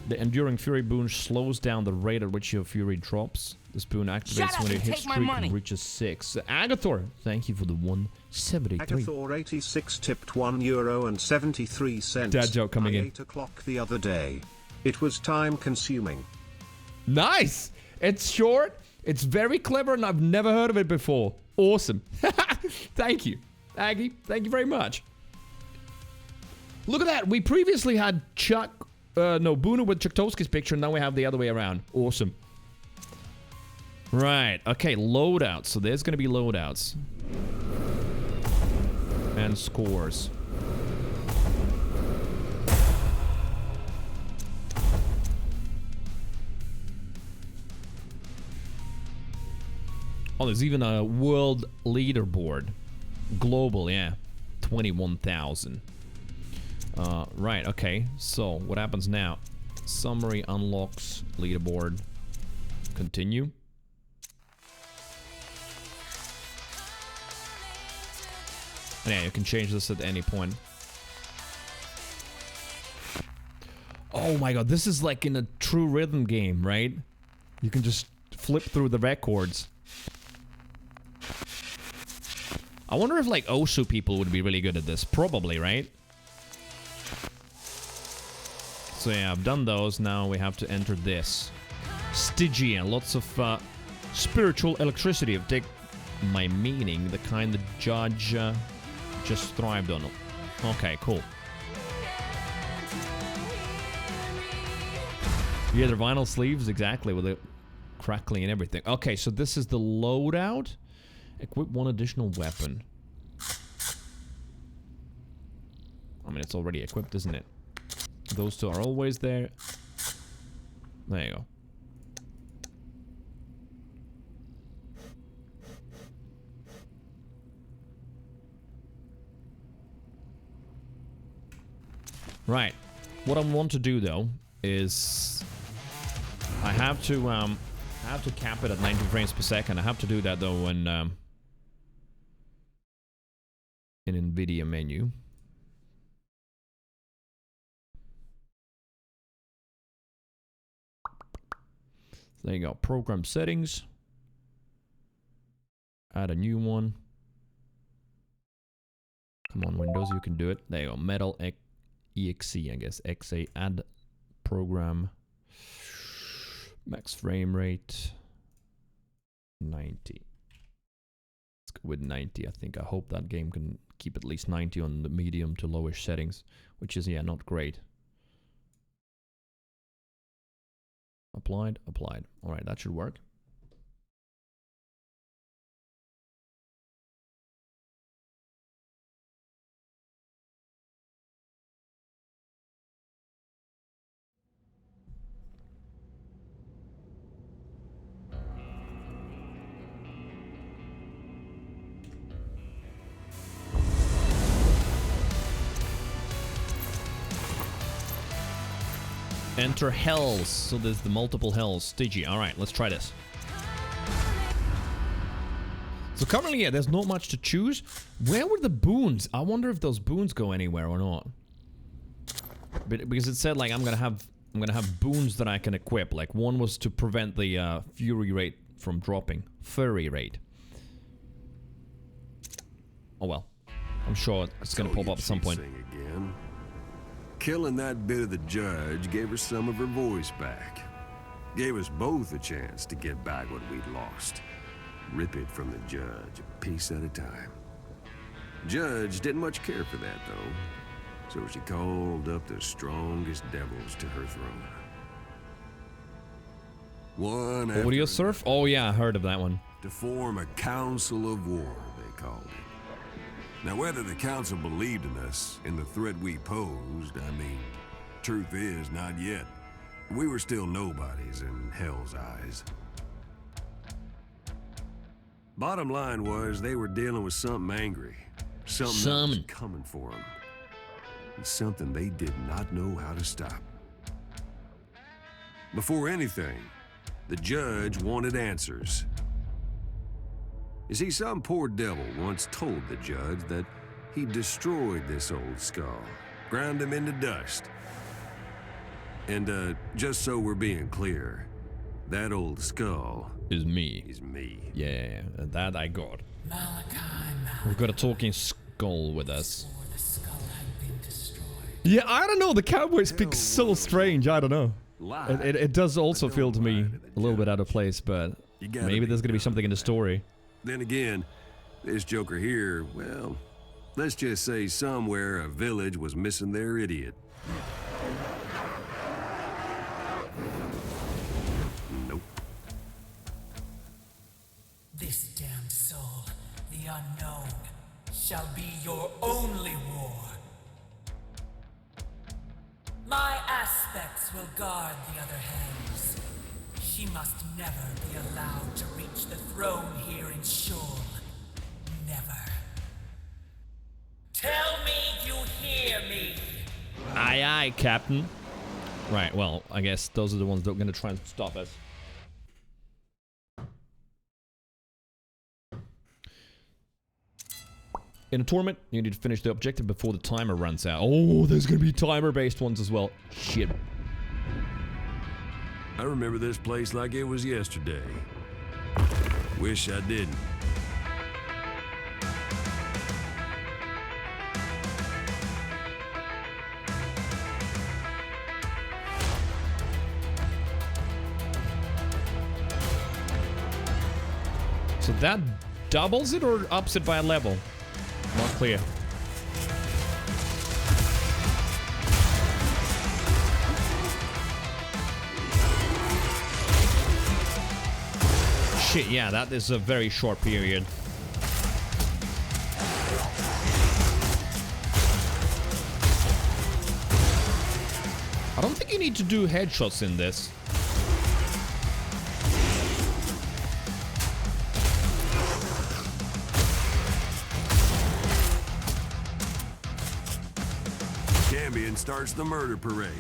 The Enduring Fury boon slows down the rate at which your fury drops. This boon activates when it hits streak and reaches 6. Agathor, thank you for the 173. Agathor 86 tipped €1.73. Dad joke coming in. 8 o'clock the other day. It was time consuming. Nice! It's short, it's very clever, and I've never heard of it before. Awesome. Thank you. Aggie, thank you very much. Look at that, we previously had Boona with Chuktowski's picture, and now we have the other way around. Awesome. Right, okay, loadouts. So there's gonna be loadouts. And scores. Oh, there's even a world leaderboard. Global, yeah. 21,000. Right, okay. So, what happens now? Summary unlocks leaderboard. Continue. And yeah, you can change this at any point. Oh my god, this is like in a true rhythm game, right? You can just flip through the records. I wonder if like Osu people would be really good at this. Probably, right? So yeah, I've done those. Now we have to enter this. Stygian. Lots of spiritual electricity. I've taken my meaning. The kind the judge just thrived on. Okay, cool. Yeah, they're vinyl sleeves. Exactly, with the crackling and everything. Okay, so this is the loadout. Equip one additional weapon. I mean, it's already equipped, isn't it? Those two are always there. There you go. Right. What I want to do, though, is I have to cap it at 90 frames per second. I have to do that, though, when in NVIDIA menu. There you go. Program settings. Add a new one. Come on, Windows, you can do it. There you go. Metal EXE, I guess. XA. Add program. Max frame rate. 90. Let's go with 90, I think. I hope that game can keep at least 90 on the medium to lowish settings, which is, yeah, not great. Applied. Alright, that should work. Enter hells. So there's the multiple hells. Digi. Alright, let's try this. So currently, yeah, there's not much to choose. Where were the boons? I wonder if those boons go anywhere or not. But because it said like I'm gonna have boons that I can equip. Like one was to prevent the fury rate from dropping. Fury rate. Oh well. I'm sure it's gonna pop up at some point. Again. Killing that bit of the judge gave her some of her voice back. Gave us both a chance to get back what we'd lost. Rip it from the judge, a piece at a time. Judge didn't much care for that, though. So she called up the strongest devils to her throne. One after Audio surf? Oh yeah, I heard of that one. to form a council of war, they called it. Now, whether the council believed in us, in the threat we posed, I mean, truth is, not yet. We were still nobodies in Hell's eyes. Bottom line was, they were dealing with something angry. Something that was coming for them. And something they did not know how to stop. Before anything, the judge wanted answers. You see, some poor devil once told the judge that he destroyed this old skull, ground him into dust. And, just so we're being clear, that old skull is me. Yeah, that I got. We've got a talking skull with us. Yeah, I don't know. The cowboy speaks so strange. I don't know. It does also feel to me a little bit out of place, but maybe there's gonna be something in the story. Then again, this joker here, well, let's just say somewhere a village was missing their idiot. Nope. This damned soul, the unknown, shall be your only war. My aspects will guard the other hands. She must never be allowed to reach the throne here in Shul. Never. Tell me you hear me. Aye, aye, Captain. Right, well, I guess those are the ones that are gonna try and stop us. In a tournament, you need to finish the objective before the timer runs out. Oh, there's gonna be timer-based ones as well. Shit. I remember this place like it was yesterday. Wish I didn't. So that doubles it or ups it by a level? Not clear. Shit, yeah, that is a very short period. I don't think you need to do headshots in this. Cambion starts the murder parade.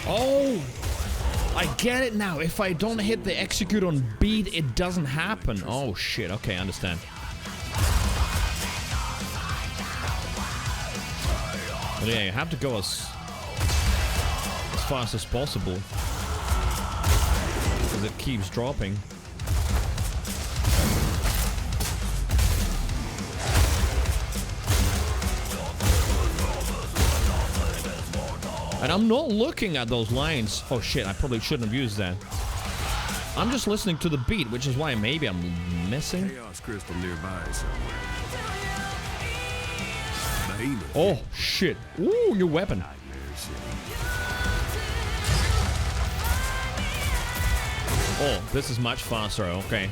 Oh, I get it now. If I don't hit the execute on beat, it doesn't happen. Oh shit. Okay, I understand. But yeah, you have to go as fast as possible because it keeps dropping. I'm not looking at those lines. Oh shit, I probably shouldn't have used that. I'm just listening to the beat, which is why maybe I'm missing. Chaos crystal nearby somewhere. Behemoth. Oh shit. Ooh, new weapon. Nightmare City. Oh, this is much faster. Okay.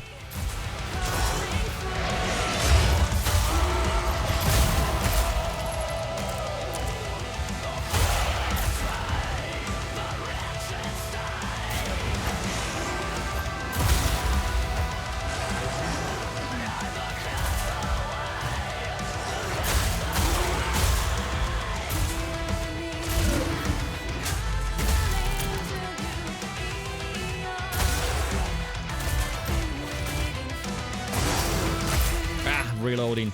Reloading.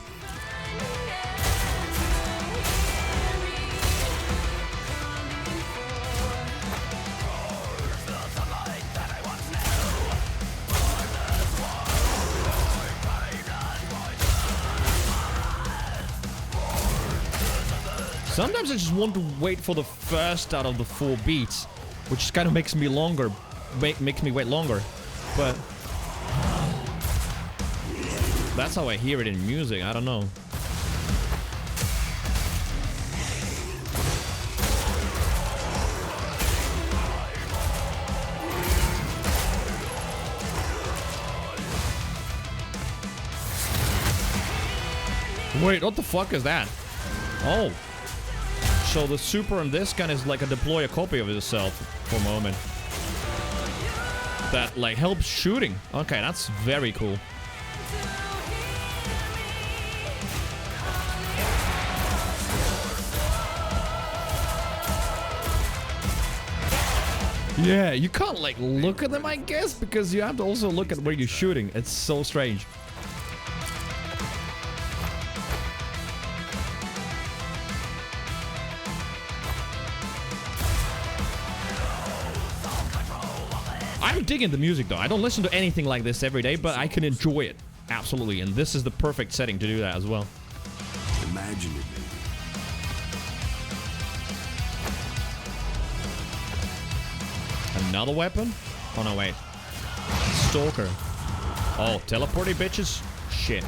Sometimes I just want to wait for the first out of the 4 beats, which kind of makes me longer, makes me wait longer, but that's how I hear it in music. I don't know. Wait, what the fuck is that? Oh. So the super on this gun is like a deploy a copy of itself for a moment. That like helps shooting. Okay, that's very cool. Yeah, you can't like look at them, I guess, because you have to also look at where you're shooting. It's so strange. I'm digging the music though. I don't listen to anything like this every day, but I can enjoy it. Absolutely. And this is the perfect setting to do that as well. Imagine it, baby. Another weapon? Oh no, wait. Stalker. Oh, teleporty bitches? Shit.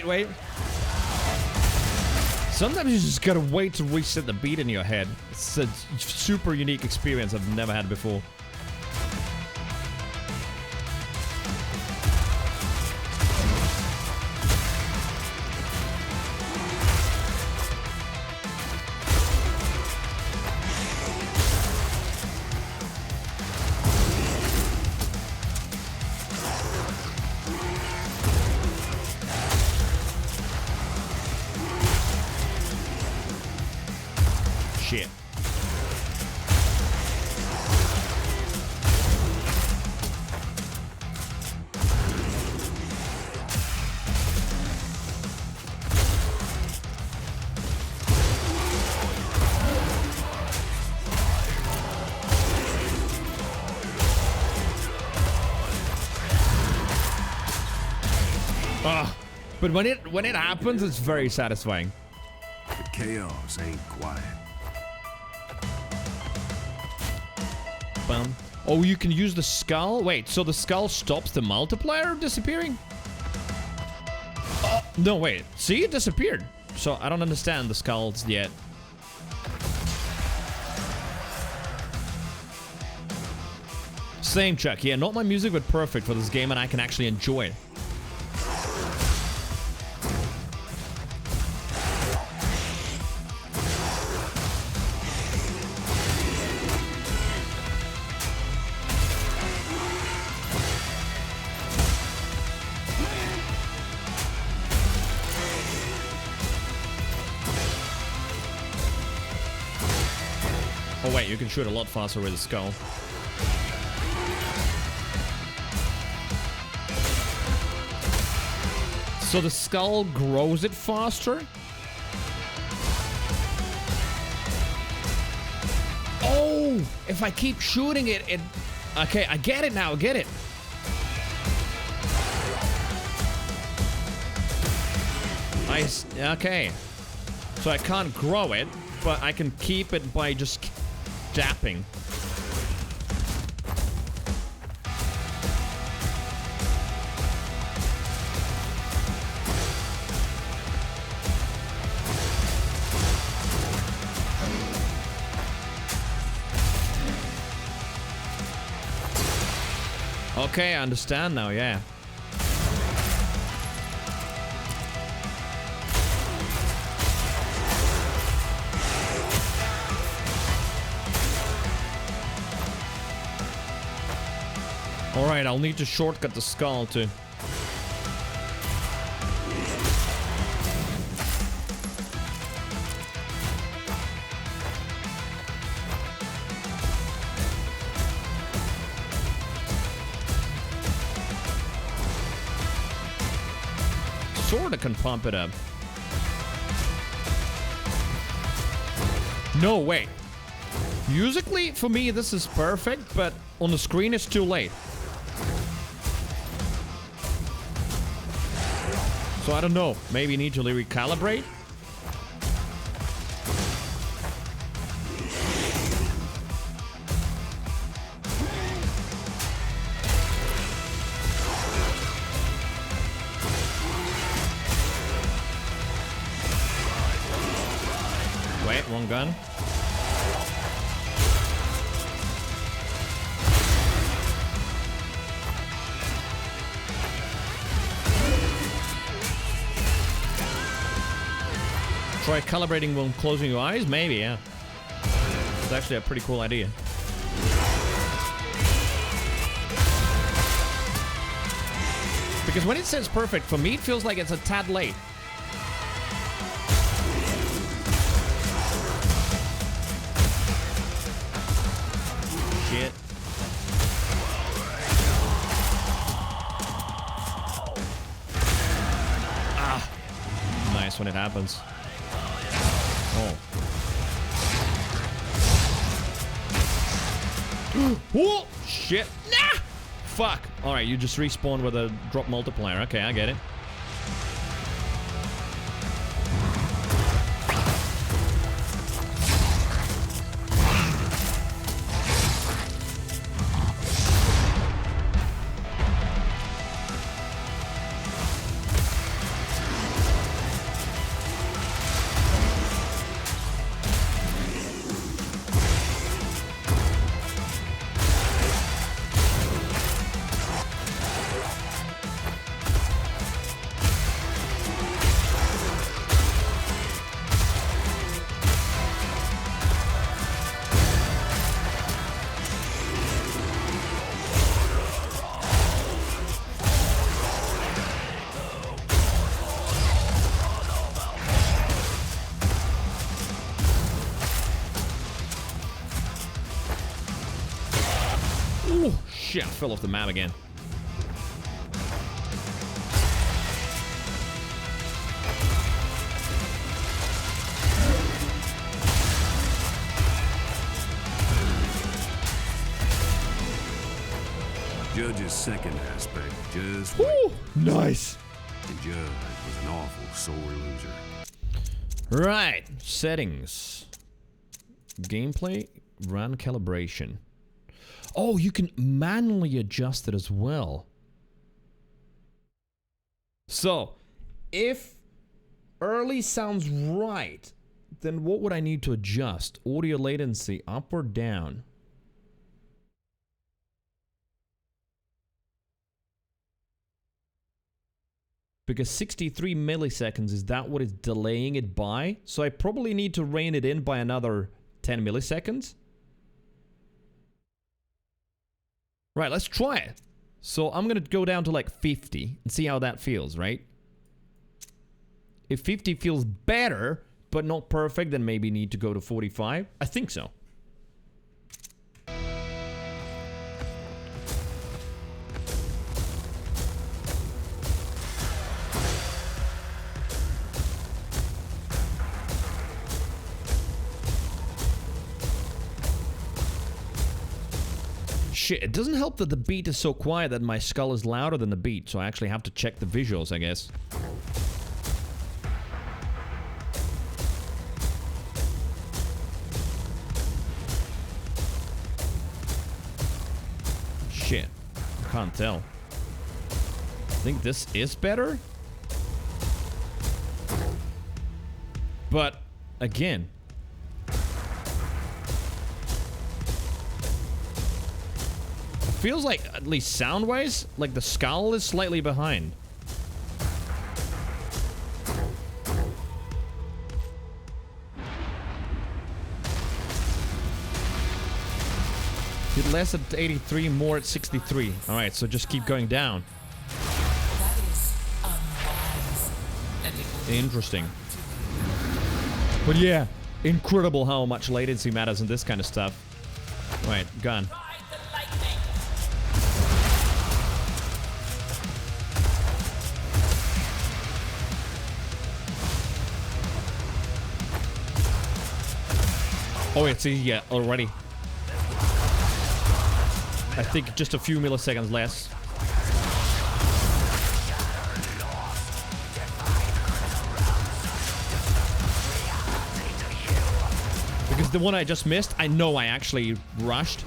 Wait. Sometimes you just gotta wait to reset the beat in your head. It's a super unique experience I've never had before. Shit. But when it happens, it's very satisfying. The chaos ain't quiet. Bum. Oh, you can use the skull? Wait, so the skull stops the multiplier disappearing? Oh, no, wait. See, it disappeared. So I don't understand the skulls yet. Same, Chuck. Yeah, not my music, but perfect for this game, and I can actually enjoy it. wait, you can shoot a lot faster with a skull. So the skull grows it faster? Oh! If I keep shooting it, it... Okay, I get it now, I get it. Okay. So I can't grow it, but I can keep it by just dapping. Okay, I understand now, yeah. Alright, I'll need to shortcut the skull too. Sorta can pump it up. No, wait. Musically, for me, this is perfect, but on the screen, it's too late. So I don't know. Maybe you need to recalibrate? Wait, wrong gun. Try calibrating when closing your eyes? Maybe, yeah. It's actually a pretty cool idea. Because when it says perfect, for me it feels like it's a tad late. Shit. Ah. Nice when it happens. Oh. Whoa! Shit. Nah! Fuck. Alright, you just respawn with a drop multiplier. Okay, I get it. Shit, I fell off the map again. Judge's second aspect, just wait. Woo! Nice. And Judge was an awful sore loser. Right, settings. Gameplay, run calibration. Oh, you can manually adjust it as well. So, if early sounds right, then what would I need to adjust? Audio latency, up or down? Because 63 milliseconds, is that what it's delaying it by? So I probably need to rein it in by another 10 milliseconds. Right, let's try it. So I'm gonna go down to like 50 and see how that feels, right? If 50 feels better, but not perfect, then maybe need to go to 45. I think so. Shit, it doesn't help that the beat is so quiet that my skull is louder than the beat, so I actually have to check the visuals, I guess. Shit, I can't tell. I think this is better? But, again... feels like, at least sound-wise, like the skull is slightly behind. Did less at 83, more at 63. Alright, so just keep going down. Interesting. But yeah, incredible how much latency matters in this kind of stuff. Right, gun. Oh, it's easy, yeah, already. I think just a few milliseconds less. Because the one I just missed, I know I actually rushed.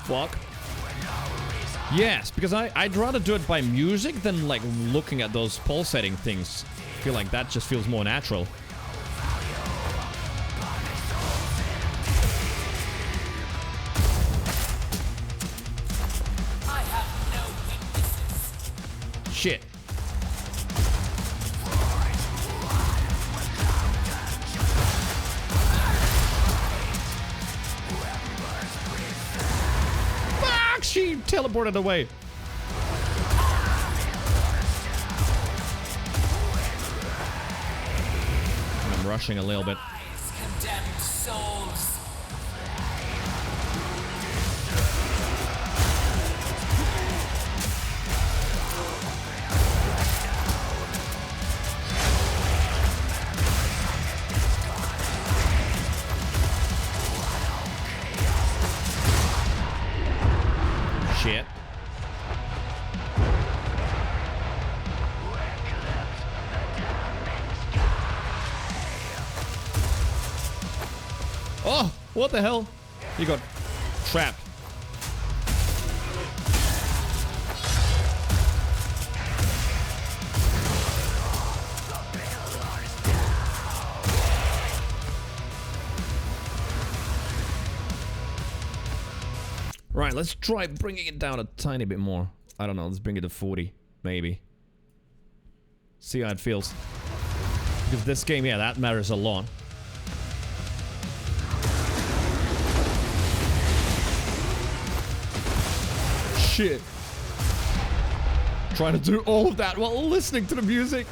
Fuck. Yes, because I'd rather do it by music than like looking at those pulsating things. I feel like that just feels more natural. Shit. She teleported away. I'm rushing a little bit. Condemned souls. Shit. Oh, what the hell? You got trapped. Right, let's try bringing it down a tiny bit more. I don't know, let's bring it to 40, maybe. See how it feels. Because this game, yeah, that matters a lot. Shit. Trying to do all of that while listening to the music.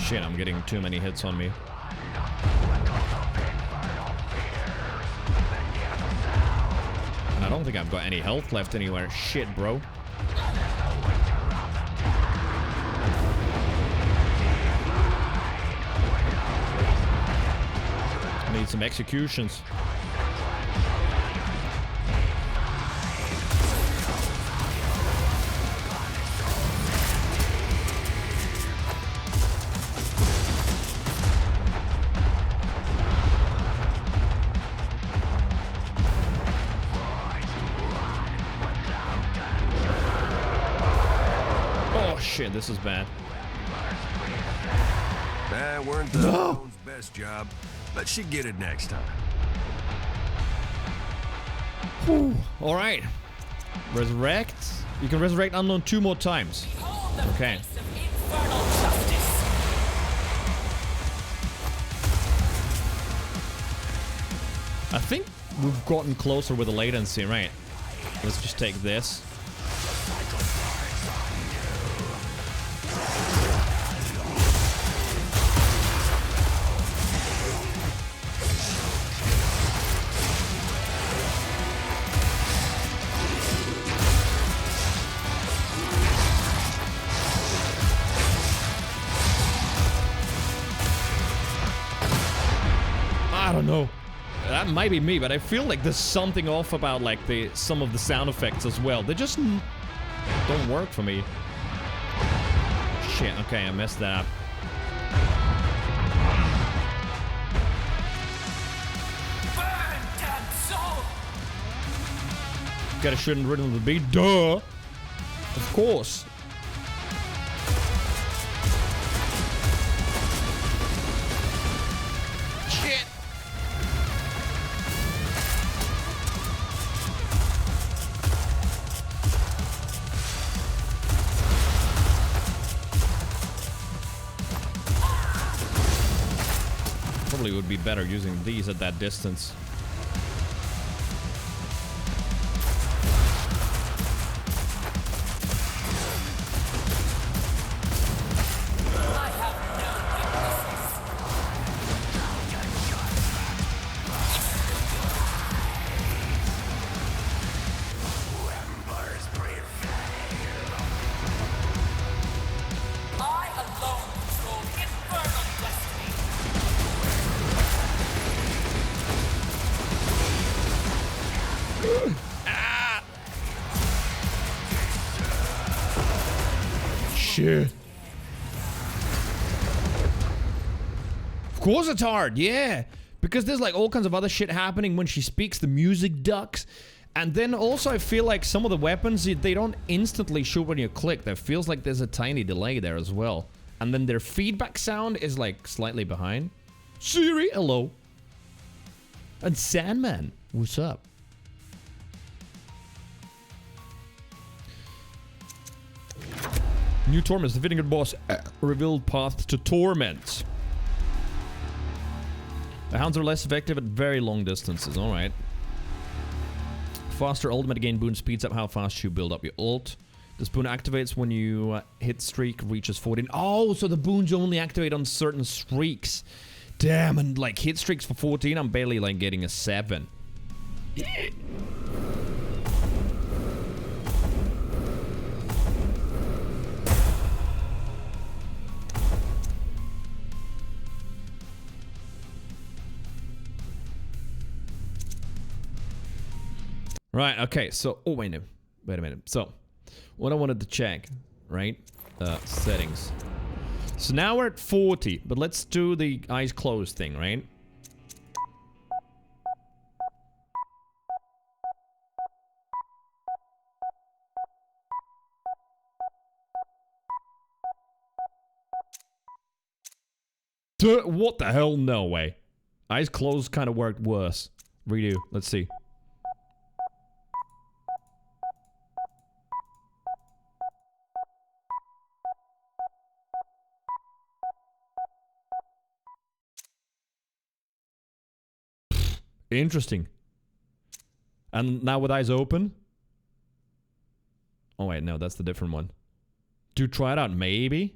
Shit, I'm getting too many hits on me. I don't think I've got any health left anywhere. Shit, bro. I need some executions. Shit, this is bad. That weren't the Stone's best job, but she get it next time. Whew. All right. Resurrect. You can resurrect unknown 2 more times. Okay. I think we've gotten closer with the latency, right? Let's just take this. I don't know. That might be me, but I feel like there's something off about like some of the sound effects as well. They just don't work for me. Shit, okay, I messed that up. Burn, damn soul! Gotta shoot and rhythm of the beat. Duh! Of course. Shit! Probably would be better using these at that distance. I have no I alone control infernal destiny. Shit. Of course it's hard, yeah. Because there's like all kinds of other shit happening when she speaks, the music ducks. And then also I feel like some of the weapons, they don't instantly shoot when you click. There feels like there's a tiny delay there as well. And then their feedback sound is like slightly behind. Siri, hello. And Sandman, what's up? New torments, defeating a boss, revealed path to torment. The hounds are less effective at very long distances, alright. Faster ultimate gain boon speeds up how fast you build up your ult. This boon activates when you hit streak reaches 14. Oh, so the boons only activate on certain streaks. Damn, and like hit streaks for 14, I'm barely like getting a 7. Right, okay, so, oh, wait a minute. So, what I wanted to check, right, settings. So now we're at 40, but let's do the eyes closed thing, right? What the hell? No way. Eyes closed kind of worked worse. Redo, let's see. Interesting. And now with eyes open? Oh wait, no, that's the different one. Do try it out, maybe?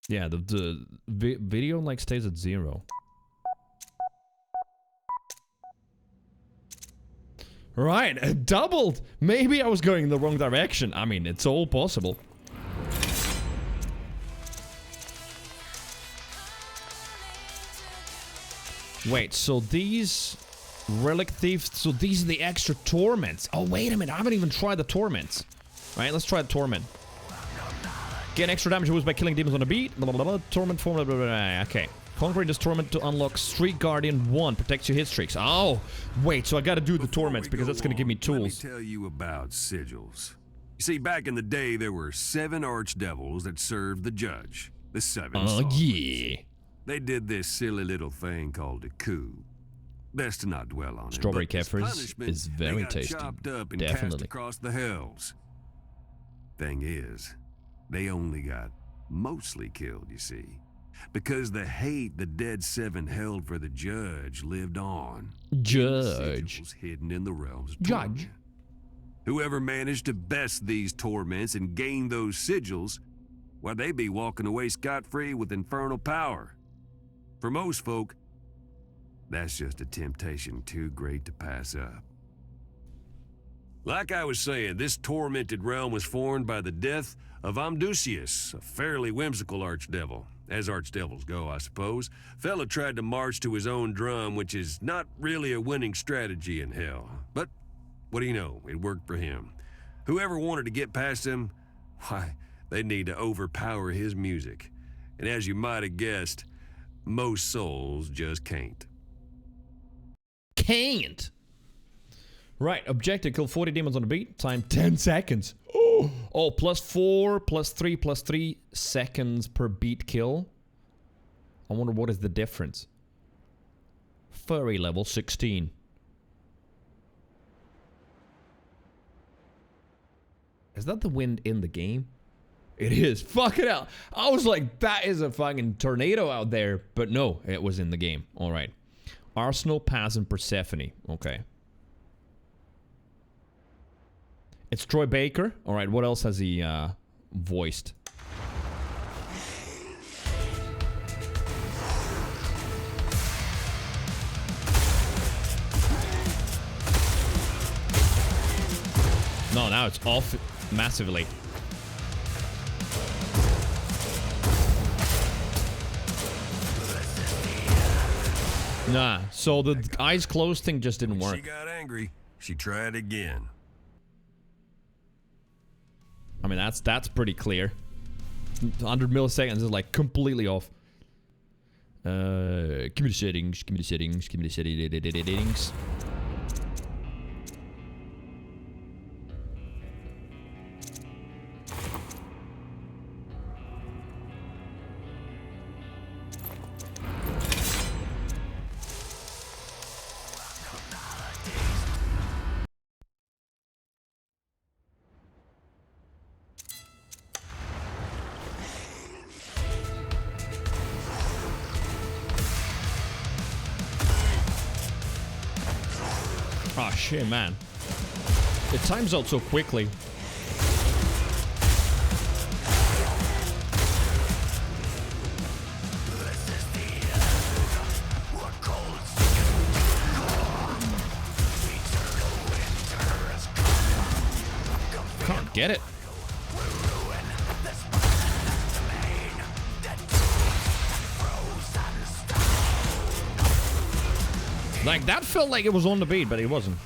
Yeah, the video like stays at 0. Right, doubled! Maybe I was going in the wrong direction. I mean, it's all possible. Wait, so these relic thieves, so these are the extra torments. Oh, wait a minute, I haven't even tried the torments. Right, let's try the torment. Gain extra damage boost by killing demons on a beat. Blah, blah, blah, torment form, blah, blah, blah. Okay. Conquering this torment to unlock Streak Guardian 1. Protects your hit streaks. Oh, wait, so I gotta do the torments because that's gonna give me tools. Let me tell you about sigils. You see, back in the day, there were 7 archdevils that served the judge. The 7 Oh, yeah. They did this silly little thing called a coup. Best to not dwell on Strawberry it. But as Kefirs punishment, is very they got tasty. chopped up and Definitely. cast across the hells. Thing is, they only got mostly killed, you see. Because the hate the dead seven held for the judge lived on. Judge. Sigils hidden in the realms of Judge. torment. Whoever managed to best these torments and gain those sigils, well, they'd be walking away scot-free with infernal power. For most folk, that's just a temptation too great to pass up. Like I was saying, this tormented realm was formed by the death of Amdusius, a fairly whimsical archdevil. As archdevils go, I suppose. Fella tried to march to his own drum, which is not really a winning strategy in hell. But what do you know? It worked for him. Whoever wanted to get past him, why, they need to overpower his music. And as you might have guessed, most souls just can't. Can't. Right, objective, kill 40 demons on the beat, time 10 seconds. Oh, +4, +3, +3 seconds per beat kill. I wonder what is the difference. Furry level 16. Is that the wind in the game? It is. Fuck it out. I was like, that is a fucking tornado out there. But no, it was in the game. All right. Arsenal, Paz, and Persephone. Okay. It's Troy Baker. All right, what else has he voiced? No, now it's off massively. Nah, so the eyes closed thing just didn't work. She got angry. She tried again. I mean, that's pretty clear. 100 milliseconds is like completely off. Give me the settings, give me the settings, give me the settings. Oh shit, man. It times out so quickly. Can't get it. Like, that felt like it was on the beat, but it wasn't.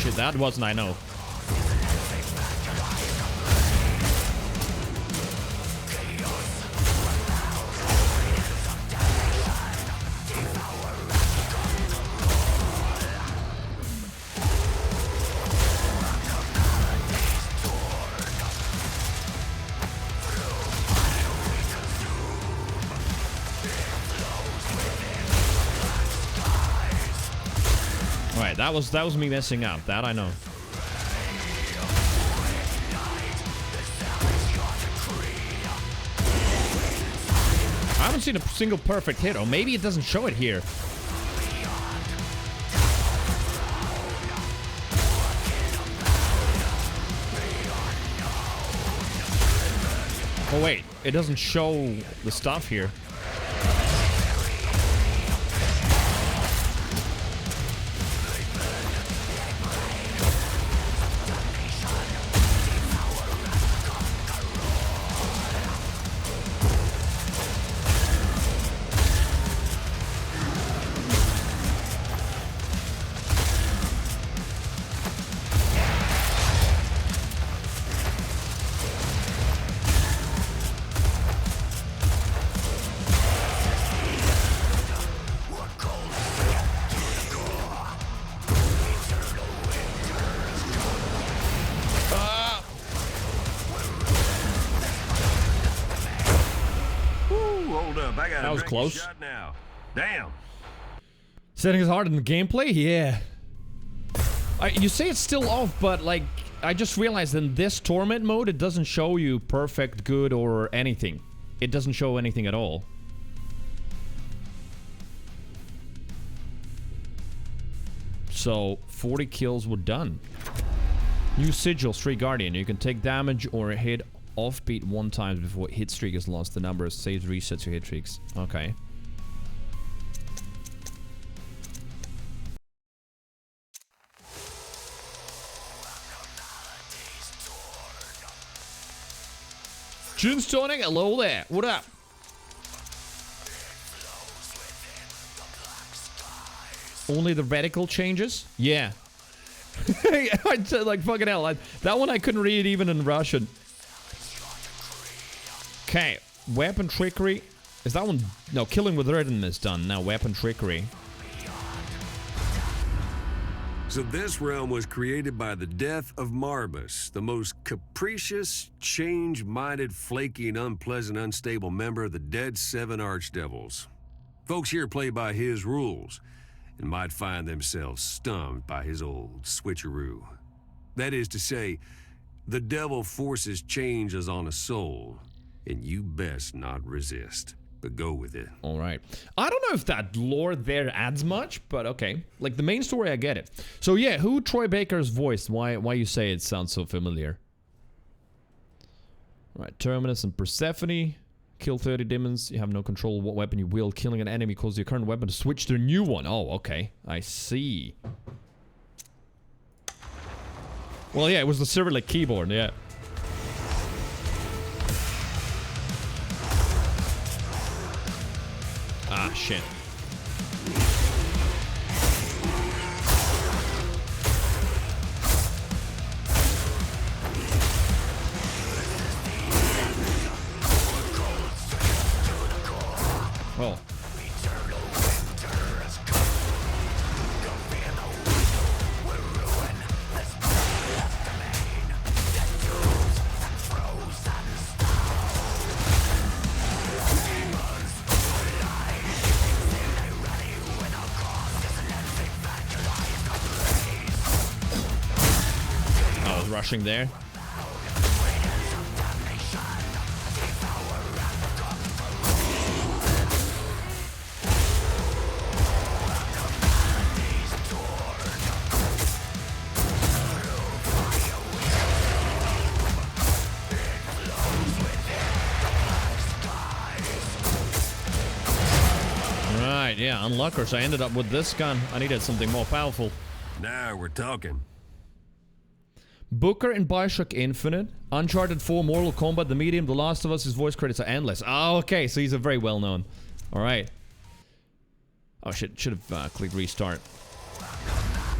Shit, that wasn't, I know. Right, that was me messing up. That I know. I haven't seen a single perfect hit, or maybe it doesn't show it here. Oh wait, it doesn't show the stuff here. That was close. Now. Damn. Setting is hard in the gameplay? Yeah. You say it's still off, but like, I just realized in this torment mode, it doesn't show you perfect, good, or anything. It doesn't show anything at all. So, 40 kills were done. New sigil, Streak Guardian. You can take damage or hit offbeat 1 time before hit streak is lost. The number of saves resets your hit streaks. Okay. Junstonic, hello there. What up? Only the radical changes? Yeah. I said, like, fucking hell. That one I couldn't read even in Russian. Okay. Weapon trickery. Is that one? No, killing with rhythm is done. Now, weapon trickery. So this realm was created by the death of Marbus, the most capricious, change-minded, flaky, and unpleasant, unstable member of the dead 7 archdevils. Folks here play by his rules, and might find themselves stumped by his old switcheroo. That is to say, the devil forces changes on a soul, and you best not resist. But go with it. All right. I don't know if that lore there adds much, but okay. Like, the main story, I get it. So, yeah, who Troy Baker's voice? Why you say it sounds so familiar? All right, Terminus and Persephone. Kill 30 demons. You have no control of what weapon you wield. Killing an enemy causes your current weapon to switch to a new one. Oh, okay. I see. Well, yeah, it was the Cyrillic keyboard, yeah. Ah, shit. Oh. Rushing there. Right, yeah, unlockers. I ended up with this gun. I needed something more powerful. Now we're talking. Booker in Bioshock Infinite, Uncharted 4, Mortal Kombat, The Medium, The Last of Us, his voice credits are endless. Oh, okay, so he's a very well-known. Alright. Oh, shit, should have clicked restart.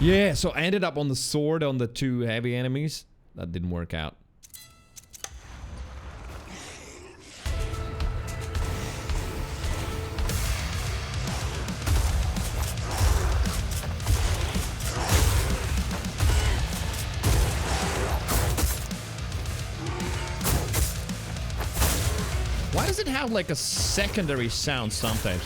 Yeah, so I ended up on the sword on the 2 heavy enemies. That didn't work out. Why does it have like a secondary sound sometimes?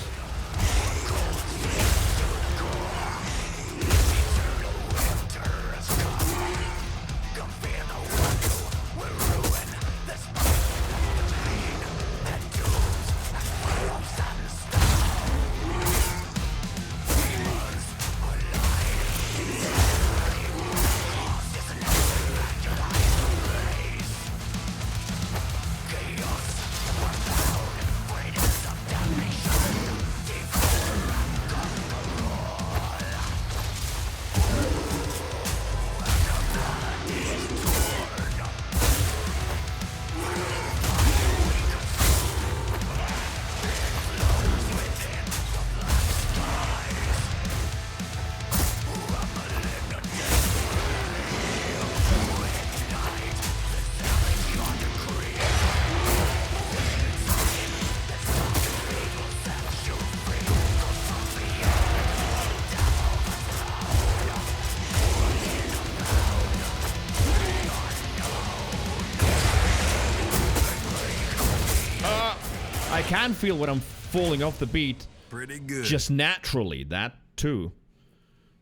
I can feel when I'm falling off the beat. Pretty good. Just naturally, that too.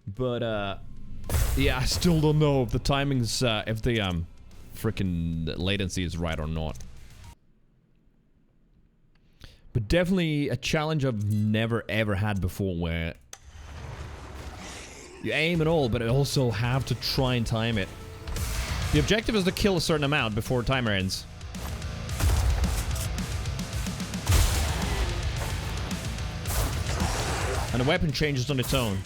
But, Yeah, I still don't know if the timing's, if the, freaking latency is right or not. But definitely a challenge I've never ever had before where you aim and all, but I also have to try and time it. The objective is to kill a certain amount before timer ends. And the weapon changes on its own.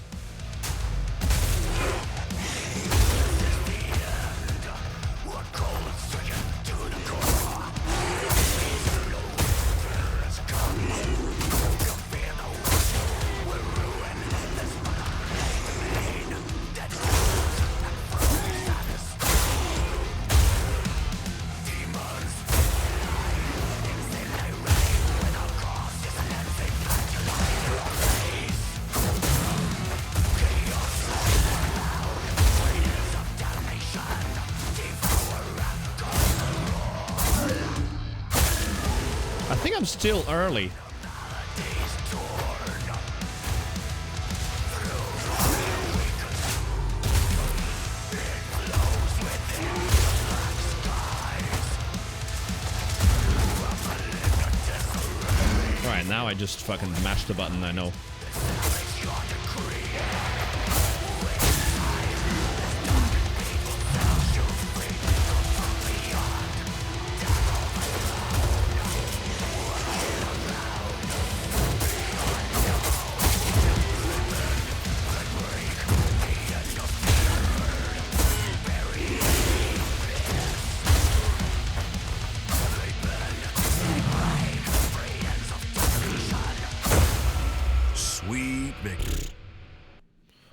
I think I'm still early. Alright, now I just fucking mashed the button, I know.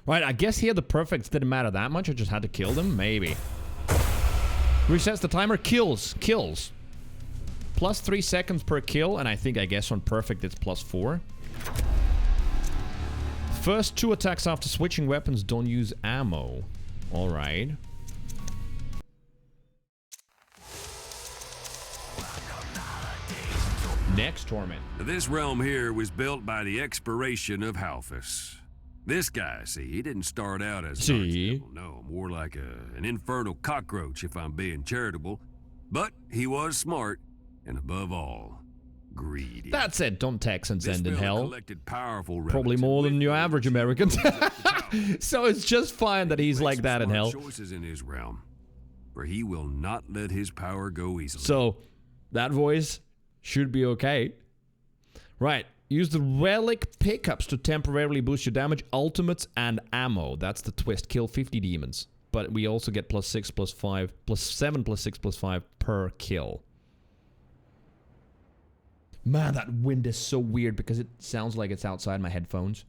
Right, I guess here the perfects didn't matter that much. I just had to kill them, maybe. Resets the timer, kills. Plus 3 seconds per kill, and I guess on perfect it's plus 4. First 2 attacks after switching weapons don't use ammo. Alright. Next torment. This realm here was built by the expiration of Halphus. This guy, see, he didn't start out as an archdevil, no, more like an infernal cockroach if I'm being charitable. But he was smart, and above all, greedy. That's it, don't Texans end in hell. Probably more than your average Americans. So it's just fine that he's like that in hell. Choices in his realm, for he will not let his power go easily. So, that voice should be okay. Right. Use the relic pickups to temporarily boost your damage, ultimates, and ammo. That's the twist. Kill 50 demons. But we also get plus 6, plus 5, plus 7, plus 6, plus 5 per kill. Man, that wind is so weird because it sounds like it's outside my headphones.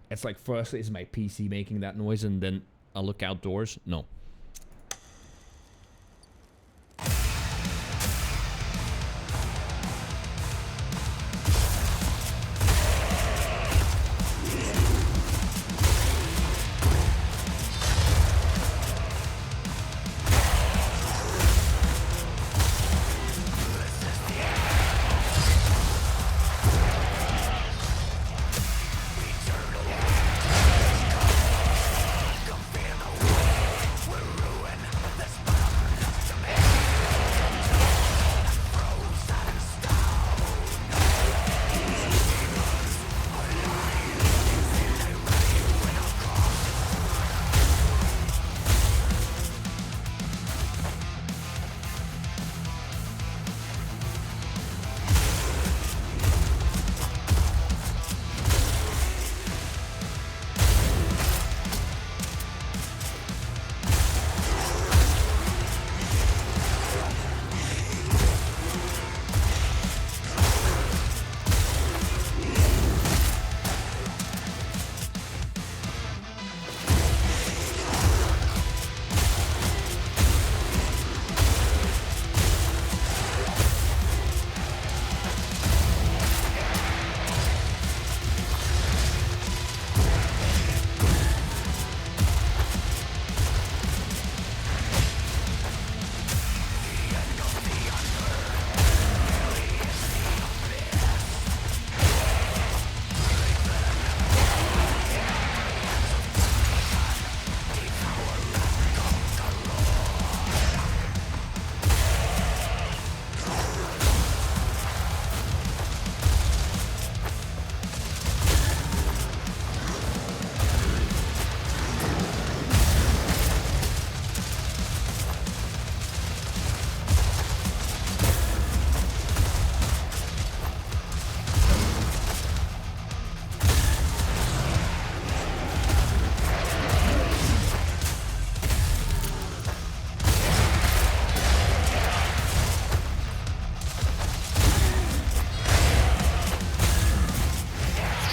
It's like first is my PC making that noise and then I look outdoors. No.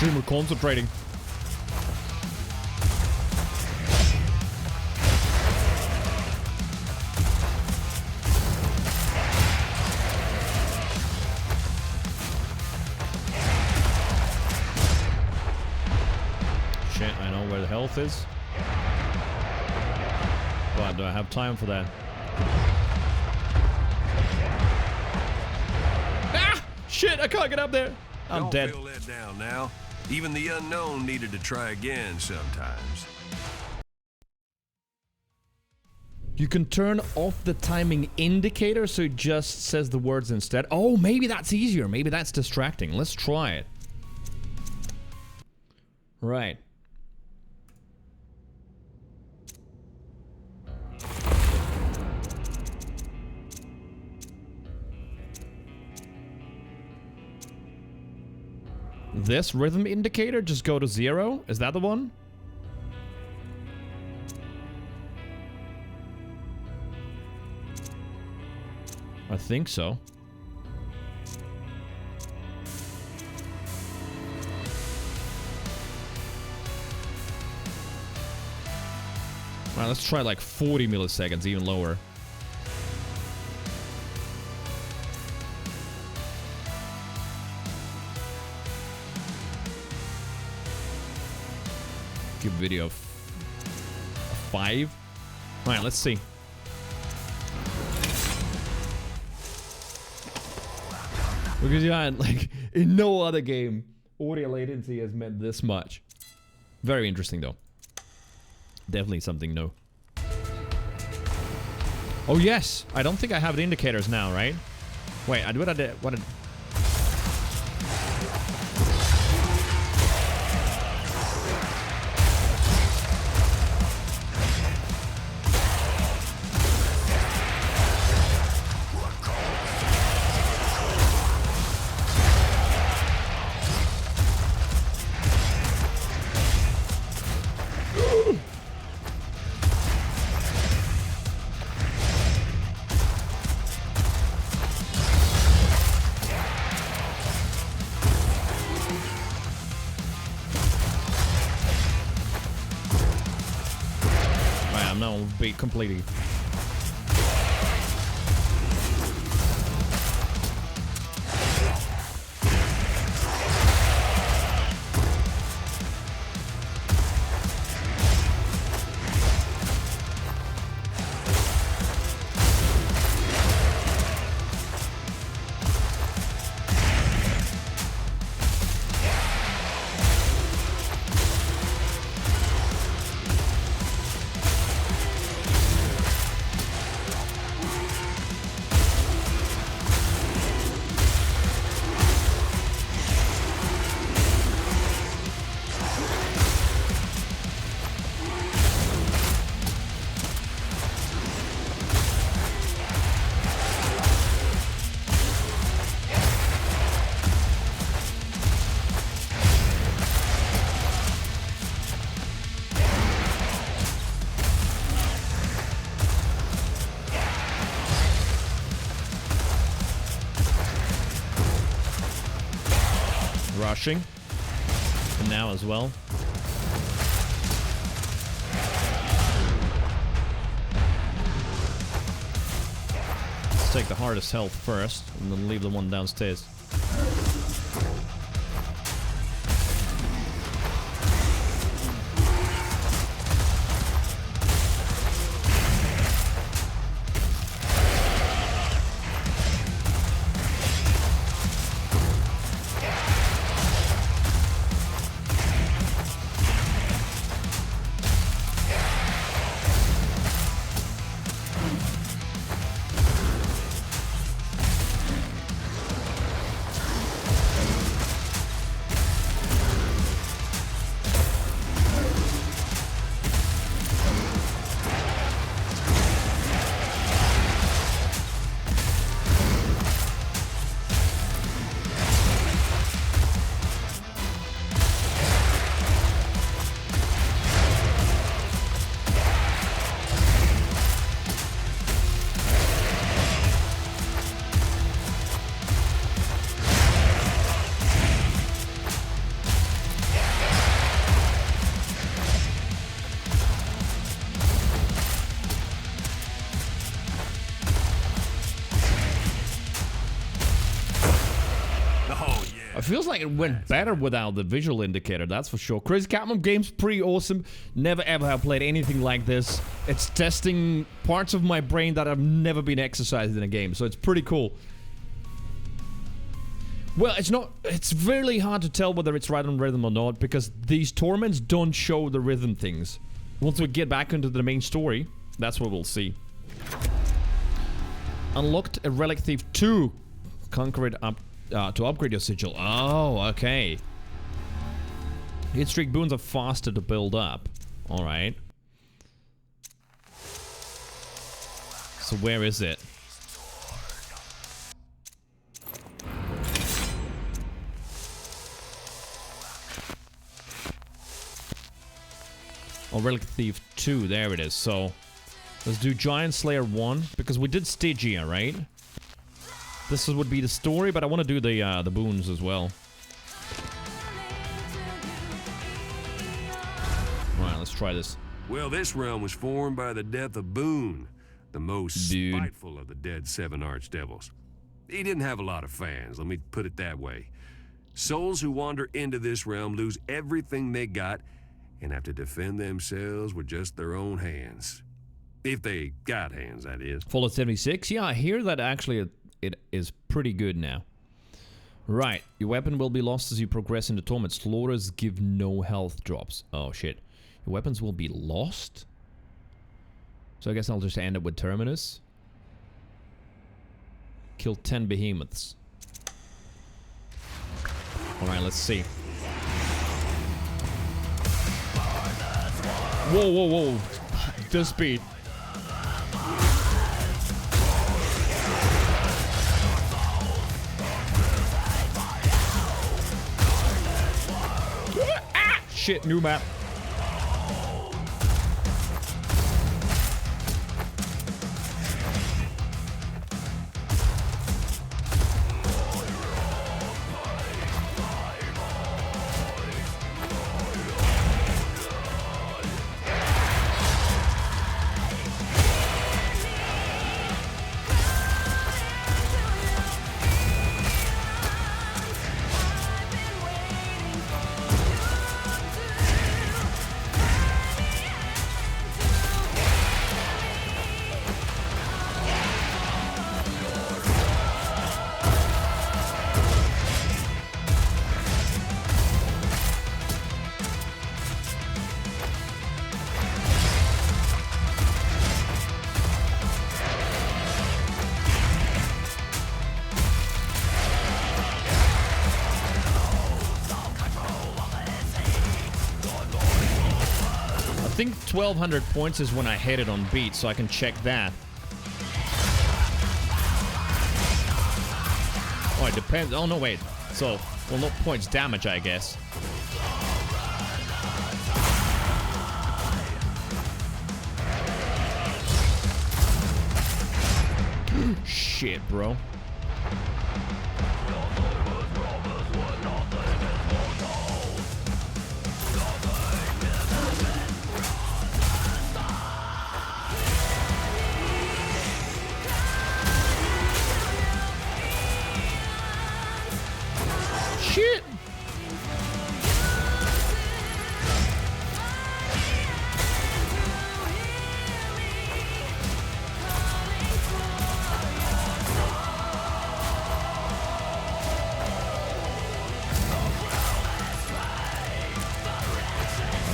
Streamer concentrating. Shit, I know where the health is. But do I have time for that? Ah! Shit, I can't get up there. I'm dead. Don't feel let down now. Even the unknown needed to try again sometimes. You can turn off the timing indicator so it just says the words instead. Oh, maybe that's easier. Maybe that's distracting. Let's try it. Right. This rhythm indicator just go to 0? Is that the one? I think so. Alright, let's try like 40 milliseconds, even lower. Give video 5. Alright, let's see. Because yeah, like in no other game, audio latency has meant this much. Very interesting though. Definitely something new. Oh yes, I don't think I have the indicators now, right? Wait, what I did? What? Beat completely. Rushing. And now as well. Let's take the hardest health first, and then leave the one downstairs. It feels like it went better without the visual indicator, that's for sure. Crazy Catmom game's pretty awesome. Never ever have played anything like this. It's testing parts of my brain that have never been exercised in a game, so it's pretty cool. Well, it's really hard to tell whether it's right on rhythm or not, because these torments don't show the rhythm things. Once we get back into the main story, that's what we'll see. Unlocked a Relic Thief 2. Conquer it up to upgrade your sigil. Oh, okay. Hit streak boons are faster to build up. Alright. So where is it? Oh, Relic Thief 2, there it is. So, let's do Giant Slayer 1, because we did Stygia, right? This would be the story, but I want to do the boons as well. Alright, let's try this. Well, this realm was formed by the death of Boone, the most spiteful of the dead 7 archdevils. He didn't have a lot of fans, let me put it that way. Souls who wander into this realm lose everything they got and have to defend themselves with just their own hands. If they got hands, that is. Fallout 76? Yeah, I hear that actually it is pretty good now. Right, your weapon will be lost as you progress into Torment. Slaughters give no health drops. Oh shit. Your weapons will be lost? So I guess I'll just end up with Terminus. Kill 10 behemoths. Alright, let's see. Whoa, whoa, whoa. This speed. Ah! Shit, new map. I think 1200 points is when I hit it on beat, so I can check that. Oh, it depends. Oh, no, wait. So, well, not points, damage, I guess. Shit, bro. Shit!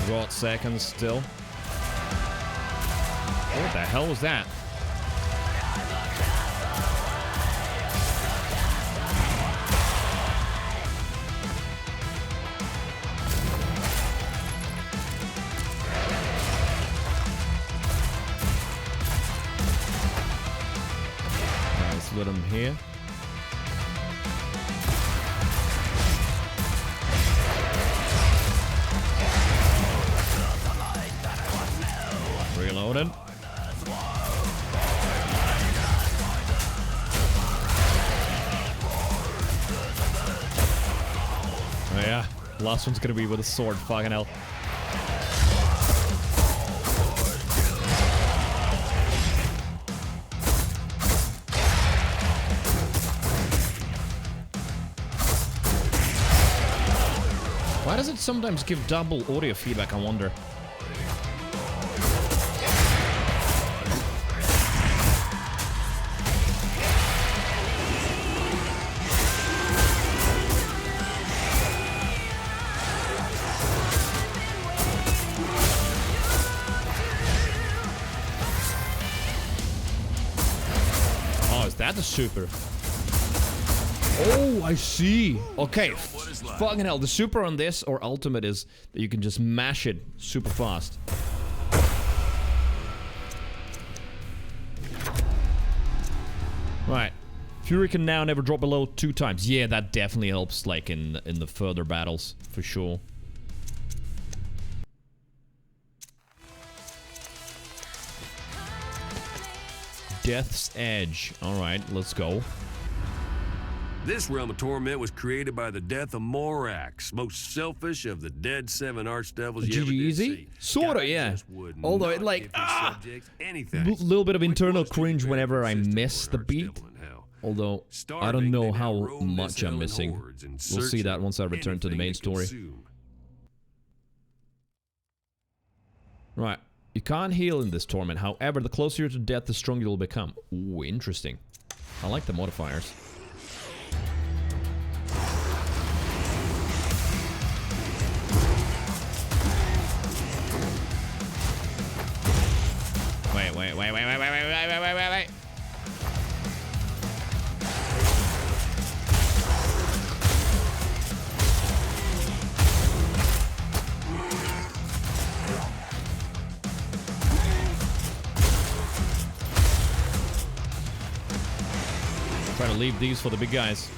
Rot seconds still. What the hell was that? Let him here. Reloaded. Oh yeah, last one's gonna be with a sword, fucking hell. Why does it sometimes give double audio feedback, I wonder? Oh, is that the super? Oh, I see. Okay, fucking hell. The super on this or ultimate is that you can just mash it super fast. Right. Fury can now never drop below 2 times. Yeah, that definitely helps, like, in the further battles, for sure. Death's Edge. Alright, let's go. This realm of torment was created by the death of Morax, most selfish of the dead 7 archdevils you ever did see. Sorta, yeah. Although it like little bit of internal cringe whenever I miss the beat. Although I don't know how much I'm missing. We'll see that once I return to the main story. Right. You can't heal in this torment. However, the closer you're to death, the stronger you'll become. Ooh, interesting. I like the modifiers. Wait. Try to leave these for the big guys.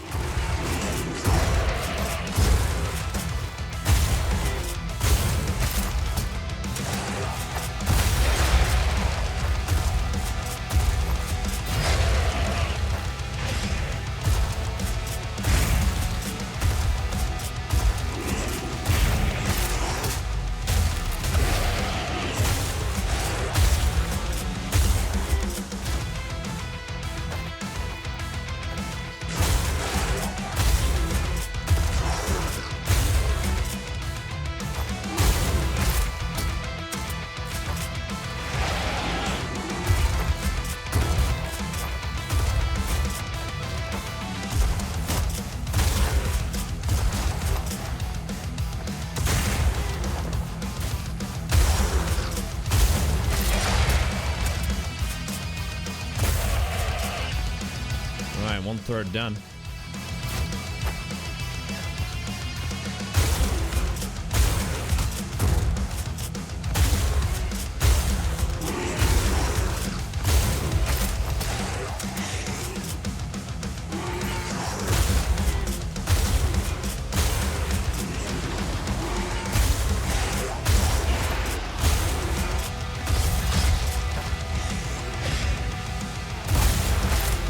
Alright, 1/3 done.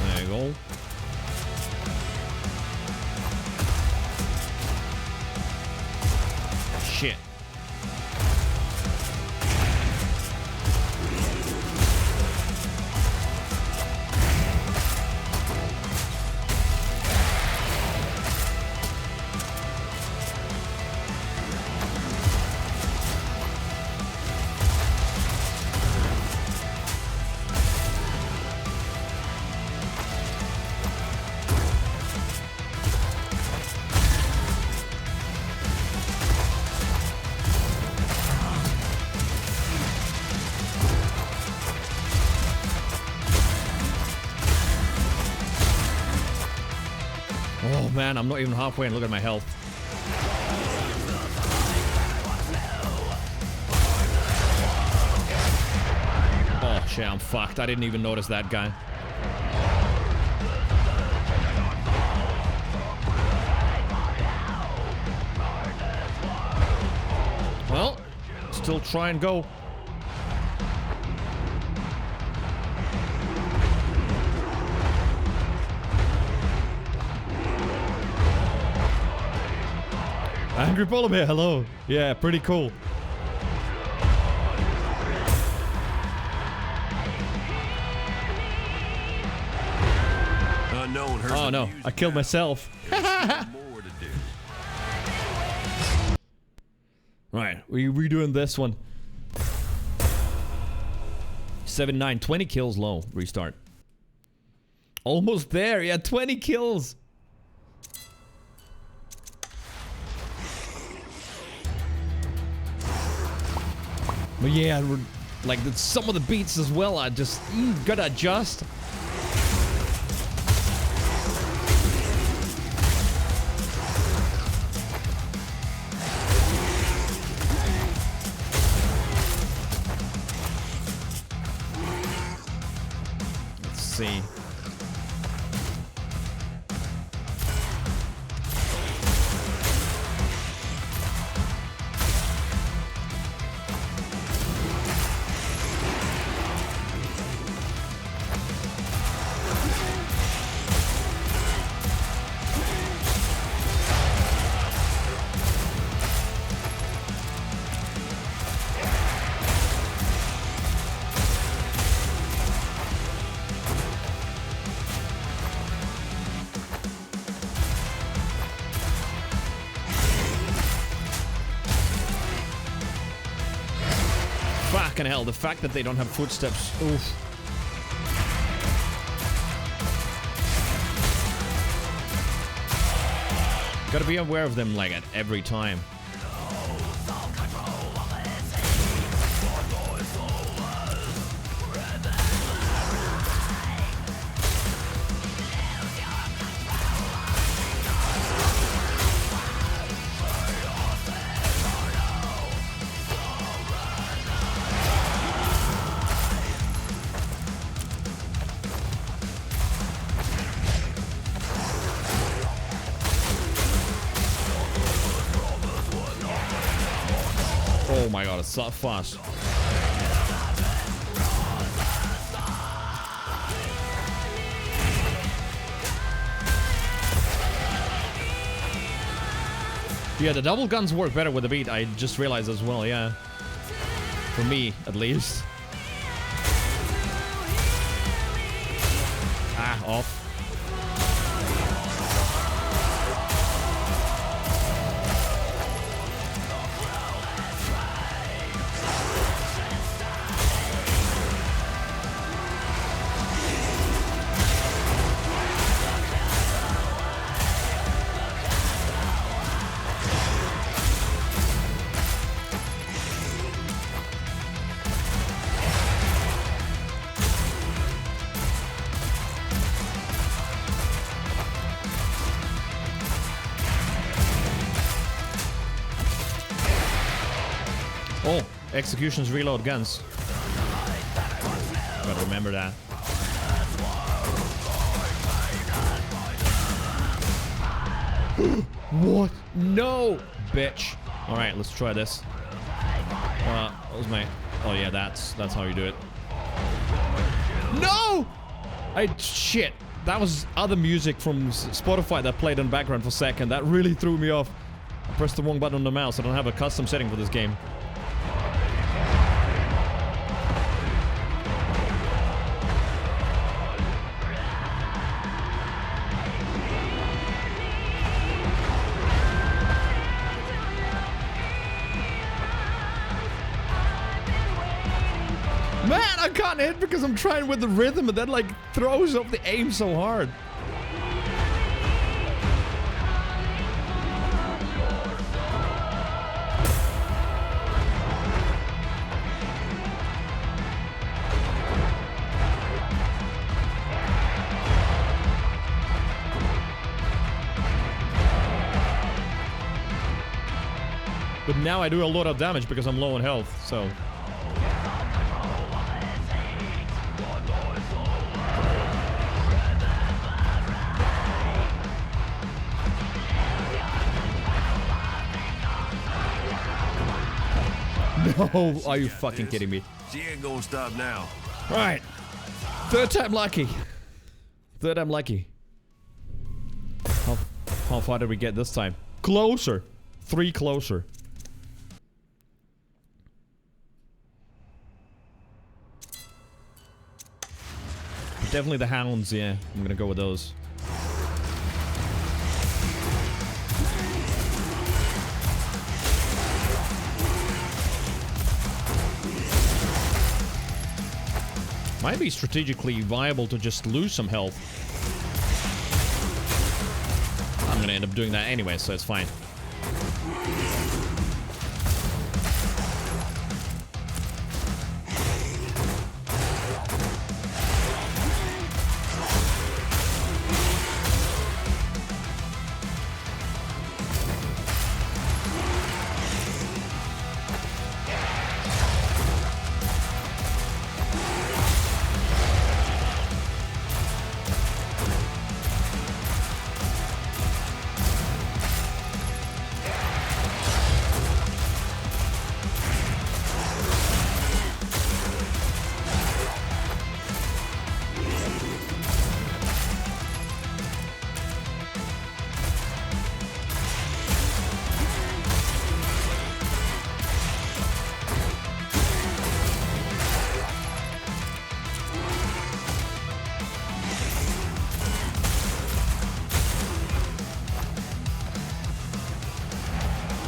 There you go. Shit. Oh man, I'm not even halfway and look at my health. Oh shit, I'm fucked. I didn't even notice that guy. Well, still try and go. Angry Polar Bear, hello. Yeah, pretty cool. Oh no, I killed myself. Right, we're redoing this one. 7-9, 20 kills low. Restart. Almost there, yeah, 20 kills. But yeah, like some of the beats as well, I just gotta adjust. Let's see. Fucking hell, the fact that they don't have footsteps. Oof. Gotta be aware of them like at every time. Oh my god, it's so fast. Yeah, the double guns work better with the beat. I just realized as well, yeah. For me, at least. Ah, off. Oh, executions reload guns. Gotta remember that. What? No! Bitch. Alright, let's try this. That was my... Oh yeah, that's how you do it. No! Shit. That was other music from Spotify that played in the background for a second. That really threw me off. I pressed the wrong button on the mouse. I don't have a custom setting for this game. Man, I can't hit because I'm trying with the rhythm and that like throws off the aim so hard. But now I do a lot of damage because I'm low on health, so... No, are you fucking kidding me? She ain't gonna stop now. Right. Third time lucky. Third time lucky. How far did we get this time? Closer. 3 closer. Definitely the hounds, yeah. I'm gonna go with those. Might be strategically viable to just lose some health. I'm gonna end up doing that anyway, so it's fine.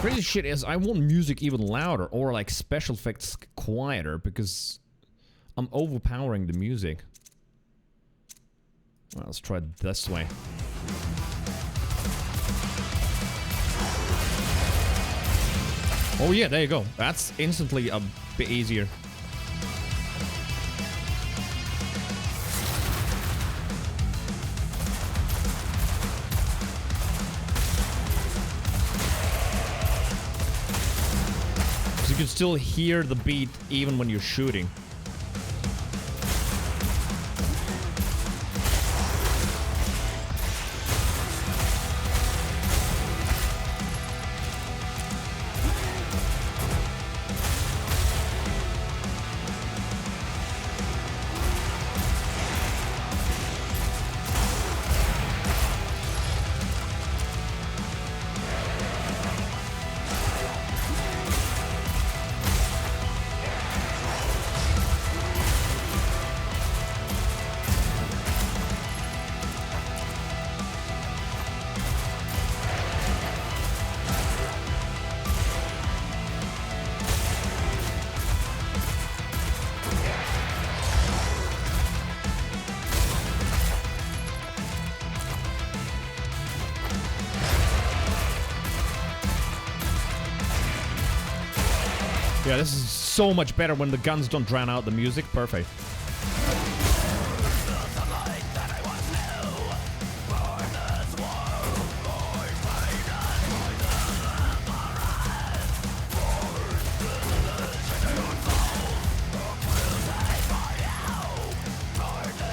Crazy shit is I want music even louder or like special effects quieter because I'm overpowering the music. Well, let's try it this way. Oh yeah, there you go. That's instantly a bit easier. You can still hear the beat even when you're shooting. Yeah, this is so much better when the guns don't drown out the music. Perfect.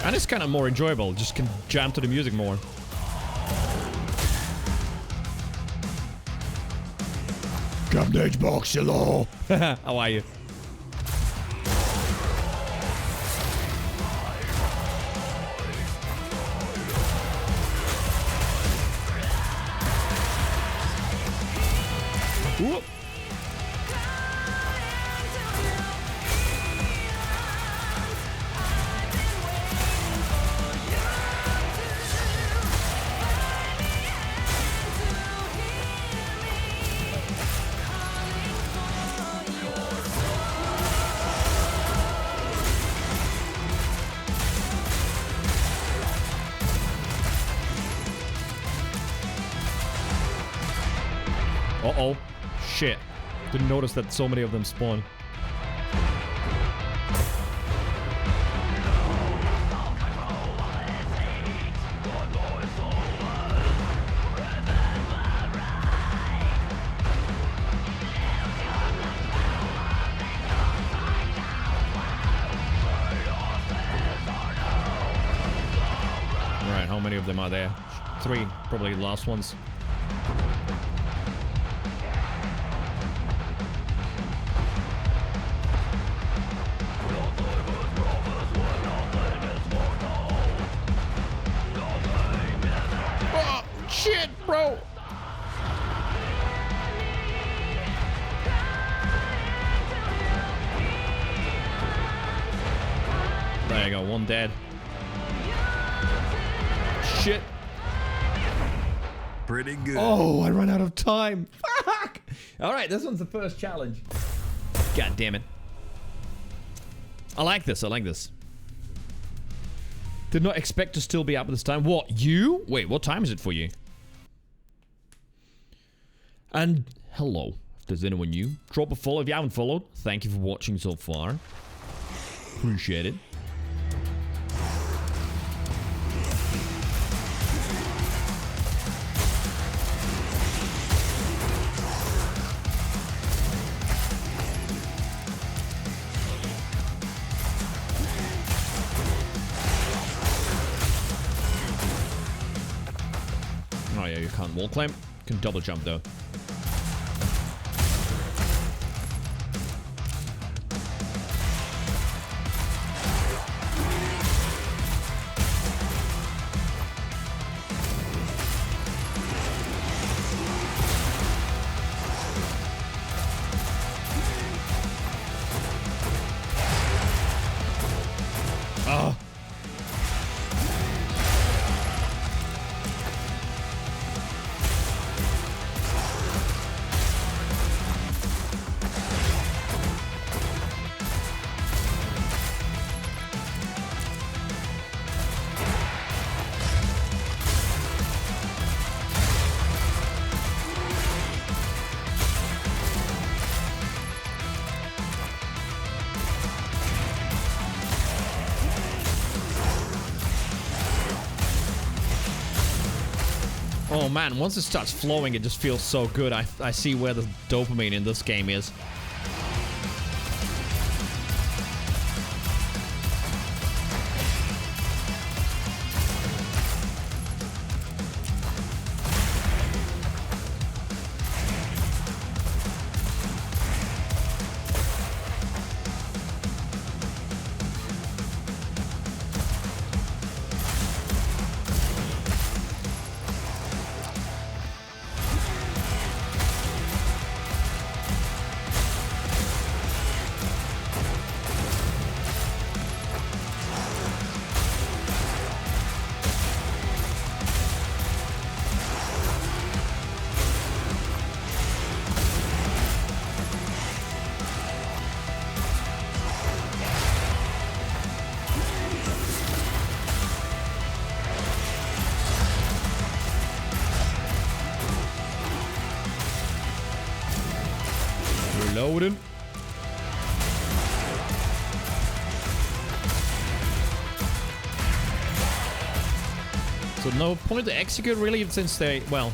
And it's kind of more enjoyable. Just can jam to the music more. Come to Xbox, hello. How are you? Whoop. Uh-oh. Shit. Didn't notice that so many of them spawn. Alright, how many of them are there? 3, probably the last ones. Shit, bro! There you go, one dead. Shit. Pretty good. Oh, I ran out of time. Fuck! Alright, this one's the first challenge. God damn it. I like this, I like this. Did not expect to still be up at this time. What, you? Wait, what time is it for you? And hello, if there's anyone new, drop a follow if you haven't followed. Thank you for watching so far. Appreciate it. Oh yeah, you can't wall climb. You can double jump though. Oh. Oh man, once it starts flowing, it just feels so good. I see where the dopamine in this game is. Reloading. So no point to execute really, since they, well,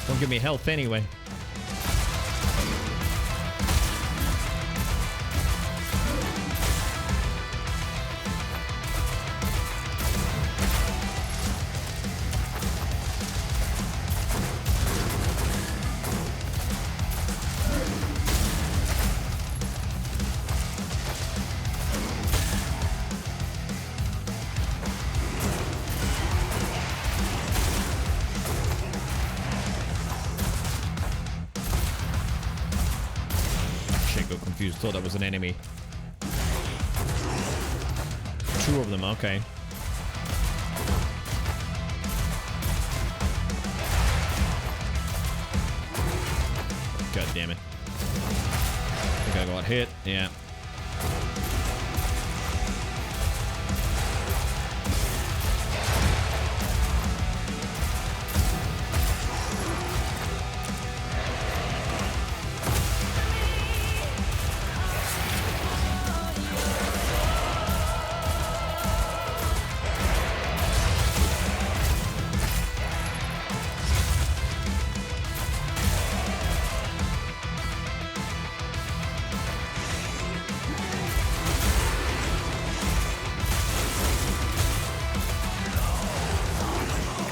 don't give me health anyway. Got confused, thought that was an enemy. Two of them, okay. God damn it. I think I got hit, yeah.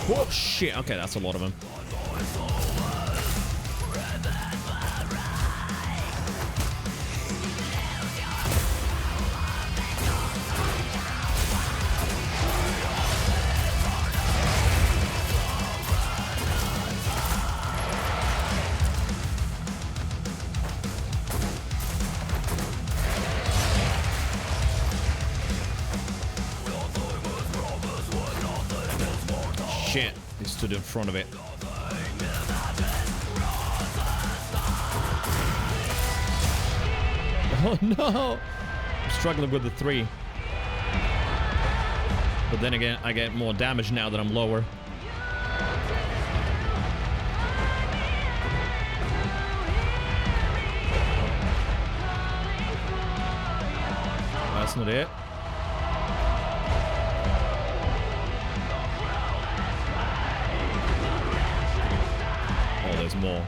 Oh shit, okay, that's a lot of them. Shit, he stood in front of it. Oh no! I'm struggling with the 3. But then again, I get more damage now that I'm lower. That's not it. Oh, there's more.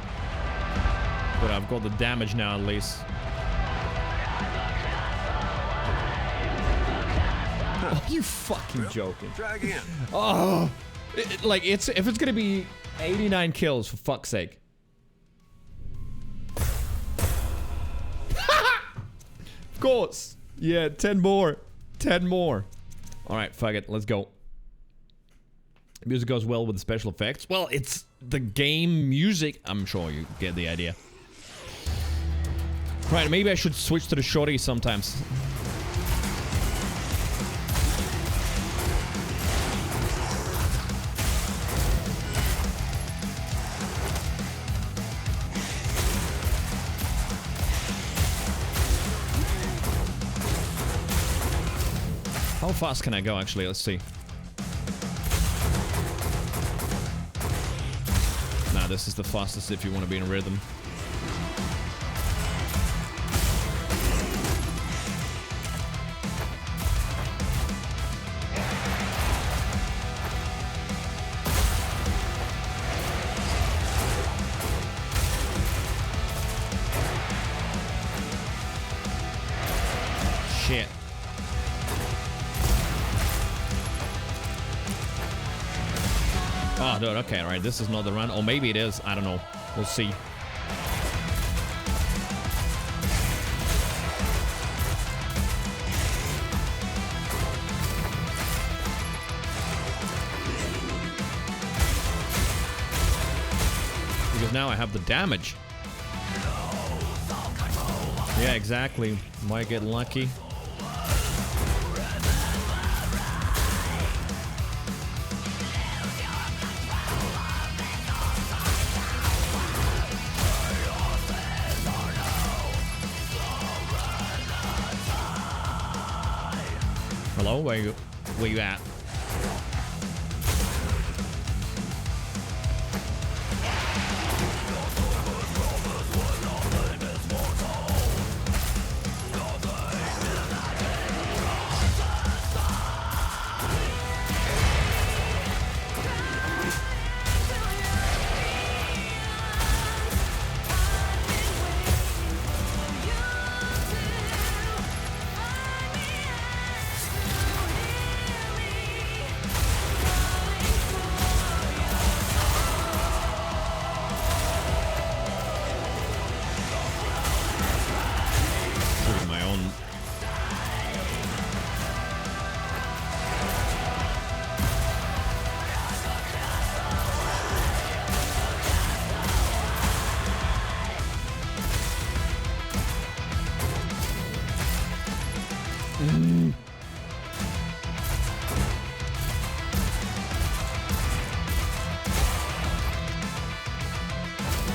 But I've got the damage now at least. Are you fucking joking? Try again. Oh, like if it's gonna be 89 kills, for fuck's sake. Of course. Yeah, 10 more. 10 more. Alright, fuck it. Let's go. Music goes well with the special effects. Well, it's the game music. I'm sure you get the idea. Right, maybe I should switch to the shorty sometimes. How fast can I go, actually? Let's see. Nah, this is the fastest if you want to be in rhythm. Shit. Oh, dude, okay, right, this is not the run. Or maybe it is, I don't know. We'll see. Because now I have the damage. Yeah, exactly. Might get lucky. Hello, where you at?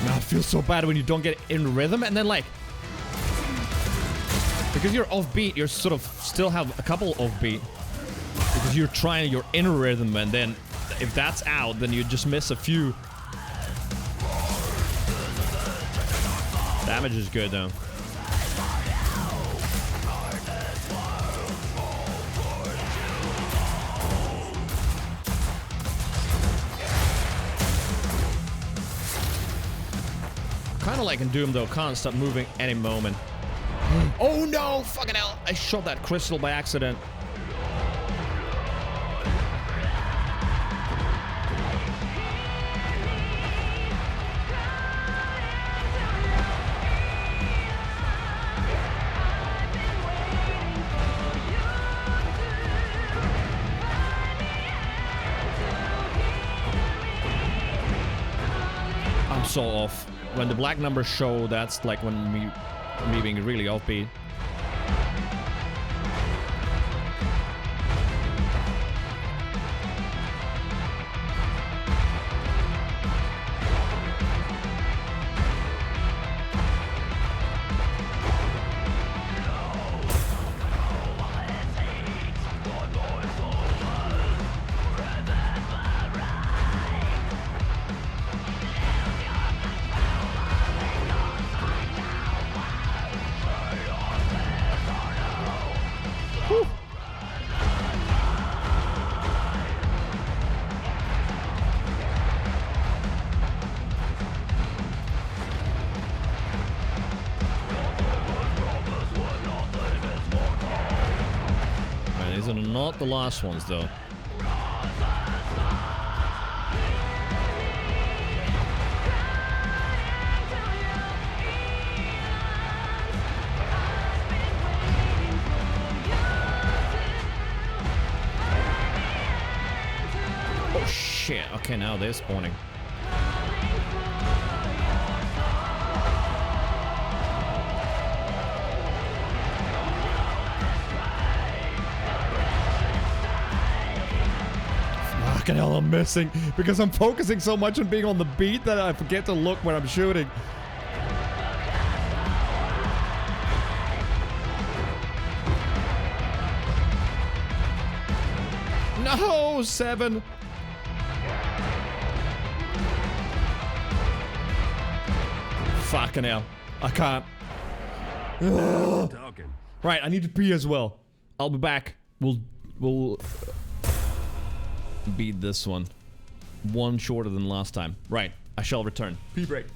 Now it feels so bad when you don't get in rhythm, and then like, because you're offbeat, you're sort of still have a couple offbeat because you're in rhythm, and then if that's out, then you just miss a few. Damage is good though. Kind of like in Doom though, can't stop moving any moment. Oh no! Fucking hell! I shot that crystal by accident. I'm so off. When the black numbers show, that's like when me being really offbeat. Whew. Right, these are not the last ones, though. Oh shit, okay, now they're spawning. Fucking hell, I'm missing because I'm focusing so much on being on the beat that I forget to look when I'm shooting. No, 7. Fucking hell. I can't. Right, I need to pee as well. I'll be back. We'll beat this one. One shorter than last time. Right, I shall return. Pee break.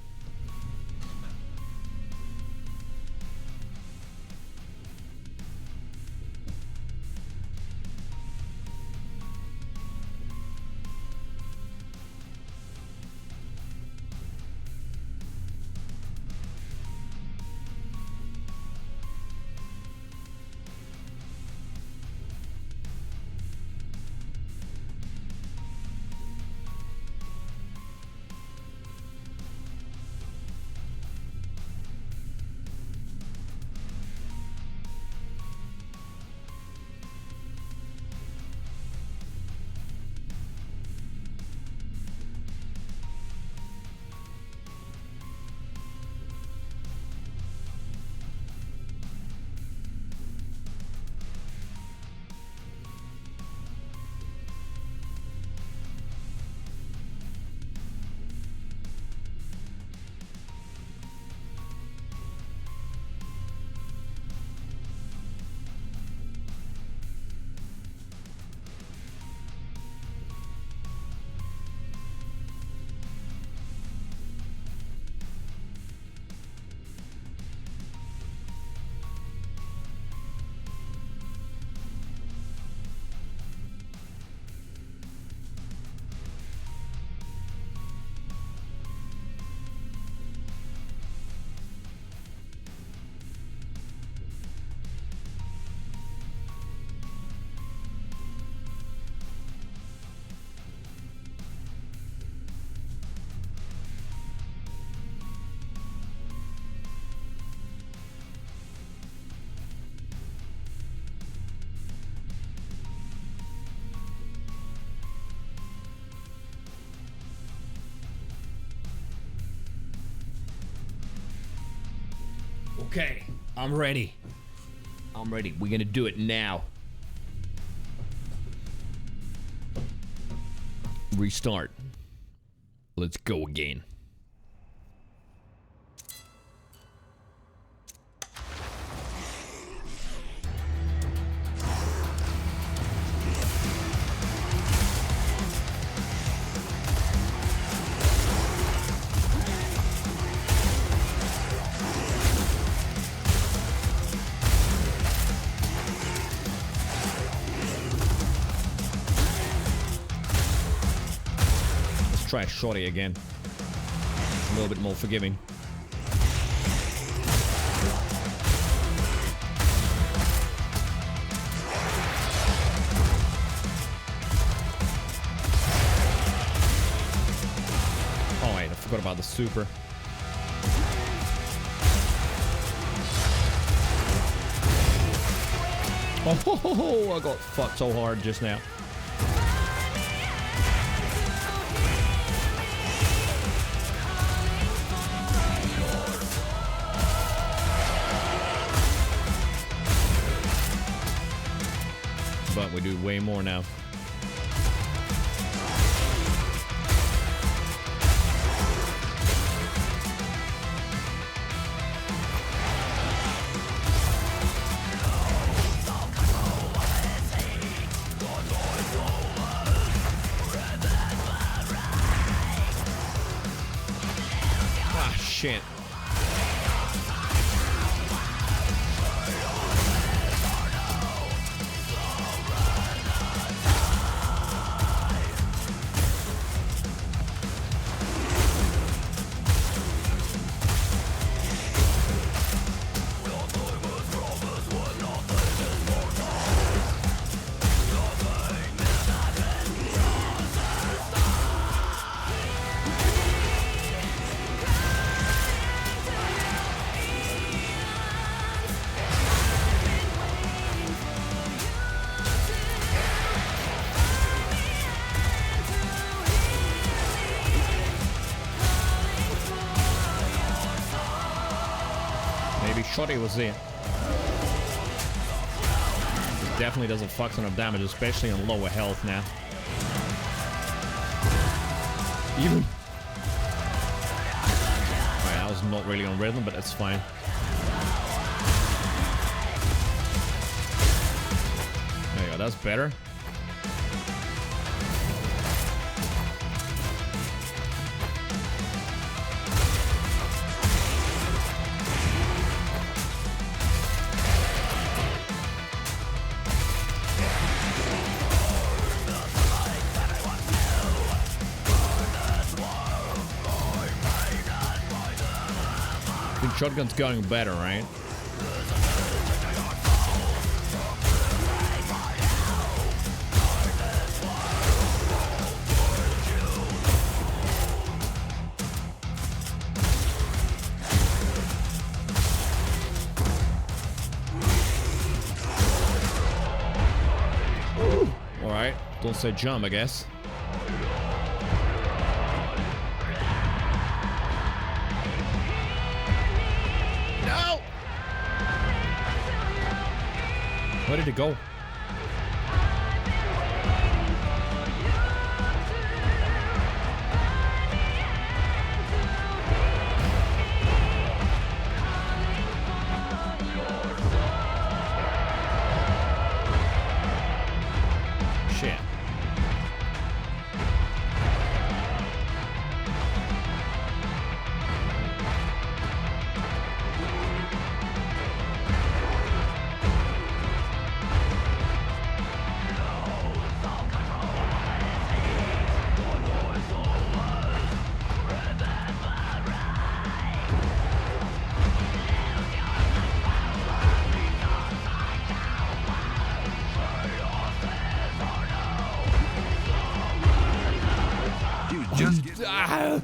Okay, I'm ready. I'm ready. We're gonna do it now. Restart. Let's go again. Try shorty again. A little bit more forgiving. Oh wait, I forgot about the super. Oh, I got fucked so hard just now. But we do way more now. shit. Shotty was there. It definitely does a fuck ton of damage, especially on lower health now. Even. Alright, that was not really on rhythm, but that's fine. There you go, that's better. Shotgun's going better, right? All right, don't say jump, I guess. Where did it go? Shit.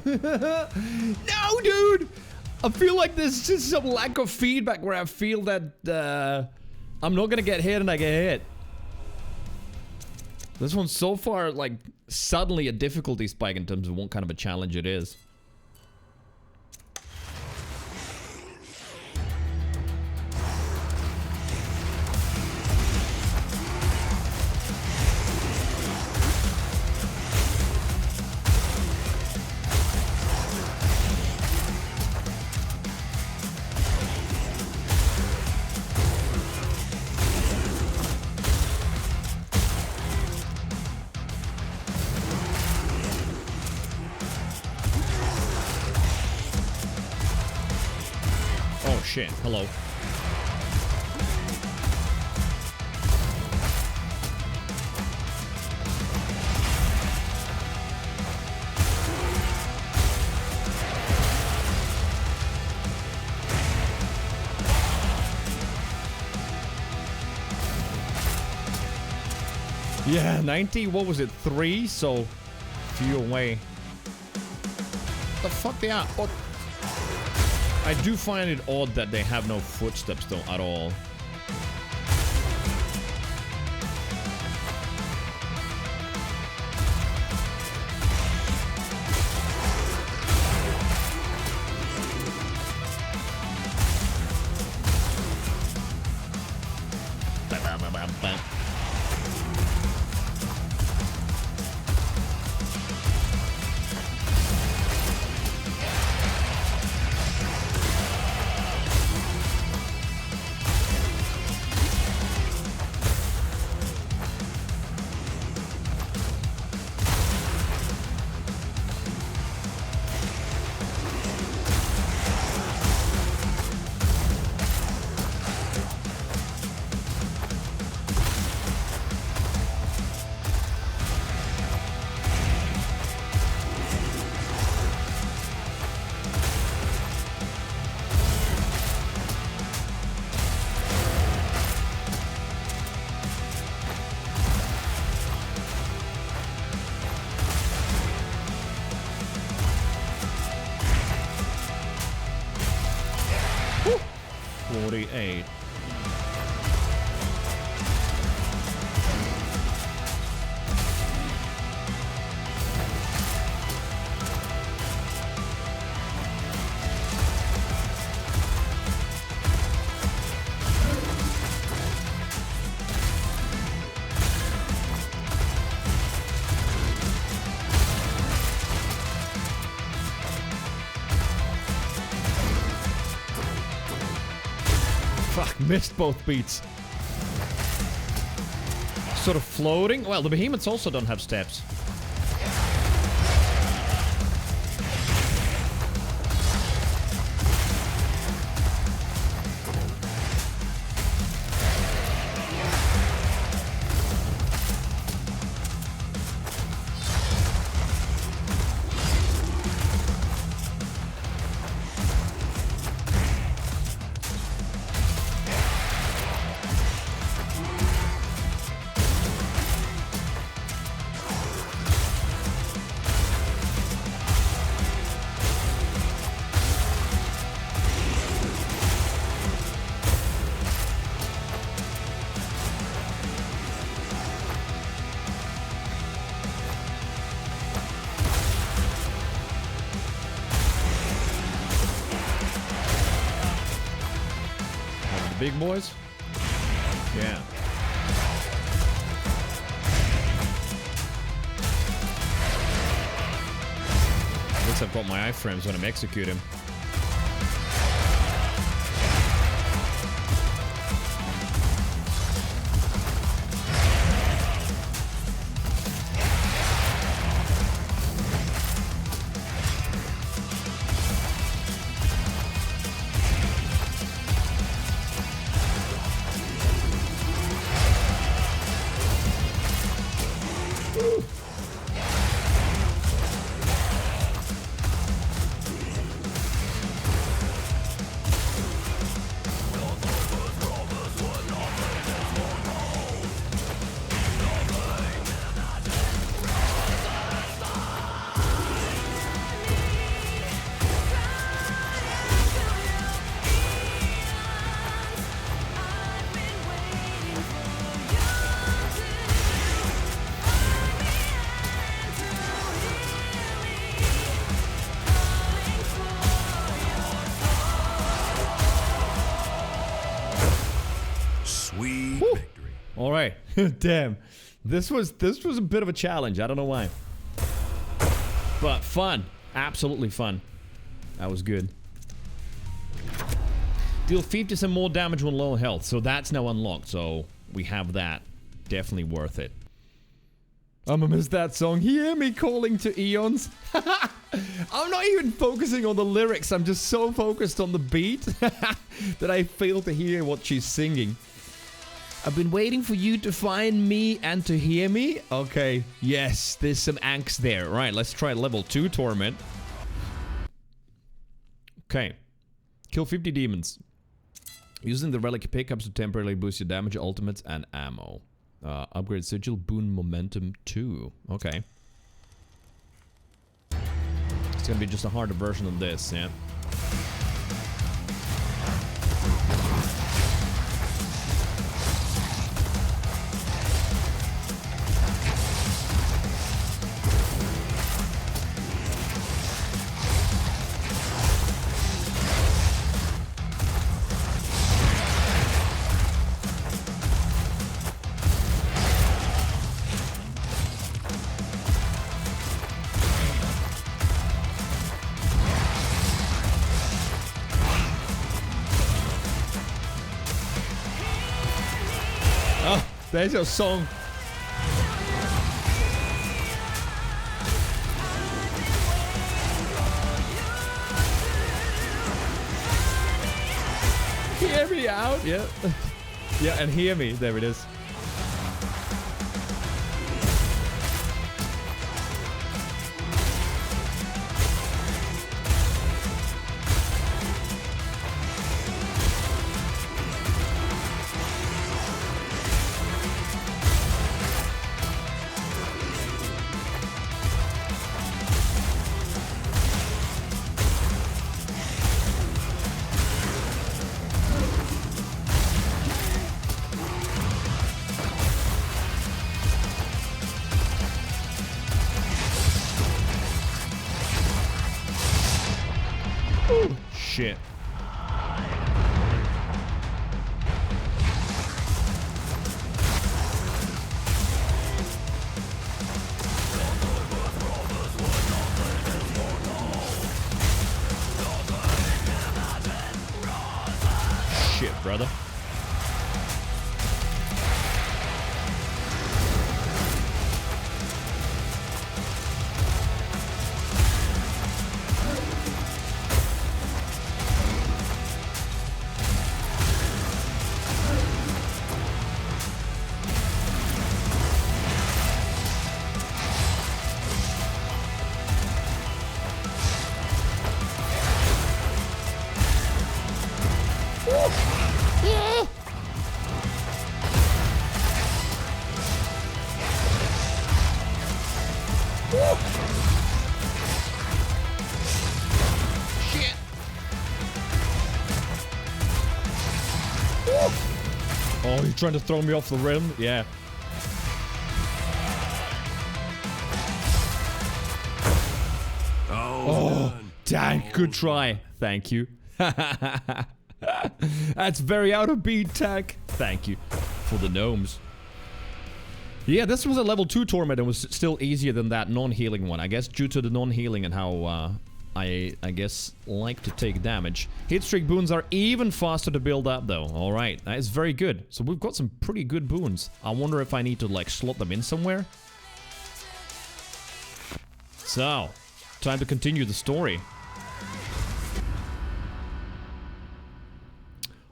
No, dude! I feel like there's just some lack of feedback where I feel that I'm not gonna get hit and I get hit. This one's so far, like, suddenly a difficulty spike in terms of what kind of a challenge it is. Shit, hello. Yeah, 90, what was it, 3? So, few away. The fuck they are? What? I do find it odd that they have no footsteps though at all. 38. Fuck, missed both beats. Sort of floating. Well, the behemoths also don't have steps. Big boys? Yeah. At least I've got my iframes when I'm executing. All right. Damn. This was a bit of a challenge. I don't know why. But fun. Absolutely fun. That was good. Deal 50 some more damage when low health. So that's now unlocked. So we have that. Definitely worth it. I'm gonna miss that song. Hear me calling to eons. I'm not even focusing on the lyrics. I'm just so focused on the beat that I fail to hear what she's singing. I've been waiting for you to find me and to hear me. Okay, yes, there's some angst there. Right, let's try level 2 torment. Okay. Kill 50 demons. Using the relic pickups to temporarily boost your damage, ultimates, and ammo. Upgrade sigil, boon momentum 2. Okay. It's gonna be just a harder version of this, yeah. There's your song. Hear me out. Yeah. Yeah, and hear me. There it is. shit. Shit, brother. Oh, you're trying to throw me off the rim? Yeah. Oh, dang, good try. Thank you. That's very out of beat, Tech. Thank you for the gnomes. Yeah, this was a level 2 torment and was still easier than that non-healing one. I guess due to the non-healing and how I guess like to take damage. Hitstreak boons are even faster to build up though. Alright, that is very good. So we've got some pretty good boons. I wonder if I need to like slot them in somewhere. So, time to continue the story.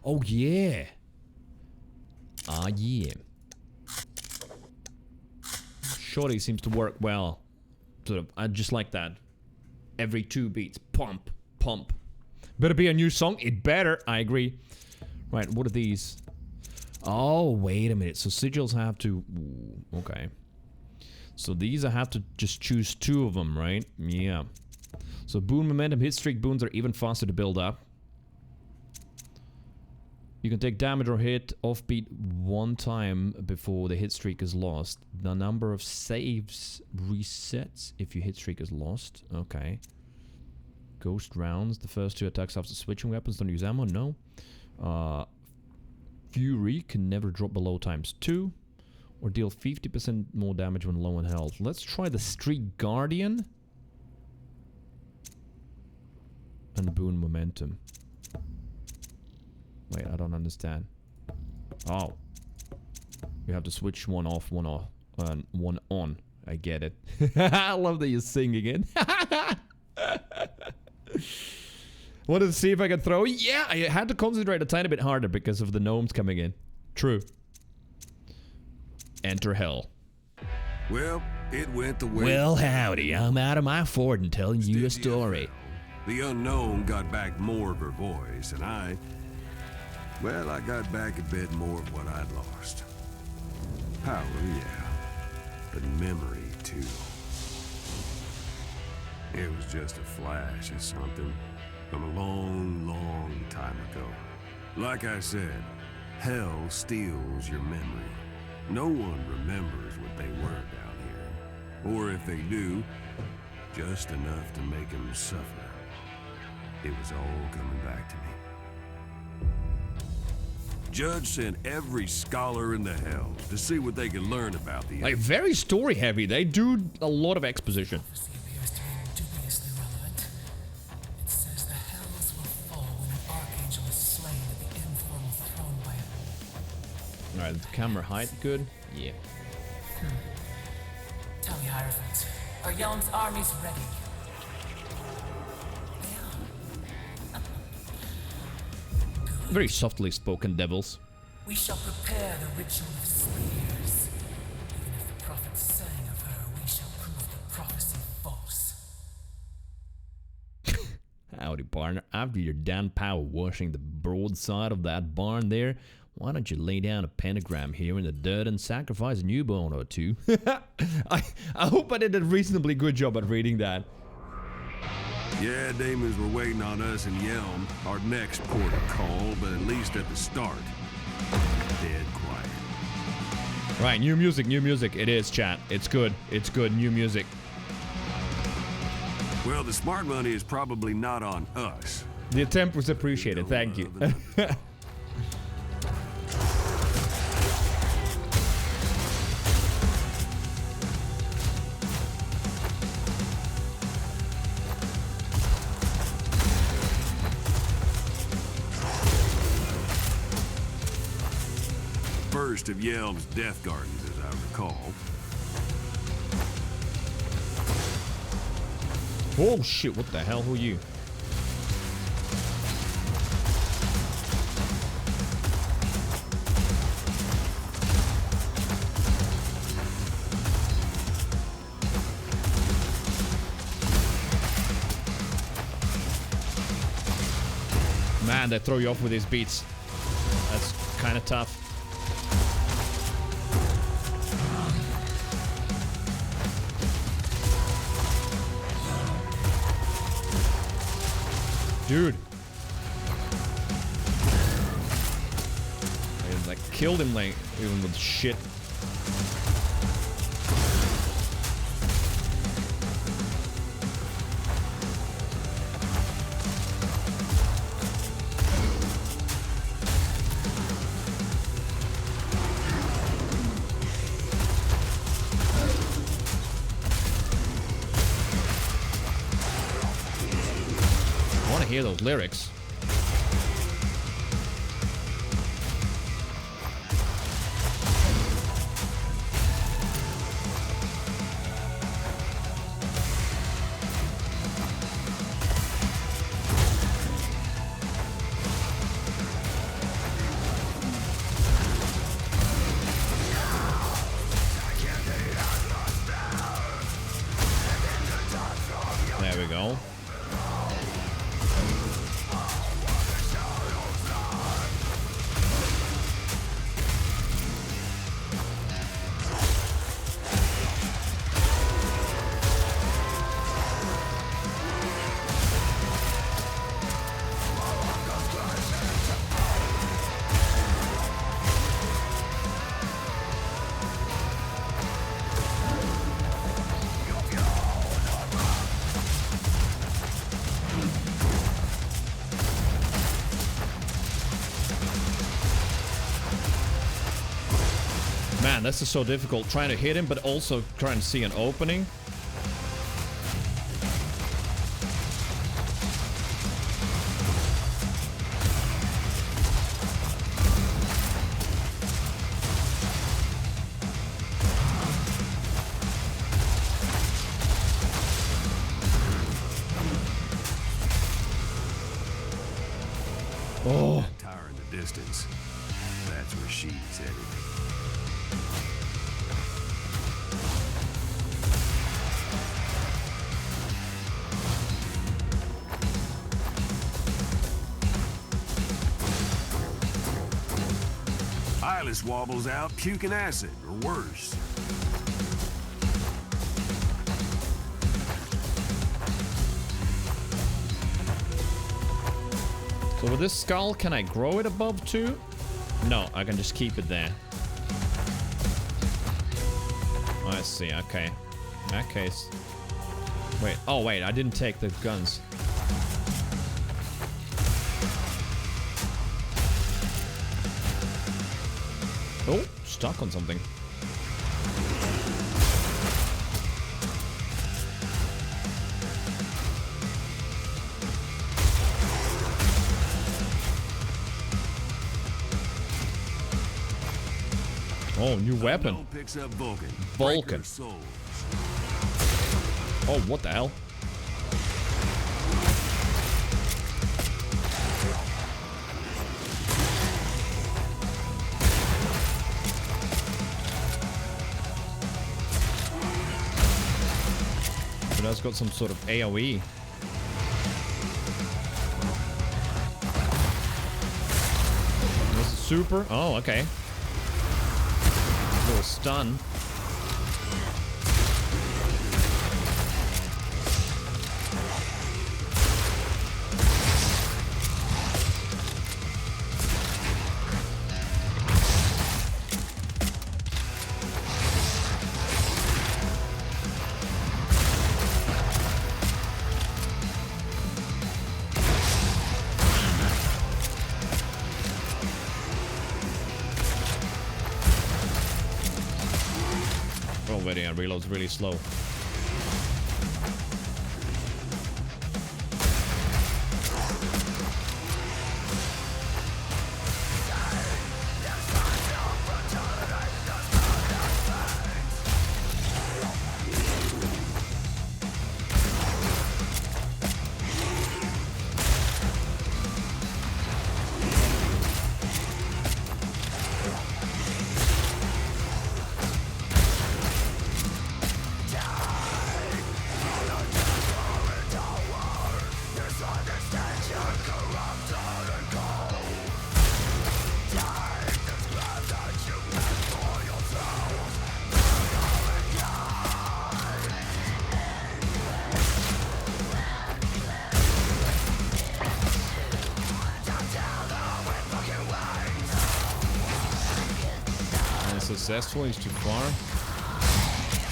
Oh yeah. Ah yeah. Shorty seems to work well. Sort of, I just like that. Every 2 beats, pump, pump. Better be a new song. It better. I agree. Right, what are these? Oh, wait a minute. So sigils have to... Ooh, okay. So these I have to just choose 2 of them, right? Yeah. So boon momentum, hit streak boons are even faster to build up. You can take damage or hit offbeat 1 time before the hit streak is lost. The number of saves resets if your hit streak is lost. Okay. Ghost rounds. The first 2 attacks after switching weapons don't use ammo. No. Fury can never drop below ×2. Or deal 50% more damage when low on health. Let's try the Streak Guardian. And boon momentum. Wait, I don't understand. Oh. You have to switch one off, one off, and one on. I get it. I love that you sing again. Wanted to see if I could throw. Yeah, I had to concentrate a tiny bit harder because of the gnomes coming in. True. Enter hell. Well, it went the way... Well, howdy. I'm out of my fort and telling you a story. The unknown got back more of her voice, and I... Well, I got back a bit more of what I'd lost. Power, yeah. But memory, too. It was just a flash of something from a long, long time ago. Like I said, hell steals your memory. No one remembers what they were down here. Or if they do, just enough to make them suffer. It was all coming back to me. Judge sent every scholar in the Hells to see what they could learn about the... Like, very story heavy. They do a lot of exposition. Appears to be dubiously relevant. It says the Hells will fall when an archangel is slain at the infernal throne by a... Alright, the camera height good? Yeah. Tell me, Hierophant, are Yelm's armies ready? Very softly spoken devils. We shall prepare the ritual of spears. Even if the prophet sang of her, we shall prove the prophecy false. Howdy, partner. After you're done power washing the broadside of that barn there, why don't you lay down a pentagram here in the dirt and sacrifice a newborn or 2? I hope I did a reasonably good job at reading that. Yeah, demons were waiting on us in Yelm, our next port of call, but at least at the start, dead quiet. Right, new music, new music. It is, chat. It's good. It's good. New music. Well, the smart money is probably not on us. The attempt was appreciated, thank you. First of Yelm's death gardens, as I recall. Oh shit, what the hell? Who are you? Man, they throw you off with these beats. That's kind of tough. Dude. I like killed him like even with shit. Hear those lyrics. There we go. Man, this is so difficult, trying to hit him, but also trying to see an opening. Oh. That tower in the distance. That's where she's headed. Eyeless wobbles out, puking acid, or worse. So with this skull, can I grow it above 2? No, I can just keep it there. I see, okay. In that case... Wait, oh wait, I didn't take the guns. Oh, stuck on something. Oh, new weapon. Picks up Vulcan. Vulcan. Oh, what the hell? It has got some sort of AoE. This is super. Oh, okay. Little stun. Already, and reloads really slow. Successful, he's too far.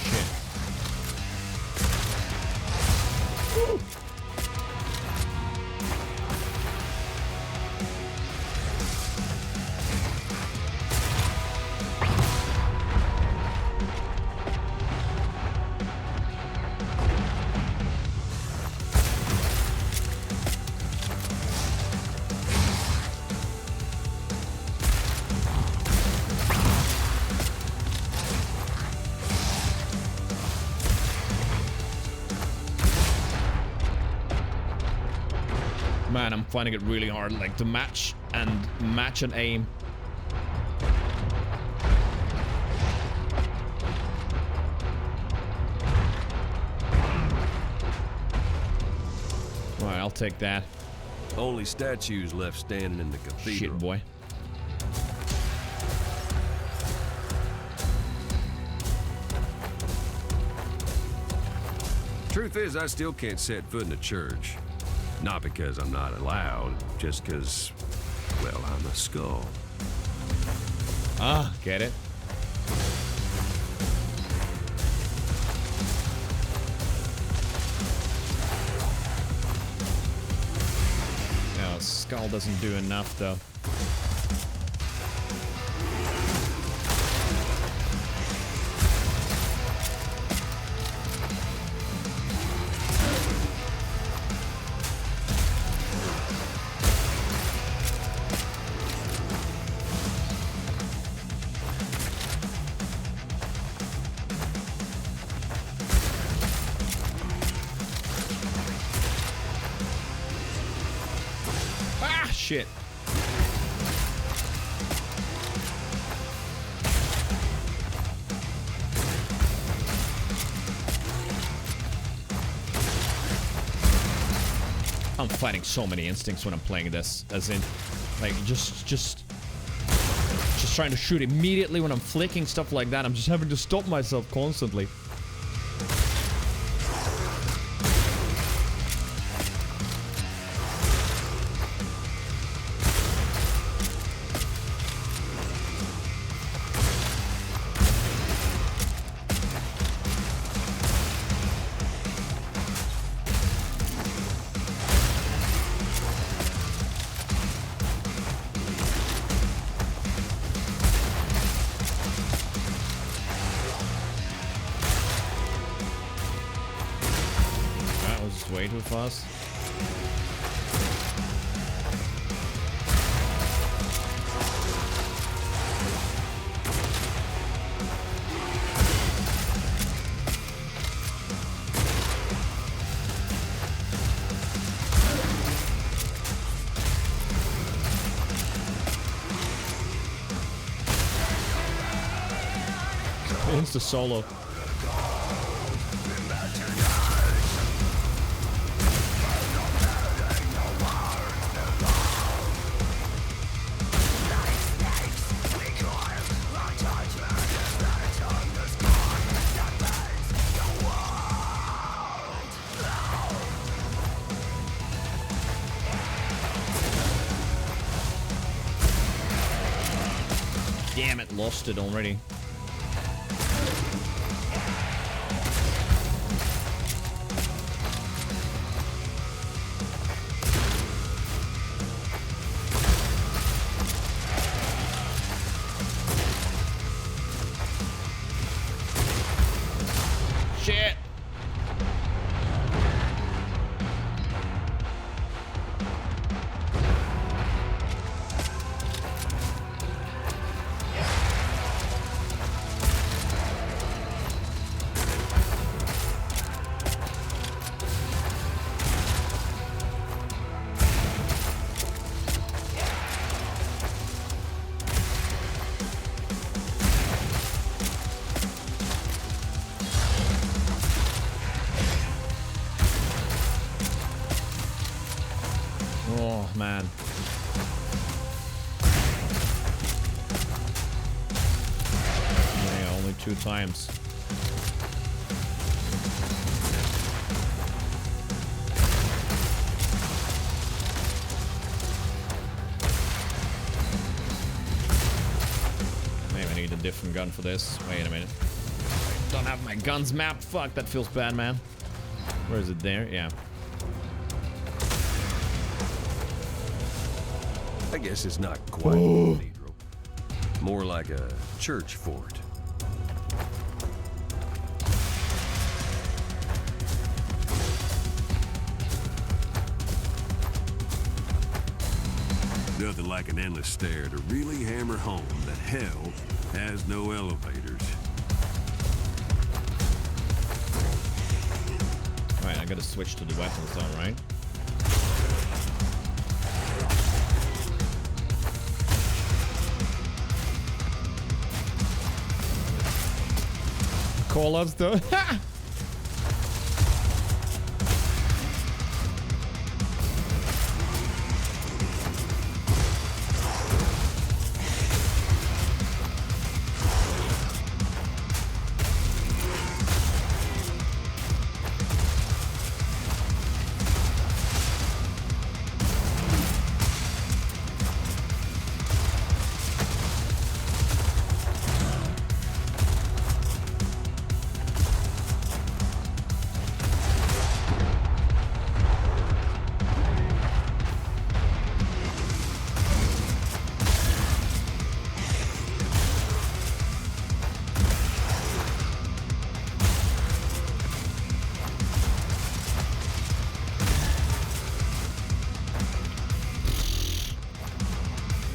Shit. Woo. Man, I'm finding it really hard, like, to match and aim. Alright, I'll take that. Only statues left standing in the cathedral. Shit, boy. Truth is, I still can't set foot in the church. Not because I'm not allowed, just because, well, I'm a skull. Ah, get it? No, skull doesn't do enough, though. Shit. I'm fighting so many instincts when I'm playing this, as in, like, just trying to shoot immediately when I'm flicking, stuff like that. I'm just having to stop myself constantly. Way too fast. It's the solo. Damn it, lost it already. man. Yeah, only 2 times. Maybe I need a different gun for this. Wait a minute. I don't have my guns mapped. Fuck, that feels bad, man. Where is it? There? Yeah. I guess it's not quite a cathedral. More like a church fort. Nothing like an endless stair to really hammer home that hell has no elevators. Alright, I gotta switch to the weapons though, right? Call us though.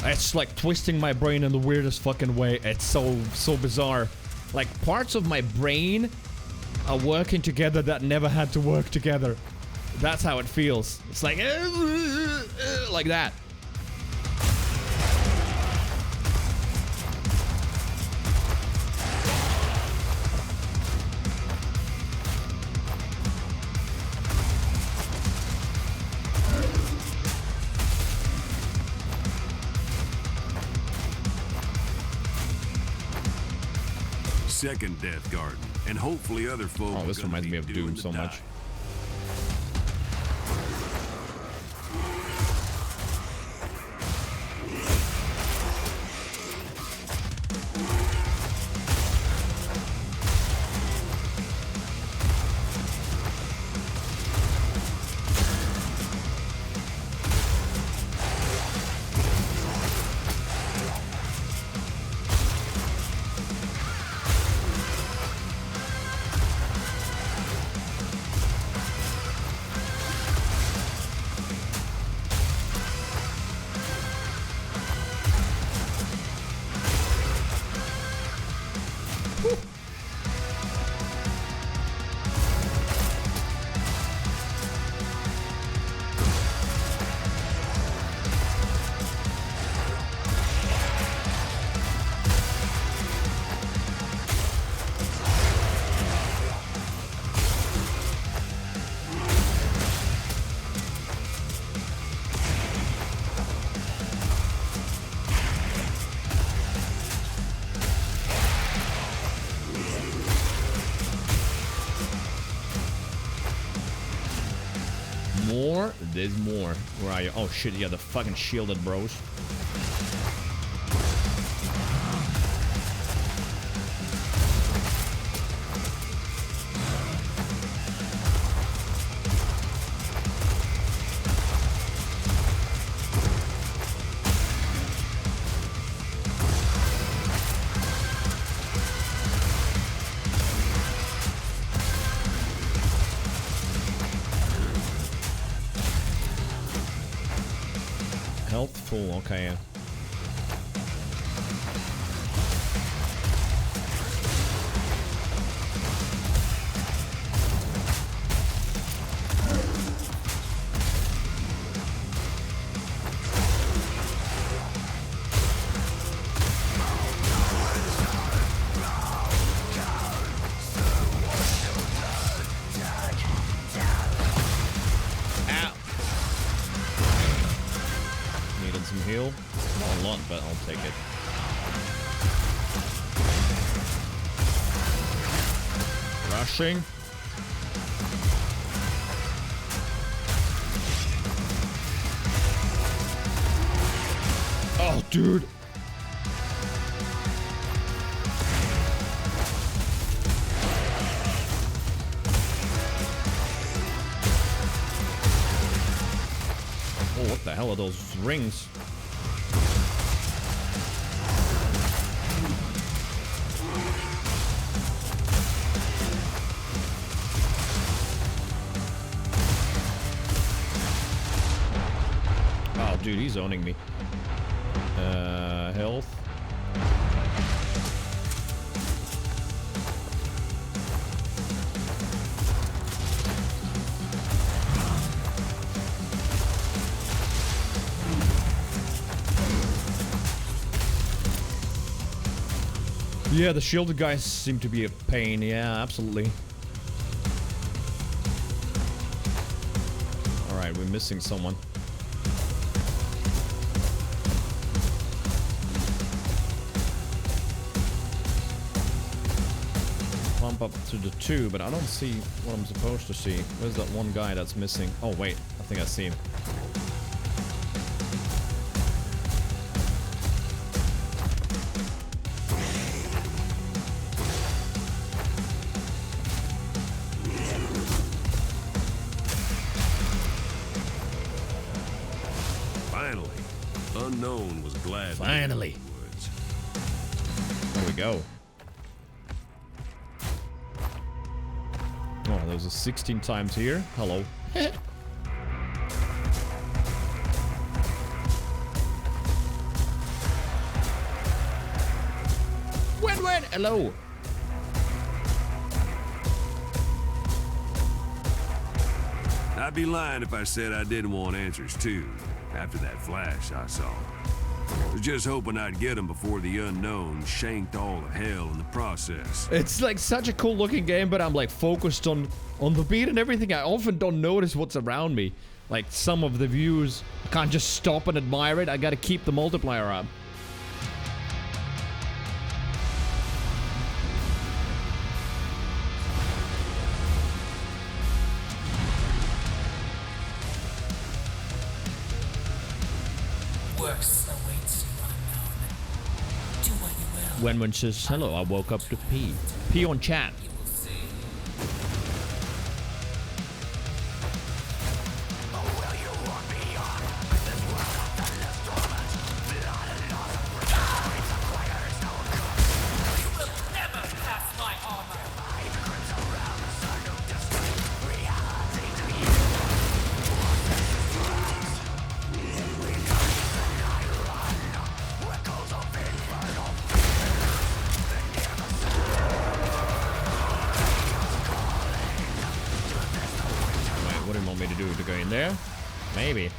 It's like twisting my brain in the weirdest fucking way. It's so bizarre. Like parts of my brain are working together that never had to work together. That's how it feels. It's like that. Second Death Garden, and hopefully other folk. Oh, this reminds me of Doom so much. More? There's more. Where are you? Oh shit, yeah, the fucking shielded bros. Health full, okay, yeah. rushing. Oh, dude. Oh, what the hell are those rings? Oh, dude, he's owning me. Health. Yeah, the shielded guys seem to be a pain. Yeah, absolutely. Alright, we're missing someone. Pump up to the 2, but I don't see what I'm supposed to see. Where's that one guy that's missing? Oh, wait. I think I see him. Unknown was glad. Finally. There we go. Oh, there's a 16 times here. Hello. Win-win. Hello. I'd be lying if I said I didn't want answers too. After that flash I saw. Was just hoping I'd get him before the unknown shanked all the hell in the process. It's like such a cool looking game, but I'm like focused on the beat and everything. I often don't notice what's around me. Like some of the views, I can't just stop and admire it. I gotta keep the multiplier up. When says hello, I woke up to pee. Pee on chat. Maybe.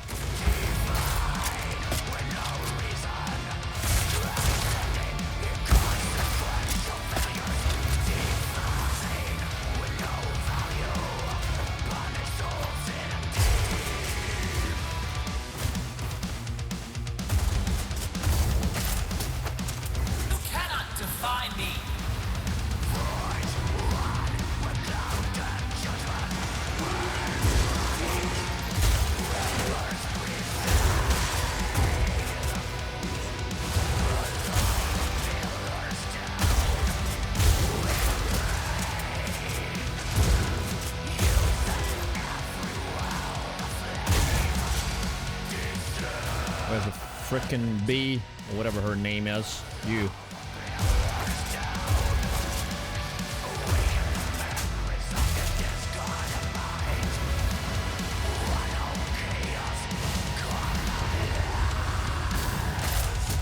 Frickin' B, or whatever her name is. You.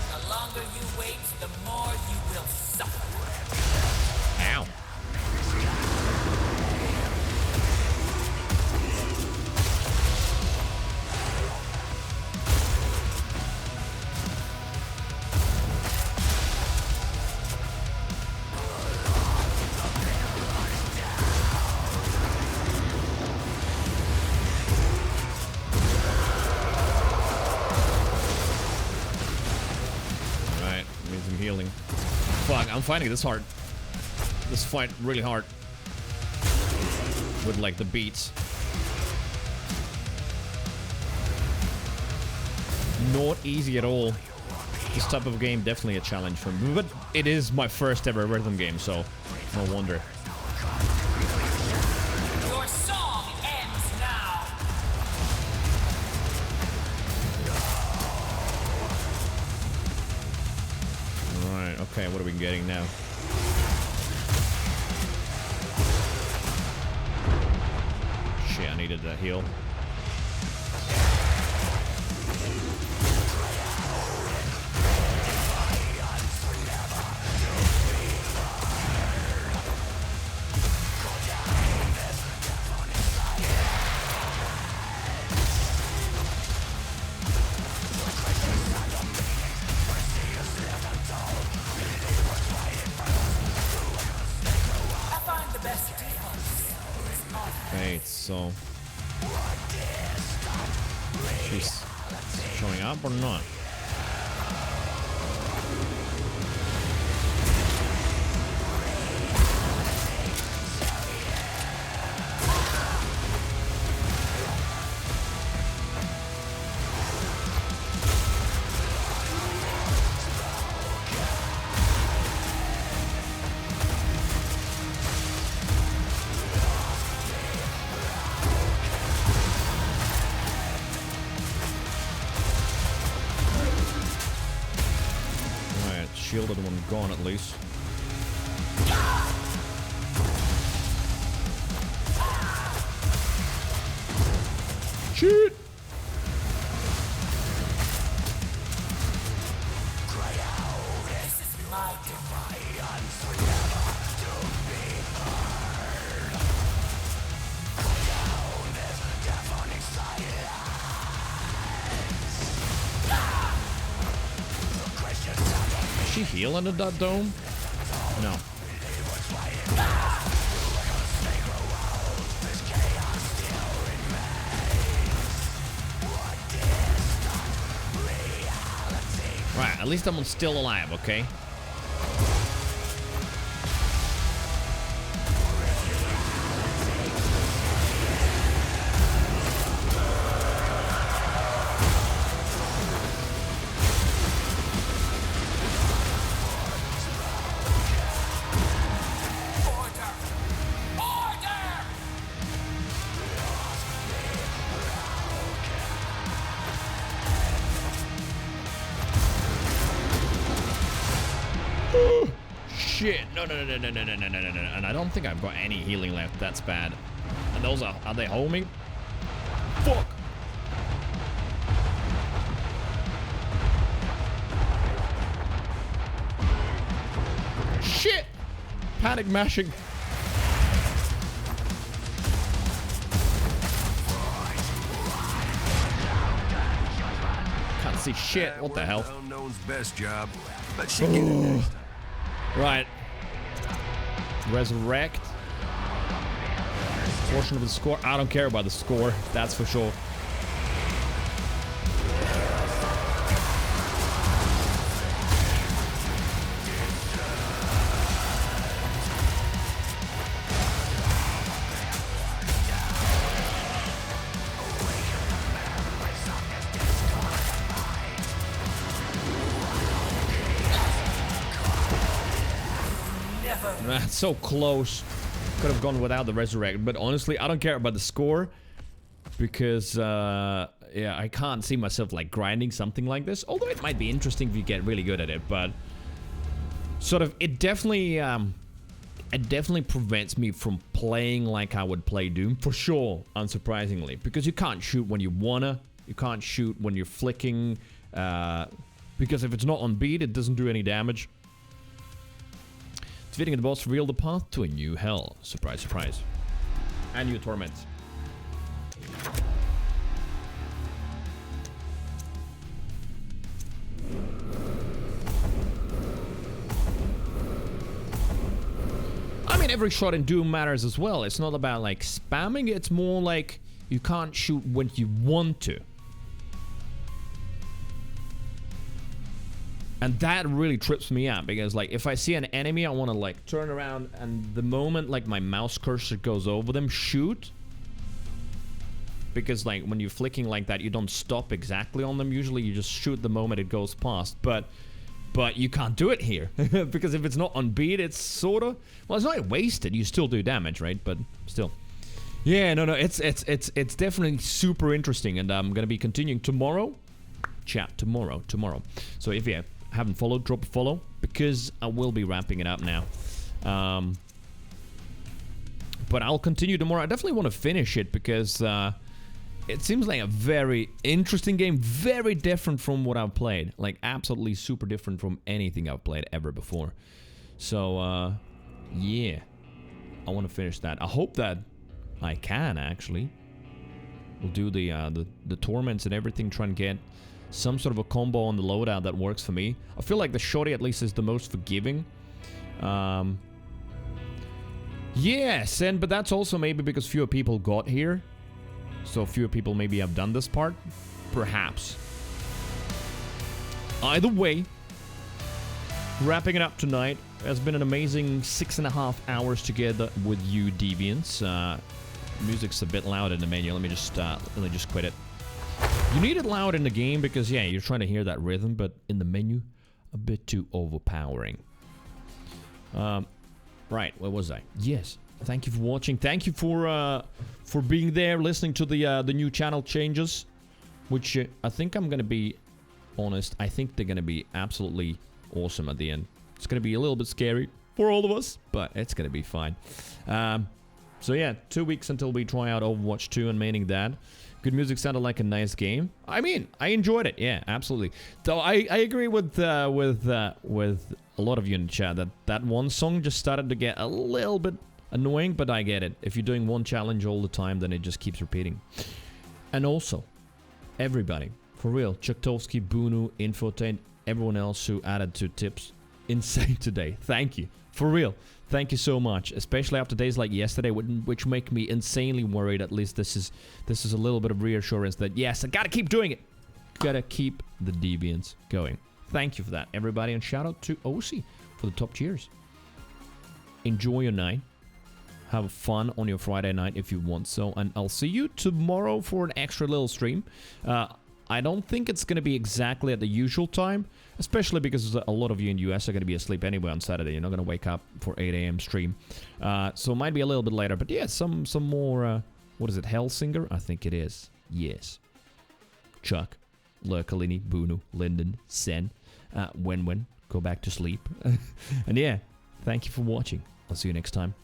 The longer you wait, the more you will suffer. Ow. Healing. Fuck, I'm finding this hard. This fight really hard. with like the beats. Not easy at all. This type of game definitely a challenge for me, but it is my first ever rhythm game, so no wonder. Your song ends now. Alright, okay, what are we getting now? Shit, I needed that heal. Okay, so she's showing up or not? Shielded one gone at least. Shoot! Is she healing at that dome? No. Right, at least I'm still alive, okay? Shit, no, and I don't think I've got any healing left. That's bad. And those are they homing? Fuck. Shit. Panic mashing. Can't see shit. What the hell? Unknown's best job, but she get it next time. Right. Resurrect. Portion of the score. I don't care about the score. That's for sure. That's so close. Could have gone without the resurrect, but honestly, I don't care about the score because, yeah, I can't see myself like grinding something like this. Although it might be interesting if you get really good at it, but sort of it definitely prevents me from playing like I would play Doom for sure. Unsurprisingly, because you can't shoot when you wanna, you can't shoot when you're flicking, because if it's not on beat, it doesn't do any damage. Defeating the boss revealed the path to a new hell. Surprise, surprise. And new torments. I mean, every shot in Doom matters as well. It's not about like spamming, it's more like you can't shoot when you want to. And that really trips me out, because like if I see an enemy, I want to like turn around, and the moment like my mouse cursor goes over them, shoot. Because like when you're flicking like that, you don't stop exactly on them. Usually you just shoot the moment it goes past. But you can't do it here. Because if it's not on beat, it's sort of, well, it's not wasted. You still do damage, right? But still. Yeah, no, it's definitely super interesting, and I'm gonna be continuing tomorrow. Chat tomorrow. So if you haven't followed, drop a follow, because I will be wrapping it up now. But I'll continue tomorrow. I definitely want to finish it, because it seems like a very interesting game, very different from what I've played. Like absolutely super different from anything I've played ever before. So yeah, I want to finish that. I hope that I can actually. We'll do the torments and everything, try and get some sort of a combo on the loadout that works for me. I feel like the shorty at least is the most forgiving. Yes, but that's also maybe because fewer people got here. So fewer people maybe have done this part. Perhaps. Either way, wrapping it up tonight. It's been an amazing 6.5 hours together with you, Deviants. Music's a bit loud in the menu. Let me just quit it. You need it loud in the game because, yeah, you're trying to hear that rhythm, but in the menu, a bit too overpowering. Right, where was I? Yes, thank you for watching. Thank you for being there, listening to the new channel changes, which I think I'm gonna be honest. I think they're gonna be absolutely awesome at the end. It's gonna be a little bit scary for all of us, but it's gonna be fine. So yeah, 2 weeks until we try out Overwatch 2 and maining that. Good music, sounded like a nice game. I mean, I enjoyed it. Yeah, absolutely. Though I agree with a lot of you in the chat that one song just started to get a little bit annoying, but I get it. If you're doing one challenge all the time, then it just keeps repeating. And also, everybody, for real, Chuktovsky, Bunu, Infotained, everyone else who added 2 tips, insane today. Thank you. For real. Thank you so much, especially after days like yesterday, which make me insanely worried. At least this is a little bit of reassurance that, yes, I gotta keep doing it. Gotta keep the Deviants going. Thank you for that, everybody, and shout out to OC for the top cheers. Enjoy your night. Have fun on your Friday night if you want so, and I'll see you tomorrow for an extra little stream. I don't think it's going to be exactly at the usual time, especially because a lot of you in the US are going to be asleep anyway on Saturday. You're not going to wake up for 8 a.m. stream. So it might be a little bit later. But yeah, some more, what is it, Hellsinger? I think it is. Yes. Chuck, Lurkalini, Bunu, Linden, Sen, Wen, go back to sleep. And yeah, thank you for watching. I'll see you next time.